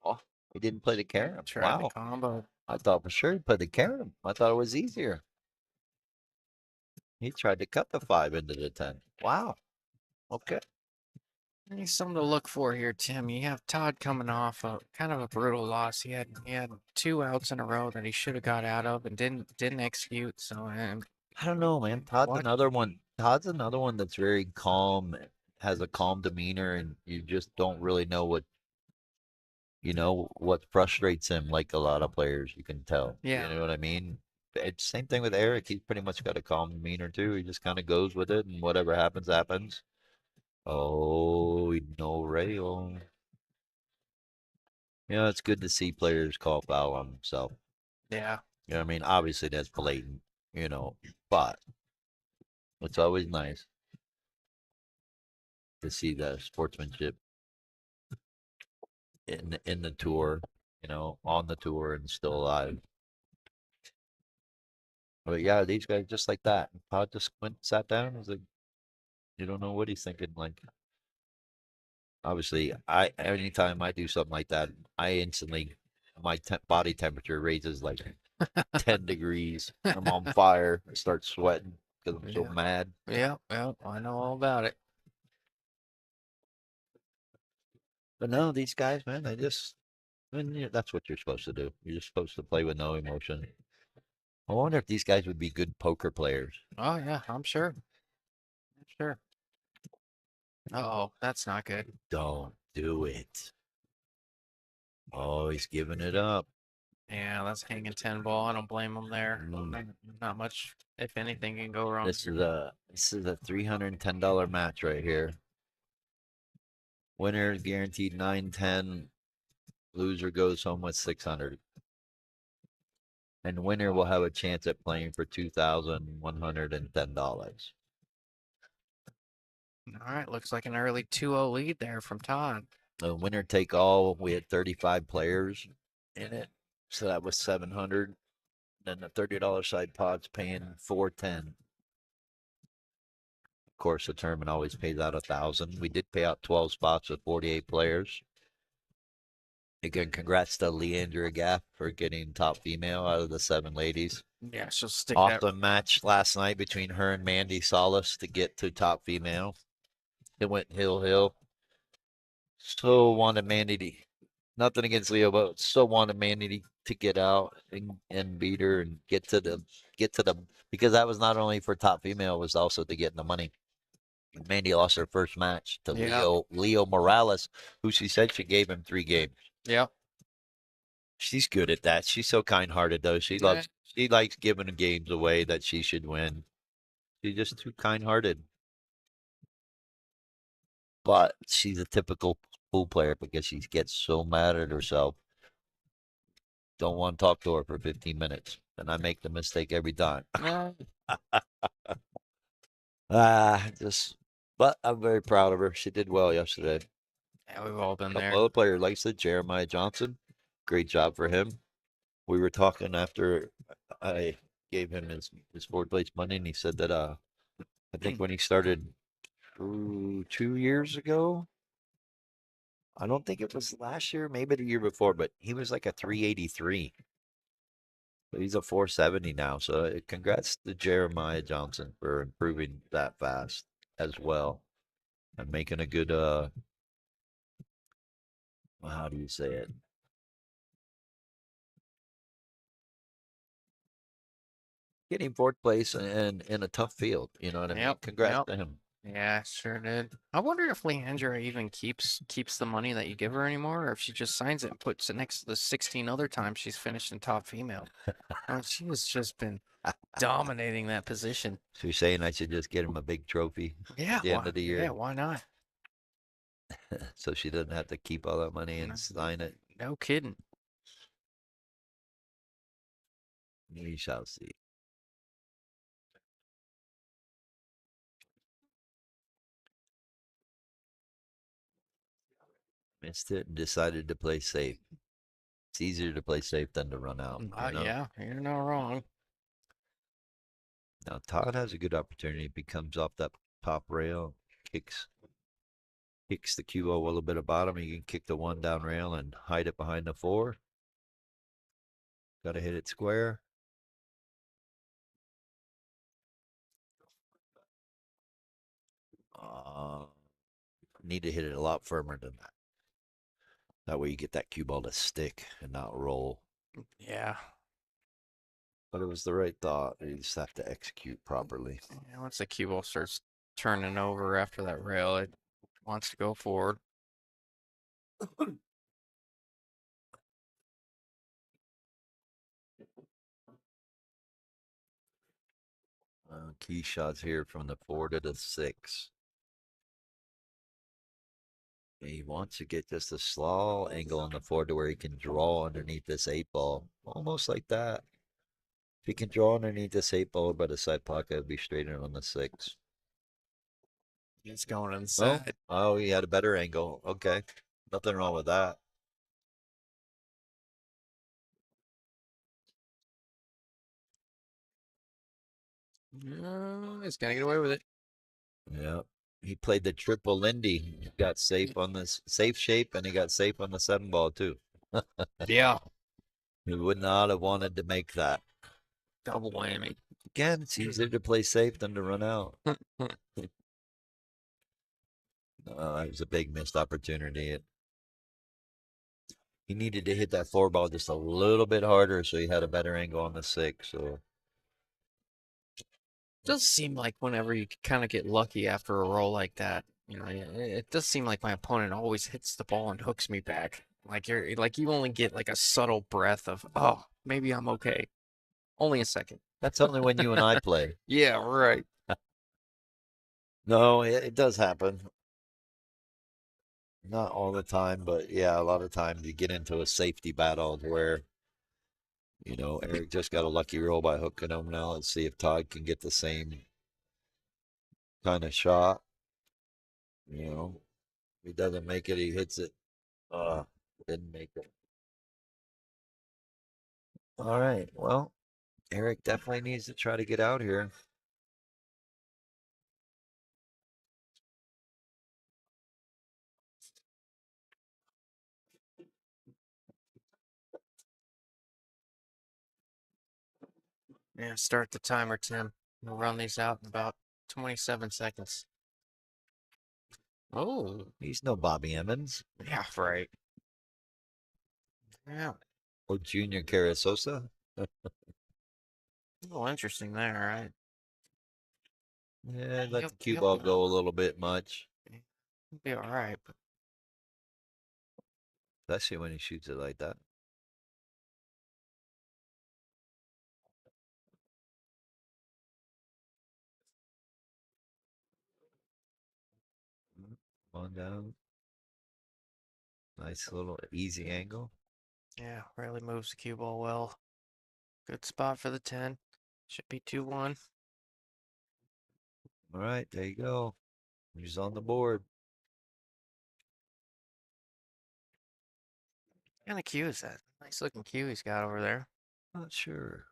Oh, he didn't play the carom. Tried the Wow. combo. I thought for sure he played the carom. I thought it was easier. He tried to cut the 5 into the 10. Wow. Okay. There's something to look for here, Tim. You have Todd coming off a kind of a brutal loss. He had 2 outs in a row that he should have got out of and didn't execute. So I don't know, man. Todd's What? another one. Todd's another one that's very calm, has a calm demeanor, and you just don't really know what frustrates him. Like a lot of players, you can tell. Yeah. You know what I mean? It's same thing with Eric. He's pretty much got a calm demeanor too. He just kind of goes with it, and whatever happens, happens. Oh, no rail. It's good to see players call foul on himself. yeah. You know what I mean? Obviously, that's blatant, but it's always nice to see the sportsmanship in the tour, on the tour and still alive. But yeah, these guys just like that. Todd just went, sat down, and was like, you don't know what he's thinking. Like, obviously, anytime I do something like that, I instantly my body temperature raises like 10 degrees. I'm on fire. I start sweating because I'm so Yeah. mad. Yeah. I know all about it. But no, these guys, man, that's what you're supposed to do. You're just supposed to play with no emotion. I wonder if these guys would be good poker players. Oh yeah, I'm sure. I'm sure. Oh, that's not good. Don't do it. Oh, he's giving it up. Yeah, that's hanging 10 ball. I don't blame him there. Mm. Not much, if anything, can go wrong. This is a $310 match right here. Winner guaranteed 910. Loser goes home with 600. And winner will have a chance at playing for $2,110. All right, looks like an early 2-0 lead there from Todd. The winner take all. We had 35 players in it, so that was 700. Then the $30 side pod's paying 410. Of course, the tournament always pays out 1,000. We did pay out 12 spots with 48 players. Again, congrats to Leandra Gaff for getting top female out of the 7 ladies. Yeah, she'll stick that. Awesome match last night between her and Mandy Solis to get to top female. It went hill. So wanted Mandy to, nothing against Leo, but so wanted Mandy to get out and beat her and get to the because that was not only for top female, it was also to get in the money. Mandy lost her first match to Yeah. Leo Morales, who she said she gave him 3 games. Yeah. She's good at that. She's so kind-hearted, though. She likes giving the games away that she should win. She's just too kind-hearted. But she's a typical pool player because she gets so mad at herself. Don't want to talk to her for 15 minutes. And I make the mistake every time. But I'm very proud of her. She did well yesterday. Yeah, we've all been A couple there. other players, like I said, Jeremiah Johnson. Great job for him. We were talking after I gave him his 4th place money, and he said that I think when he started 2 years ago, I don't think it was last year, maybe the year before, but he was like a 383. But he's a 470 now. So congrats to Jeremiah Johnson for improving that fast as well and making a good how do you say it? Getting 4th place and in a tough field. You know what I mean? Yep, Congrats yep. to him. Yeah, sure did. I wonder if Leandra even keeps the money that you give her anymore, or if she just signs it and puts it next to the 16 other times she's finished in top female. She has just been dominating that position. So you're saying I should just get him a big trophy Yeah, at the end of the year? Yeah, why not? So she doesn't have to keep all that money and sign it. No kidding. We shall see. Missed it and decided to play safe. It's easier to play safe than to run out. You know? Yeah, you're not wrong. Now Todd has a good opportunity. If he comes off that top rail, kicks the cue ball a little bit of bottom, he can kick the 1 down rail and hide it behind the 4. Got to hit it square. Need to hit it a lot firmer than that. That way you get that cue ball to stick and not roll. Yeah. But it was the right thought. You just have to execute properly. Yeah, once the cue ball starts turning over after that rail, it wants to go forward. Key shots here from the 4 to the 6. He wants to get just a small angle on the 4 to where he can draw underneath this 8 ball. Almost like that. If he can draw underneath this 8 ball by the side pocket, it'll be straighter on the 6. It's going inside. Oh, he had a better angle. Okay. Nothing wrong with that. He's gonna get away with it. Yeah. He played the triple Lindy. He got safe on this safe shape, and he got safe on the 7 ball too. Yeah. He would not have wanted to make that. Double whammy. Again, it's easier to play safe than to run out. It was a big missed opportunity. He needed to hit that 4 ball just a little bit harder so he had a better angle on the 6. So Does seem like whenever you kind of get lucky after a roll like that, it does seem like my opponent always hits the ball and hooks me back. Like you only get like a subtle breath of, oh, maybe I'm okay. Only a second. That's only when you and I play. Yeah, right. No, it does happen. Not all the time, but yeah, a lot of times you get into a safety battle where, Eric just got a lucky roll by hooking him. Now let's see if Todd can get the same kind of shot. If he doesn't make it, he hits it. Uh, didn't make it. All right. Well, Eric definitely needs to try to get out here. Yeah, start the timer, Tim. We'll run these out in about 27 seconds. Oh, He's no Bobby Emmons yeah, right. Yeah. or Junior Carasosa. Oh, interesting there, right? Yeah, let Yep, the cue yep. ball go a little bit much, Be all right, but especially when he shoots it like that. On down. Nice little easy angle. yeah, really moves the cue ball well. Good spot for the 10. Should be 2-1. All right, there you go. He's on the board. What kind of cue is that? Nice looking cue he's got over there. Not sure.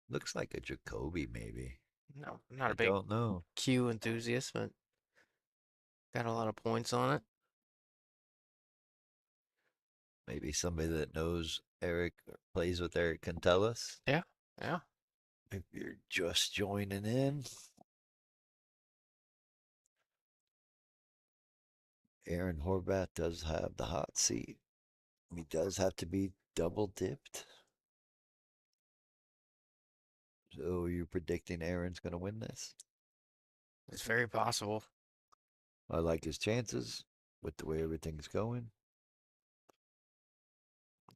Looks like a Jacoby, maybe. No, I'm not I a big don't know. cue enthusiast, but got a lot of points on it. Maybe somebody that knows Eric or plays with Eric can tell us. Yeah, yeah. If you're just joining in, Aaron Horvath does have the hot seat. He does have to be double dipped. So you're predicting Aaron's going to win this? It's very possible. I like his chances with the way everything's going.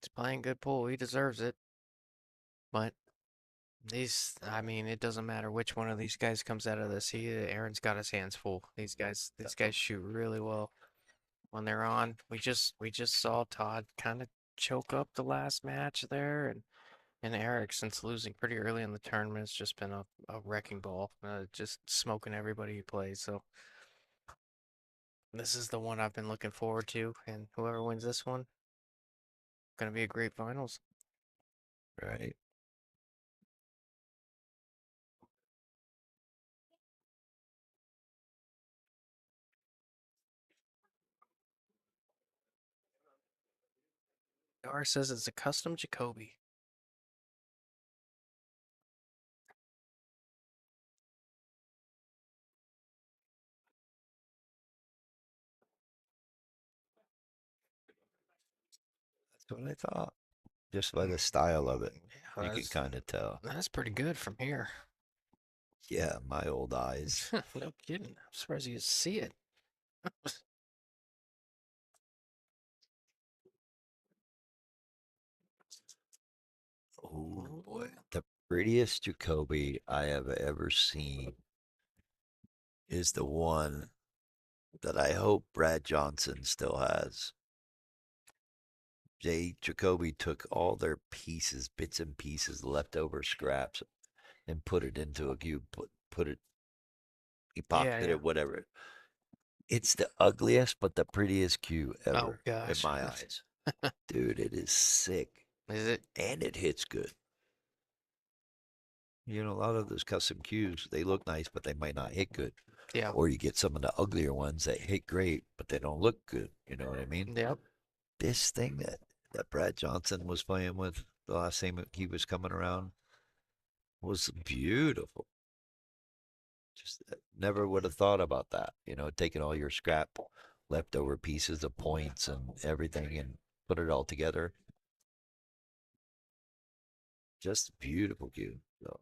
He's playing good pool. He deserves it. But I mean, it doesn't matter which one of these guys comes out of this. Aaron's got his hands full. These guys shoot really well when they're on. We just saw Todd kind of choke up the last match there, and Eric, since losing pretty early in the tournament, has just been a wrecking ball, just smoking everybody he plays. So this is the one I've been looking forward to, and whoever wins this one, gonna be a great finals. Right. Dar says it's a custom Jacoby. That's what I thought. Just by the style of it, Yeah, you can kind of tell. that's pretty good from here. Yeah, my old eyes. No kidding. I'm surprised you could see it. Oh boy. The prettiest Jacoby I have ever seen is the one that I hope Brad Johnson still has. Jacoby took all their pieces, bits and pieces, leftover scraps, and put it into a cube. Put it, he Yeah, pocketed yeah. it, whatever. It's the ugliest but the prettiest cue Oh ever in gosh. my eyes. Dude, it is sick. Is it? And it hits good. A lot of those custom cues, they look nice, but they might not hit good. Yeah. Or you get some of the uglier ones that hit great, but they don't look good. You know what I mean? Yep. This thing that Brad Johnson was playing with the last time he was coming around was beautiful. Just never would have thought about that. Taking all your scrap leftover pieces of points and everything and put it all together. Just beautiful cue. So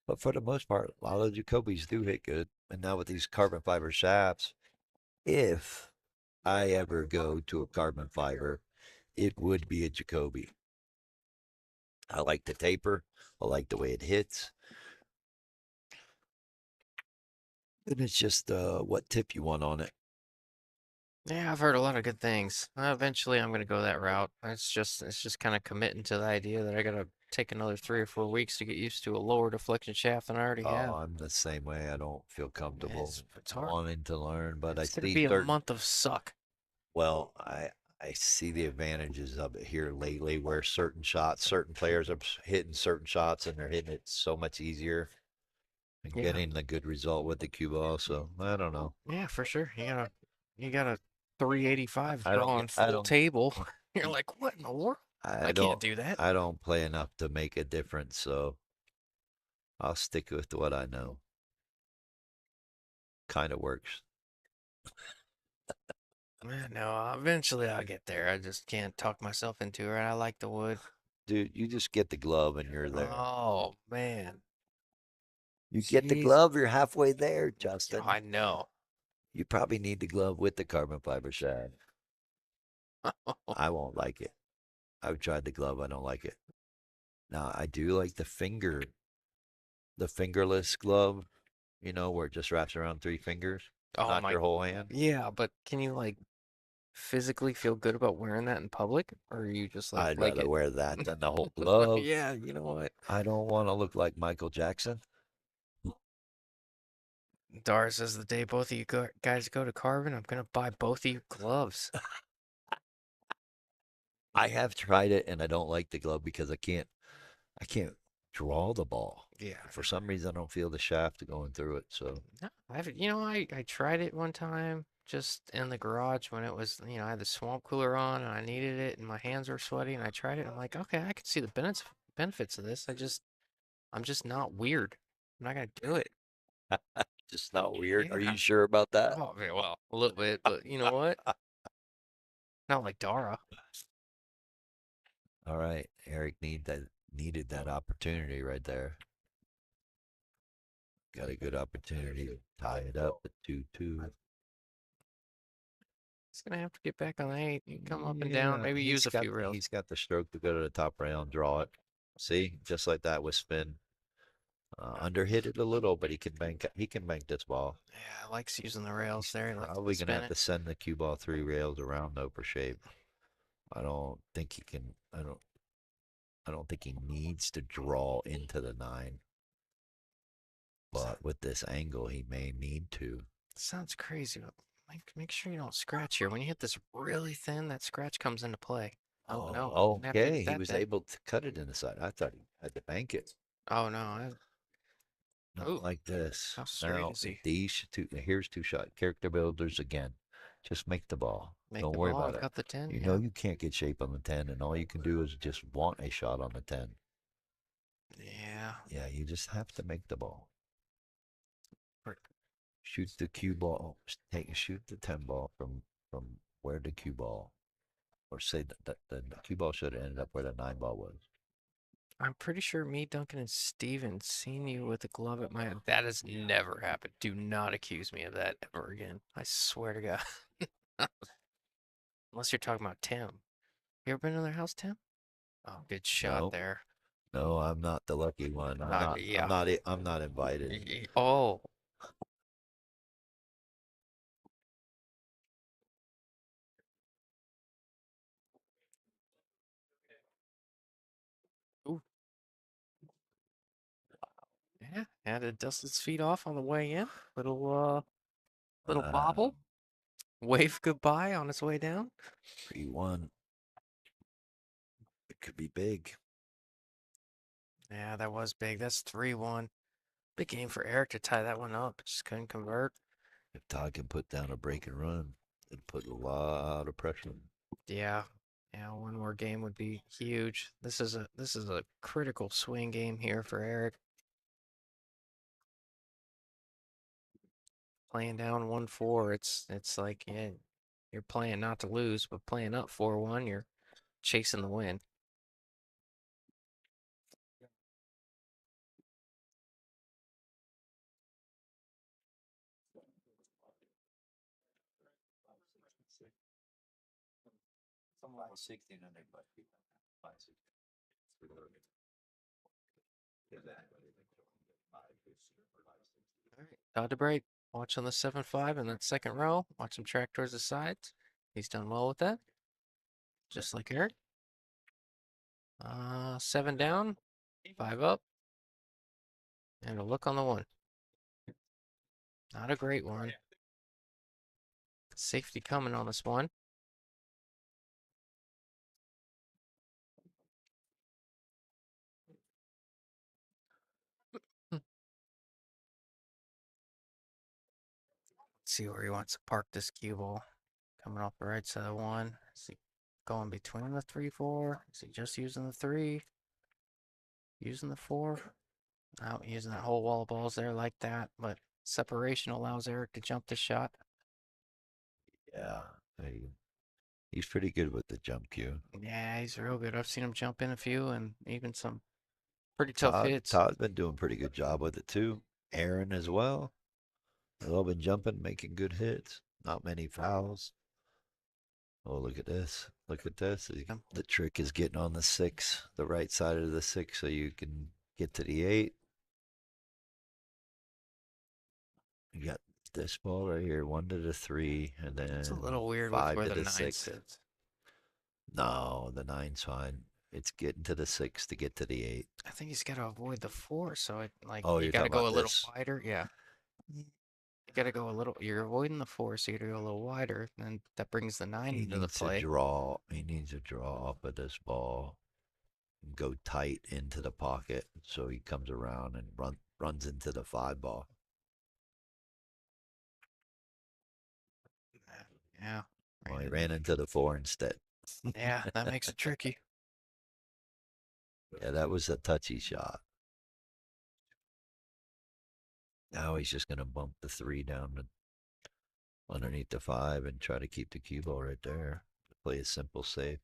But for the most part, a lot of Jacobys do hit good. And now with these carbon fiber shafts, if I ever go to a carbon fiber, it would be a Jacoby. I like the taper. I like the way it hits. And it's just what tip you want on it. Yeah, I've heard a lot of good things. Eventually, I'm gonna go that route. It's just kind of committing to the idea that I gotta take another 3 or 4 weeks to get used to a lower deflection shaft than I already Oh, have. I'm the same way. I don't feel comfortable It's hard. wanting to learn, but I It's gonna see be a certain. month of suck. Well, I see the advantages of it here lately, where certain shots, certain players are hitting certain shots, and they're hitting it so much easier and Yeah, getting a good result with the cue ball. So I don't know. yeah, for sure. You got a 385 I don't. drawing I full don't. table. You're like, what in the world? I I can't don't. do that. I don't play enough to make a difference. So I'll stick with what I know. Kind of works. No, eventually I'll get there. I just can't talk myself into it. I like the wood. Dude, you just get the glove and you're there. Oh man, You get the jeez. glove, you're halfway there, Oh, Justin. I know. You probably need the glove with the carbon fiber shad. I won't like it. I've tried the glove, I don't like it. Now I do like the fingerless glove, where it just wraps around 3 fingers, Oh not my, your whole hand. yeah, but can you like physically feel good about wearing that in public, or you just I'd like rather it? wear that than the whole glove. Yeah, you know what? I don't want to look like Michael Jackson. Dara says the day both of you guys go to Carbon, I'm gonna buy both of you gloves. I have tried it and I don't like the glove because I can't draw the ball. Yeah, For some reason I don't feel the shaft going through it. So no, I tried it one time just in the garage when it was, I had the swamp cooler on and I needed it and my hands were sweaty and I tried it. I'm like, okay, I can see the benefits of this. I'm just not weird. I'm not gonna do it. just not weird. Are Yeah. you sure about that? Oh, okay, well, a little bit, but you know what? Not like Dara. All right. Eric needed that opportunity right there. Got a good opportunity to tie it up at 2-2. He's gonna have to get back on the eight. You can come up and down, Yeah, maybe use a few rails. he's got the stroke to go to the top rail and draw it. See, just like that with spin. Underhit it a little, but he can bank this ball. Yeah, likes using the rails He's there. He likes to probably gonna spin have it. to send the cue ball 3 rails around though for shape. I don't think he can. I don't think he needs to draw into the 9, but with this angle, he may need to. Sounds crazy, but make sure you don't scratch here. When you hit this really thin, that scratch comes into play. Oh no, Oh, gonna have to okay. hit He that was then. able to cut it in the side. I thought he had to bank it. Oh no, I, Not ooh, like this. how straight Now, is he? here's 2 shot character builders again. Just make the ball. Make Don't the worry ball about and it. cut the 10. You know Yeah, you can't get shape on the 10, and all you can do is just want a shot on the 10. yeah. Yeah, you just have to make the ball. Per- Shoot the cue ball. Shoot the 10 ball from where the cue ball, or say that the cue ball should have ended up where the 9 ball was. I'm pretty sure me, Duncan, and Steven seen you with a glove at my head. That has never happened. Do not accuse me of that ever again. I swear to God. Unless you're talking about Tim. You ever been to their house, Tim? Oh, good shot No, there. no, I'm not the lucky one. I'm not. I'm Yeah. not. I'm not invited. Oh, ooh, yeah. Had to dust his feet off on the way in. Little Uh, bobble. Wave goodbye on his way down. 3-1. It could be big. Yeah, that was big. That's 3-1. Big game for Eric to tie that one up. Just couldn't convert. If Todd can put down a break and run, it'd put a lot of pressure on him. Yeah. Yeah, one more game would be huge. This is a critical swing game here for Eric. Playing down 1-4. It's like, yeah, you're playing not to lose, but playing up 4-1, you're chasing the win. All right, Todd to break. Watch on the 7-5 in that second row. Watch him track towards the sides. He's done well with that. Just like Eric. 7 down, 5 up. And a look on the 1. Not a great one. Safety coming on this one. Let's see where he wants to park this cue ball. Coming off the right side of the 1. Is he going between the 3-4? Is he just using the 3? Using the 4? Out using that whole wall of balls there like that, but separation allows Eric to jump the shot. Yeah. He's pretty good with the jump cue. Yeah, he's real good. I've seen him jump in a few and even some pretty tough hits. Todd's been doing a pretty good job with it too. Aaron as well. They've all been jumping, making good hits. Not many fouls. Oh, look at this. Look at this. The trick is getting on the 6, the right side of the 6, so you can get to the 8. You got this ball right here, 1 to the 3, and then It's a little weird with 5 where to the the 9 6. sits. No, the 9's fine. It's getting to the 6 to get to the 8. I think he's got to avoid the 4, so it Oh, you you're got to talking go a about little this. wider. Yeah, you got to go a little. You're avoiding the 4, so you got to go a little wider, and that brings the 9 He into the needs to play. draw. He needs to draw off of this ball and go tight into the pocket so he comes around and runs into the 5 ball. Yeah. Well, he ran into the 4 instead. Yeah, that makes it tricky. Yeah, that was a touchy shot. Now he's just going to bump the 3 down underneath the 5 and try to keep the cue ball right there. Play a simple safe.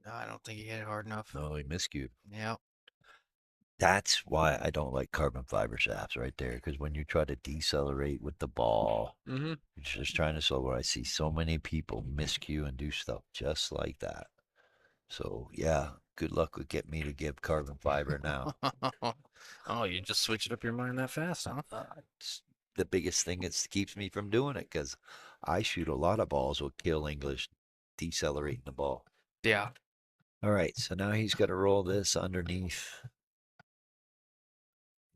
No, I don't think he hit it hard enough. No, he miscued. Yeah. That's why I don't like carbon fiber shafts right there. Because when you try to decelerate with the ball, Mm-hmm. you're just trying to slow. Where I see so many people miscue and do stuff just like that. So yeah, good luck with getting me to give carbon fiber now. Oh, you just switched up your mind that fast, huh? It's the biggest thing that keeps me from doing it because I shoot a lot of balls with kill English, decelerating the ball. Yeah. All right, so now he's got to roll this underneath.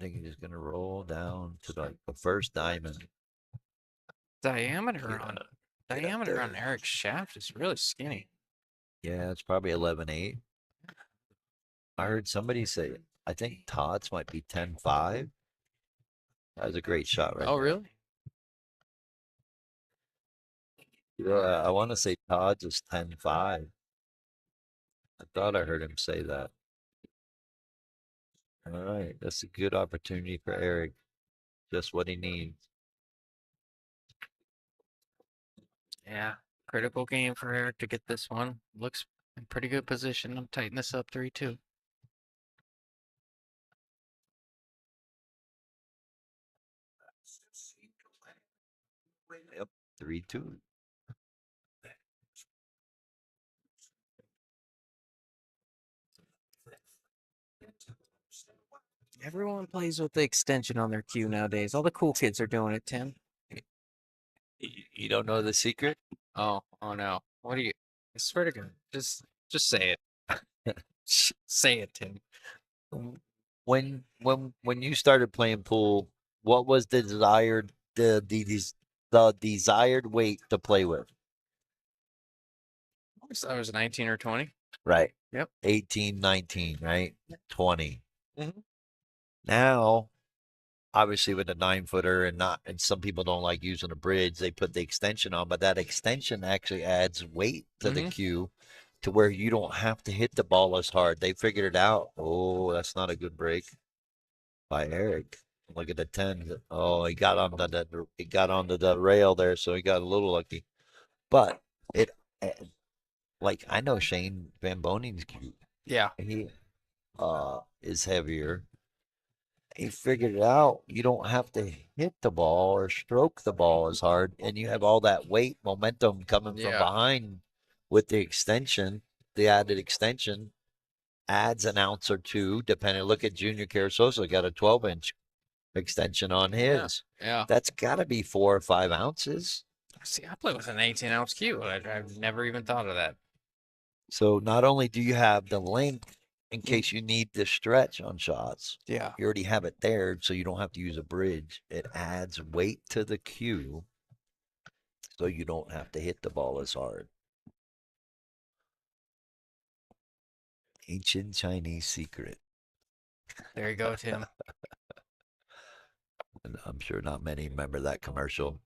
I think he's going to roll down to the first diamond. Diameter Get on up diameter on there. Eric's shaft is really skinny. Yeah, it's probably 11.8. I heard somebody say, I think Todd's might be 10.5. That was a great shot right Oh, there. really? Yeah, I want to say Todd's is 10.5. I thought I heard him say that. All right, that's a good opportunity for Eric. Just what he needs. Yeah. Critical game for Eric to get this one. Looks in pretty good position. I'm tighten this up 3-2. Yep, 3-2. Everyone plays with the extension on their cue nowadays. All the cool kids are doing it, Tim. You don't know the secret? Oh no. What do you? I swear to God, just say it. Say it, Tim. When you started playing pool, what was the desired weight to play with? I was 19 or 20. Right. Yep. 18, 19, right? 20. Mhm. Now, obviously with a 9-footer and some people don't like using a bridge, they put the extension on, but that extension actually adds weight to the cue to where you don't have to hit the ball as hard. They figured it out. Oh, that's not a good break by Eric. Look at the 10. Oh, he got onto the rail there, so he got a little lucky. But it like I know Shane Van Boning's cue. Yeah. He is heavier. he figured it out. You don't have to hit the ball or stroke the ball as hard, and you have all that weight, momentum coming from Yeah. behind with the extension. The added extension adds an ounce or two, depending. Look at Junior Carasosa, got a 12-inch extension on his. Yeah. That's got to be 4 or 5 ounces. See, I play with an 18-ounce cue. I've never even thought of that. So not only do you have the length in case you need to stretch on shots, Yeah. you already have it there, so you don't have to use a bridge. It adds weight to the cue, so you don't have to hit the ball as hard. Ancient Chinese secret. There you go, Tim. And I'm sure not many remember that commercial.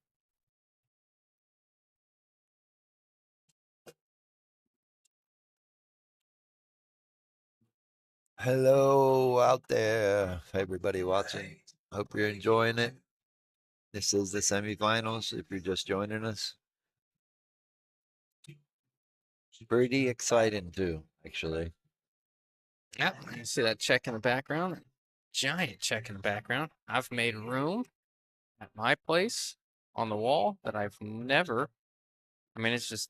Hello out there, everybody watching. Hope you're enjoying it. This is the semifinals. If you're just joining us, pretty exciting too, actually. Yeah, you see that check in the background? Giant check in the background. I've made room at my place on the wall that I've never. I mean, it's just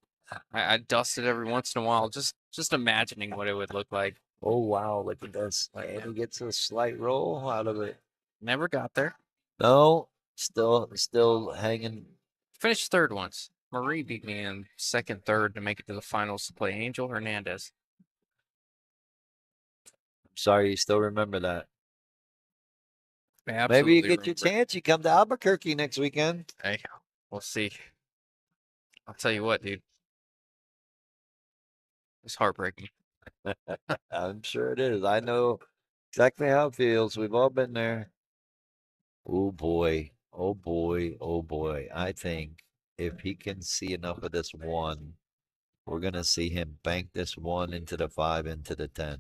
I dust it every once in a while, just imagining what it would look like. Oh wow, look at this. And he gets a slight roll out of it. Never got there. No, still hanging. Finished third once. Marie beat me in second, third to make it to the finals to play Angel Hernandez. Sorry, you still remember that. I Maybe absolutely you get your remember. chance. You come to Albuquerque next weekend. Hey, we'll see. I'll tell you what, dude. It's heartbreaking. I'm sure it is. I know exactly how it feels. We've all been there. Oh boy. Oh boy. Oh boy. I think if he can see enough of this one, we're gonna see him bank this one into the 5, into the 10.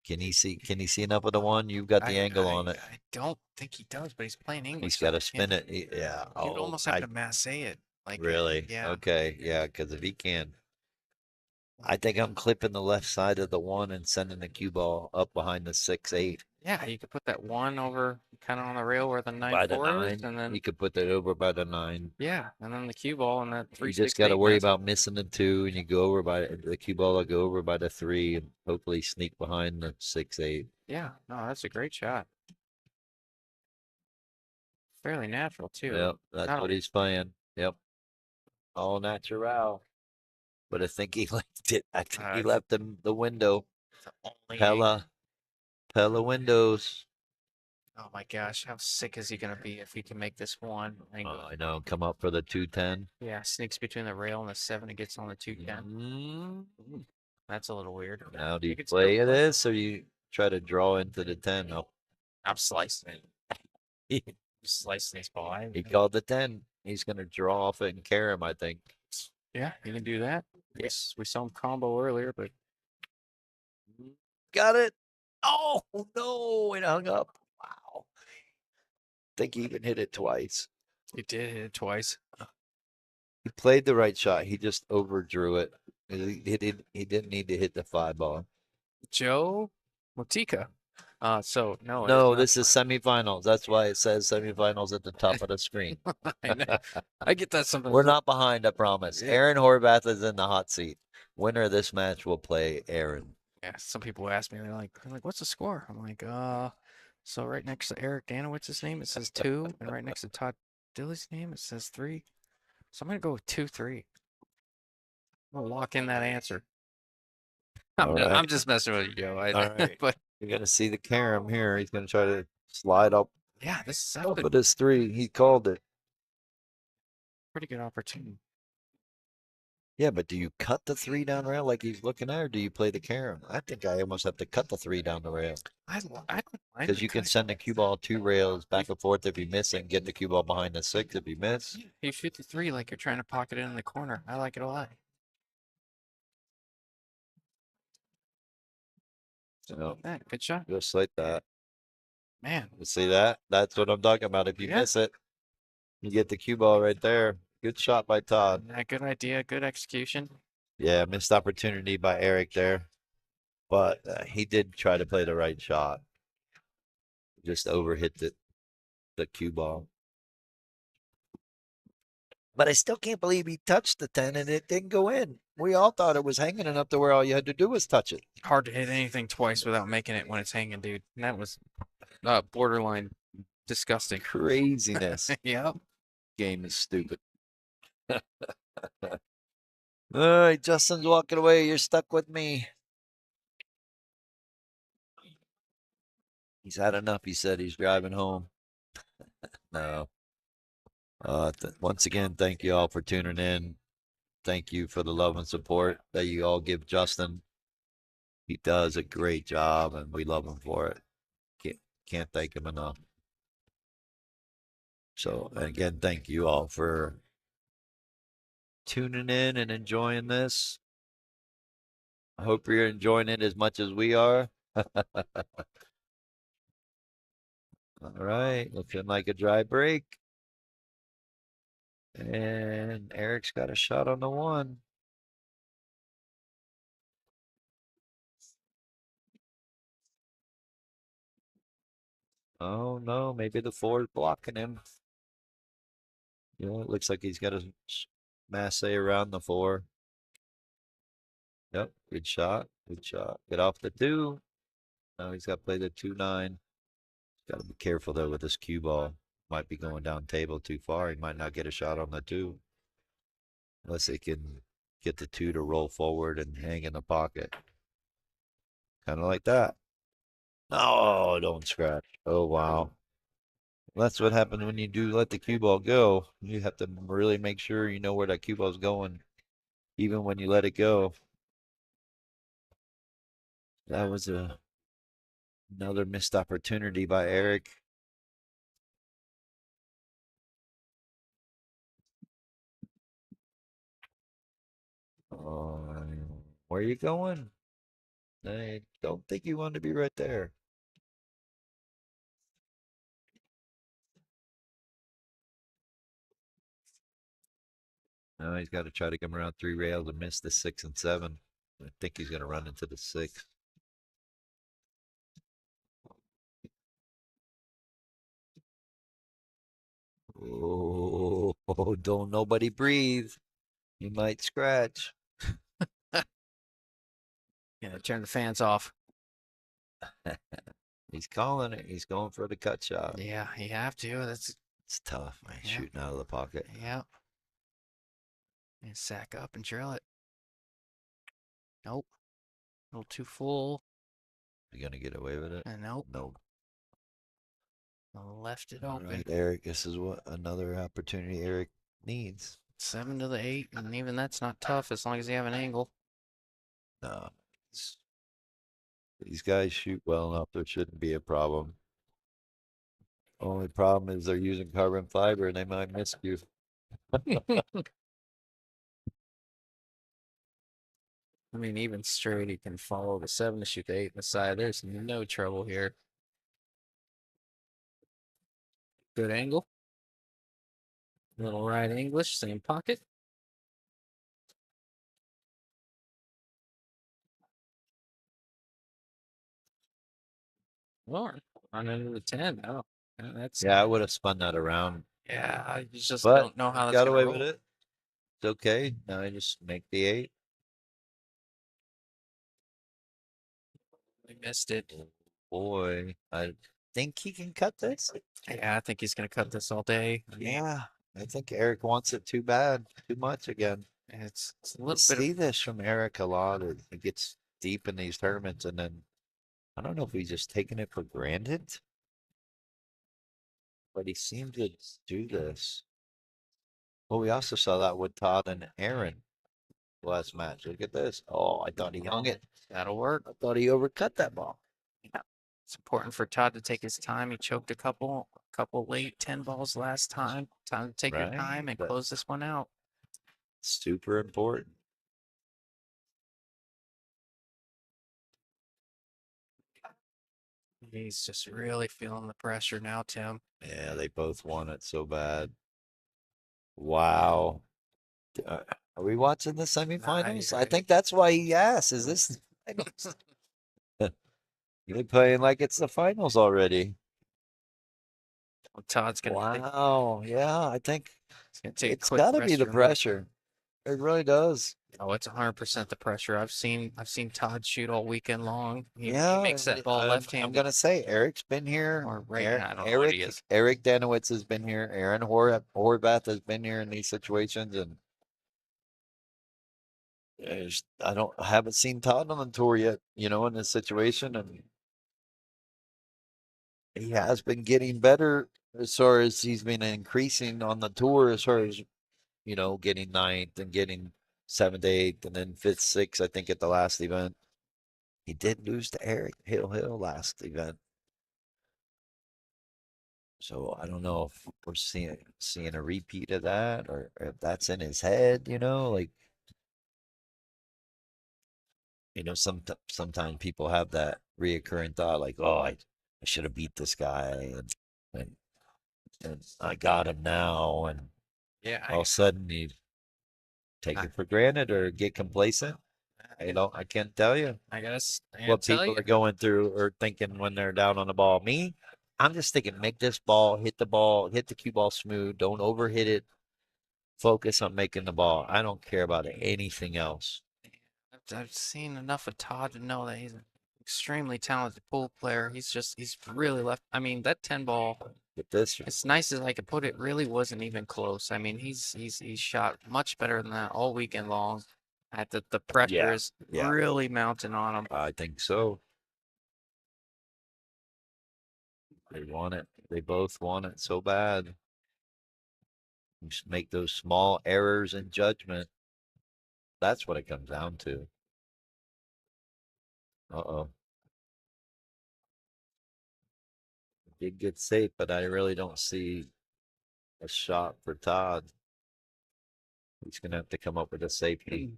Can he see enough of the one? You've got the angle on it. I don't think he does, but he's playing English. He's got to so spin it. Yeah. He would Oh, almost have to masse it. Like really? yeah. Okay. Yeah. Because if he can, I think I'm clipping the left side of the one and sending the cue ball up behind the 6-8. Yeah, you could put that one over kind of on the rail where the By the 9-4 is, 9. and then You could put that over by the 9. yeah, and then the cue ball and that You 3 just 6 got to 8 worry mess. about missing the 2, and you go over by the cue ball will go over by the 3 and hopefully sneak behind the 6-8. Yeah, no, that's a great shot. Fairly natural too. Yep, that's Not what a- he's playing. Yep. All natural. But I think he left it. I think he left the window. the only angle. Pella windows. Oh my gosh, how sick is he gonna be if he can make this one angle? I know. Come up for the 210. Yeah, sneaks between the rail and the 7 and gets on the 210. Mm. That's a little weird. Now, do you could still play this or you try to draw into the 10? No. I'm slicing it. Slicing this ball. He called the 10. He's going to draw off it and carry him, I think. Yeah, you can do that. Yes, we saw him combo earlier, but Got it. Oh, no. It hung up. Wow. Think he even hit it twice. he did hit it twice. He played the right shot. He just overdrew it. He didn't need to hit the 5 ball. Joe Motika. So no, it No, not this is fine. semifinals. That's why it says semifinals at the top of the screen. I know. I get that sometimes. We're not behind, I promise. Yeah. Aaron Horvath is in the hot seat. Winner of this match will play Aaron. Yeah, some people ask me, they're like, what's the score? I'm like, so right next to Eric Danowitz's name, it says 2, and right next to Todd Dilly's name, it says 3. So I'm gonna go with 2-3. I'm gonna lock in that answer. I'm just messing with you, Joe. All right. But You're going to see the carom here. He's going to try to slide up. yeah, this is Up at his 3. He called it. pretty good opportunity. Yeah, but do you cut the 3 down the rail like he's looking at, or do you play the carom? I think I almost have to cut the 3 down the rail. I don't mind Because you can send the cue ball 2 rails back and forth if you miss it, and get the cue ball behind the 6 if you miss. You shoot the 3 like you're trying to pocket it in the corner. I like it a lot. So, Yeah, good shot. just like that. Man, You see that? That's what I'm talking about. If you Yeah. miss it, you get the cue ball right there. Good shot by Todd. yeah, good idea, good execution. Yeah, missed opportunity by Eric there. But he did try to play the right shot. just overhit the cue ball. But I still can't believe he touched the 10 and it didn't go in. We all thought it was hanging enough to where all you had to do was touch it. Hard to hit anything twice without making it when it's hanging, dude. And that was borderline disgusting. Craziness. Yep. Game is stupid. All right, Justin's walking away. You're stuck with me. He's had enough. He said he's driving home. No. Once again, thank you all for tuning in. Thank you for the love and support that you all give Justin. He does a great job, and we love him for it. Can't thank him enough. So, and again, thank you all for tuning in and enjoying this. I hope you're enjoying it as much as we are. All right, looking like a dry break. And Eric's got a shot on the 1. Oh no, maybe the 4 is blocking him. Yeah, it looks like he's got a masse around the 4. Yep, good shot. Good shot. Get off the 2. Now he's got to play the 2-9. Got to be careful though with this cue ball. Might be going down table too far. He might not get a shot on the 2. Unless he can get the 2 to roll forward and hang in the pocket. Kind of like that. Oh, don't scratch. Oh, wow. That's what happens when you do let the cue ball go. You have to really make sure you know where that cue ball's going, even when you let it go. That was another missed opportunity by Eric. Where are you going? I don't think you want to be right there. No, he's got to try to come around 3 rails and miss the 6 and 7. I think he's going to run into the 6. Oh, don't nobody breathe. You might scratch. Yeah, turn the fans off. He's calling it. He's going for the cut shot. Yeah, you have to. It's tough, man. Yeah. Shooting out of the pocket. Yep. And sack up and drill it. Nope. A little too full. You gonna get away with it? Nope. Nope. Left it All open. right, Eric. This is what another opportunity Eric needs. 7 to the 8, and even that's not tough as long as you have an angle. No. These guys shoot well enough. There shouldn't be a problem. Only problem is they're using carbon fiber and they might miss you. I mean, even straight, he can follow the 7 to shoot the 8 in the side. There's no trouble here. Good angle. Little right English, same pocket. Or on into the 10. Oh, that's Yeah, I would have spun that around. yeah. You just But don't know how that's got gonna away roll. with it. It's okay. Now I just make the 8. We missed it. Boy, I think he can cut this. Yeah, I think he's gonna cut this all day. Yeah, I think Eric wants it too bad, too much again. It's a We little bit. see this from Eric a lot. He gets deep in these tournaments, and then I don't know if he's just taking it for granted, but he seems to do this. Well, we also saw that with Todd and Aaron last match. Look at this. Oh, I thought he hung it. That'll work. I thought he overcut that ball. Yeah. It's important for Todd to take his time. He choked a couple late 10 balls last time. Time to take your Right. time and close this one out. Super important. He's just really feeling the pressure now, Tim. Yeah, they both want it so bad. Wow. Are we watching the semifinals? I think that's why he asked. Is this finals? You're playing like it's the finals already. Well, Todd's gonna take, Wow. Yeah, I think he's gonna take a it's quick got to be the restroom break. pressure. It really does. Oh, it's 100% the pressure. I've seen Todd shoot all weekend long. He Yeah, makes that ball I'm left-handed gonna say Eric's been here. or right. I don't know what he is. Eric Danowitz has been here. Aaron Horvath has been here in these situations, and I haven't seen Todd on the tour yet. In this situation, and he has been getting better as far as he's been increasing on the tour as far as getting ninth and getting seventh, eighth, and then fifth, sixth. I think at the last event, he did lose to Eric Hill last event. So I don't know if we're seeing a repeat of that or if that's in his head, like sometimes people have that reoccurring thought like, oh, I should have beat this guy and and I got him now and Yeah, all of a sudden you take I, it for granted or get complacent. I can't tell you I gotta what tell people you. are going through or thinking when they're down on the ball. Me, I'm just thinking, make this ball, hit the cue ball smooth. Don't overhit it. Focus on making the ball. I don't care about anything else. I've seen enough of Todd to know that he's an extremely talented pool player. He's really left. I mean, that 10 ball, With this, as nice as I could put it, really wasn't even close. I mean, he's shot much better than that all weekend long. At the pressure is yeah, really mounting on him. I think so. They want it. They both want it so bad. Just make those small errors in judgment. That's what it comes down to. Uh-oh. Did get safe, but I really don't see a shot for Todd. He's gonna have to come up with a safety.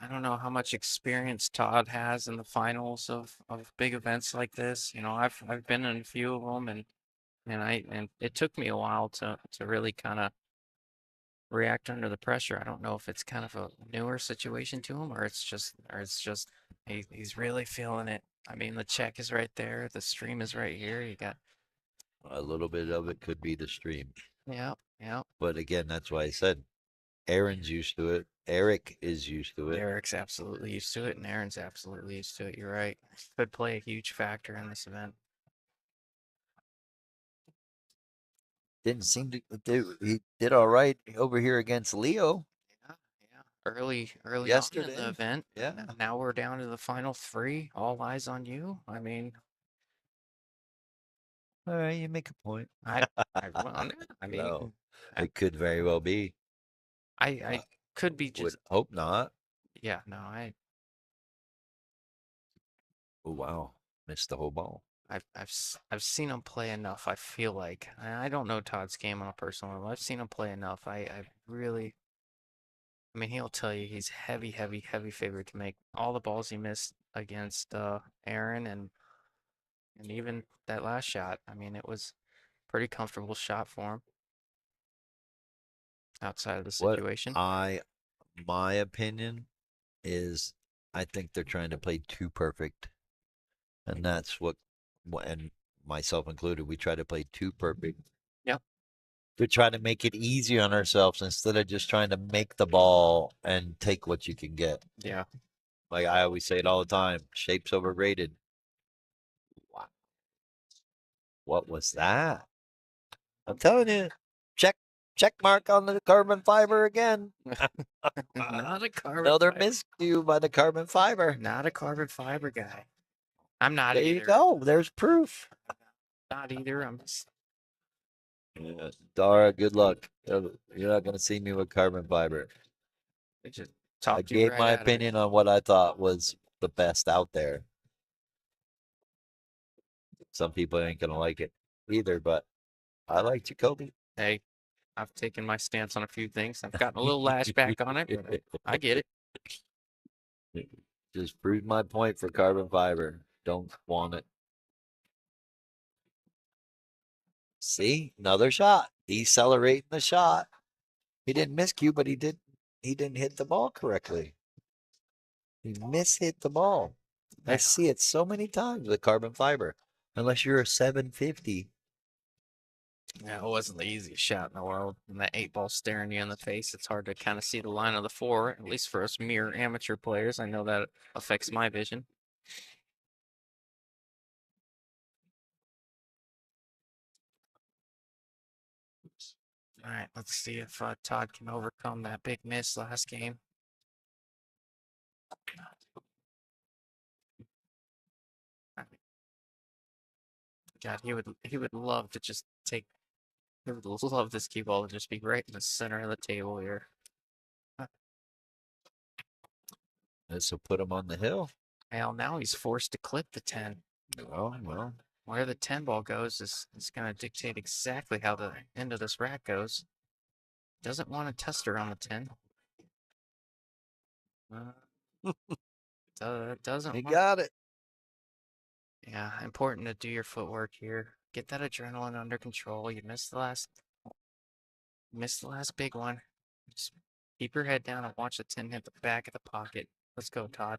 I don't know how much experience Todd has in the finals of big events like this. I've been in a few of them, and it took me a while to really kind of react under the pressure. I don't know if it's kind of a newer situation to him, or it's just he's really feeling it. I mean, the check is right there, the stream is right here. You got A little bit of it could be the stream. yeah, yeah. But again, that's why I said Aaron's used to it. Eric is used to it. Eric's absolutely used to it, and Aaron's absolutely used to it. You're right. Could play a huge factor in this event. Didn't seem to do. He did all right over here against Leo Yeah, yeah. Early on in the yesterday. event. Yeah. Now we're down to the final three. All eyes on you. I mean, All right, you make a point. well, I mean, No, I, it could very well be. I could be Would just hope not. yeah. No, I Oh wow, missed the whole ball. I've seen him play enough. I feel like I don't know Todd's game on a personal level. I've seen him play enough. I really. I mean, he'll tell you he's heavy, heavy, heavy favorite to make all the balls he missed against Aaron and even that last shot. I mean, it was pretty comfortable shot for him outside of the What situation. my opinion is, I think they're trying to play too perfect, and that's and myself included, we try to play too perfect. Yep. To try to make it easy on ourselves instead of just trying to make the ball and take what you can get. Yeah. Like I always say it all the time, shape's overrated. Wow. What was that? I'm telling you, check mark on the carbon fiber again. Not a carbon Another fiber. miscue by the carbon fiber. Not a carbon fiber guy. I'm not There either. you go. There's proof. Not either. I'm just Yeah. Dara, good luck. You're not going to see me with carbon fiber. it just I talked you gave right my out of it. opinion on what I thought was the best out there. Some people ain't going to like it either, but I like Jacoby. Hey, I've taken my stance on a few things. I've gotten a little lashback on it, but I get it. Just proved my point for carbon fiber. Don't want it. See, another shot. Decelerating the shot. He didn't miss cue, but he didn't hit the ball correctly. He mishit the ball. I see it so many times with carbon fiber. Unless you're a 750. Yeah, it wasn't the easiest shot in the world. And that 8 ball staring you in the face, it's hard to kind of see the line of the 4, at least for us mere amateur players. I know that affects my vision. All right, let's see if Todd can overcome that big miss last game. God, he would love to just take. He would love this cue ball to just be right in the center of the table here. This will put him on the hill. Well, now he's forced to clip the 10. Oh, well. Where the 10 ball goes is going to dictate exactly how the end of this rack goes. Doesn't want to test her on the 10. Doesn't He want. got it. Yeah, important to do your footwork here. Get that adrenaline under control. You missed the last big one. Just keep your head down and watch the 10 hit the back of the pocket. Let's go, Todd.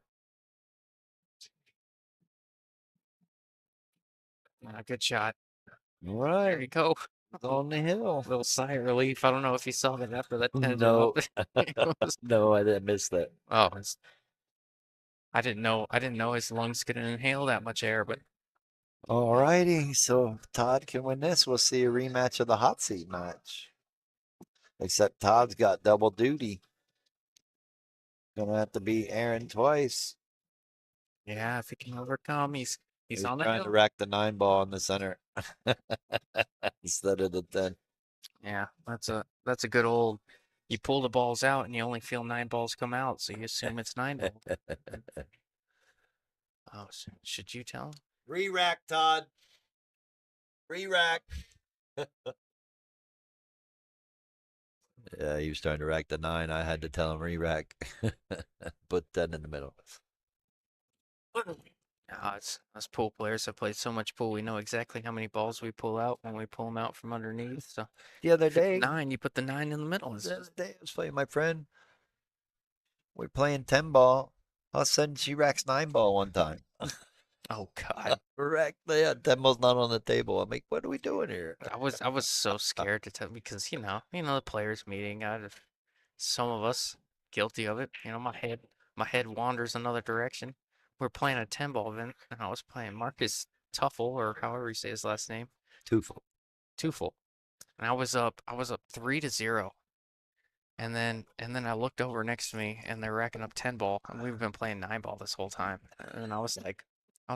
Good shot. All There you right. go. It's on the hill. Little sigh of relief. I don't know if you saw that after that 10 No. dropped. It was- No, I didn't miss that. oh, I didn't know his lungs could inhale that much air, but All righty. So if Todd can win this, we'll see a rematch of the hot seat match. Except Todd's got double duty. Gonna have to beat Aaron twice. yeah, if he can overcome, he's on the trying hill. to rack the 9 ball in the center instead of the 10. Yeah, that's a good old. You pull the balls out and you only feel 9 balls come out, so you assume it's 9 ball. Oh, should you tell him? Re-rack, Todd. Re-rack. Yeah, he was trying to rack the 9. I had to tell him re-rack. Put 10 in the middle. Us pool players have played so much pool. We know exactly how many balls we pull out when we pull them out from underneath. So The other if it's day, 9, you put the 9 in the middle. I was playing my friend. We're playing 10 ball. All of a sudden, she racks 9 ball one time. Oh God, Rack, yeah, 10 ball's not on the table. I'm like, what are we doing here? I was so scared to tell because the players meeting. Some of us guilty of it. My head wanders another direction. We're playing a 10 ball event, and I was playing Marcus Tuffle, or however you say his last name, Twofold. Tufel, and I was up 3-0. And then I looked over next to me, and they're racking up 10 ball, and we've been playing 9 ball this whole time. And I was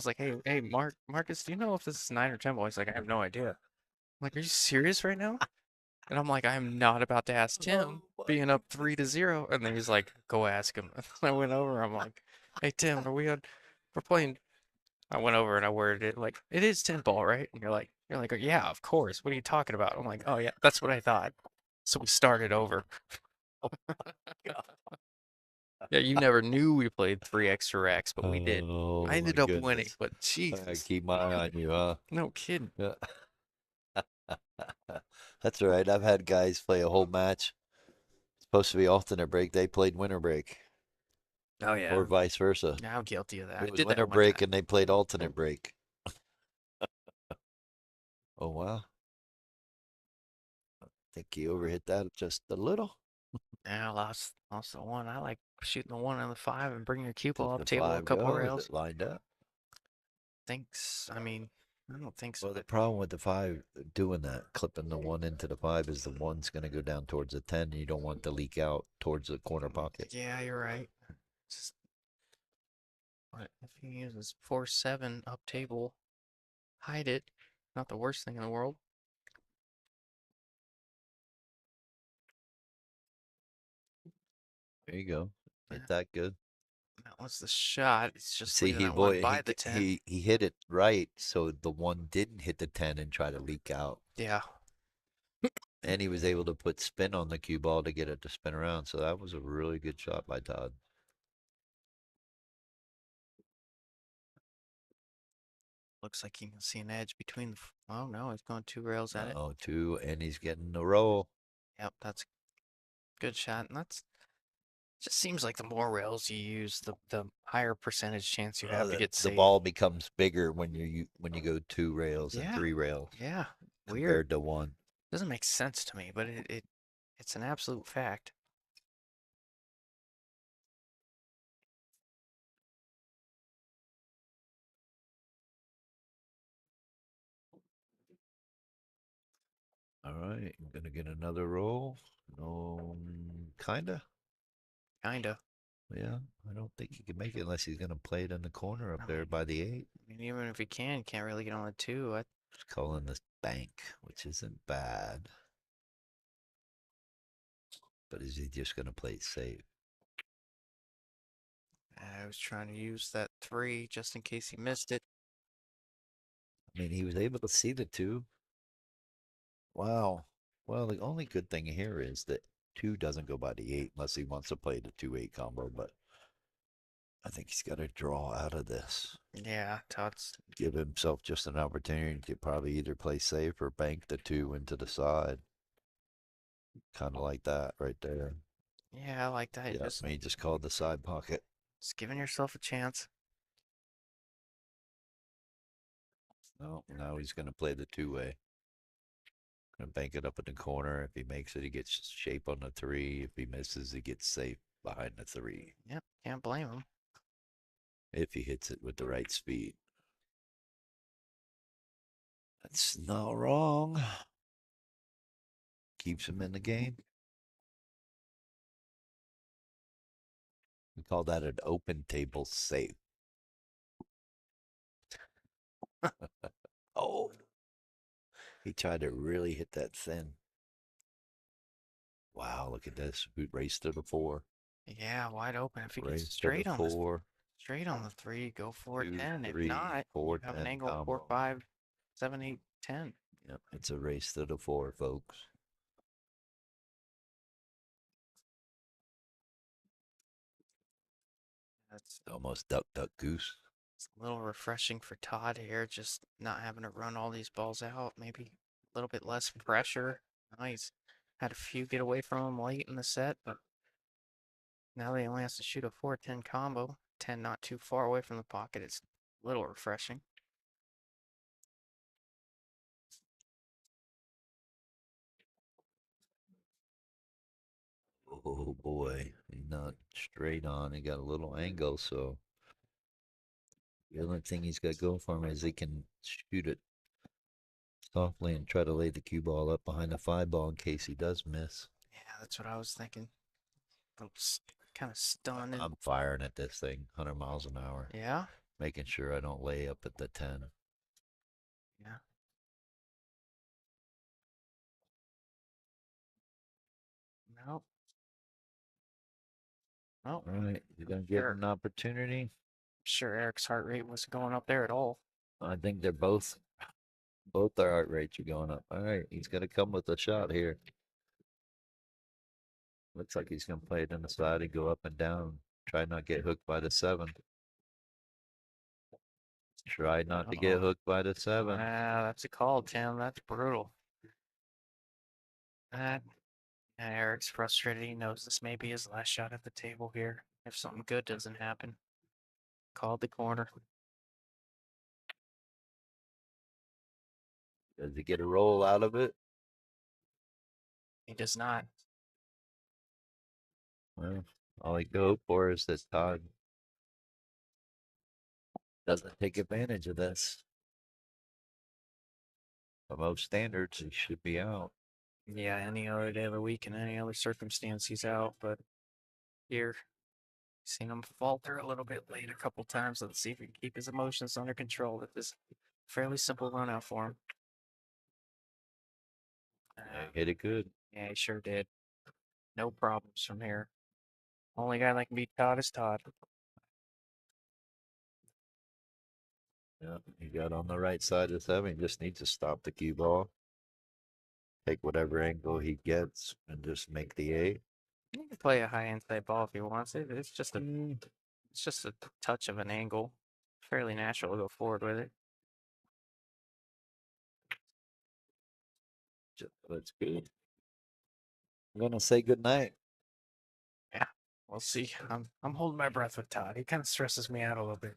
like, hey, Marcus, do you know if this is 9 or 10 ball? He's like, I have no idea. I'm like, are you serious right now? And I'm like, I'm not about to ask Tim, being up 3-0. And then he's like, go ask him. And I went over. I'm like, hey Tim, we're playing. I went over and I worded it like, it is 10 ball, right? And you're like, yeah, of course. What are you talking about? I'm like, oh yeah, that's what I thought. So we started over. Yeah, you never knew we played 3 extra racks, but we did. Oh, I ended my up winning, goodness. but I Jesus, keep my eye on you, huh? no kidding. Yeah. That's all right. I've had guys play a whole match. Supposed to be alternate break. They played winter break, Oh yeah, or vice versa. yeah, I'm guilty of that. I It was did that winter one break time. and they played alternate break. Oh, wow. I think he overhit that just a little. Yeah, I lost the one. I like shooting the 1 and the 5 and bring your cue ball Did up the table a 5 couple go? Is rails. it lined up? Thinks, I mean, I don't think so. Well, the problem with the 5 doing that, clipping the 1 into the 5, is the 1's going to go down towards the 10. And you don't want to leak out towards the corner pocket. Yeah, you're right. Just, but if he uses 4-7 up table, hide it. Not the worst thing in the world. There you go. Hit Yeah, that good. that was the shot. It's just See, leaving he that one boy, by the 10. he hit it right, so the 1 didn't hit the 10 and try to leak out. Yeah. And he was able to put spin on the cue ball to get it to spin around. So that was a really good shot by Todd. Looks like you can see an edge between the. Oh no, he's going 2 rails at it. Oh, 2, and he's getting the roll. Yep, that's a good shot. And that's just seems like the more rails you use, the higher percentage chance you have to get The saved. ball becomes bigger when you go 2 rails and Yeah. 3 rails Yeah, weird. compared to 1. Doesn't make sense to me, but it's an absolute fact. All right, I'm gonna get another roll. No, kinda. Kinda. Yeah, I don't think he can make it unless he's gonna play it in the corner up I there mean, by the 8. even if he can't really get on the 2. Just calling this bank, which isn't bad. But is he just gonna play it safe? I was trying to use that 3 just in case he missed it. I mean, he was able to see the 2. Wow. Well, the only good thing here is that 2 doesn't go by the 8 unless he wants to play the 2-8 combo, but I think he's got to draw out of this. Yeah, Todd's. Give himself just an opportunity to probably either play safe or bank the 2 into the side. Kind of like that right there. Yeah, I like that. Yeah, Just, he just called the side pocket. just giving yourself a chance. No, now he's going to play the 2-way. Gonna bank it up in the corner. If he makes it, he gets shape on the 3. If he misses, he gets safe behind the 3. Yep, can't blame him. If he hits it with the right speed. That's not wrong. Keeps him in the game. We call that an open table safe. Oh, he tried to really hit that thin. Wow, look at this. Race to the 4. Yeah, wide open. If he gets Race to the 4. straight on the 3, go 4, 2, 10. If 3, not, 4, you have an 10 angle 4, combo. 5, 7, 8, 10. Yep, it's a race to the 4, folks. That's Almost duck, duck, goose. it's a little refreshing for Todd here, just not having to run all these balls out. Maybe a little bit less pressure. He's had a few get away from him late in the set, but now that he only has to shoot a 4-10 combo. 10 not too far away from the pocket. It's a little refreshing. Oh boy, he's not straight on. He got a little angle, so the only thing he's got going for him is he can shoot it softly and try to lay the cue ball up behind the 5 ball in case he does miss. Yeah, that's what I was thinking. Kind of stunned. I'm firing at this thing 100 miles an hour, Yeah, making sure I don't lay up at the 10. yeah. Nope. Oh, All right, you're going to get sure. an opportunity. Sure, Eric's heart rate wasn't going up there at all. I think they're both their heart rates are going up. All right, he's going to come with a shot here. Looks like he's going to play it in the side and go up and down. Try not get hooked by the 7. Try not to get hooked by the 7. Ah, that's a call, Tim. That's brutal. That Eric's frustrated. He knows this may be his last shot at the table here. If something good doesn't happen, called the corner. Does he get a roll out of it? He does not. Well, all he can hope for is that Todd doesn't take advantage of this. By most standards, he should be out. Yeah, any other day of the week in any other circumstance, he's out. But here, seen him falter a little bit late a couple times. Let's see if he can keep his emotions under control with this fairly simple run out for him. Yeah, he hit it good. Yeah, he sure did. No problems from here. Only guy that can beat Todd is Todd. Yeah, he got on the right side of the 7. He just needs to stop the cue ball. Take whatever angle he gets and just make the 8. He can play a high inside ball if he wants it. It's just a touch of an angle. Fairly natural to go forward with it. That's good. I'm gonna say good night. Yeah, we'll see. I'm holding my breath with Todd. He kind of stresses me out a little bit.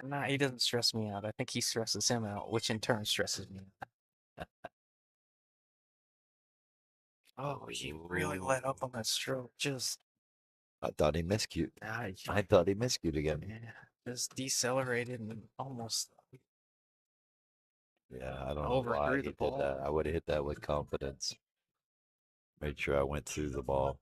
Nah, he doesn't stress me out. I think he stresses him out, which in turn stresses me out. Oh, he really let up on that stroke. Just, I thought he miscued. ah, I thought he miscued again. yeah, just decelerated and almost Yeah, I don't know why overthrew he the did ball. that. I would have hit that with confidence. Made sure I went through the ball.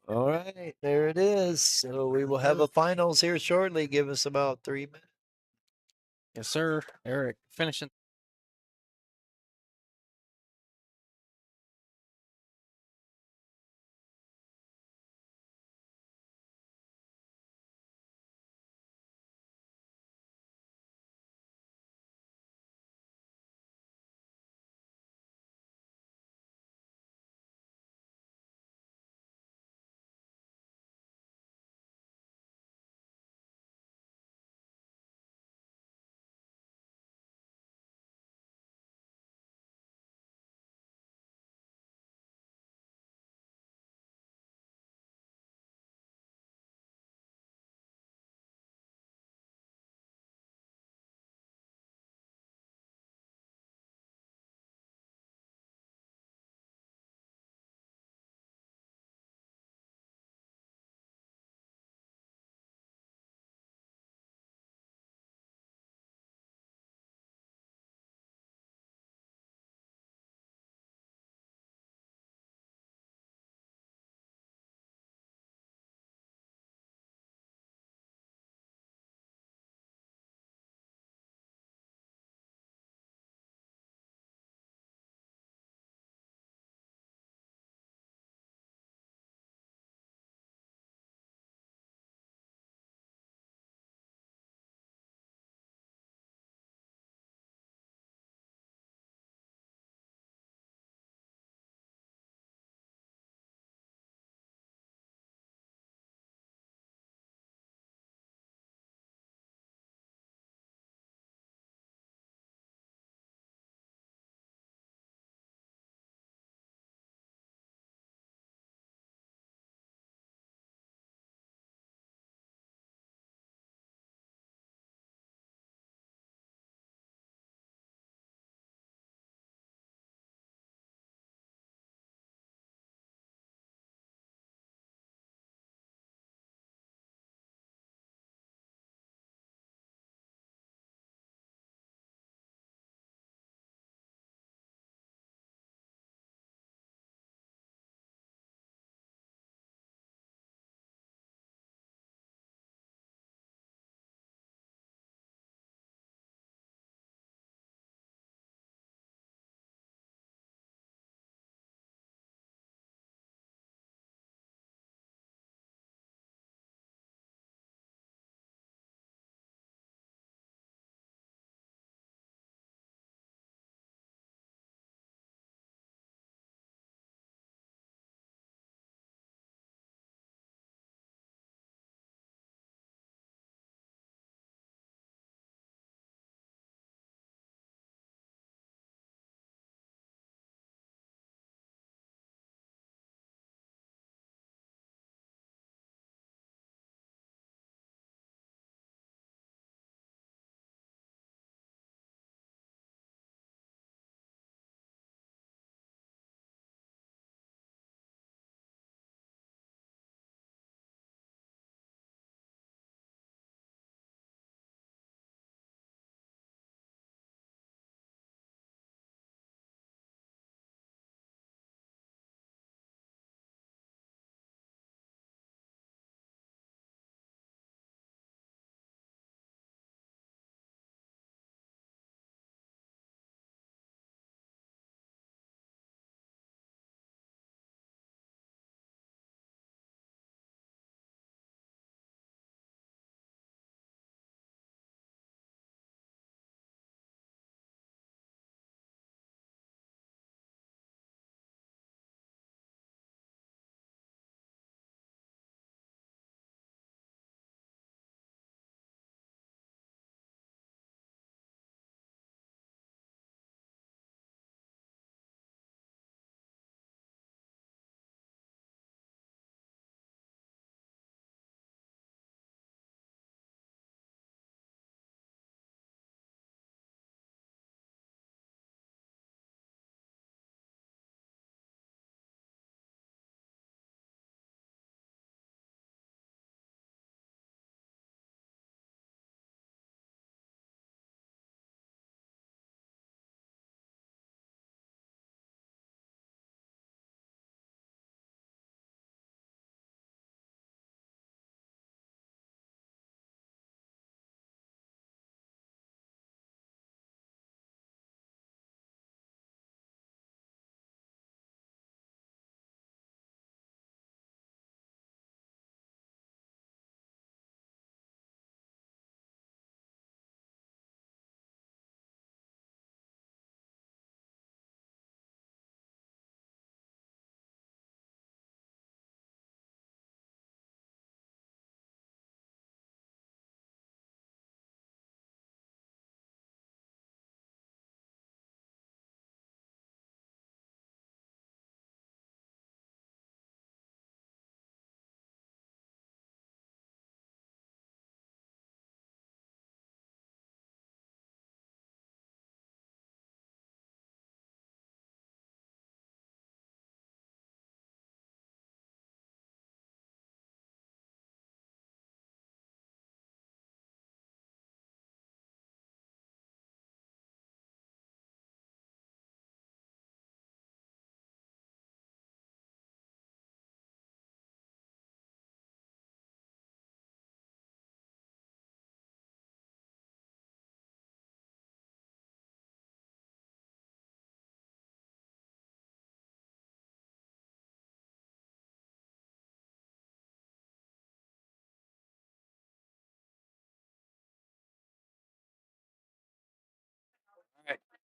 All right, there it is. So we will have a finals here shortly. Give us about 3 minutes. Yes, sir. Eric, finishing.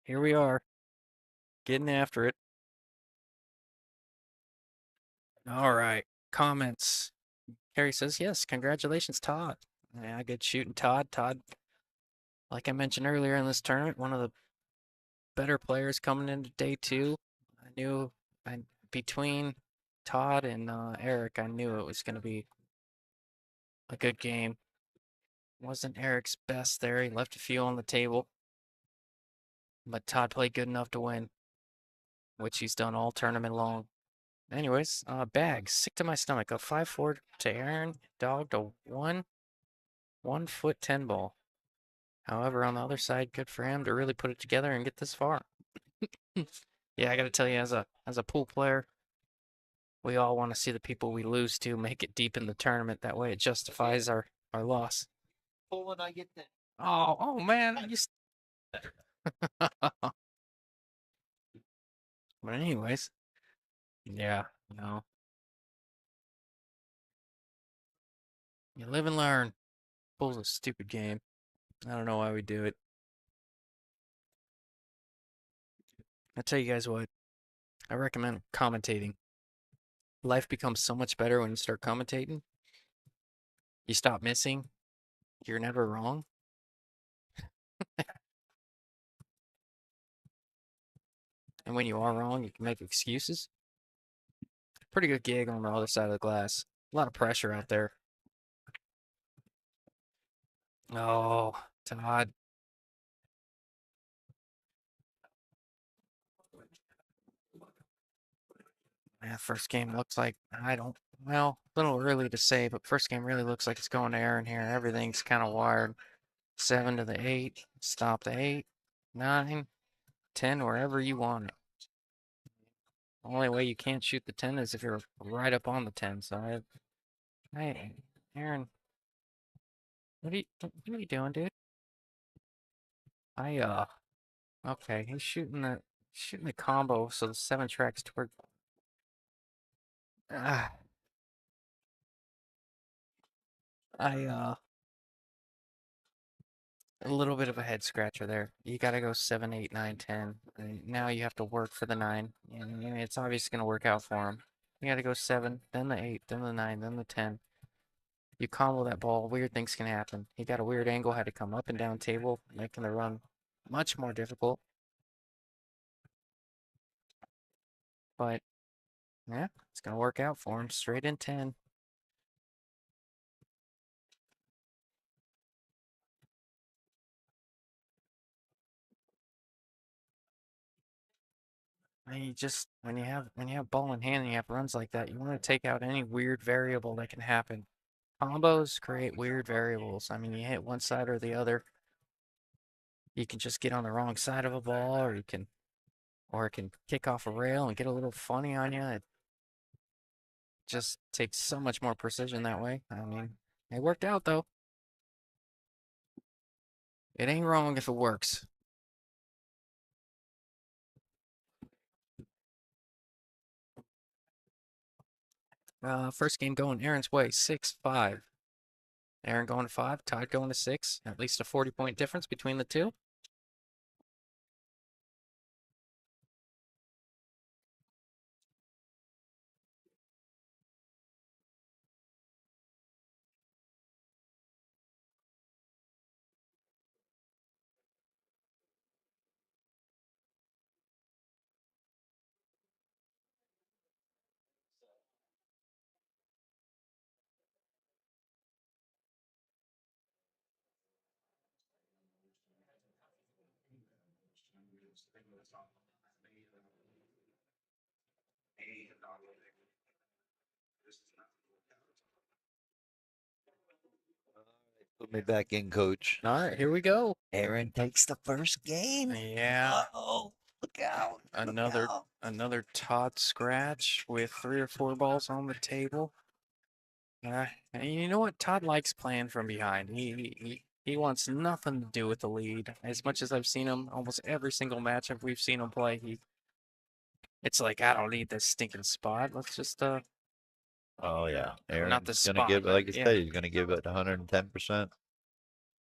here we are, getting after it. All right, comments. Harry says, yes, congratulations, Todd. Yeah, good shooting, Todd. Todd, like I mentioned earlier in this tournament, one of the better players coming into day two. I knew between Todd and Eric, I knew it was going to be a good game. Wasn't Eric's best there. He left a few on the table. But Todd played good enough to win, which he's done all tournament long. Anyways, bag, sick to my stomach. A 5-4 to Aaron, dog to 1 foot 10 ball. However, on the other side, good for him to really put it together and get this far. Yeah, I gotta tell you, as a pool player, we all want to see the people we lose to make it deep in the tournament. That way it justifies our loss. When I get that. Oh man, But anyways, yeah, no. You live and learn. Pool's a stupid game. I don't know why we do it. I tell you guys what, I recommend commentating. Life becomes so much better when you start commentating. You stop missing. You're never wrong. And when you are wrong, you can make excuses. Pretty good gig on the other side of the glass. A lot of pressure out there. Oh, Todd. Yeah, first game looks like, well, a little early to say, but first game really looks like it's going to Aaron here. Everything's kind of wired. 7 to the 8, stop the 8, 9, 10, wherever you want it. Only way you can't shoot the 10 is if you're right up on the 10. So, hey, Aaron, what are you doing, dude? Okay, he's shooting the combo, so the 7 tracks toward. Ah, a little bit of a head scratcher there. You got to go 7, 8, 9, 10. And now you have to work for the 9, and it's obviously going to work out for him. You got to go 7, then the 8, then the 9, then the 10. You combo that ball, weird things can happen. He got a weird angle, had to come up and down table, making the run much more difficult. But yeah, it's gonna work out for him. Straight in 10. And you just when you have ball in hand and you have runs like that, you want to take out any weird variable that can happen. Combos create weird variables. I mean, you hit one side or the other. You can just get on the wrong side of a ball, or it can kick off a rail and get a little funny on you. It just takes so much more precision that way. I mean, it worked out though. It ain't wrong if it works. First game going Aaron's way, 6-5. Aaron going to 5, Todd going to 6. At least a 40-point difference between the two. Put me back in, coach. All right, here we go. Aaron takes the first game. Yeah. Uh-oh. Look out. Another Todd scratch with 3 or 4 balls on the table. And you know what? Todd likes playing from behind. He wants nothing to do with the lead. As much as I've seen him, almost every single match we've seen him play, it's like, I don't need this stinking spot. Let's just Oh yeah, not the Aaron's gonna spot, give, but like I yeah. said, he's gonna give it 110%.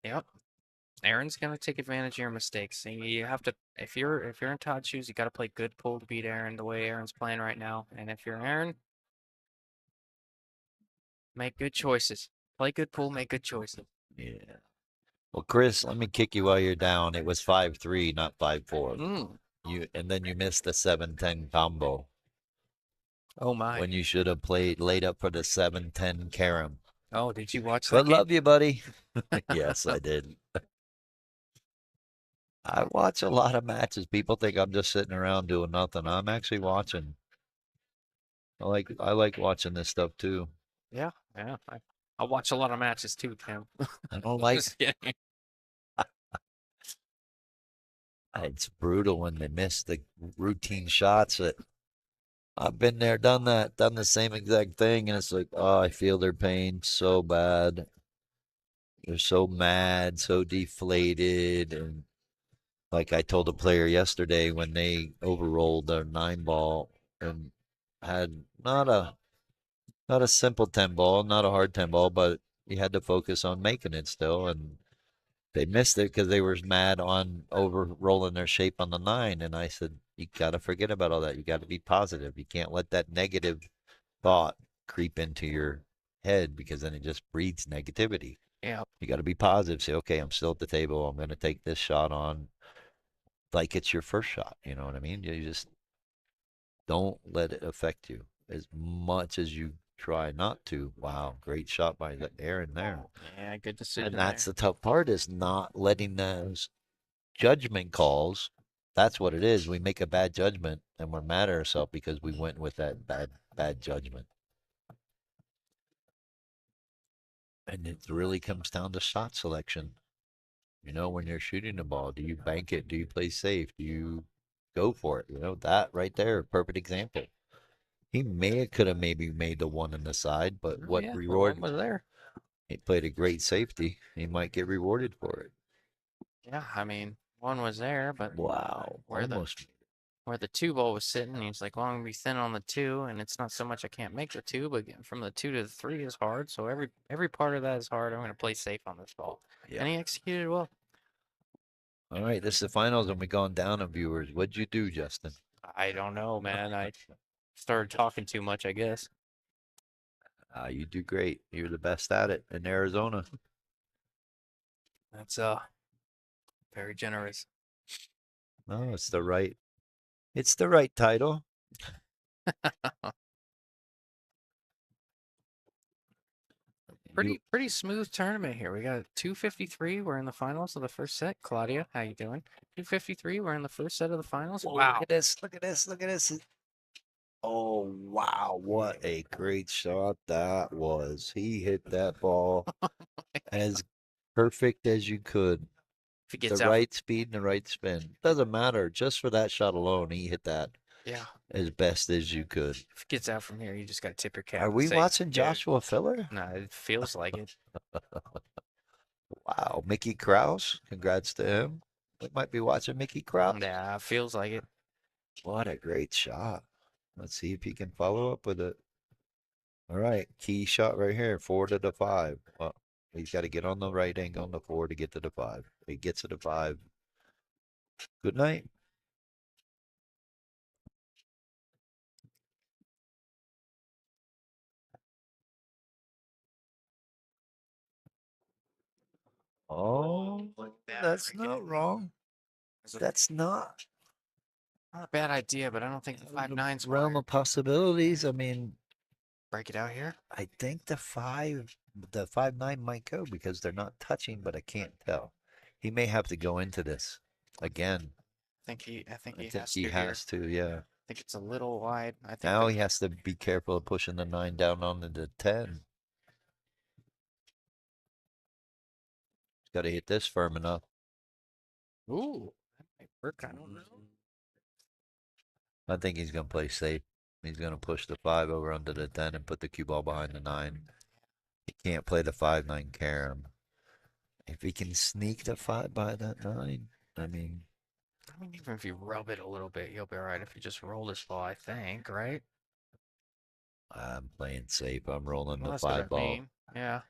Yep. Aaron's gonna take advantage of your mistakes. And you have to, if you're in Todd's shoes, you got to play good pool to beat Aaron the way Aaron's playing right now. And if you're Aaron, make good choices. Play good pool, make good choices. Yeah. Well, Chris, let me kick you while you're down. It was 5-3, not 5-4. Mm. And then you missed the 7-10 combo Oh my. when you should have played laid up for the 7-10 carom. Oh, did you watch that But game? love you, buddy. Yes, I did. I watch a lot of matches. People think I'm just sitting around doing nothing. I'm actually watching. I like watching this stuff too. Yeah, yeah. I watch a lot of matches too, Tim. I don't like Just kidding. it's brutal when they miss the routine shots that I've been there, done that, done the same exact thing, and it's like, oh, I feel their pain so bad. They're so mad, so deflated, and like I told a player yesterday when they overrolled their 9 ball and had not a simple 10 ball, not a hard 10 ball, but you had to focus on making it still, and they missed it because they were mad on over rolling their shape on the 9. And I said, you got to forget about all that. You got to be positive. You can't let that negative thought creep into your head because then it just breeds negativity. Yeah. You got to be positive. Say, okay, I'm still at the table. I'm going to take this shot on like it's your first shot. You know what I mean? You just don't let it affect you as much as you try not to. Wow, great shot by Aaron there. Yeah, good decision And that's there. the tough part is not letting those judgment calls. That's what it is. We make a bad judgment and we're mad at ourselves because we went with that bad judgment. And it really comes down to shot selection. You know, when you're shooting the ball, do you bank it? Do you play safe? Do you go for it? You know, that right there, perfect example. He could have maybe made the one on the side, but Oh, what yeah, the one reward? was there. He played a great safety. He might get rewarded for it. Yeah, I mean, one was there, but Wow, where the almost. where the 2 ball was sitting, he's like, well, I'm gonna be thin on the 2, and it's not so much I can't make the 2, but getting from the 2 to the 3 is hard. So every part of that is hard. I'm gonna play safe on this ball, Yeah. and he executed well. All right, this is the finals, and we're going down on viewers. What'd you do, Justin? I don't know, man. I started talking too much, I guess. You do great. You're the best at it in Arizona. That's very generous. No, it's the right title. You, Pretty smooth tournament here. We got 253. We're in the finals of the first set. Claudia, how you doing? 253. We're in the first set of the finals. Whoa, Wow. look at this! Look at this! Look at this! Oh wow! What a great shot that was! He hit that ball as perfect as you could. If he The gets out, right speed and the right spin. Doesn't matter. Just for that shot alone, he hit that yeah. as best as you could. If he gets out from here, you just gotta tip your cap. Are and we say, watching "Dude." Joshua Filler? No, it feels like it. Wow, Mickey Krause. Congrats to him. We might be watching Mickey Krause. Yeah, feels like it. What a great shot. Let's see if he can follow up with it. All right, key shot right here, 4 to the 5. Well, he's got to get on the right angle on the 4 to get to the 5. He gets to the 5. Good night. Oh, that's not wrong. That's not Not a bad idea, but I don't think the out of 5-9's the realm of possibilities. I mean, break it out here. I think the 5-9 might go because they're not touching, but I can't tell. He may have to go into this again. I think I he think has he to here. has to, yeah. I think it's a little wide. I think Now he has to be careful of pushing the 9 down onto the 10. He's got to hit this firm enough. Ooh, that might work. I don't know. I think he's going to play safe. He's going to push the 5 over under the 10 and put the cue ball behind the 9. He can't play the 5-9 carom. If he can sneak the 5 by that 9, I mean, Even if you rub it a little bit, you'll be all right. If you just roll this ball, I think, right? I'm playing safe. I'm rolling Well, the that's what I 5 ball. mean. Yeah.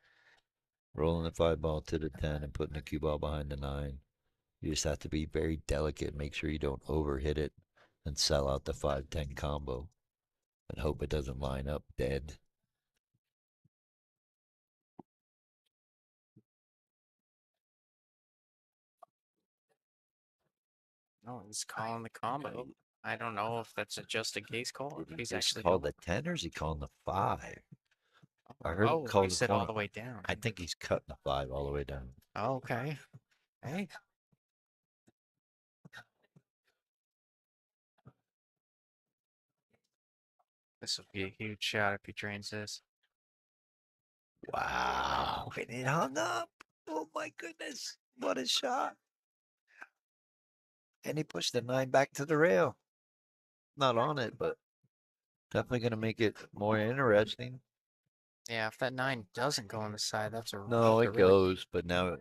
Rolling the 5 ball to the 10 and putting the cue ball behind the 9. You just have to be very delicate, make sure you don't overhit it and sell out the 5-10 combo and hope it doesn't line up dead. Oh, he's calling the combo. I don't know if that's just a case call or if Did he he's just actually call going. the 10 or is he calling the 5? I heard him Oh, call he the said all corner. the way down. I think he's cutting the 5 all the way down. Oh, okay. Hey. This will be a huge shot if he drains this. Wow. And it hung up. Oh my goodness. What a shot. And he pushed the 9 back to the rail. Not on it, but definitely going to make it more interesting. Yeah, if that 9 doesn't go on the side, No, that's a it really goes, but now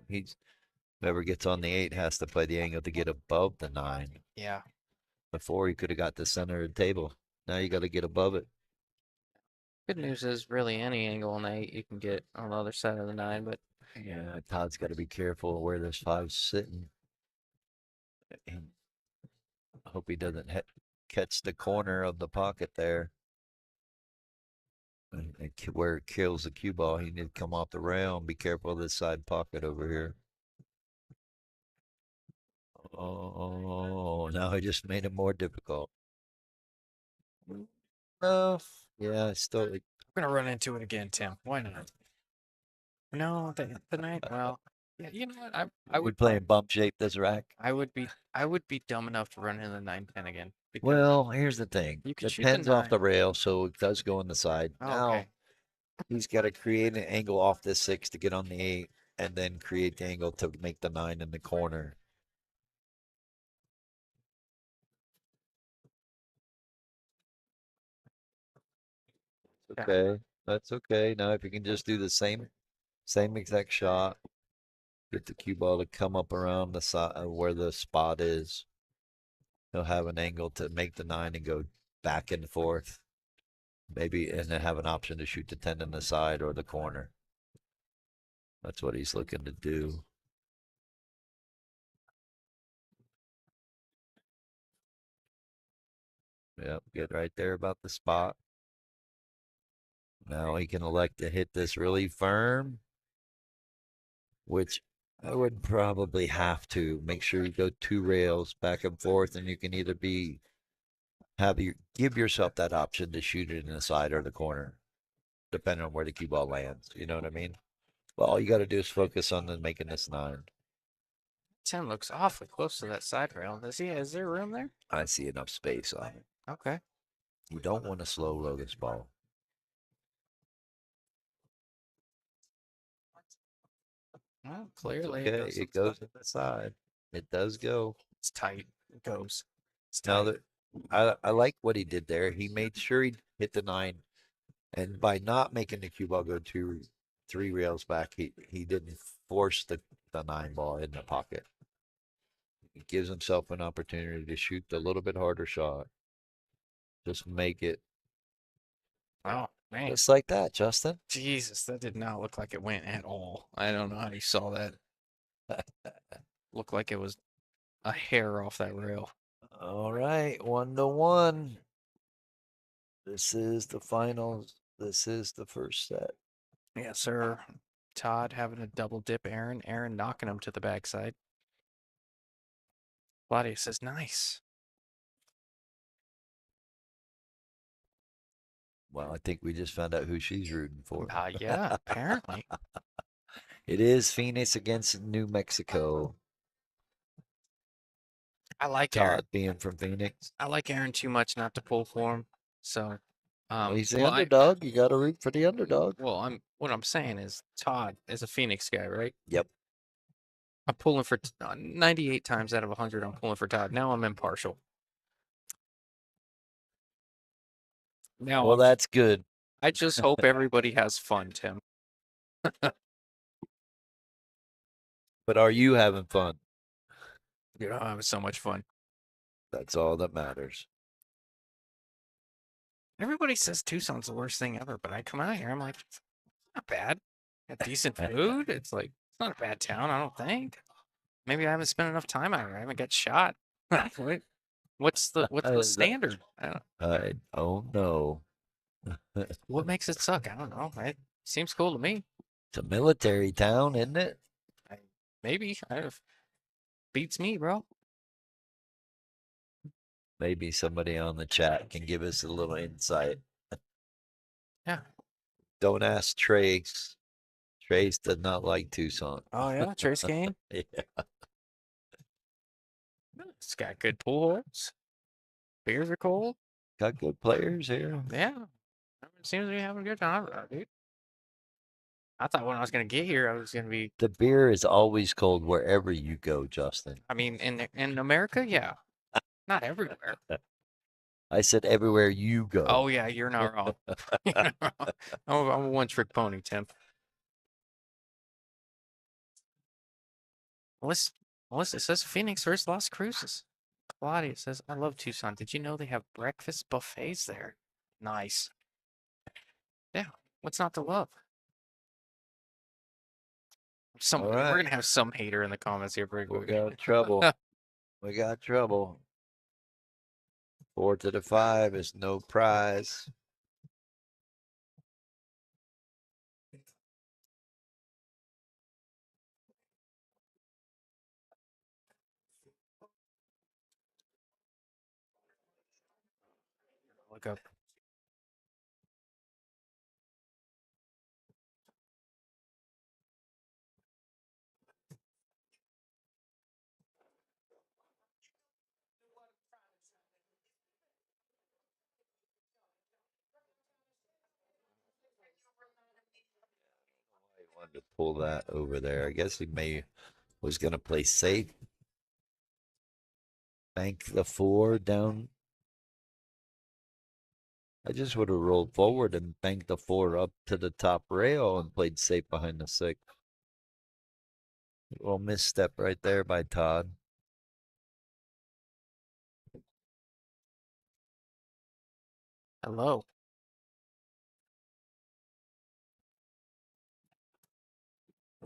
whoever gets on the 8 has to play the angle to get above the 9. yeah. Before he could have got the center of the table. Now you got to get above it. Good news is really any angle on the 8 you can get on the other side of the 9, but Yeah, Todd's got to be careful where this 5's sitting. And hope he doesn't catch the corner of the pocket there. And where it kills the cue ball, he need to come off the rail and be careful of this side pocket over here. Oh, now he just made it more difficult. No, yeah, still. I'm gonna run into it again, Tim. Why not? No, the 9. Well, yeah, you know what? I We would playing bump shape this rack. I would be dumb enough to run into the 9-10 again because Well, here's the thing. you could The shoot the 10's off 9. the rail, so it does go on the side. Oh, Now okay. he's got to create an angle off this 6 to get on the 8, and then create the angle to make the 9 in the corner. Okay, that's okay. Now if you can just do the same exact shot, get the cue ball to come up around the side where the spot is. He'll have an angle to make the 9 and go back and forth. Maybe, and then have an option to shoot the 10 in the side or the corner. That's what he's looking to do. Yep, get right there about the spot. Now he can elect to hit this really firm, which I would probably have to make sure you go 2 rails back and forth, and you can either give yourself that option to shoot it in the side or the corner, depending on where the cue ball lands. You know what I mean? Well, all you got to do is focus on making this 9. 10 looks awfully close to that side rail. Is there room there? I see enough space on it. Okay. You don't want to slow roll this ball. Well, It's clearly okay. It goes in the side. It does go. It's tight. It goes. It's Now tight. that I like what he did there. He made sure he hit the 9, and by not making the cue ball go 3 rails back, he didn't force the 9 ball in the pocket. He gives himself an opportunity to shoot a little bit harder shot. Just make it Oh, man. just like that, Justin. Jesus, that did not look like it went at all. I don't know how you saw that. Looked like it was a hair off that rail. All right, 1-1. This is the finals. This is the first set. Yes, sir. Todd having a double dip Aaron. Aaron knocking him to the backside. Claudia says, nice. Well, I think we just found out who she's rooting for. Yeah, apparently. It is Phoenix against New Mexico. I like Aaron. Todd being from Phoenix. I like Aaron too much not to pull for him. So, Well, he's the underdog. You got to root for the underdog. well, what I'm saying is Todd is a Phoenix guy, right? Yep. I'm pulling for 98 times out of 100. I'm pulling for Todd. Now I'm impartial. Now Well, that's good. I just hope everybody has fun, Tim. But are you having fun? Dude, I'm having so much fun. That's all that matters. Everybody says Tucson's the worst thing ever, but I come out here, I'm like, it's not bad. Got decent food. It's like it's not a bad town, I don't think. Maybe I haven't spent enough time out here. I haven't got shot. What- what's the standard? I don't know. What makes it suck? I don't know. It seems cool to me. It's a military town, isn't it? Maybe. Beats me, bro. Maybe somebody on the chat can give us a little insight. Yeah. Don't ask Trace. Trace does not like Tucson. Oh yeah, Trace game. Yeah. It's got good pool halls. Beers are cold. Got good players here. Yeah. It seems to be having a good time, dude. I thought when I was gonna get here, I was gonna be. The beer is always cold wherever you go, Justin. I mean, in America, yeah, not everywhere. I said everywhere you go. Oh yeah, you're not wrong. You're not wrong. I'm a one-trick pony, Tim. Melissa says Phoenix versus Las Cruces. Claudia says, I love Tucson. Did you know they have breakfast buffets there? Nice. Yeah, what's not to love? All We're right. gonna have some hater in the comments here. We got trouble. We got trouble. 4 to the 5 is no prize. Look up. He wanted to pull that over there. I guess he was going to play safe. Bank the 4 down. I just would have rolled forward and banked the 4 up to the top rail and played safe behind the 6. Well, misstep right there by Todd. Hello.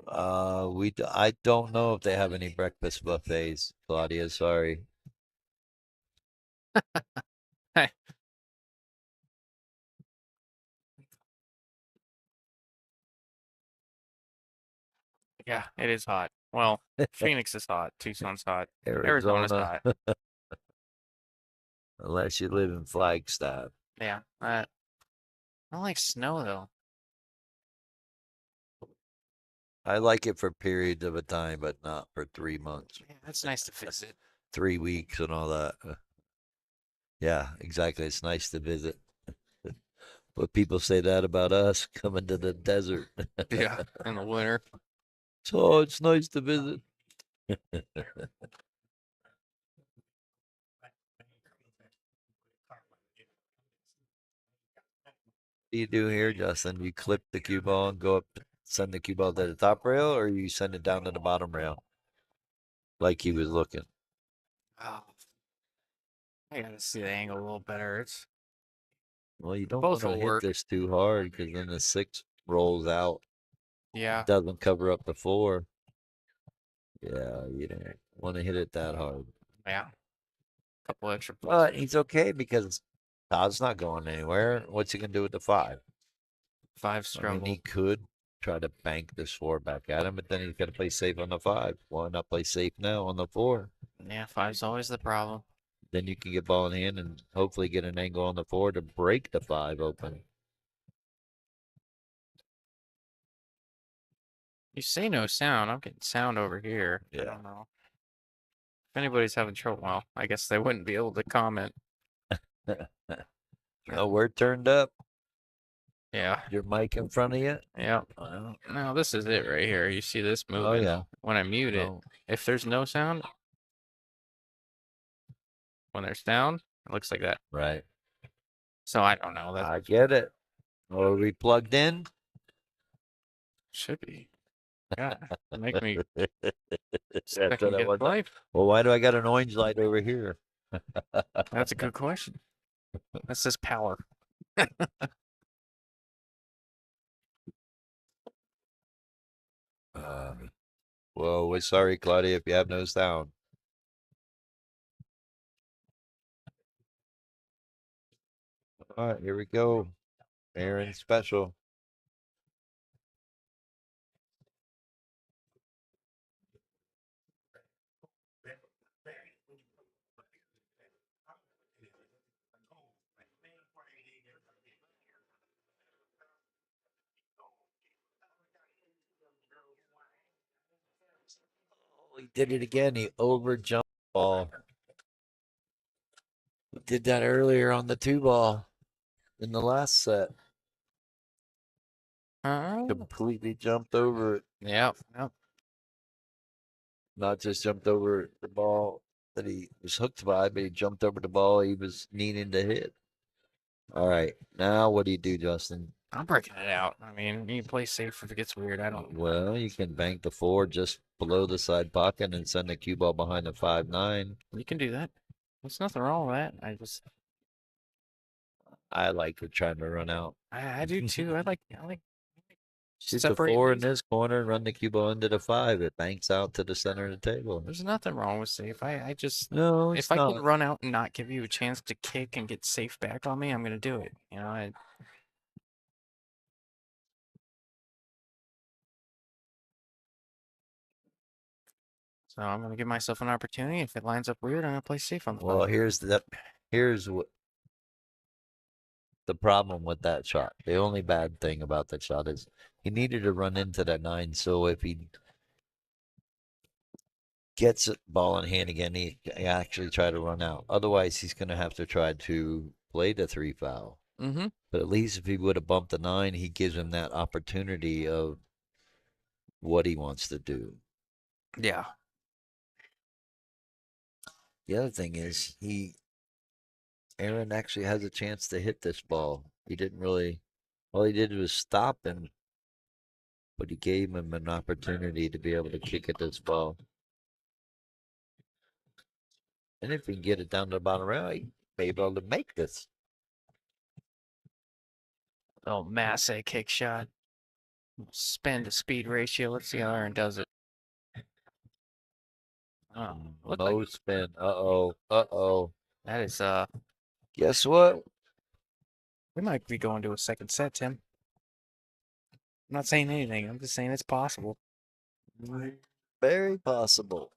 I don't know if they have any breakfast buffets, Claudia. Sorry. Yeah, it is hot. Well, Phoenix is hot. Tucson's hot. Arizona's Arizona, hot. unless you live in Flagstaff. Yeah. I don't like snow though. I like it for periods of a time, but not for 3 months, Yeah, it's nice to visit. 3 weeks, and all that. Yeah, exactly. It's nice to visit. But people say that about us coming to the desert. Yeah, in the winter. So it's nice to visit. What do you do here, Justin? You clip the cue ball and go up, send the cue ball to the top rail, or you send it down to the bottom rail? Like he was looking. Oh, I gotta see the angle a little better. It's Well, you don't both want to will hit work. this too hard because then the 6 rolls out. Yeah. It doesn't cover up the 4. Yeah, you don't want to hit it that hard. Yeah. Couple extra But he's okay because Todd's not going anywhere. What's he gonna do with the 5? 5 I mean, struggle. he could try to bank this 4 back at him, but then he's got to play safe on the 5. Why not play safe now on the 4? Yeah, 5's always the problem. Then you can get ball in hand and hopefully get an angle on the 4 to break the 5 open. You say no sound. I'm getting sound over here. I Yeah. don't know. If anybody's having trouble, well, I guess they wouldn't be able to comment. Oh, we're turned up. Yeah. Your mic in front of you? Yeah. Well, No, this is it right here. You see this moving? oh, yeah. When I mute it, No. if there's no sound, when there's sound, it looks like that. Right. So I don't know. That I get it. Are we plugged in? should be. Yeah. Make me That's second what I guess want. life. Well, why do I got an orange light over here? That's a good question. That says power. Well, we're sorry, Claudia, if you have no sound. All right, here we go. Aaron special. Oh, he did it again. He over jumped the ball. He did that earlier on the 2-ball in the last set. Completely jumped over it. Yep. Yep. Not just jumped over the ball that he was hooked by, but he jumped over the ball he was needing to hit. All right, now what do you do, Justin? I'm breaking it out. I mean, you play safe if it gets weird. I don't. Well, you can bank the 4 just below the side pocket and send the cue ball behind the 5-9. You can do that. There's nothing wrong with that. I like trying to run out. I do too. I like Shoot the separate 4 in these. this corner, run the cue ball into the 5. It banks out to the center of the table. There's nothing wrong with safe. I just No, it's if I can not. run out and not give you a chance to kick and get safe back on me, I'm gonna do it. You know, so I'm gonna give myself an opportunity. If it lines up weird, I'm gonna play safe on the Well, five. here's what the problem with that shot. The only bad thing about that shot is he needed to run into that 9. So if he gets it ball in hand again, he can actually try to run out. Otherwise, he's going to have to try to play the 3 foul. Mm-hmm. But at least if he would have bumped the 9, he gives him that opportunity of what he wants to do. Yeah. The other thing is Aaron actually has a chance to hit this ball. He didn't really, all he did was stop him, but he gave him an opportunity to be able to kick at this ball. And if he can get it down to the bottom rail, he may be able to make this. Oh, masse kick shot. Spin to speed ratio. Let's see how Aaron does it. Oh, look No like spin. Uh-oh. Uh-oh. that is Guess what? we might be going to a second set, Tim. I'm not saying anything. I'm just saying it's possible. Very possible.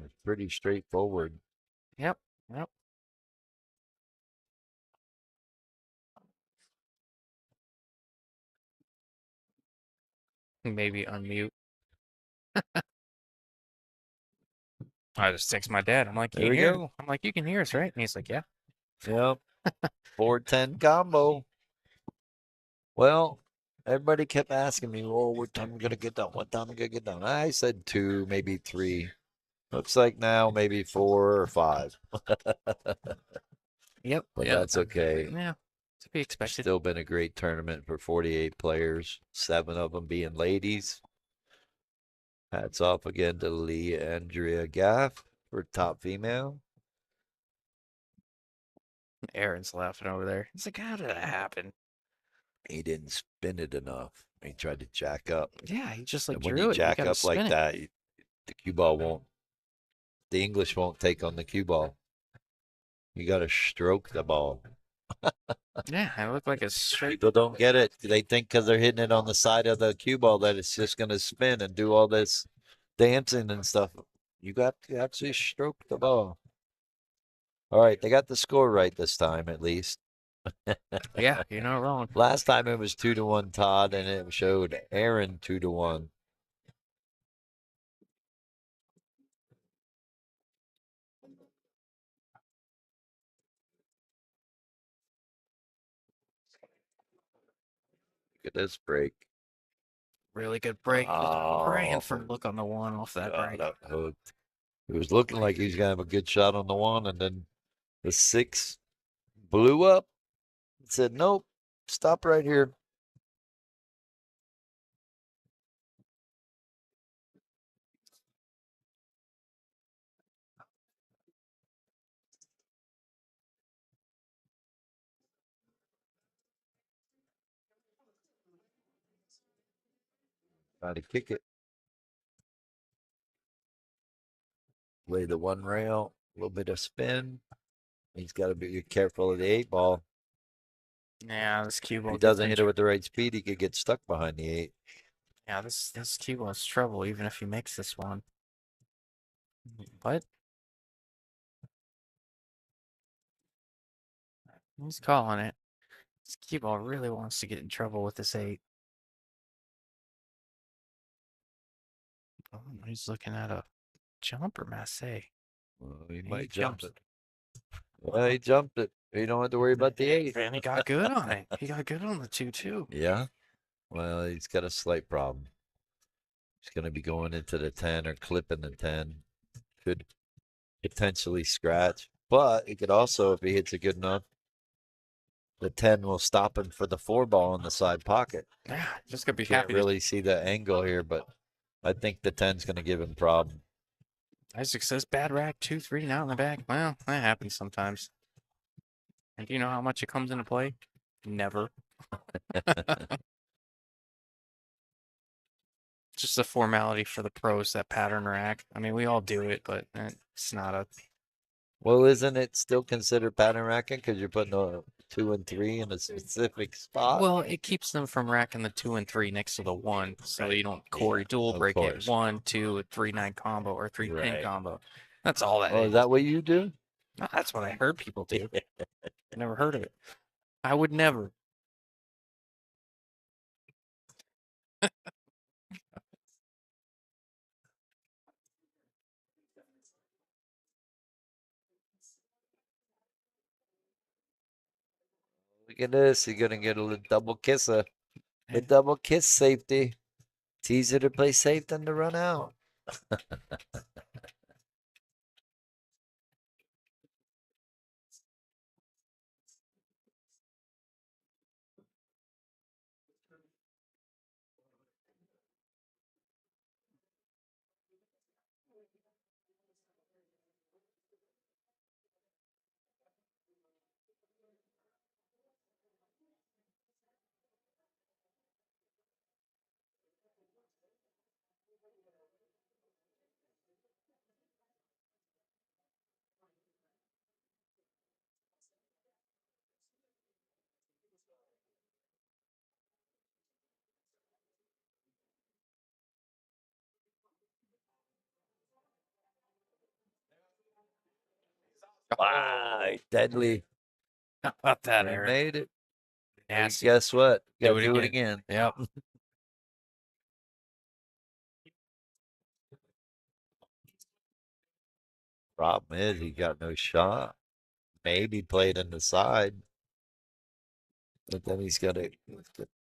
It's pretty straightforward. Yep. Yep. Maybe unmute. I just text my dad. I'm like, There you we hear? go. I'm like, you can hear us, right? And he's like, yeah. Yep. 4-10 combo. Well, everybody kept asking me, "Oh, what time am I gonna get done? What time am I gonna get done?" I said 2, maybe 3. Looks like now maybe 4 or 5. Yep. But Yep. that's okay. Yeah. To be expected. Still been a great tournament for 48 players, 7 of them being ladies. Hats off again to Leah Andrea Gaff for top female. Aaron's laughing over there. He's like, how did that happen? He didn't spin it enough. He tried to jack up. Yeah, he just like And when drew you it. You jack gotta up like spin it. that, the cue ball won't, the English won't take on the cue ball. You got to stroke the ball. Yeah, I look like a straight. People don't get it. They think because they're hitting it on the side of the cue ball that it's just going to spin and do all this dancing and stuff. You got to actually stroke the ball. All right, they got the score right this time, at least. Yeah, you're not wrong. Last time it was 2-1 Todd, and it showed Aaron 2-1. Look at this break. Really good break. Just praying for Oh, look on the one off that got break. up hooked. It was looking like he was gonna have a good shot on the one, and then the 6 blew up. It said, "Nope, stop right here." Try to kick it. Lay the one rail, a little bit of spin. He's got to be careful of the 8-ball. Yeah, this cue If ball he gets doesn't hit it with the right speed, he could get stuck behind the 8. Yeah, this cue ball's trouble even if he makes this one. What? He's calling it. This cue ball really wants to get in trouble with this 8. Oh, he's looking at a jumper, Massey. Well, he He might jump jumps. it. Well, he jumped it. You don't have to worry about the 8. And he got good on it. He got good on the 2-2. Yeah. Well, he's got a slight problem. He's going to be going into the 10 or clipping the 10. Could potentially scratch, but he could also, if he hits it good enough, the 10 will stop him for the 4-ball in the side pocket. Yeah, just gonna be Can't happy. really see the angle here, but I think the 10's going to give him problem. Isaac says bad rack 2-3 now in the back. Well, that happens sometimes. And do you know how much it comes into play? Never. Just a formality for the pros, that pattern rack. I mean, we all do it, but it's not a. Well, isn't it still considered pattern racking because you're putting a 2 and 3 in a specific spot? Well, it keeps them from racking the 2 and 3 next to the 1, so you don't Corey dual of break course. it 1, 2, 3-9 combo or 3-10 Right. combo. That's all that Oh, is. is that what you do? That's what I heard people do. Never heard of it. I would never. Look at this. You're going to get a little double kisser. The double kiss safety. It's easier to play safe than to run out. Wow, deadly. How about that, We Aaron? made it. Nasty. Guess what? Do Gotta it do it again. again. Yep. Problem is, he got no shot. Maybe played in the side. But then he's got to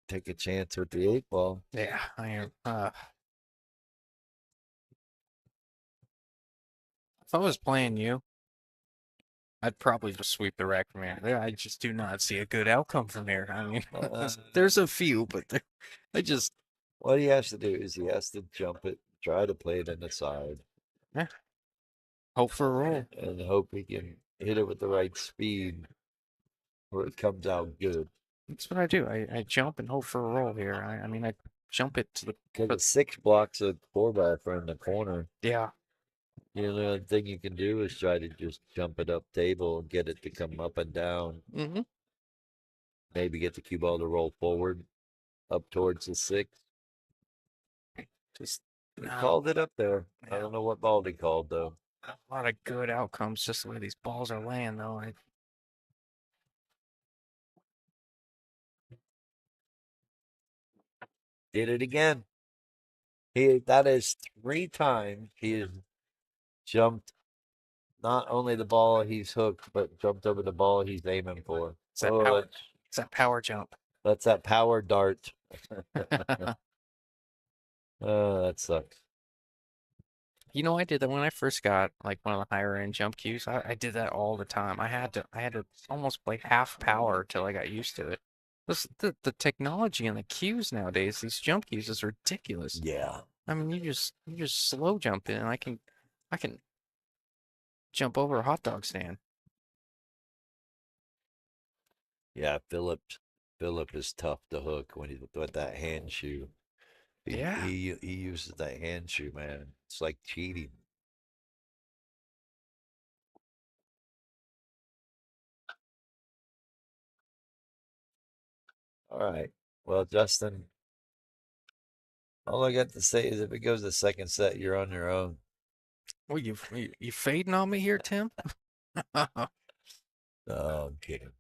take a chance with the 8-ball. Yeah, I am. If I was playing you, I'd probably just sweep the rack from here. I just do not see a good outcome from here. I mean, there's a few, but I just. What he has to do is he has to jump it, try to play it in the side. Yeah. Hope for a roll. And hope he can hit it with the right speed where it comes out good. That's what I do. I jump and hope for a roll here. I mean, I jump it to the. Because the 6 blocks a 4-by from the corner. Yeah. The only thing you can do is try to just jump it up table and get it to come up and down. Mm-hmm. Maybe get the cue ball to roll forward up towards the 6. Just He called it up there. Yeah. I don't know what ball he called, though. a lot of good outcomes just the way these balls are laying, though. Did it again. That is 3 times he has jumped not only the ball he's hooked, but jumped over the ball he's aiming for. It's that power. It's that power jump. That's that power dart. Oh, that sucks. You know, I did that when I first got like one of the higher end jump cues. I did that all the time. I had to almost play half power till I got used to it. The technology and the cues nowadays, these jump cues is ridiculous. Yeah. I mean, you just slow jump in, and I can jump over a hot dog stand. Yeah, Philip is tough to hook when he's with that hand shoe. Yeah. He uses that hand shoe, man. It's like cheating. All right. Well, Justin, all I got to say is if it goes the second set, you're on your own. Well, you fading on me here, Tim? Oh, No, I'm kidding.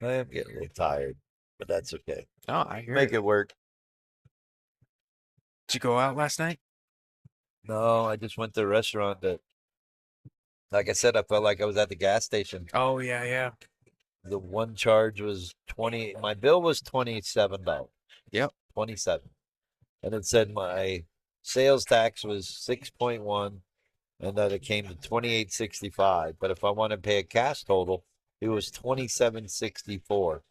I am getting a little tired, but that's okay. I hear Make it. it work. Did you go out last night? No, I just went to a restaurant that, like I said, I felt like I was at the gas station. Oh, yeah, yeah. The one charge was 20, my bill was $27. Yep. 27. And it said my sales tax was 6.1 and that it came to 28.65. But if I want to pay a cash total, it was 27.64.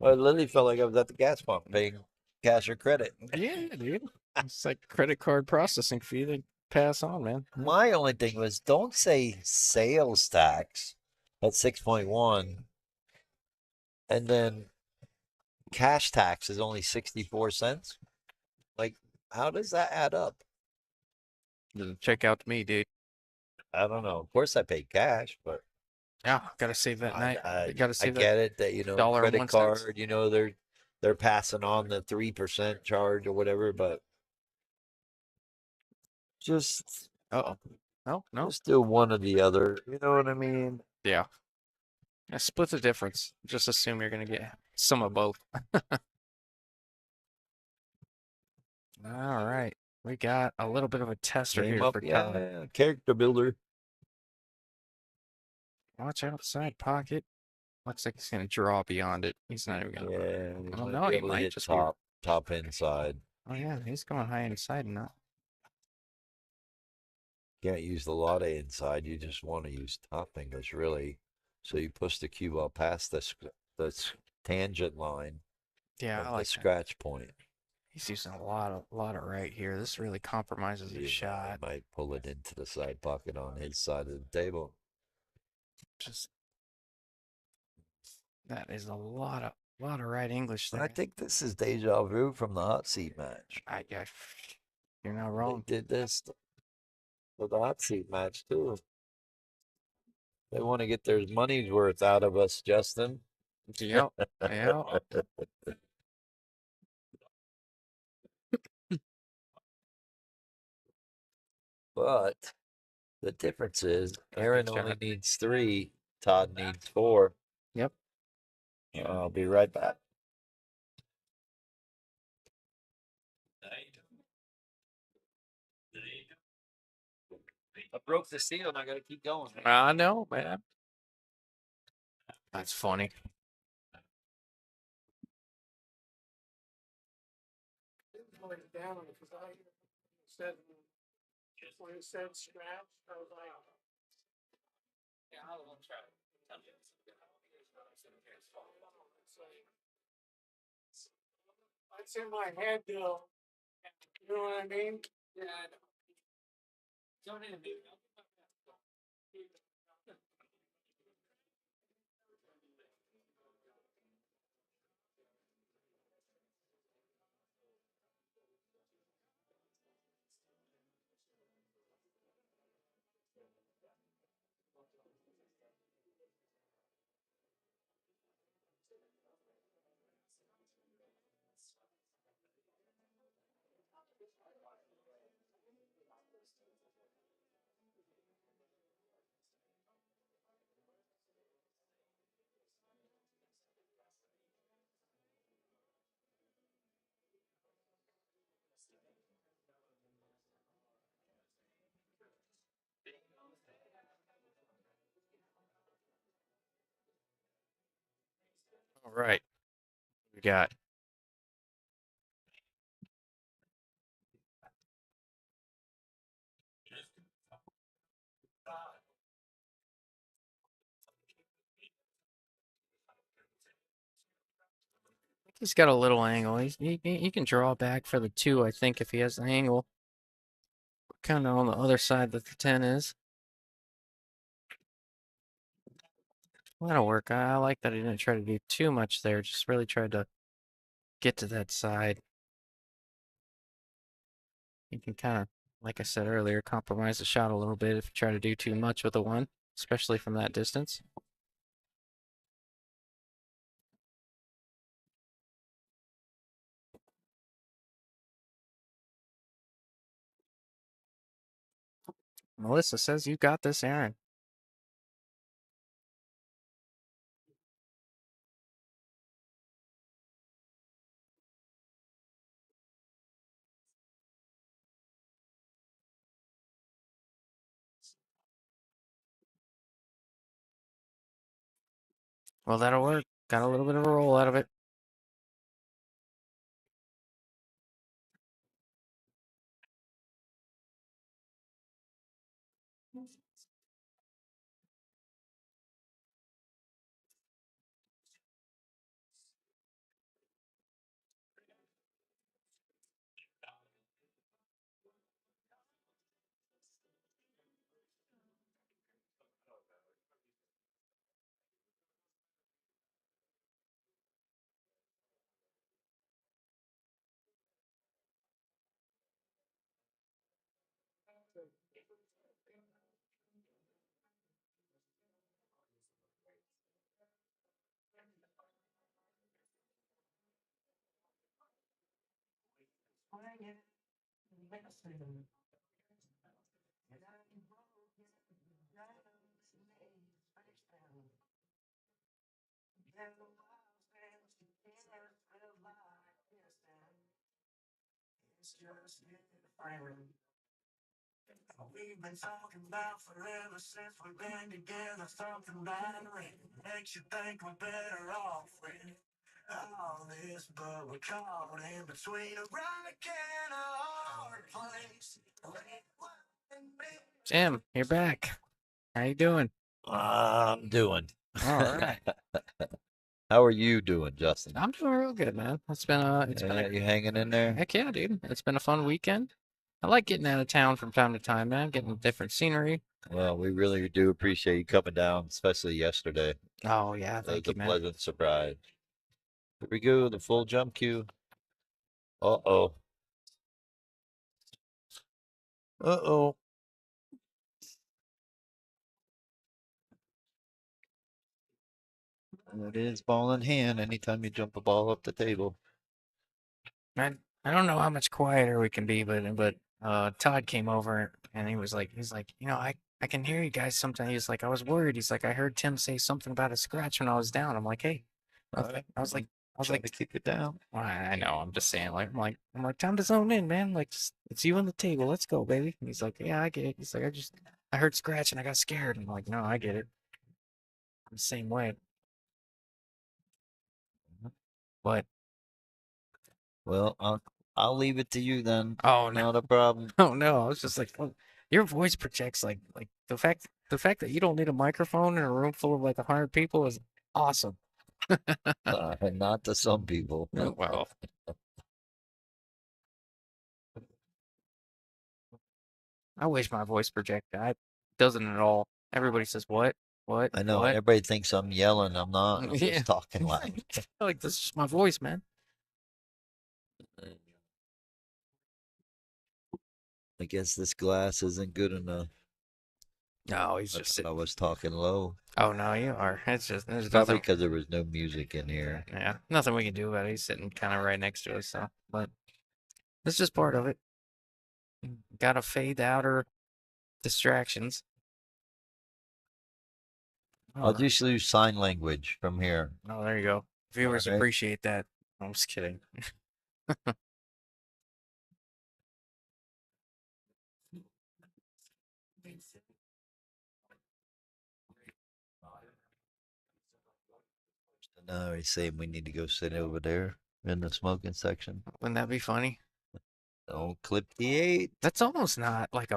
Well, it literally felt like I was at the gas pump paying cash or credit. Yeah, dude. It's like credit card processing fee they pass on, man. My only thing was don't say sales tax at 6.1 and then cash tax is only 64 cents. Like, how does that add up? Doesn't check out to me, dude. I don't know. Of course, I pay cash, but Yeah, gotta save that night. Gotta I save that get it that dollar and credit 1 cent. card, they're passing on the 3% charge or whatever, but just Uh-oh. No. just do one or the other. You know what I mean? Yeah. Split the difference. Just assume you're gonna get some of both. All right. We got a little bit of a tester Game here up, for Todd. yeah, character builder. Watch outside pocket. Looks like he's gonna draw beyond it. He's not even gonna. Yeah, you Oh might no, be he able to might hit just be. top inside. Oh yeah, he's going high inside now. Can't use the latte inside. You just want to use top English, really. So you push the cue ball past the tangent line Yeah, I of the like that. scratch point. He's using a lot of right here. This really compromises his shot. Might pull it into the side pocket on his side of the table. Just that is a lot of right English there. I think this is deja vu from the hot seat match. You're not wrong. They did this for the hot seat match too. They want to get their money's worth out of us, Justin. Yep. Yeah. But the difference is Aaron Good only shot. needs 3, Todd needs 4. Yep. I'll be right back. I broke the seal and I gotta keep going. I know, man. That's funny. When it said scratch, I was like, it's in my head though. You know what I mean? Yeah, I know. All right. We got he's got a little angle. He can draw back for the 2, I think, if he has the angle. Kind of on the other side that the 10 is. That'll work. I like that he didn't try to do too much there. Just really tried to get to that side. You can kind of, like I said earlier, compromise the shot a little bit if you try to do too much with a one, especially from that distance. Melissa says you got this, Aaron. Well, that'll work. Got a little bit of a roll out of it. We've been talking about forever since we've been together. Something mattering makes you think we're better off with all this, but we're caught in between a rock and a hard place. Jim, you're back. How you doing? I'm doing. All right. How are you doing, Justin? I'm doing real good, man. It's been You hanging in there? heck yeah, dude. It's been a fun weekend. I like getting out of town from time to time, man. Getting different scenery. Well, we really do appreciate you coming down, especially yesterday. Oh yeah, That thank was you, a man. pleasant surprise. Here we go, the full jump cue. Uh-oh. Uh-oh. It is ball in hand anytime you jump a ball up the table. I don't know how much quieter we can be, but Todd came over and he's like, I can hear you guys sometimes. He's like, I was worried. He's like, I heard Tim say something about a scratch when I was down. I'm like, hey, I was like, I was Trying like, to keep it down. well, I know. I'm just saying, I'm like, time to zone in, man. Like, it's you on the table. Let's go, baby. And he's like, yeah, I get it. He's like, I heard scratch and I got scared. I'm like, no, I get it. I'm the same way. But Well, I'll leave it to you then. oh no, Not a problem. oh no. I was just like, well, your voice projects like the fact that you don't need a microphone in a room full of like 100 people is awesome. Not to some people. Well, I wish my voice projected. I doesn't at all. Everybody says what, I know what. everybody thinks I'm yelling. I'm not. I'm Yeah. just talking loud. Like this is my voice, man. I guess this glass isn't good enough. No, he's That's just why I was talking low. Oh no, you are. It's just there's Probably nothing. because there was no music in here. Yeah, nothing we can do about it. He's sitting kind of right next to us, so but it's just part of it. Gotta fade out or distractions. I'll Oh, just use sign language from here. oh, there you go. Viewers Alright. appreciate that. I'm just kidding. Now he's saying we need to go sit over there in the smoking section. Wouldn't that be funny? Don't clip the 8. That's almost not like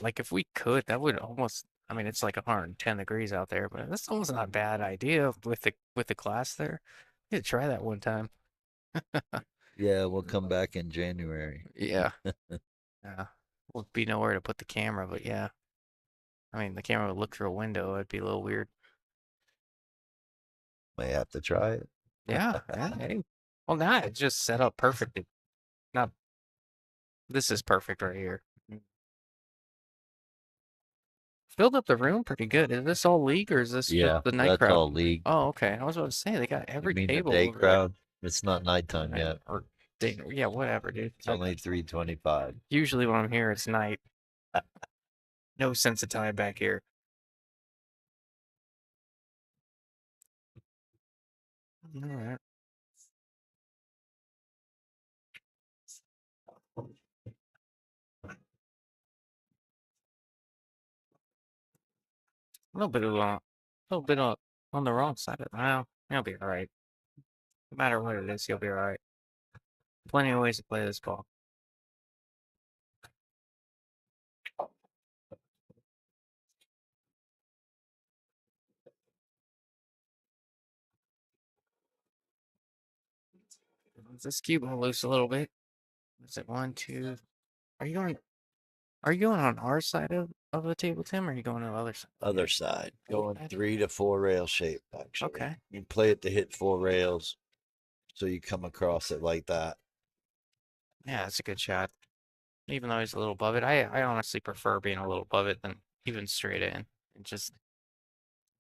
like if we could, that would almost. I mean, it's like 110 degrees out there, but that's almost not a bad idea with the class there. You could try that one time. Yeah, we'll come back in January. Yeah. Yeah. Would be nowhere to put the camera, but yeah. I mean, the camera would look through a window. It'd be a little weird. May have to try it. Yeah. Yeah. Hey. Well, now it's just set up perfectly. Not This is perfect right here. Filled up the room pretty good. Is this all league or is this just Yeah, the night that's crowd? all league. Oh, okay. I was about to say they got You every mean the table day over there. crowd? It's not nighttime Right, yet. or day, yeah, whatever, dude. It's only 3:25. Usually when I'm here, it's night. No sense of time back here. All right. A little bit on the wrong side of it. Well, he'll be all right. No matter what it is, he'll be all right. Plenty of ways to play this ball. Is this cue ball loose a little bit? Is it 1, 2? Are you going? Are you going on our side of the table, Tim, or are you going on the other side? Other side, going Okay. 3 to 4 rail shape, actually. Okay. You play it to hit 4 rails, so you come across it like that. Yeah, that's a good shot. Even though he's a little above it, I honestly prefer being a little above it than even straight in. It just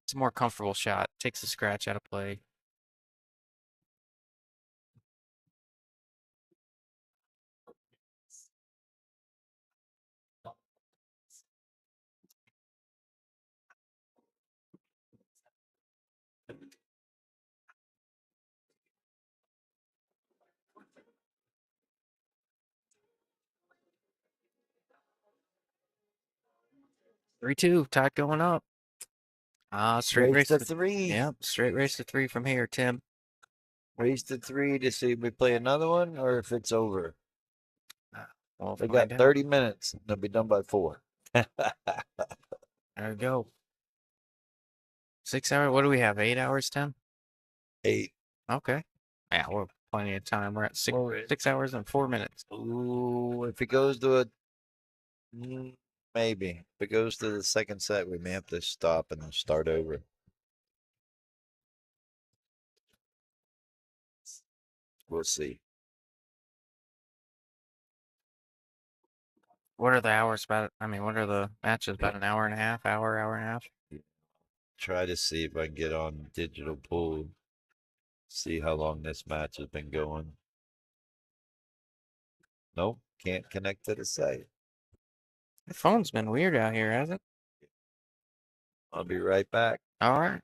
it's a more comfortable shot. Takes the scratch out of play. Three two, tide going up. Straight race to to 3. Yep, straight race to 3 from here, Tim. Race to 3 to see if we play another one or if it's over. We'll They find got out. 30 minutes. They'll be done by 4. There we go. 6 hours. What do we have? 8 hours, Tim? 8. Okay. Yeah, we're plenty of time. We're at Well, 6 hours and 4 minutes. Ooh, if it goes to a maybe. If it goes to the second set, we may have to stop and then start over. We'll see. What are the hours about? I mean, what are the matches about an hour and a half, hour and a half? Try to see if I can get on digital pool. See how long this match has been going. Nope, can't connect to the site. The phone's been weird out here, hasn't it? I'll be right back. All right.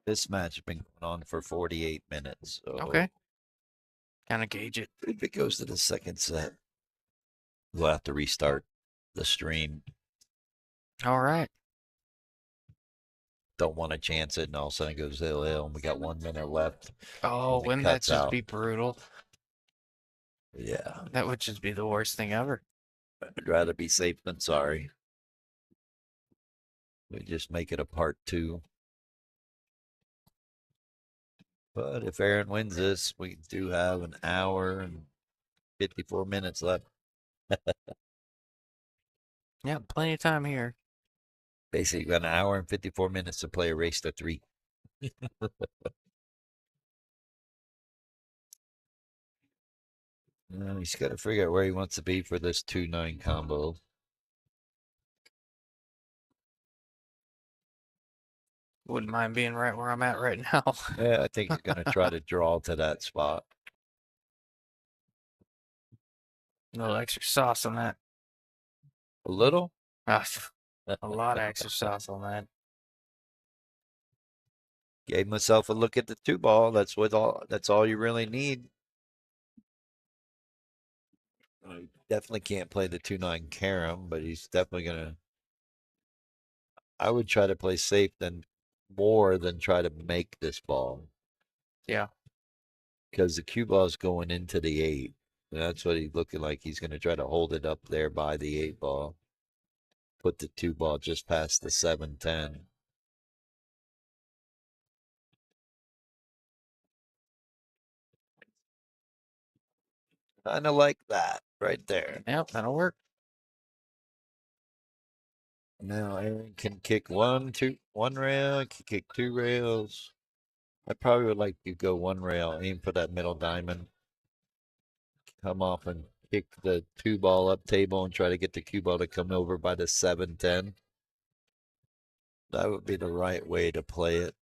This match has been going on for 48 minutes. So Okay. Kind of gauge it. if it goes to the second set, we'll have to restart the stream. All right. Don't want to chance it, and all of a sudden it goes ill, and we got 1 minute left. Oh, and it wouldn't that cuts just out. be brutal? Yeah, That would just be the worst thing ever. I'd rather be safe than sorry. We just make it a part 2. But if Aaron wins this, we do have an hour and 54 minutes left. Yeah, plenty of time here. Basically, got an hour and 54 minutes to play a race to 3. He's got to figure out where he wants to be for this 2-9 combo. Wouldn't mind being right where I'm at right now. Yeah, I think he's going to try to draw to that spot. A little extra sauce on that. A little? Ah, a lot of extra sauce on that. Gave myself a look at the 2 ball. That's all you really need. Definitely can't play the 2-9 carom, but he's definitely gonna. I would try to play safe more than try to make this ball. Yeah. Because the cue ball is going into the 8. That's what he's looking like. He's going to try to hold it up there by the 8 ball. Put the 2 ball just past the 7-10. Kind of like that right there. Yep, that'll work. Now Aaron can kick one rail, can kick 2 rails. I probably would like to go 1 rail, aim for that middle diamond. Come off and kick the 2 ball up table and try to get the cue ball to come over by the 7-10. That would be the right way to play it.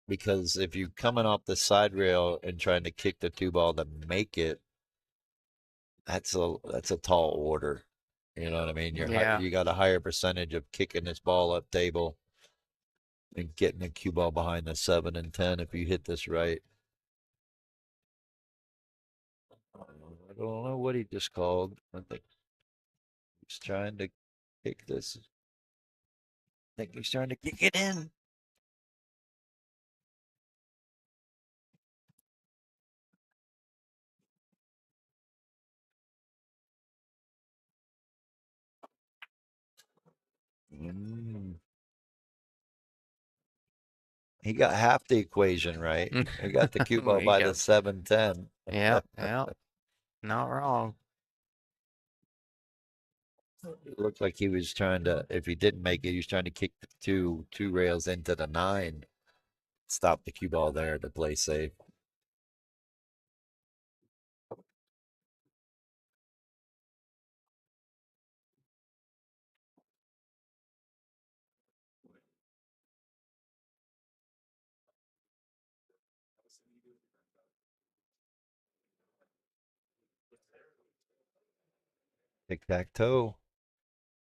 Because if you coming off the side rail and trying to kick the 2 ball to make it, that's a tall order. You know what I mean? Yeah. You got a higher percentage of kicking this ball up table and getting the cue ball behind the 7 and 10 if you hit this right. I don't know what he just called. I think he's trying to kick this. I think he's trying to kick it in. He got half the equation right. He got the cue ball He by the got- 7-10. Yep, yep. Not wrong. It looked like he was trying to, if he didn't make it, he was trying to kick the two rails into the 9. Stop the cue ball there to play safe. Tic-tac-toe.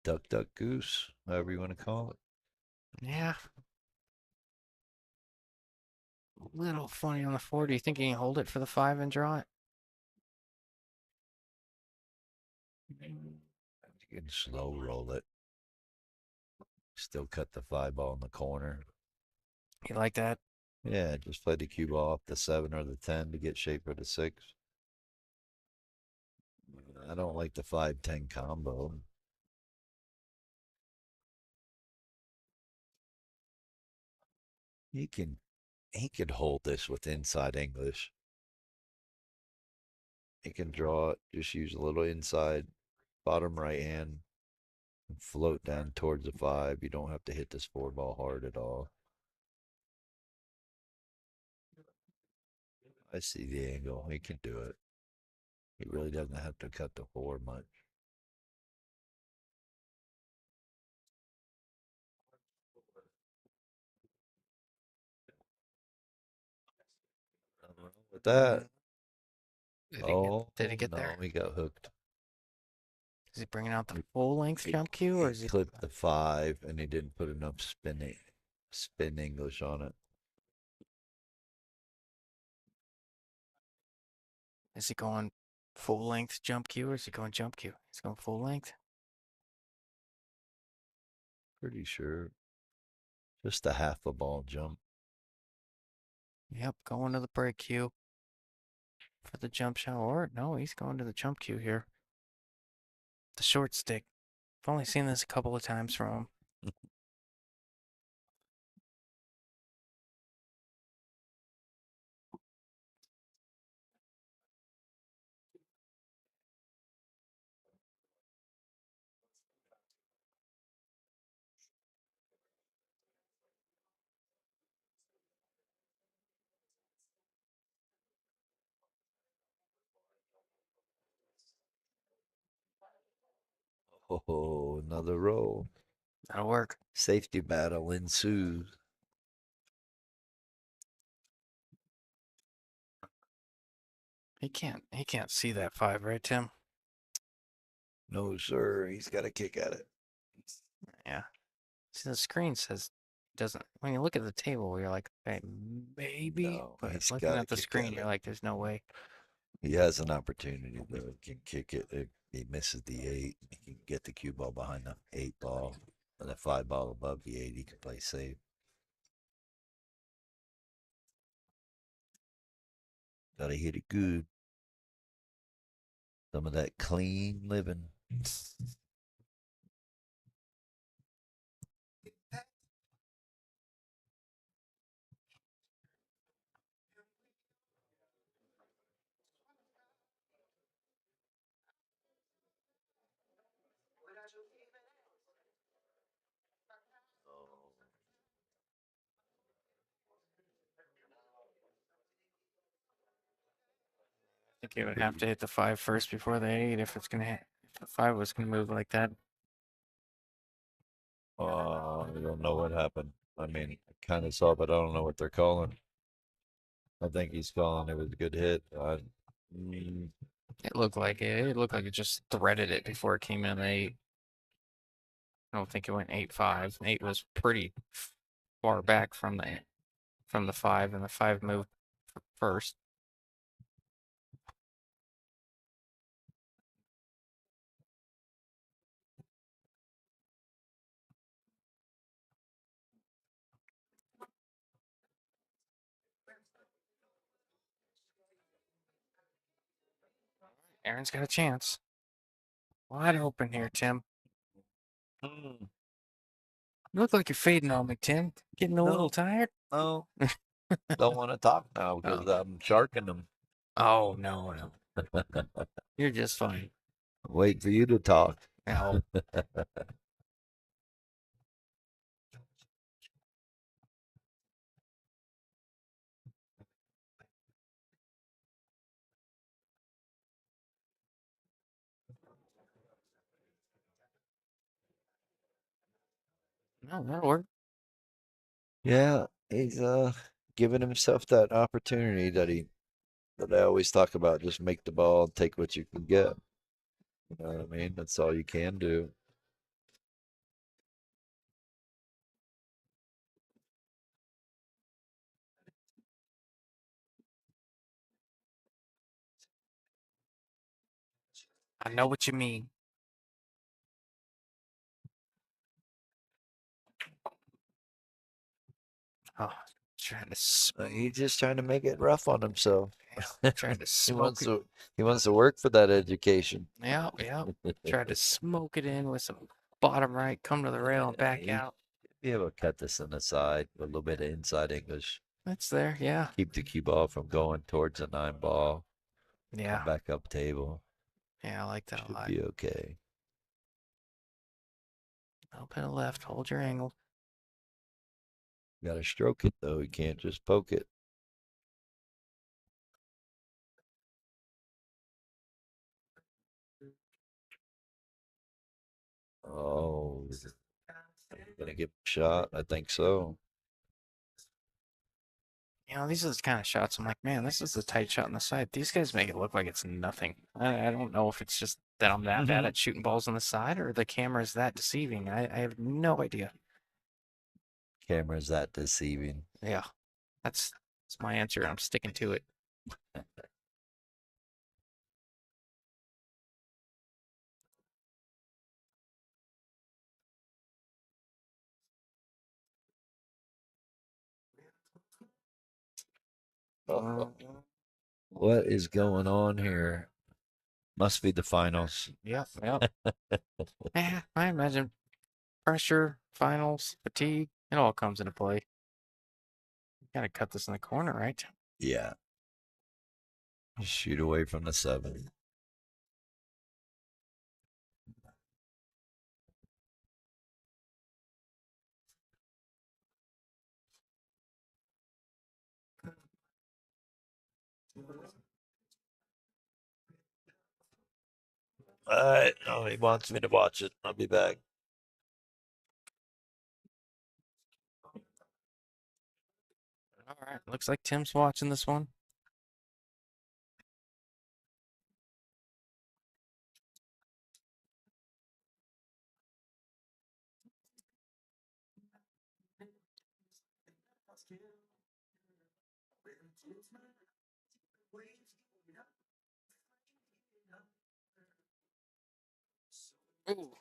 Duck, duck, goose. However you want to call it. Yeah. A little funny on the 4. Do you think he can hold it for the 5 and draw it? You can slow roll it. Still cut the 5 ball in the corner. You like that? Yeah, just play the cue ball off the 7 or the 10 to get shape for the 6. I don't like the 5-10 combo. He could hold this with inside English. He can draw it, just use a little inside bottom right hand and float down towards the 5. You don't have to hit this 4 ball hard at all. I see the angle. He can do it. He really doesn't have to cut the 4 much. Nothing wrong with that. Did he get no, there? he got hooked. Is he bringing out the full length jump cue, or is He he? clipped the 5 and he didn't put enough spin English on it. Is he going full length jump cue, or is he going jump cue? He's going full length. Pretty sure. Just a half a ball jump. Yep, going to the break cue for the jump shot. Or no, he's going to the jump cue here. The short stick. I've only seen this a couple of times from him. Oh, another roll. That'll work. Safety battle ensues. He can't see that 5, right, Tim? No, sir. He's got to kick at it. Yeah. See, the screen says doesn't. When you look at the table, you're like, okay, maybe. No, But he's looking gotta at the kick screen, at you're it. like, there's no way. He has an opportunity though. He can kick it. If he misses the 8, he can get the cue ball behind the 8 ball. And the 5 ball above the 8, he can play safe. Gotta hit it good. Some of that clean living. I think you would have to hit the 5 first before the 8 if it's gonna hit. If the 5 was gonna move like that. I don't know what happened. I mean, I kind of saw, but I don't know what they're calling. I think he's calling it was a good hit. Mm, It looked like it. It looked like it just threaded it before it came in the 8. I don't think it went 8-5. 8 was pretty far back from the 5, and the 5 moved first. Aaron's got a chance. Wide open here, Tim. mm, You look like you're fading on me, Tim. Getting a little No. tired? no, don't want to talk now because I'm sharking them. Oh, no, no. You're just fine. Wait for you to talk. No. No, that'll work. Yeah, he's giving himself that opportunity that I always talk about. Just make the ball, take what you can get. You know what I mean? That's all you can do. I know what you mean. Oh, trying to He's just trying to make it rough on himself. trying to He smoke wants it. to he wants to work for that education. Yeah, yeah. Tried to smoke it in with some bottom right, come to the rail and back Yeah, out. be able to cut this on the side with a little bit of inside English. That's there, yeah. Keep the cue ball from going towards the 9 ball. Yeah. Come back up table. Yeah, I like that a Should lot. be okay. Up and left, hold your angle. Got to stroke it though. You can't just poke it. Oh, gonna get shot. I think so. You know, these are the kind of shots I'm like, man, this is a tight shot on the side. These guys make it look like it's nothing. I don't know if it's just that I'm that bad at shooting balls on the side or the camera is that deceiving. I have no idea. Camera's that deceiving. Yeah, that's my answer. I'm sticking to it. What is going on here? Must be the finals. Yep, yep. Yeah, I imagine pressure, finals, fatigue, it all comes into play. Gotta cut this in the corner, right? Yeah. Shoot away from the 7. All right. Oh, he wants me to watch it. I'll be back. All right, looks like Tim's watching this one. Ooh.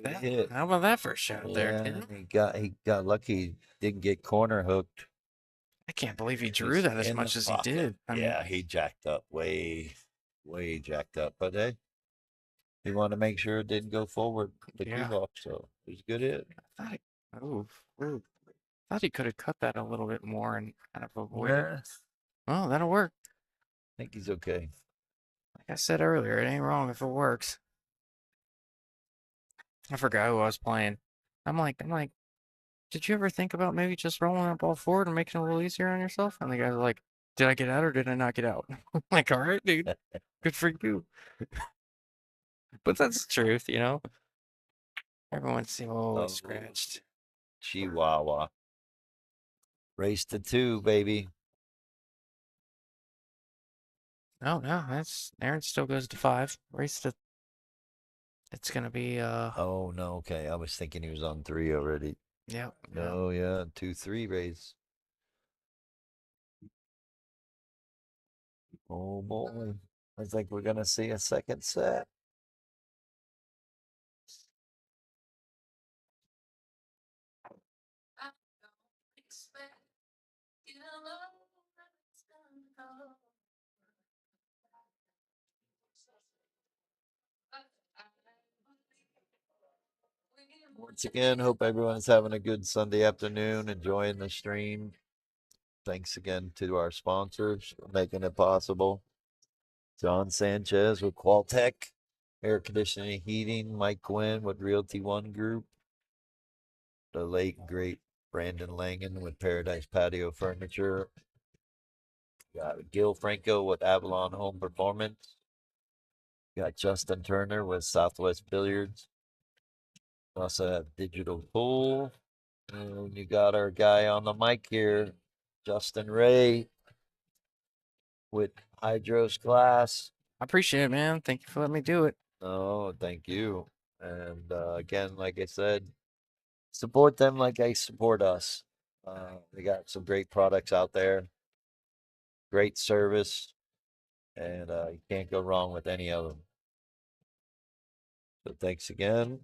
Good hit. How about that for a shot there, Yeah, Tim? he got lucky. Didn't get corner hooked. I can't believe he drew He's that as in the much as he pocket. did. I mean, Yeah, he jacked up way jacked up. But hey, he wanted to make sure it didn't go forward the cue Yeah. ball. So it was a good hit. I thought ooh. Thought he could have cut that a little bit more and kind of avoided. Yeah, Well, that'll work. I think he's okay. Like I said earlier, it ain't wrong if it works. I forgot who I was playing. I'm like, did you ever think about maybe just rolling that ball forward and making it a little easier on yourself? And the guy's like, did I get out or did I not get out? I'm like, all right, dude. Good for you. But that's the truth, you know? Everyone's saying, oh, it's scratched. Chihuahua. Race to 2, baby. Oh, no, that's Aaron still goes to 5. Race to it's gonna be Oh no, okay. I was thinking he was on 3 already. yeah. No, yeah, 2-3 race. Oh boy. I think we're gonna see a second set. Once again, hope everyone's having a good Sunday afternoon, enjoying the stream. Thanks again to our sponsors for making it possible. John Sanchez with Qualtech, Air Conditioning Heating, Mike Quinn with Realty One Group, the late great Brandon Langen with Paradise Patio Furniture. Got Gil Franco with Avalon Home Performance. Got Justin Turner with Southwest Billiards. Also have Digital Pool. And you got our guy on the mic here, Justin Ray with Hydros Glass. I appreciate it, man. Thank you for letting me do it. Oh, thank you. And again, like I said, support them like they support us. They got some great products out there, great service, and you can't go wrong with any of them. So thanks again.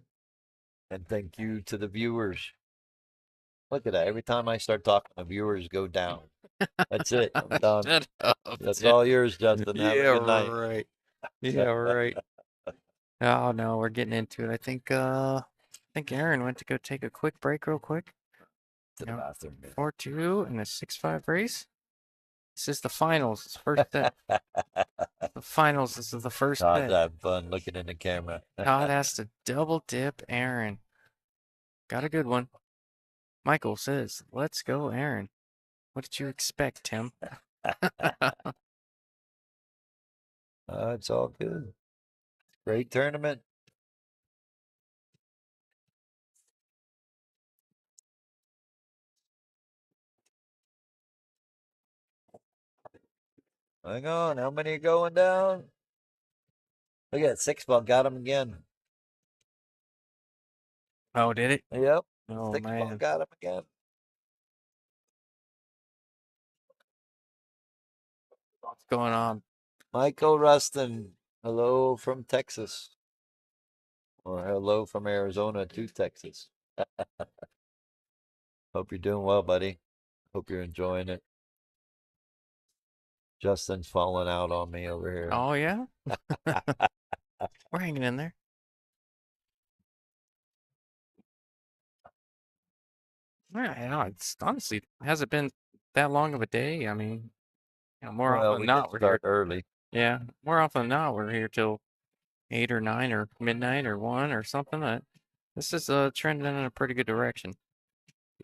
And thank you to the viewers. Look at that. Every time I start talking, the viewers go down. That's it. I'm done. Shut up. That's all yours, Justin. Have Yeah, a good night. right. Yeah, right. Oh no, we're getting into it. I think Aaron went to go take a quick break real quick. To the Yep. bathroom. 4-2 in a 6-5 race. This is the finals. It's first set. The finals. This is the first Todd's bet. having fun looking in the camera. Todd has to double dip Aaron. Got a good one. Michael says, let's go, Aaron. What did you expect, Tim? It's all good. Great tournament. Hang on. How many are going down? Look at that. 6 ball. Got him again. Oh, did it? Yep. Oh, 6 ball man. got him again. What's going on? Michael Rustin. Hello from Texas. Or hello from Arizona to Texas. Hope you're doing well, buddy. Hope you're enjoying it. Justin's falling out on me over here. Oh, yeah? We're hanging in there. Yeah, know, it's honestly hasn't been that long of a day. I mean, more Well, often we than did not, we're here. start early. Yeah, more often than not, we're here till 8 or 9 or midnight or 1 or something. This is trending in a pretty good direction.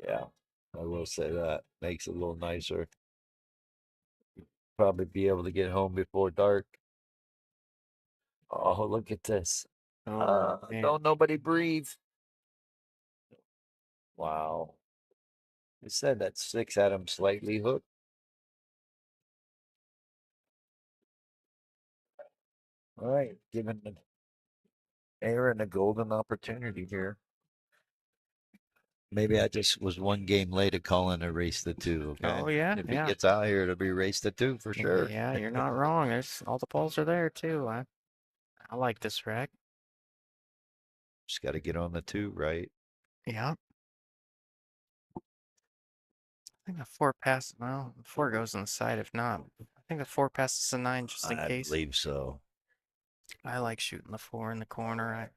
Yeah, I will say that. Makes it a little nicer. Probably be able to get home before dark. Oh, look at this. Oh, man. Don't nobody breathe. Wow. You said that 6 had him slightly hooked. All right, giving Aaron a golden opportunity here. Maybe I just was one game late at calling a race to two. Okay. Oh yeah, If he yeah. gets out here, it'll be race to two for sure. Yeah, you're not wrong. There's all the balls are there too. I like this rack. Just got to get on the two, right? Yeah. I think the four pass. Well, the four goes on the side. If not, I think the four passes the nine just in I case. believe so. I like shooting the four in the corner. I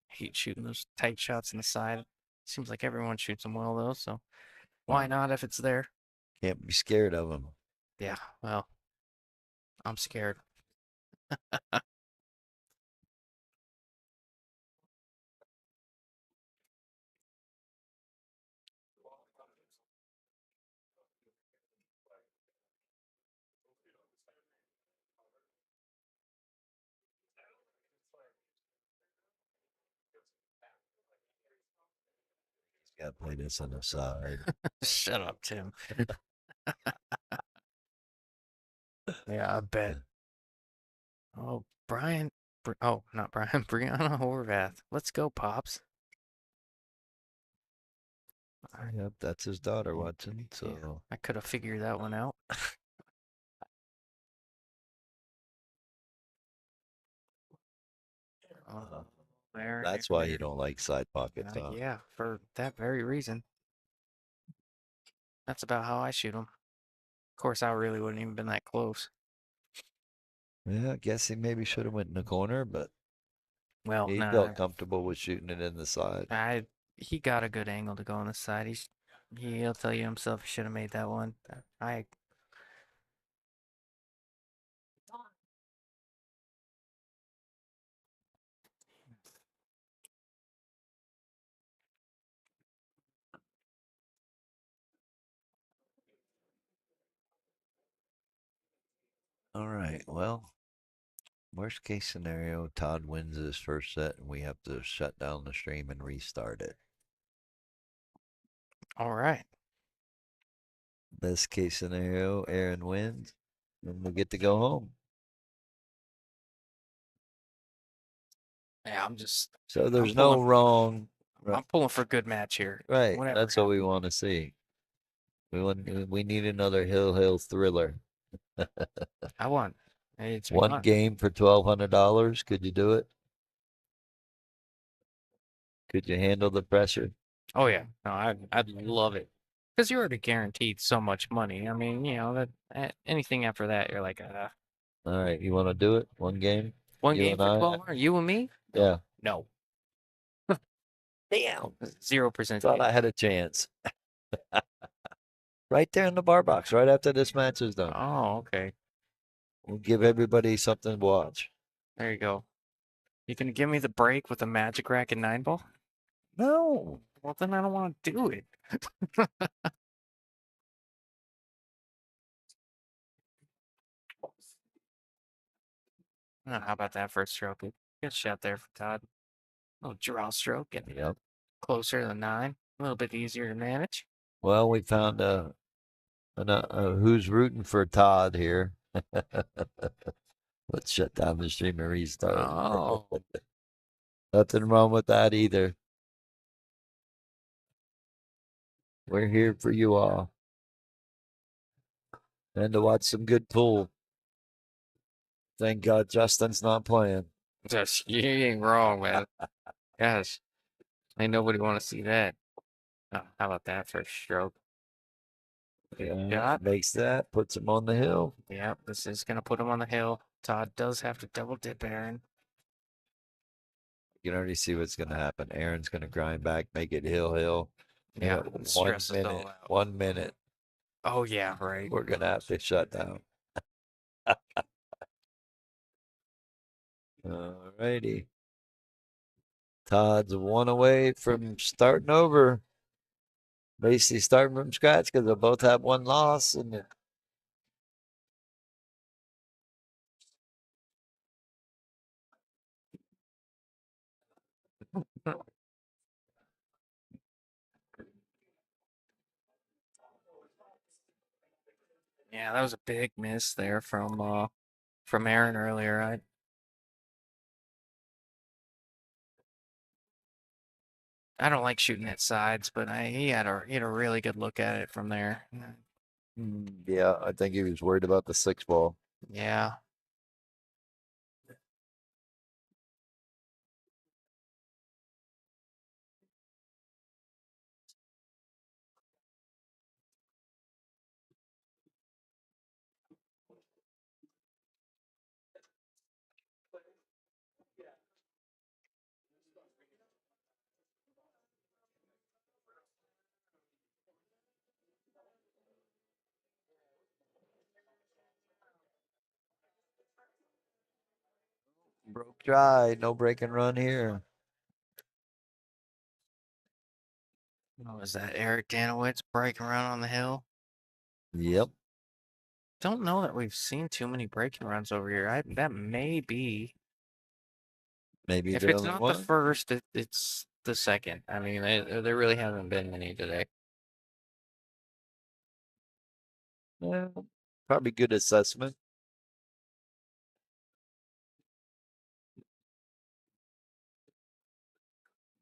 hate shooting those tight shots in the side. Seems like everyone shoots them well though, so why not if it's there? Can't be scared of him. Yeah. Well, I'm scared. Got to play this on the side. Shut up, Tim. Yeah, I bet. Oh, Brian. Oh, not Brian. Brianna Horvath. Let's go, Pops. Yep, that's his daughter watching. Yeah, So I could have figured that one out. Oh, there. that's why you don't like side pockets, huh? Yeah, for that very reason. That's about how I shoot them. Of course, I really wouldn't even been that close. Yeah, I guess he maybe should have went in the corner, but Well, he nah, felt comfortable with shooting it in the side. he got a good angle to go on the side. He'll tell you himself he should have made that one. I All right. Well, worst case scenario, Todd wins his first set and we have to shut down the stream and restart it. all right. Best case scenario, Aaron wins and we get to go home. Yeah, I'm just So there's no pulling- wrong. I'm pulling for a good match here. Right. Whatever That's what we happens. want to see. We need another Hill thriller. I want. It's One fun. game for $1,200. Could you do it? Could you handle the pressure? Oh yeah, no, I'd love it because you're already guaranteed so much money. I mean, you know that anything after that, you're like, All right, you want to do it? One game? one You game and for I? 1200. You and me? Yeah. No. Damn. 0%. Thought I had a chance. Right there in the bar box, right after this match is done. Oh, okay. We'll give everybody something to watch. There you go. You can give me the break with the magic rack and 9 ball? No. Well, then I don't want to do it. How about that first stroke? Good shot there for Todd. Little draw stroke, getting Yep. closer to the 9. A little bit easier to manage. Well, we found who's rooting for Todd here. Let's shut down the stream and restart. Oh, Nothing wrong with that either. We're here for you all. And to watch some good pool. Thank God Justin's not playing. just you ain't wrong, man. Gosh, ain't nobody want to see that. Oh, how about that first stroke? Good shot. Makes that, puts him on the hill. Yep, this is gonna put him on the hill. Todd does have to double dip Aaron. You can already see what's going to happen. Aaron's going to grind back, make it hill. Yeah, And it at stresses it all out. 1 minute, Oh yeah, right. we're going to have to shut down. All righty. Todd's one away from starting over. Basically starting from scratch because they'll both have one loss. And Yeah, that was a big miss there from Aaron earlier. I don't like shooting at sides, but he had a really good look at it from there. Yeah, I think he was worried about the 6 ball. Yeah. Broke dry, no break and run here. What was that? Eric Danowitz breaking around on the hill? Yep. Don't know that we've seen too many breaking runs over here. That may be. Maybe If the it's only not the one. first, it's the second. I mean, there really haven't been many today. Yeah, probably good assessment.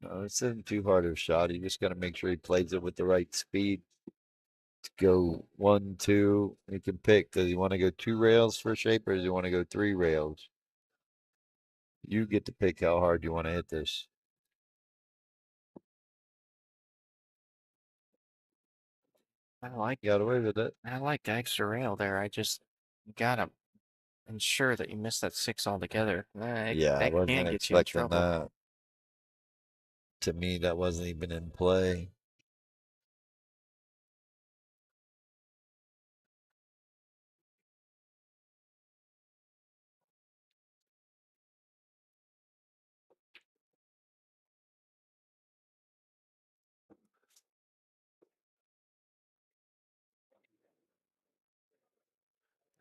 No, it's isn't too hard of a shot. You just got to make sure he plays it with the right speed. To go 1, 2, he can pick. Does he want to go 2 rails for shape or does he want to go 3 rails? You get to pick how hard you want to hit this. Got away with it. I like the extra rail there. I just gotta ensure that you miss that 6 altogether. Yeah, I That wasn't can get you in expecting trouble. that. To me, that wasn't even in play.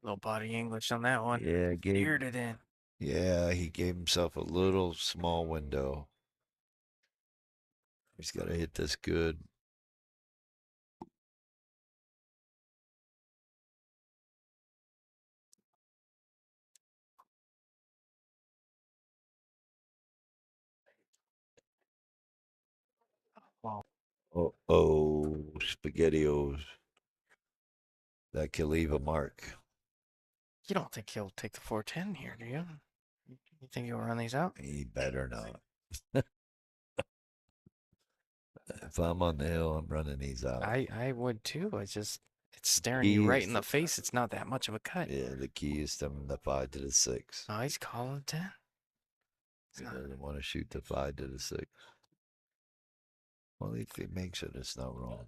Little body English on that one. Yeah, Steered it in. Yeah, he gave himself a little small window. He's got to hit this good. Well, Oh, SpaghettiOs. That could leave a mark. you don't think he'll take the 410 here, do you? You think he'll run these out? He better not. If I'm on the hill, I'm running these out. I would too. It's staring Key you right is in the face. It's not that much of a cut. Yeah, the key is from the 5 to the 6. Oh, he's calling 10. He doesn't want to shoot the 5 to the 6. Well, if he makes it, it's not wrong.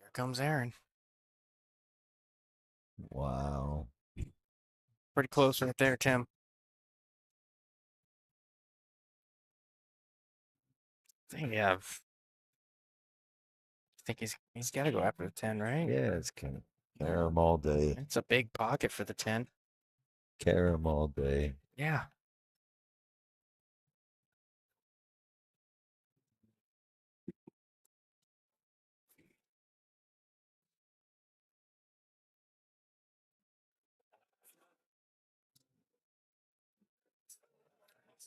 Here comes Aaron. Wow. Pretty close right there, Tim. I think he's got to go after the 10, right? Yeah, it's kind of carom all day. It's a big pocket for the 10. Carom all day. Yeah.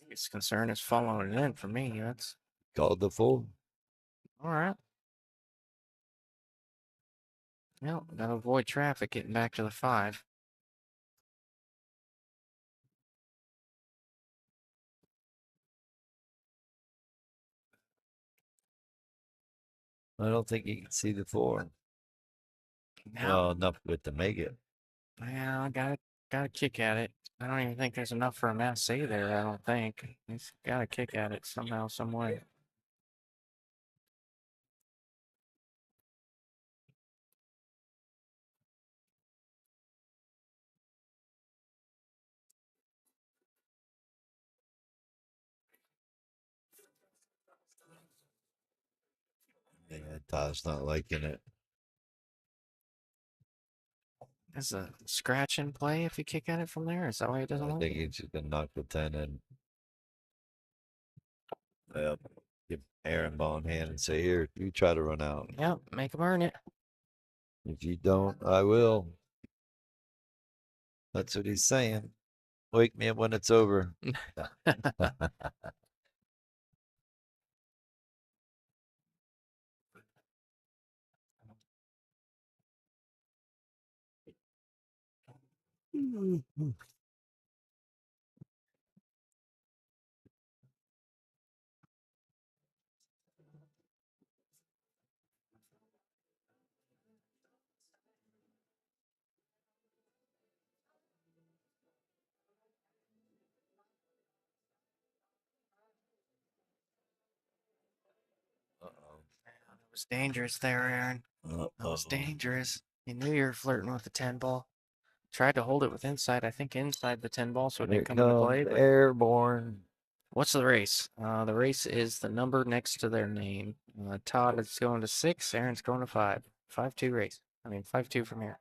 His concern is following it in for me. That's Called the full. all right. Well, gotta avoid traffic getting back to the 5. I don't think he can see the 4. Now, Well, enough with to make it. Yeah, I got a kick at it. I don't even think there's enough for a mass save there. I don't think he's got a kick at it somehow, some way. Yeah, Todd's not liking it. Is a scratch in play if you kick at it from there? Is that why he doesn't I like think it? he's just gonna knock the 10 in. Yep. Give Aaron ball in hand and say, "Here, you try to run out. Yep, make him earn it. If you don't, I will." That's what he's saying. Wake me up when it's over. Uh-oh. It was dangerous there, Aaron. That was Uh-oh. dangerous. You knew you were flirting with the 10 ball. Tried to hold it with inside, I think inside the 10 ball, so it Here didn't it come into play. comes, But airborne. what's the race? The race is the number next to their name. Todd is going to 6, Aaron's going to 5. 5-2 race. I mean, 5-2 from here.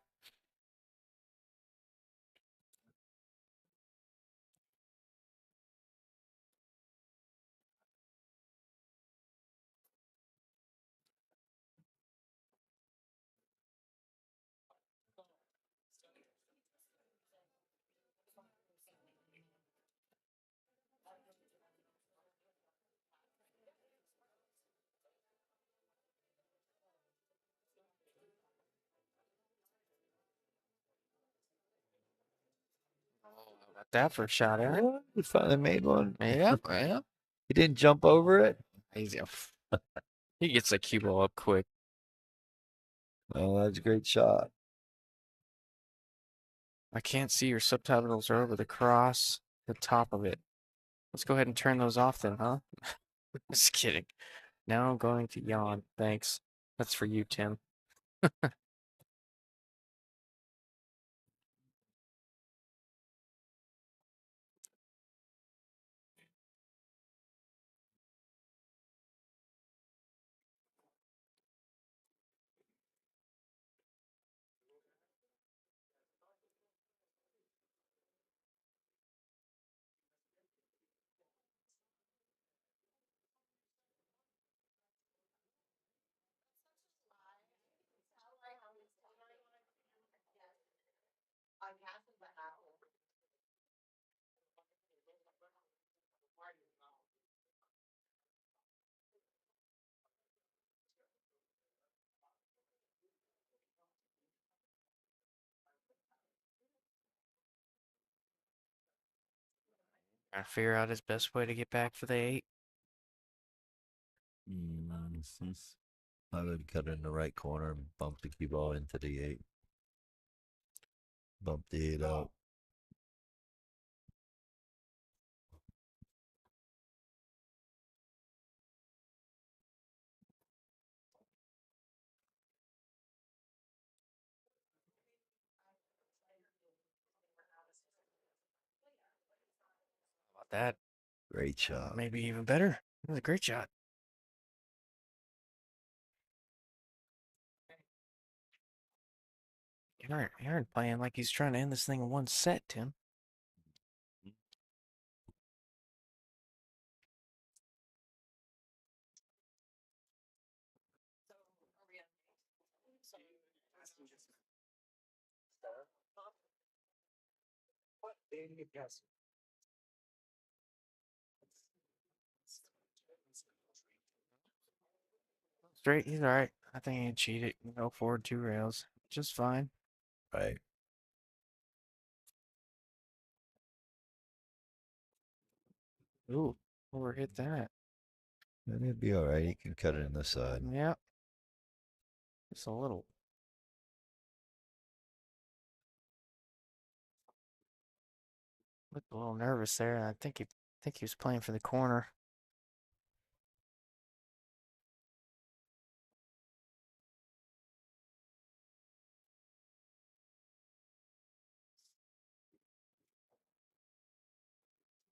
How about that for a shot, Aaron? What? He finally made one. Yep, yep. He didn't jump over it. Easy. He gets the cue ball up quick. Oh, that's a great shot. I can't see your subtitles are over the cross, the top of it. Let's go ahead and turn those off then, huh? Just kidding. Now I'm going to yawn. Thanks. That's for you, Tim. Trying to figure out his best way to get back for the 8. I would cut in the right corner and bump the cue ball into the 8. Bump the 8 up. How about that? Great shot. Maybe even better. That was a great shot. Aaron playing like he's trying to end this thing in one set, Tim. Straight, he's all right. I think he cheated. Go forward 2 rails. Just fine. Right. Ooh, overhit that. And it'd be all right. He can cut it in the side. Yeah. Just a little. Looked a little nervous there. I think he was playing for the corner.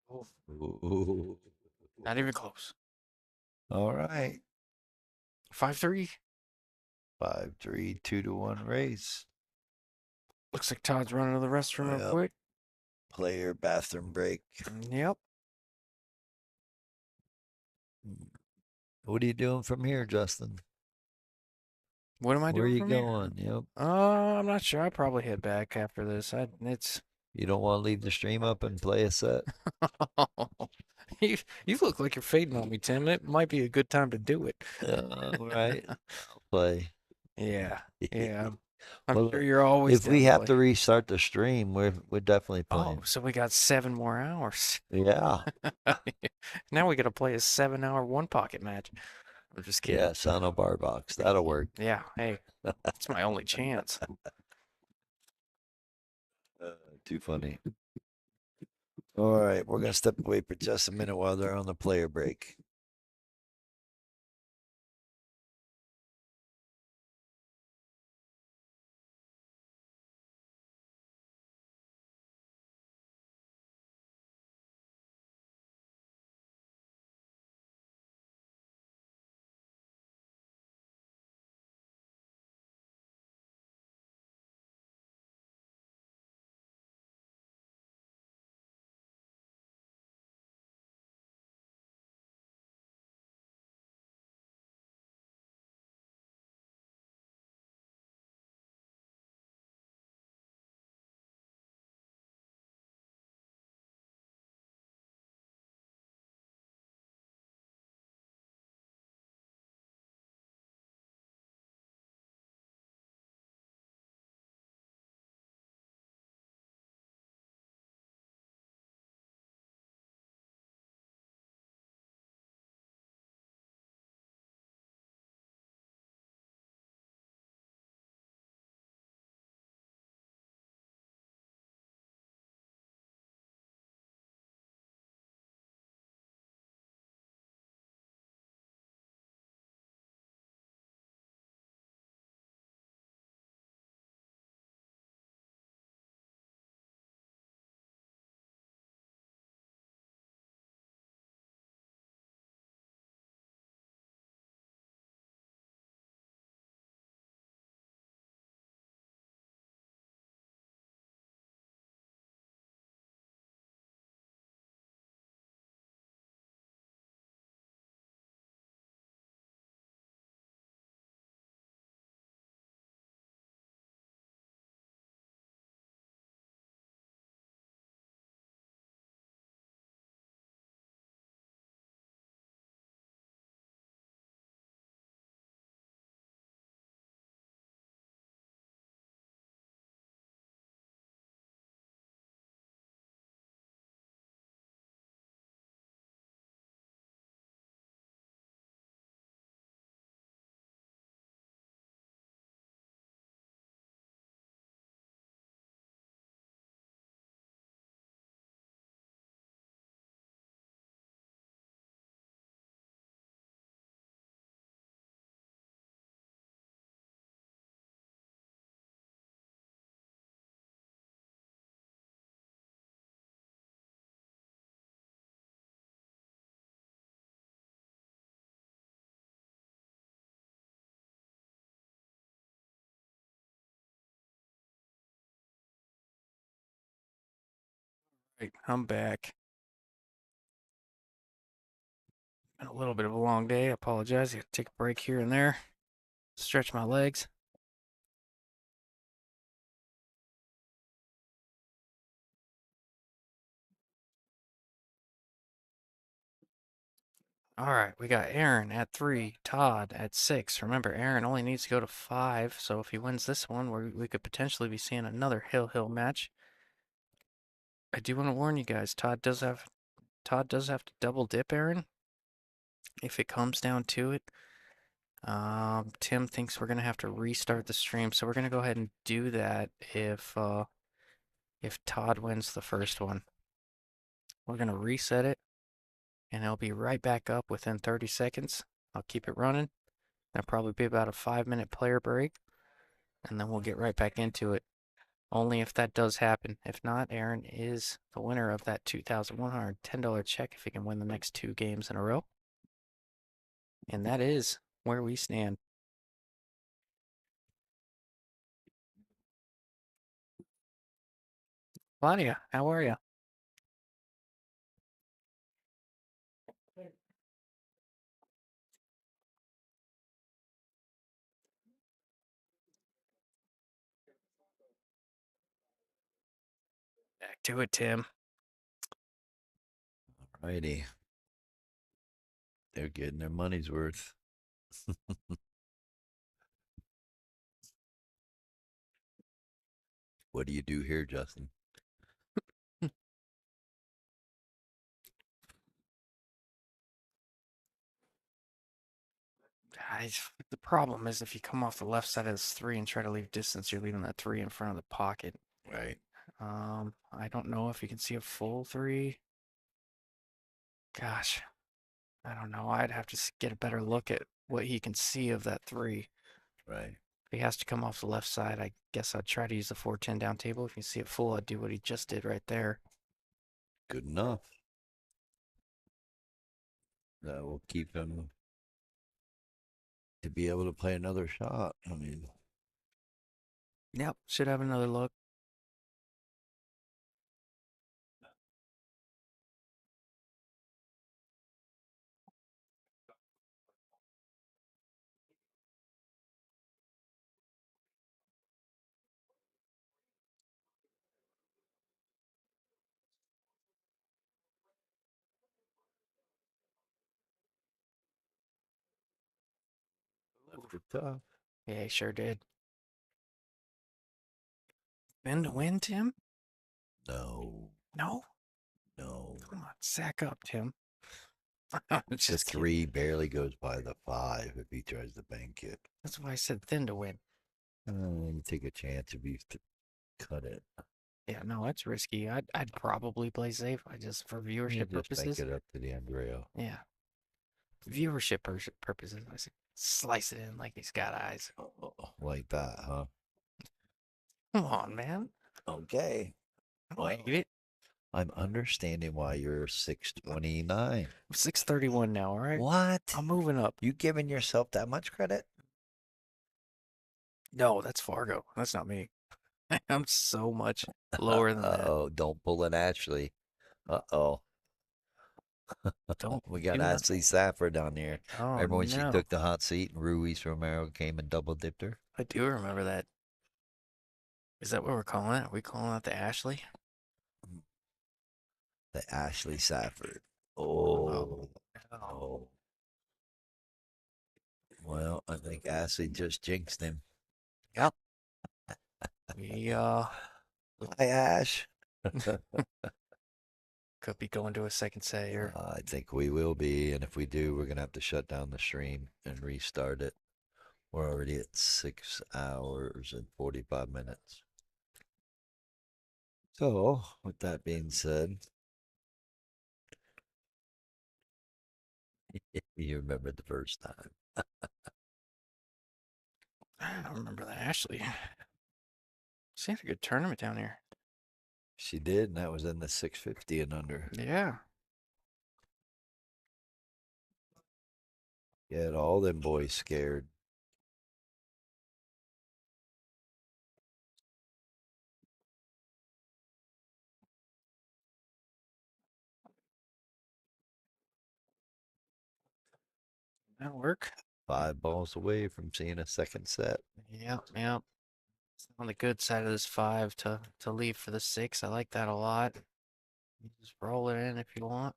Oh, Ooh. not even close. All right. 5-3. 5-3, 2-1 race. Looks like Todd's running to the restroom real Yep. quick. Player bathroom break. Yep. What are you doing from here, Justin? What am I Where are doing you from here? going? Yep. I'm not sure. I'll probably head back after this. It's You don't want to leave the stream up and play a set? you look like you're fading on me, Tim. It might be a good time to do it. Right. I'll play. Yeah. Yeah. I'm Well, sure you're always if we down to have play. to restart the stream, we're definitely playing. Oh, so we got 7 more hours. Yeah. Now we got to play a 7-hour one pocket match. I'm just kidding. Yeah, Sano Bar Box. That'll work. Yeah. Hey, that's my only chance. Too funny. All right, we're gonna step away for just a minute while they're on the player break. Right, I'm back. Been a little bit of a long day. I apologize. I got to take a break here and there. Stretch my legs. All right, we got Aaron at 3, Todd at 6. Remember, Aaron only needs to go to 5, so if he wins this one, we could potentially be seeing another Hill match. I do want to warn you guys, Todd does have to double dip Aaron if it comes down to it. Tim thinks we're gonna have to restart the stream, so we're gonna go ahead and do that if Todd wins the first one. We're going to reset it, and it'll be right back up within 30 seconds. I'll keep it running. There'll probably be about a 5-minute player break, and then we'll get right back into it. Only if that does happen. If not, Aaron is the winner of that $2,110 check if he can win the next 2 games in a row. And that is where we stand. Claudia, how are you? Back to it, Tim. Righty. They're getting their money's worth. What do you do here, Justin? The problem is if you come off the left side of this 3 and try to leave distance, you're leaving that 3 in front of the pocket. Right. I don't know if you can see a full 3. Gosh, I don't know. I'd have to get a better look at what he can see of that 3. Right. If he has to come off the left side, I guess I'd try to use the 4-10 down table. If you see it full, I'd do what he just did right there. Good enough. That will keep him to be able to play another shot. I mean, Yep, should have another look. left it tough. Yeah, he sure did. Bend to win, Tim? No. No? No. Come on, sack up, Tim. I'm The just kidding. 3 barely goes by the 5 if he tries to bank it. That's why I said thin to win. You take a chance if you cut it. Yeah, no, that's risky. I'd probably play safe. I just for You viewership just purposes. bank it up to the end rail. Yeah, viewership purposes. I say slice it in like he's got eyes. Like that, huh? Come on, man. Okay. I don't hate it. I'm understanding why you're 629. I'm 631 now. All right. What? I'm moving up. You giving yourself that much credit? No, that's Fargo. That's not me. I'm so much lower than that. Oh, don't pull an Ashley. Uh-oh. Don't We got do not- Ashley Safford down here. Oh Remember when she no. took the hot seat and Ruiz Romero came and double dipped her? I do remember that. Is that what we're calling it? Are we calling it the Ashley? The Ashley Safford. Oh. Oh. Well, I think Ashley just jinxed him. Yep. We Hi, Ash. could be going to a second set here. I think we will be, and if we do, we're gonna have to shut down the stream and restart it. We're already at 6 hours and 45 minutes. So, with that being said, you remember the first time. I don't remember that Ashley. She had a good tournament down here. She did, and that was in the 650 and under. Yeah. Get all them boys scared. That'll work. 5 balls away from seeing a second set. Yep, yep. It's on the good side of this 5 to leave for the 6. I like that a lot. You just roll it in if you want.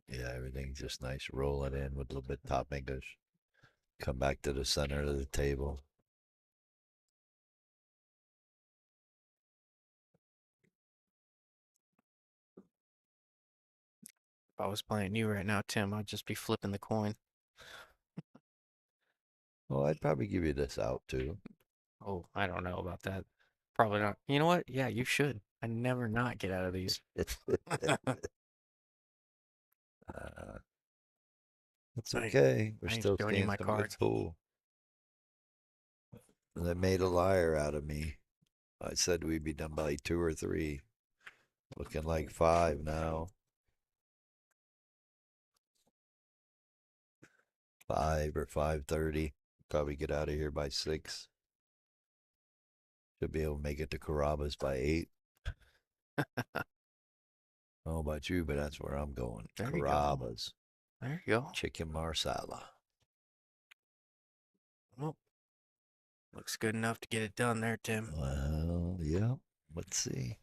Yeah, everything's just nice. Roll it in with a little bit top English. Come back to the center of the table. If I was playing you right now, Tim, I'd just be flipping the coin. Well, I'd probably give you this out too. Oh, I don't know about that. Probably not. You know what? Yeah, you should. I never not get out of these. It's I- okay. We're I ain't still showing you seeing my some cards. good pool. They made a liar out of me. I said we'd be done by 2 or 3. Looking like 5 now. 5 or 5:30. Probably get out of here by 6. Should be able to make it to Carrabba's by 8. I don't know about you, but that's where I'm going. There you go. Carrabba's. There you go. Chicken marsala. Well, looks good enough to get it done there, Tim. Well, yeah. Let's see.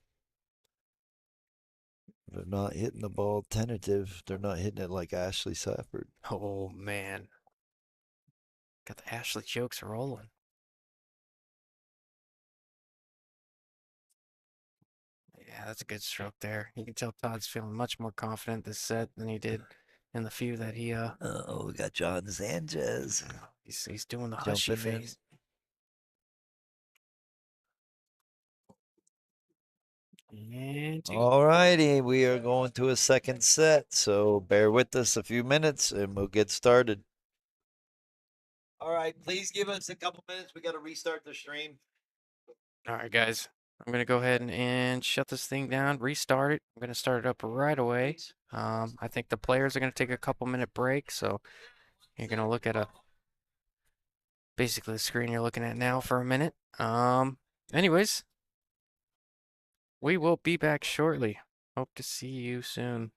They're not hitting the ball tentative. They're not hitting it like Ashley Safford. Oh, man. Got the Ashley jokes rolling. Yeah, that's a good stroke there. You can tell Todd's feeling much more confident this set than he did in the few that he Oh, we got John Sanchez he's doing the hushy jumping in. face. And 2. All righty, we are going to a second set, so bear with us a few minutes and we'll get started. All right, please give us a couple minutes. We got to restart the stream. All right, guys. I'm gonna go ahead and shut this thing down, restart it. I'm gonna start it up right away. I think the players are gonna take a couple minute break, so you're gonna look at basically the screen you're looking at now for a minute. Anyways, we will be back shortly. Hope to see you soon.